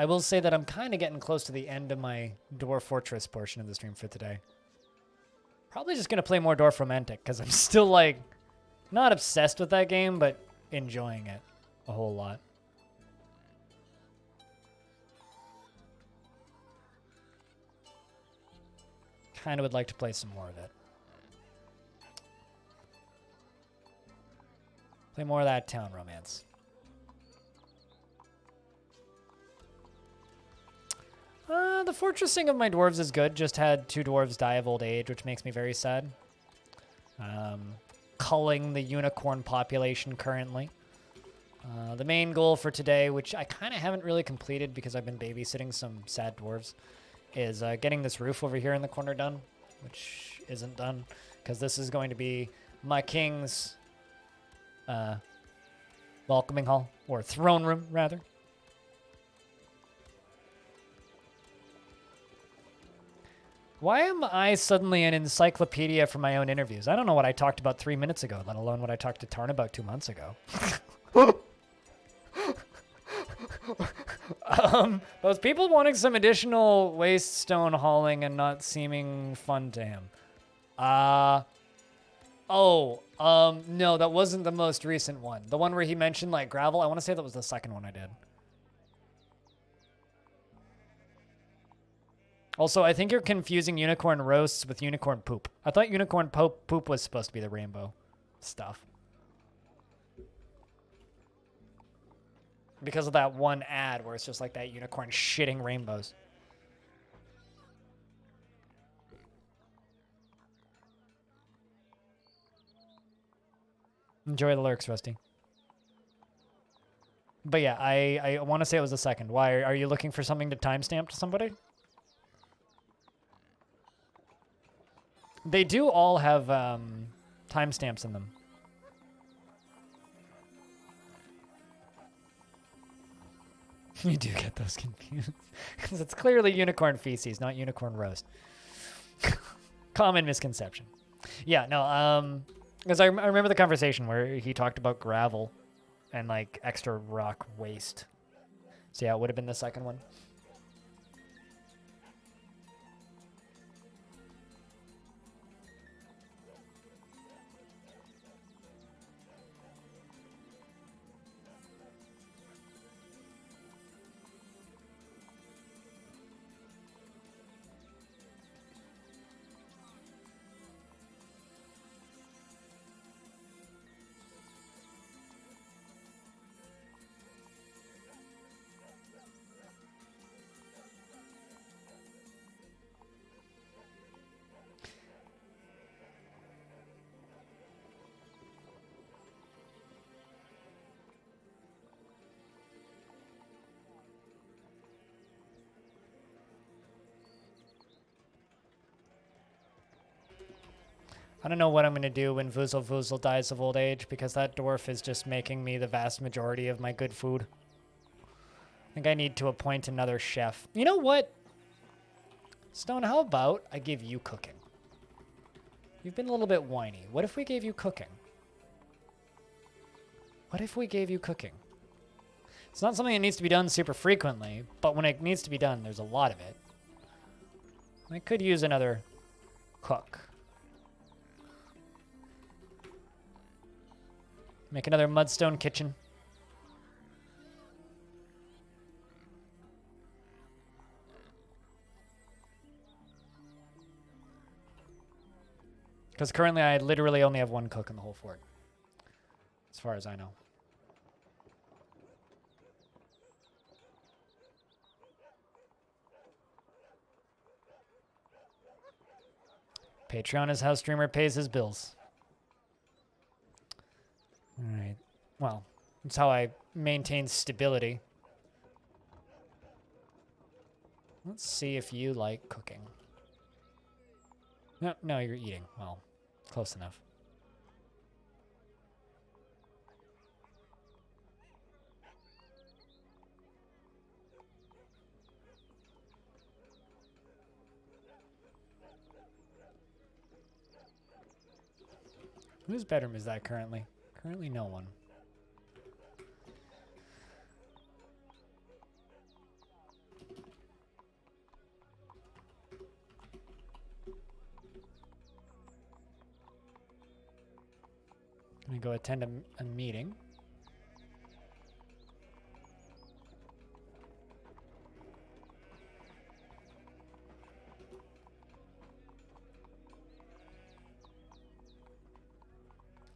I will say that I'm kind of getting close to the end of my Dwarf Fortress portion of the stream for today. Probably just going to play more Dwarf Romantic because I'm still, like, not obsessed with that game, but enjoying it a whole lot. Kind of would like to play some more of it. Play more of that town romance. The fortressing of my dwarves is good. Just had 2 dwarves die of old age, which makes me very sad. Culling the unicorn population currently. The main goal for today, which I kind of haven't really completed because I've been babysitting some sad dwarves, is getting this roof over here in the corner done, which isn't done because this is going to be my king's welcoming hall, or throne room, rather. Why am I suddenly an encyclopedia for my own interviews? I don't know what I talked about 3 minutes ago, let alone what I talked to Tarn about 2 months ago. Those people wanting some additional waste stone hauling and not seeming fun to him. No, that wasn't the most recent one. The one where he mentioned, like, gravel, I want to say that was the second one I did. Also, I think you're confusing unicorn roasts with unicorn poop. I thought unicorn poop was supposed to be the rainbow stuff. Because of that one ad where it's just like that unicorn shitting rainbows. Enjoy the lurks, Rusty. But yeah, I want to say it was the second. Why? Are you looking for something to timestamp to somebody? They do all have timestamps in them. You do get those confused. Because it's clearly unicorn feces, not unicorn roast. Common misconception. Yeah, no, because I remember the conversation where he talked about gravel and, like, extra rock waste. So yeah, it would have been the second one. I don't know what I'm going to do when Vuzel Vuzel dies of old age, because that dwarf is just making me the vast majority of my good food. I think I need to appoint another chef. You know what? Stone, how about I give you cooking? You've been a little bit whiny. What if we gave you cooking? What if we gave you cooking? It's not something that needs to be done super frequently, but when it needs to be done, there's a lot of it. I could use another cook. Make another mudstone kitchen. Because currently I literally only have one cook in the whole fort. As far as I know. Patreon is how streamer pays his bills. Alright. Well, that's how I maintain stability. Let's see if you like cooking. No, no, you're eating. Well, close enough. Whose bedroom is that currently? Currently no one. Gonna go attend a meeting.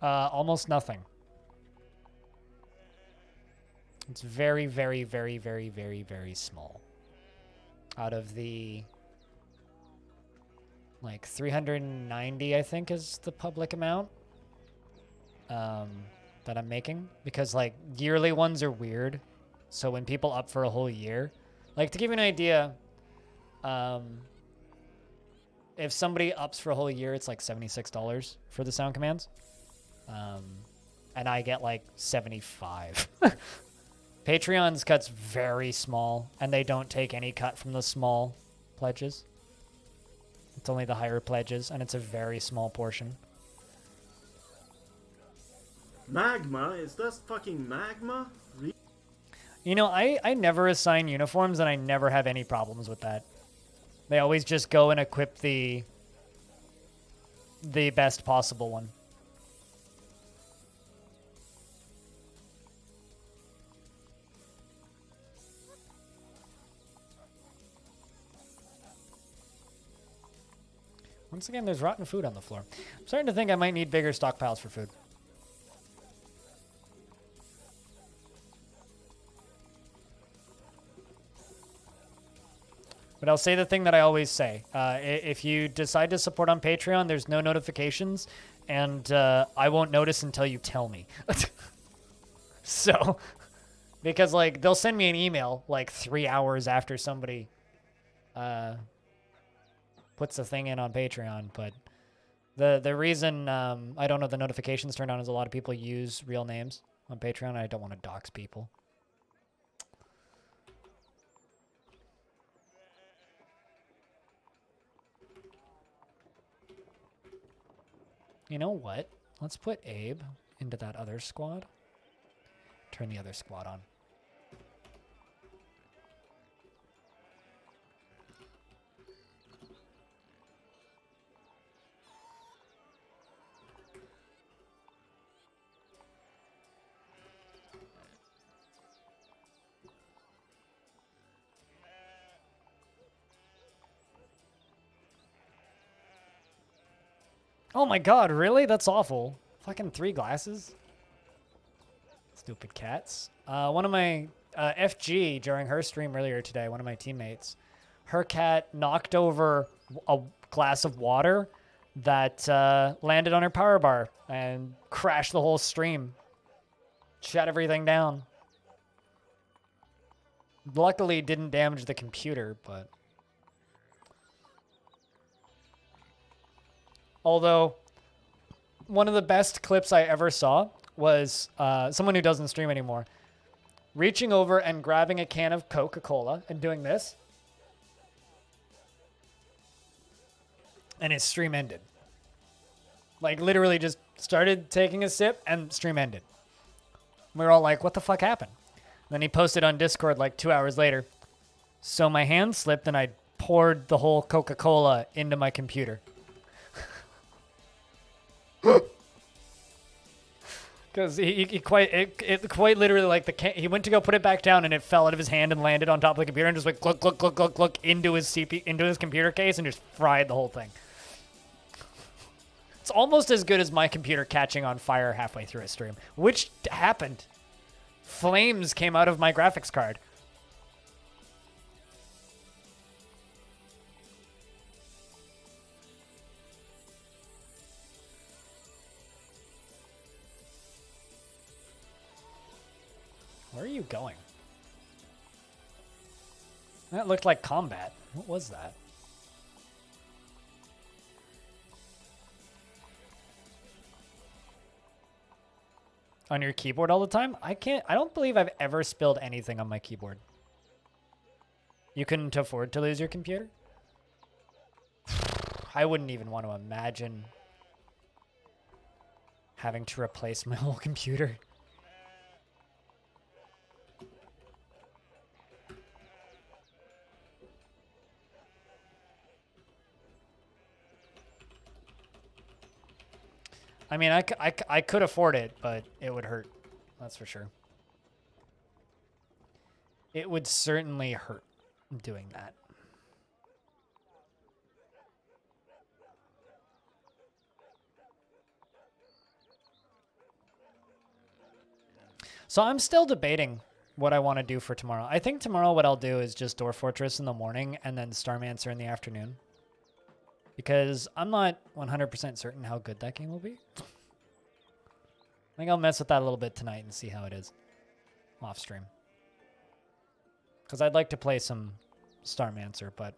Almost nothing. It's very, very, very, very, very, very small. Out of the, like, 390, I think, is the public amount that I'm making. Because, like, yearly ones are weird. So when people up for a whole year, like, to give you an idea, if somebody ups for a whole year, it's like $76 for the sound commands. And I get like 75. Patreon's cut's very small, and they don't take any cut from the small pledges. It's only the higher pledges, and it's a very small portion. Magma? Is that fucking magma? You know, I never assign uniforms, and I never have any problems with that. They always just go and equip the best possible one. Once again, there's rotten food on the floor. I'm starting to think I might need bigger stockpiles for food. But I'll say the thing that I always say. If you decide to support on Patreon, there's no notifications, and I won't notice until you tell me. So, because, like, they'll send me an email, like, 3 hours after somebody puts the thing in on Patreon, but the reason I don't know the notifications turned on is a lot of people use real names on Patreon, and I don't want to dox people. You know what? Let's put Abe into that other squad. Turn the other squad on. Oh my god, really? That's awful. Fucking 3 glasses? Stupid cats. One of my FG during her stream earlier today, one of my teammates, her cat knocked over a glass of water that landed on her power bar and crashed the whole stream. Shut everything down. Luckily, it didn't damage the computer, but... Although, one of the best clips I ever saw was someone who doesn't stream anymore reaching over and grabbing a can of Coca-Cola and doing this. And his stream ended. Like, literally just started taking a sip and stream ended. We were all like, what the fuck happened? And then he posted on Discord like 2 hours later. So my hand slipped and I poured the whole Coca-Cola into my computer. Because it quite literally, like, he went to go put it back down and it fell out of his hand and landed on top of the computer and just went gluk gluk gluk gluk gluk into his computer case and just fried the whole thing. It's almost as good as my computer catching on fire halfway through a stream, which happened. Flames came out of my graphics card. Where are you going? That looked like combat. What was that? On your keyboard all the time? I don't believe I've ever spilled anything on my keyboard. You couldn't afford to lose your computer? I wouldn't even want to imagine having to replace my whole computer. I mean, I could afford it, but it would hurt. That's for sure. It would certainly hurt doing that. So I'm still debating what I want to do for tomorrow. I think tomorrow what I'll do is just Dwarf Fortress in the morning and then Starmancer in the afternoon. Because I'm not 100% certain how good that game will be. I think I'll mess with that a little bit tonight and see how it is off stream. Because I'd like to play some Starmancer, but...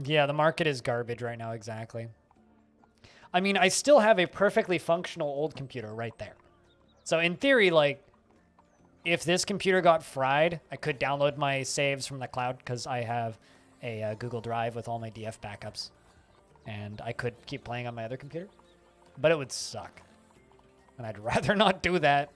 yeah, the market is garbage right now, exactly. I mean, I still have a perfectly functional old computer right there. So in theory, like, if this computer got fried, I could download my saves from the cloud because I have a Google Drive with all my DF backups. And I could keep playing on my other computer. But it would suck. And I'd rather not do that.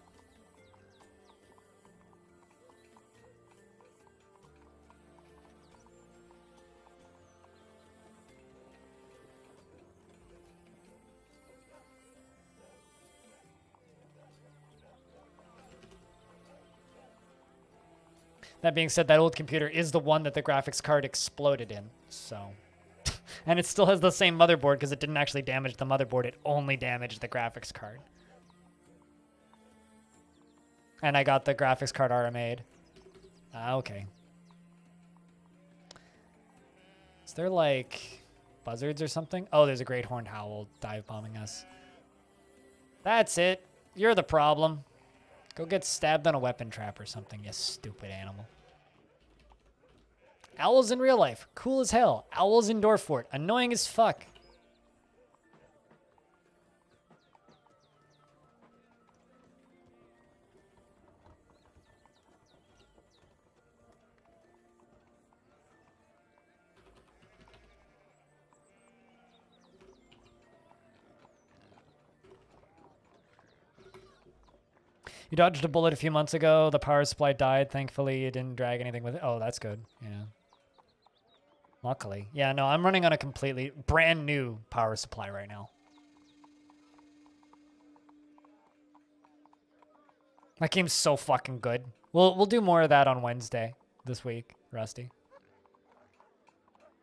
That being said, that old computer is the one that the graphics card exploded in, so. And it still has the same motherboard because it didn't actually damage the motherboard, it only damaged the graphics card. And I got the graphics card RMA'd. Ah, okay. Is there like buzzards or something? Oh, there's a great horned owl dive bombing us. That's it. You're the problem. Go get stabbed on a weapon trap or something, you stupid animal. Owls in real life. Cool as hell. Owls in Dwarf Fort. Annoying as fuck. You dodged a bullet a few months ago. The power supply died. Thankfully, it didn't drag anything with it. Oh, that's good. Yeah. Luckily. Yeah, no, I'm running on a completely brand new power supply right now. That game's so fucking good. We'll do more of that on Wednesday this week, Rusty.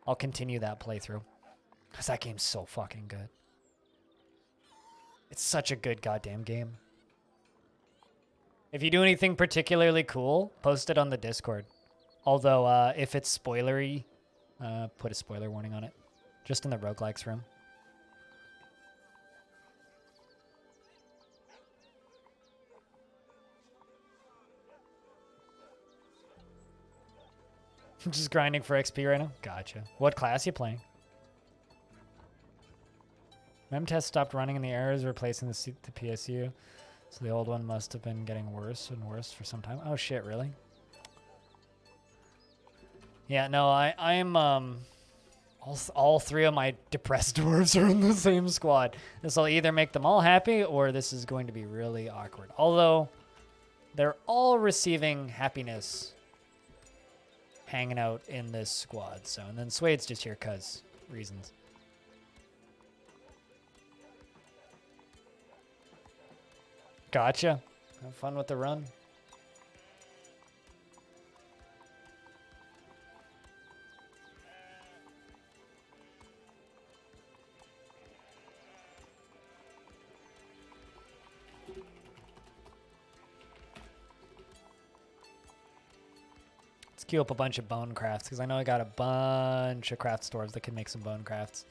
I'll continue that playthrough. Because that game's so fucking good. It's such a good goddamn game. If you do anything particularly cool, post it on the Discord. Although, if it's spoilery, put a spoiler warning on it. Just in the roguelikes room. Just grinding for XP right now? Gotcha. What class you playing? Memtest stopped running and the errors replacing the PSU. So the old one must have been getting worse and worse for some time. Oh shit, really? Yeah, no, I'm all three of my depressed dwarves are in the same squad. This will either make them all happy or this is going to be really awkward. Although they're all receiving happiness hanging out in this squad. So, and then Suede's just here cuz reasons. Gotcha. Have fun with the run. Let's queue up a bunch of bone crafts because I know I got a bunch of craft stores that can make some bone crafts.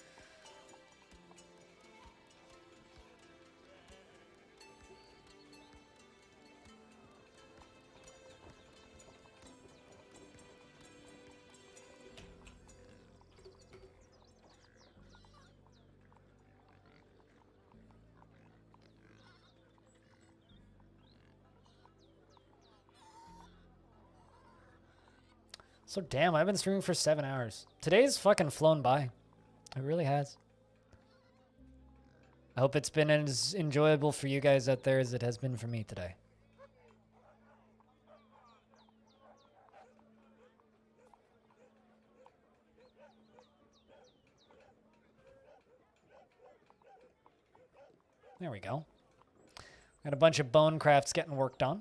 So damn, I've been streaming for 7 hours. Today's fucking flown by. It really has. I hope it's been as enjoyable for you guys out there as it has been for me today. There we go. Got a bunch of bone crafts getting worked on.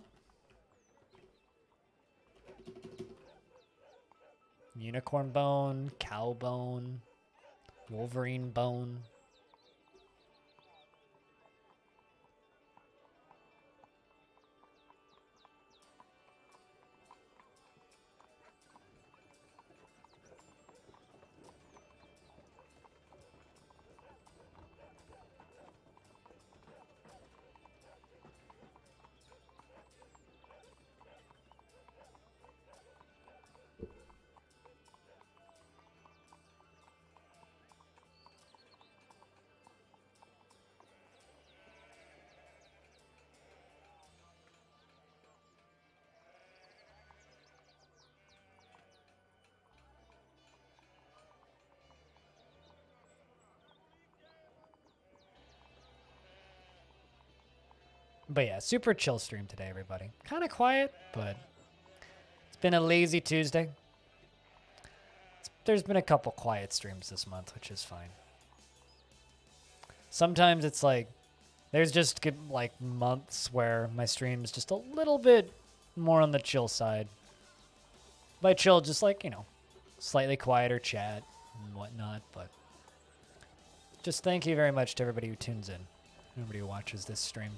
Unicorn bone, cow bone, Wolverine bone. But yeah, super chill stream today, everybody. Kind of quiet, but it's been a lazy Tuesday. There's been a couple quiet streams this month, which is fine. Sometimes it's like, there's just like months where my stream's just a little bit more on the chill side. By chill, just like, you know, slightly quieter chat and whatnot, but just thank you very much to everybody who tunes in, everybody who watches this stream.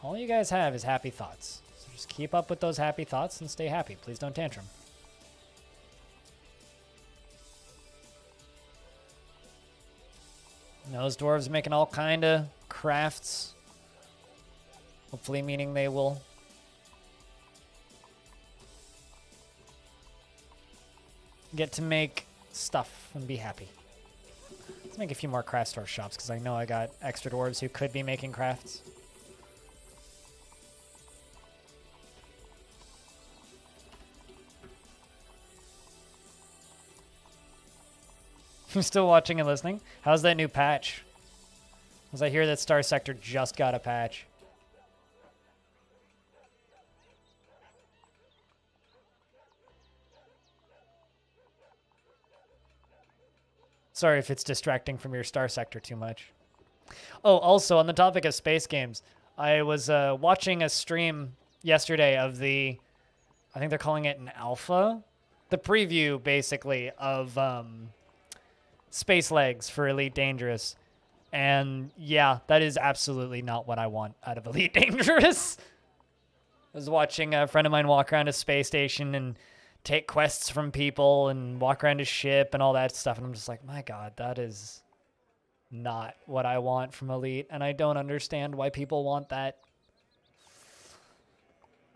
All you guys have is happy thoughts. So just keep up with those happy thoughts and stay happy. Please don't tantrum. And those dwarves making all kind of crafts. Hopefully meaning they will get to make stuff and be happy. Let's make a few more craft store shops because I know I got extra dwarves who could be making crafts. You're still watching and listening? How's that new patch? Because I hear that Star Sector just got a patch. Sorry if it's distracting from your Star Sector too much. Oh, also, on the topic of space games, I was watching a stream yesterday of the, I think they're calling it an alpha? The preview, basically, of Space Legs for Elite Dangerous. And yeah, that is absolutely not what I want out of Elite Dangerous. I was watching a friend of mine walk around a space station and take quests from people and walk around his ship and all that stuff. And I'm just like, my God, that is not what I want from Elite. And I don't understand why people want that.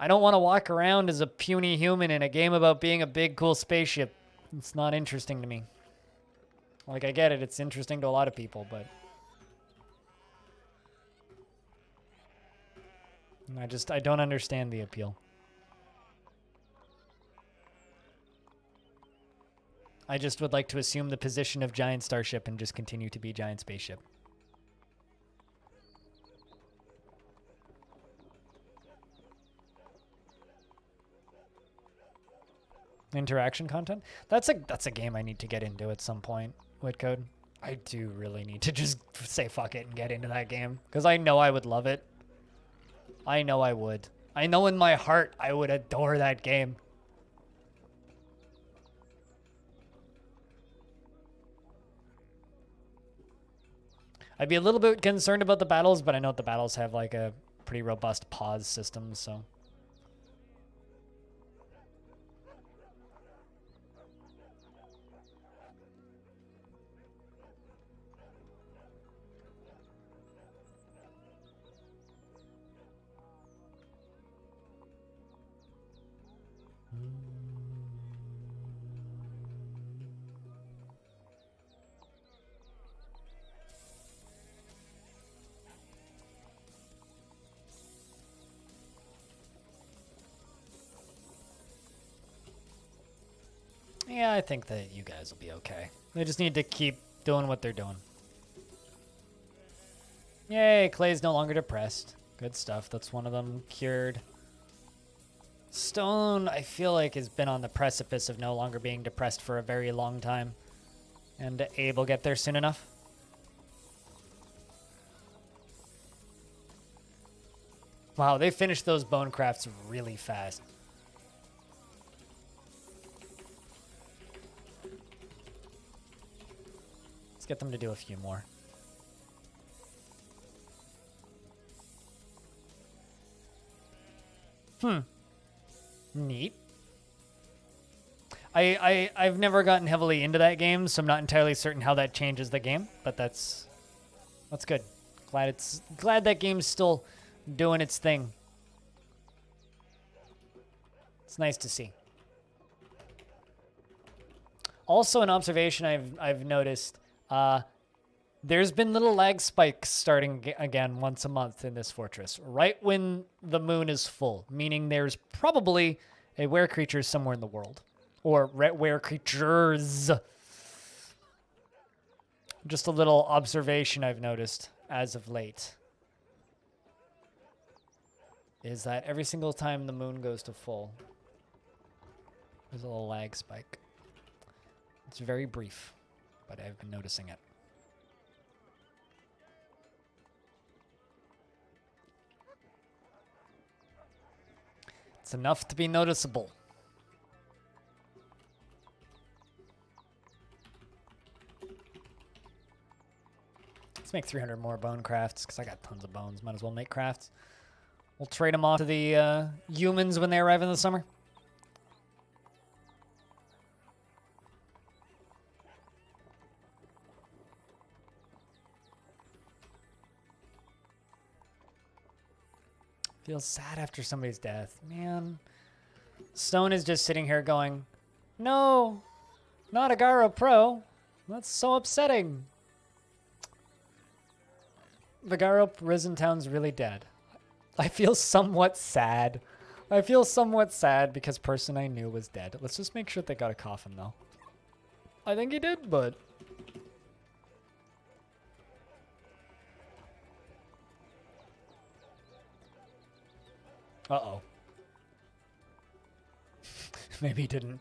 I don't want to walk around as a puny human in a game about being a big, cool spaceship. It's not interesting to me. Like, I get it. It's interesting to a lot of people, but I don't understand the appeal. I just would like to assume the position of giant starship and just continue to be giant spaceship. Interaction content? That's a game I need to get into at some point. Code. I do really need to just say fuck it and get into that game because I know I would love it. I know I would. I know in my heart I would adore that game. I'd be a little bit concerned about the battles, but I know the battles have like a pretty robust pause system, so. Yeah, I think that you guys will be okay. They just need to keep doing what they're doing. Yay, Clay's no longer depressed. Good stuff. That's one of them cured. Stone, I feel like, has been on the precipice of no longer being depressed for a very long time. And Abe will get there soon enough. Wow, they finished those bone crafts really fast. Let's get them to do a few more. Neat. I've never gotten heavily into that game, so I'm not entirely certain how that changes the game, but that's good. Glad that game's still doing its thing. It's nice to see. Also, an observation I've noticed, there's been little lag spikes starting again once a month in this fortress, right when the moon is full, meaning there's probably a were creature somewhere in the world. Or were creatures. Just a little observation I've noticed as of late. Is that every single time the moon goes to full, there's a little lag spike. It's very brief, but I've been noticing it. It's enough to be noticeable. Let's make 300 more bone crafts, because I got tons of bones. Might as well make crafts. We'll trade them off to the humans when they arrive in the summer. Feels sad after somebody's death. Man. Stone is just sitting here going, no, not Agaro Pro. That's so upsetting. Vigaro Risen Town's really dead. I feel somewhat sad. I feel somewhat sad because person I knew was dead. Let's just make sure they got a coffin, though. I think he did, but... Uh-oh. Maybe he didn't.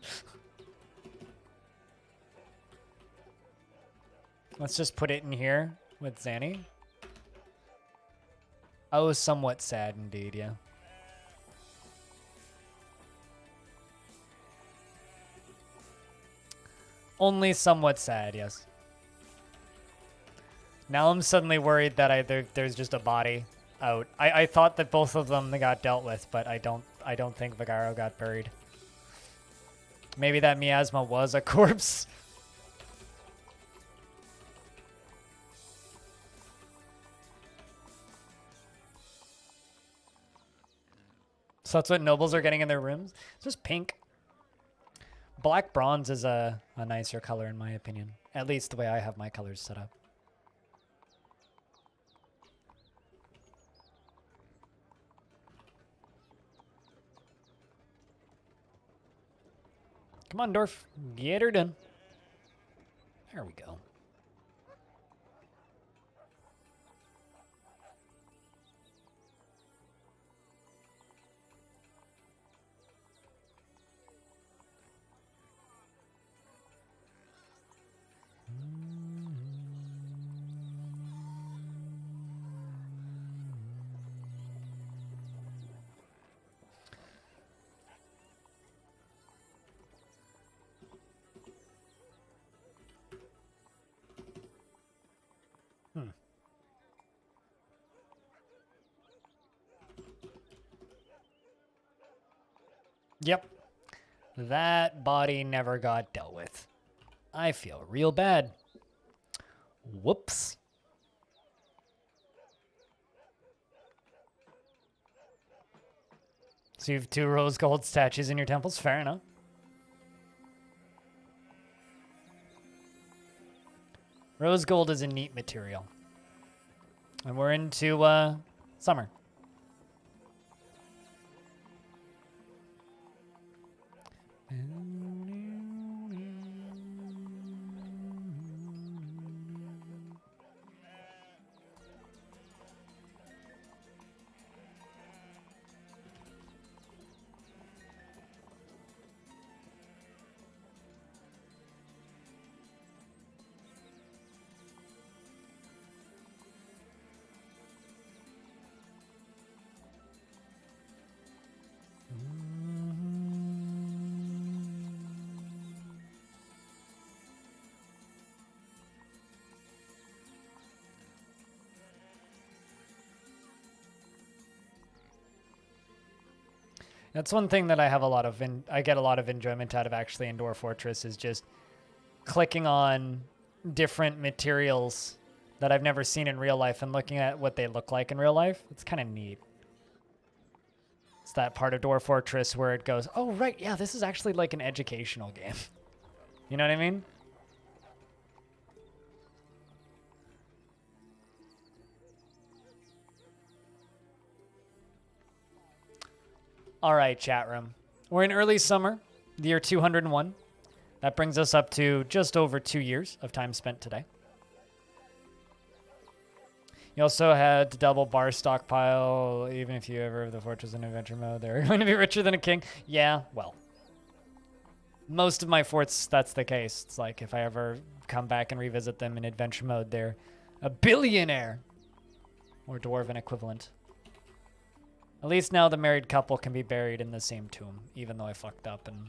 Let's just put it in here with Zanny. I was somewhat sad indeed, yeah. Only somewhat sad, yes. Now I'm suddenly worried that there's just a body out. I thought that both of them got dealt with, but I don't think Vigaro got buried. Maybe that miasma was a corpse. So that's what nobles are getting in their rooms? It's just pink. Black bronze is a nicer color in my opinion. At least the way I have my colors set up. Come on, Dwarf. Get her done. There we go. Yep. That body never got dealt with. I feel real bad. Whoops. So you have 2 rose gold statues in your temples? Fair enough. Rose gold is a neat material. And we're into summer. That's one thing that I have a lot of, I get a lot of enjoyment out of actually in Dwarf Fortress is just clicking on different materials that I've never seen in real life and looking at what they look like in real life. It's kind of neat. It's that part of Dwarf Fortress where it goes, oh, right, yeah, this is actually like an educational game. You know what I mean? All right, chat room. We're in early summer, the year 201. That brings us up to just over 2 years of time spent today. You also had to double bar stockpile, even if you ever have the fortress in adventure mode. They're going to be richer than a king. Yeah, well. Most of my forts, that's the case. It's like if I ever come back and revisit them in adventure mode, they're a billionaire. Or dwarven equivalent. At least now the married couple can be buried in the same tomb, even though I fucked up and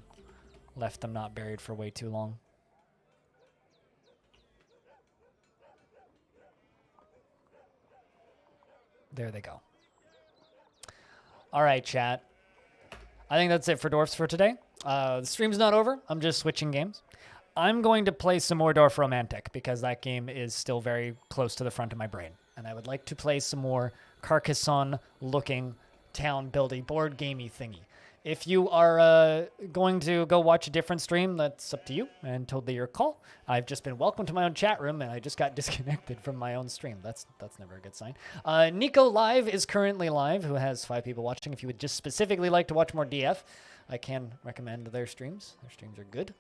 left them not buried for way too long. There they go. All right, chat. I think that's it for Dwarfs for today. The stream's not over. I'm just switching games. I'm going to play some more Dwarf Romantic because that game is still very close to the front of my brain. And I would like to play some more Carcassonne-looking town building board gamey thingy. If you are going to go watch a different stream, that's up to you and totally your call. I've just been welcomed to my own chat room and I just got disconnected from my own stream. That's never a good sign. Nico Live is currently live, who has 5 people watching. If you would just specifically like to watch more DF, I can recommend their streams. Their streams are good.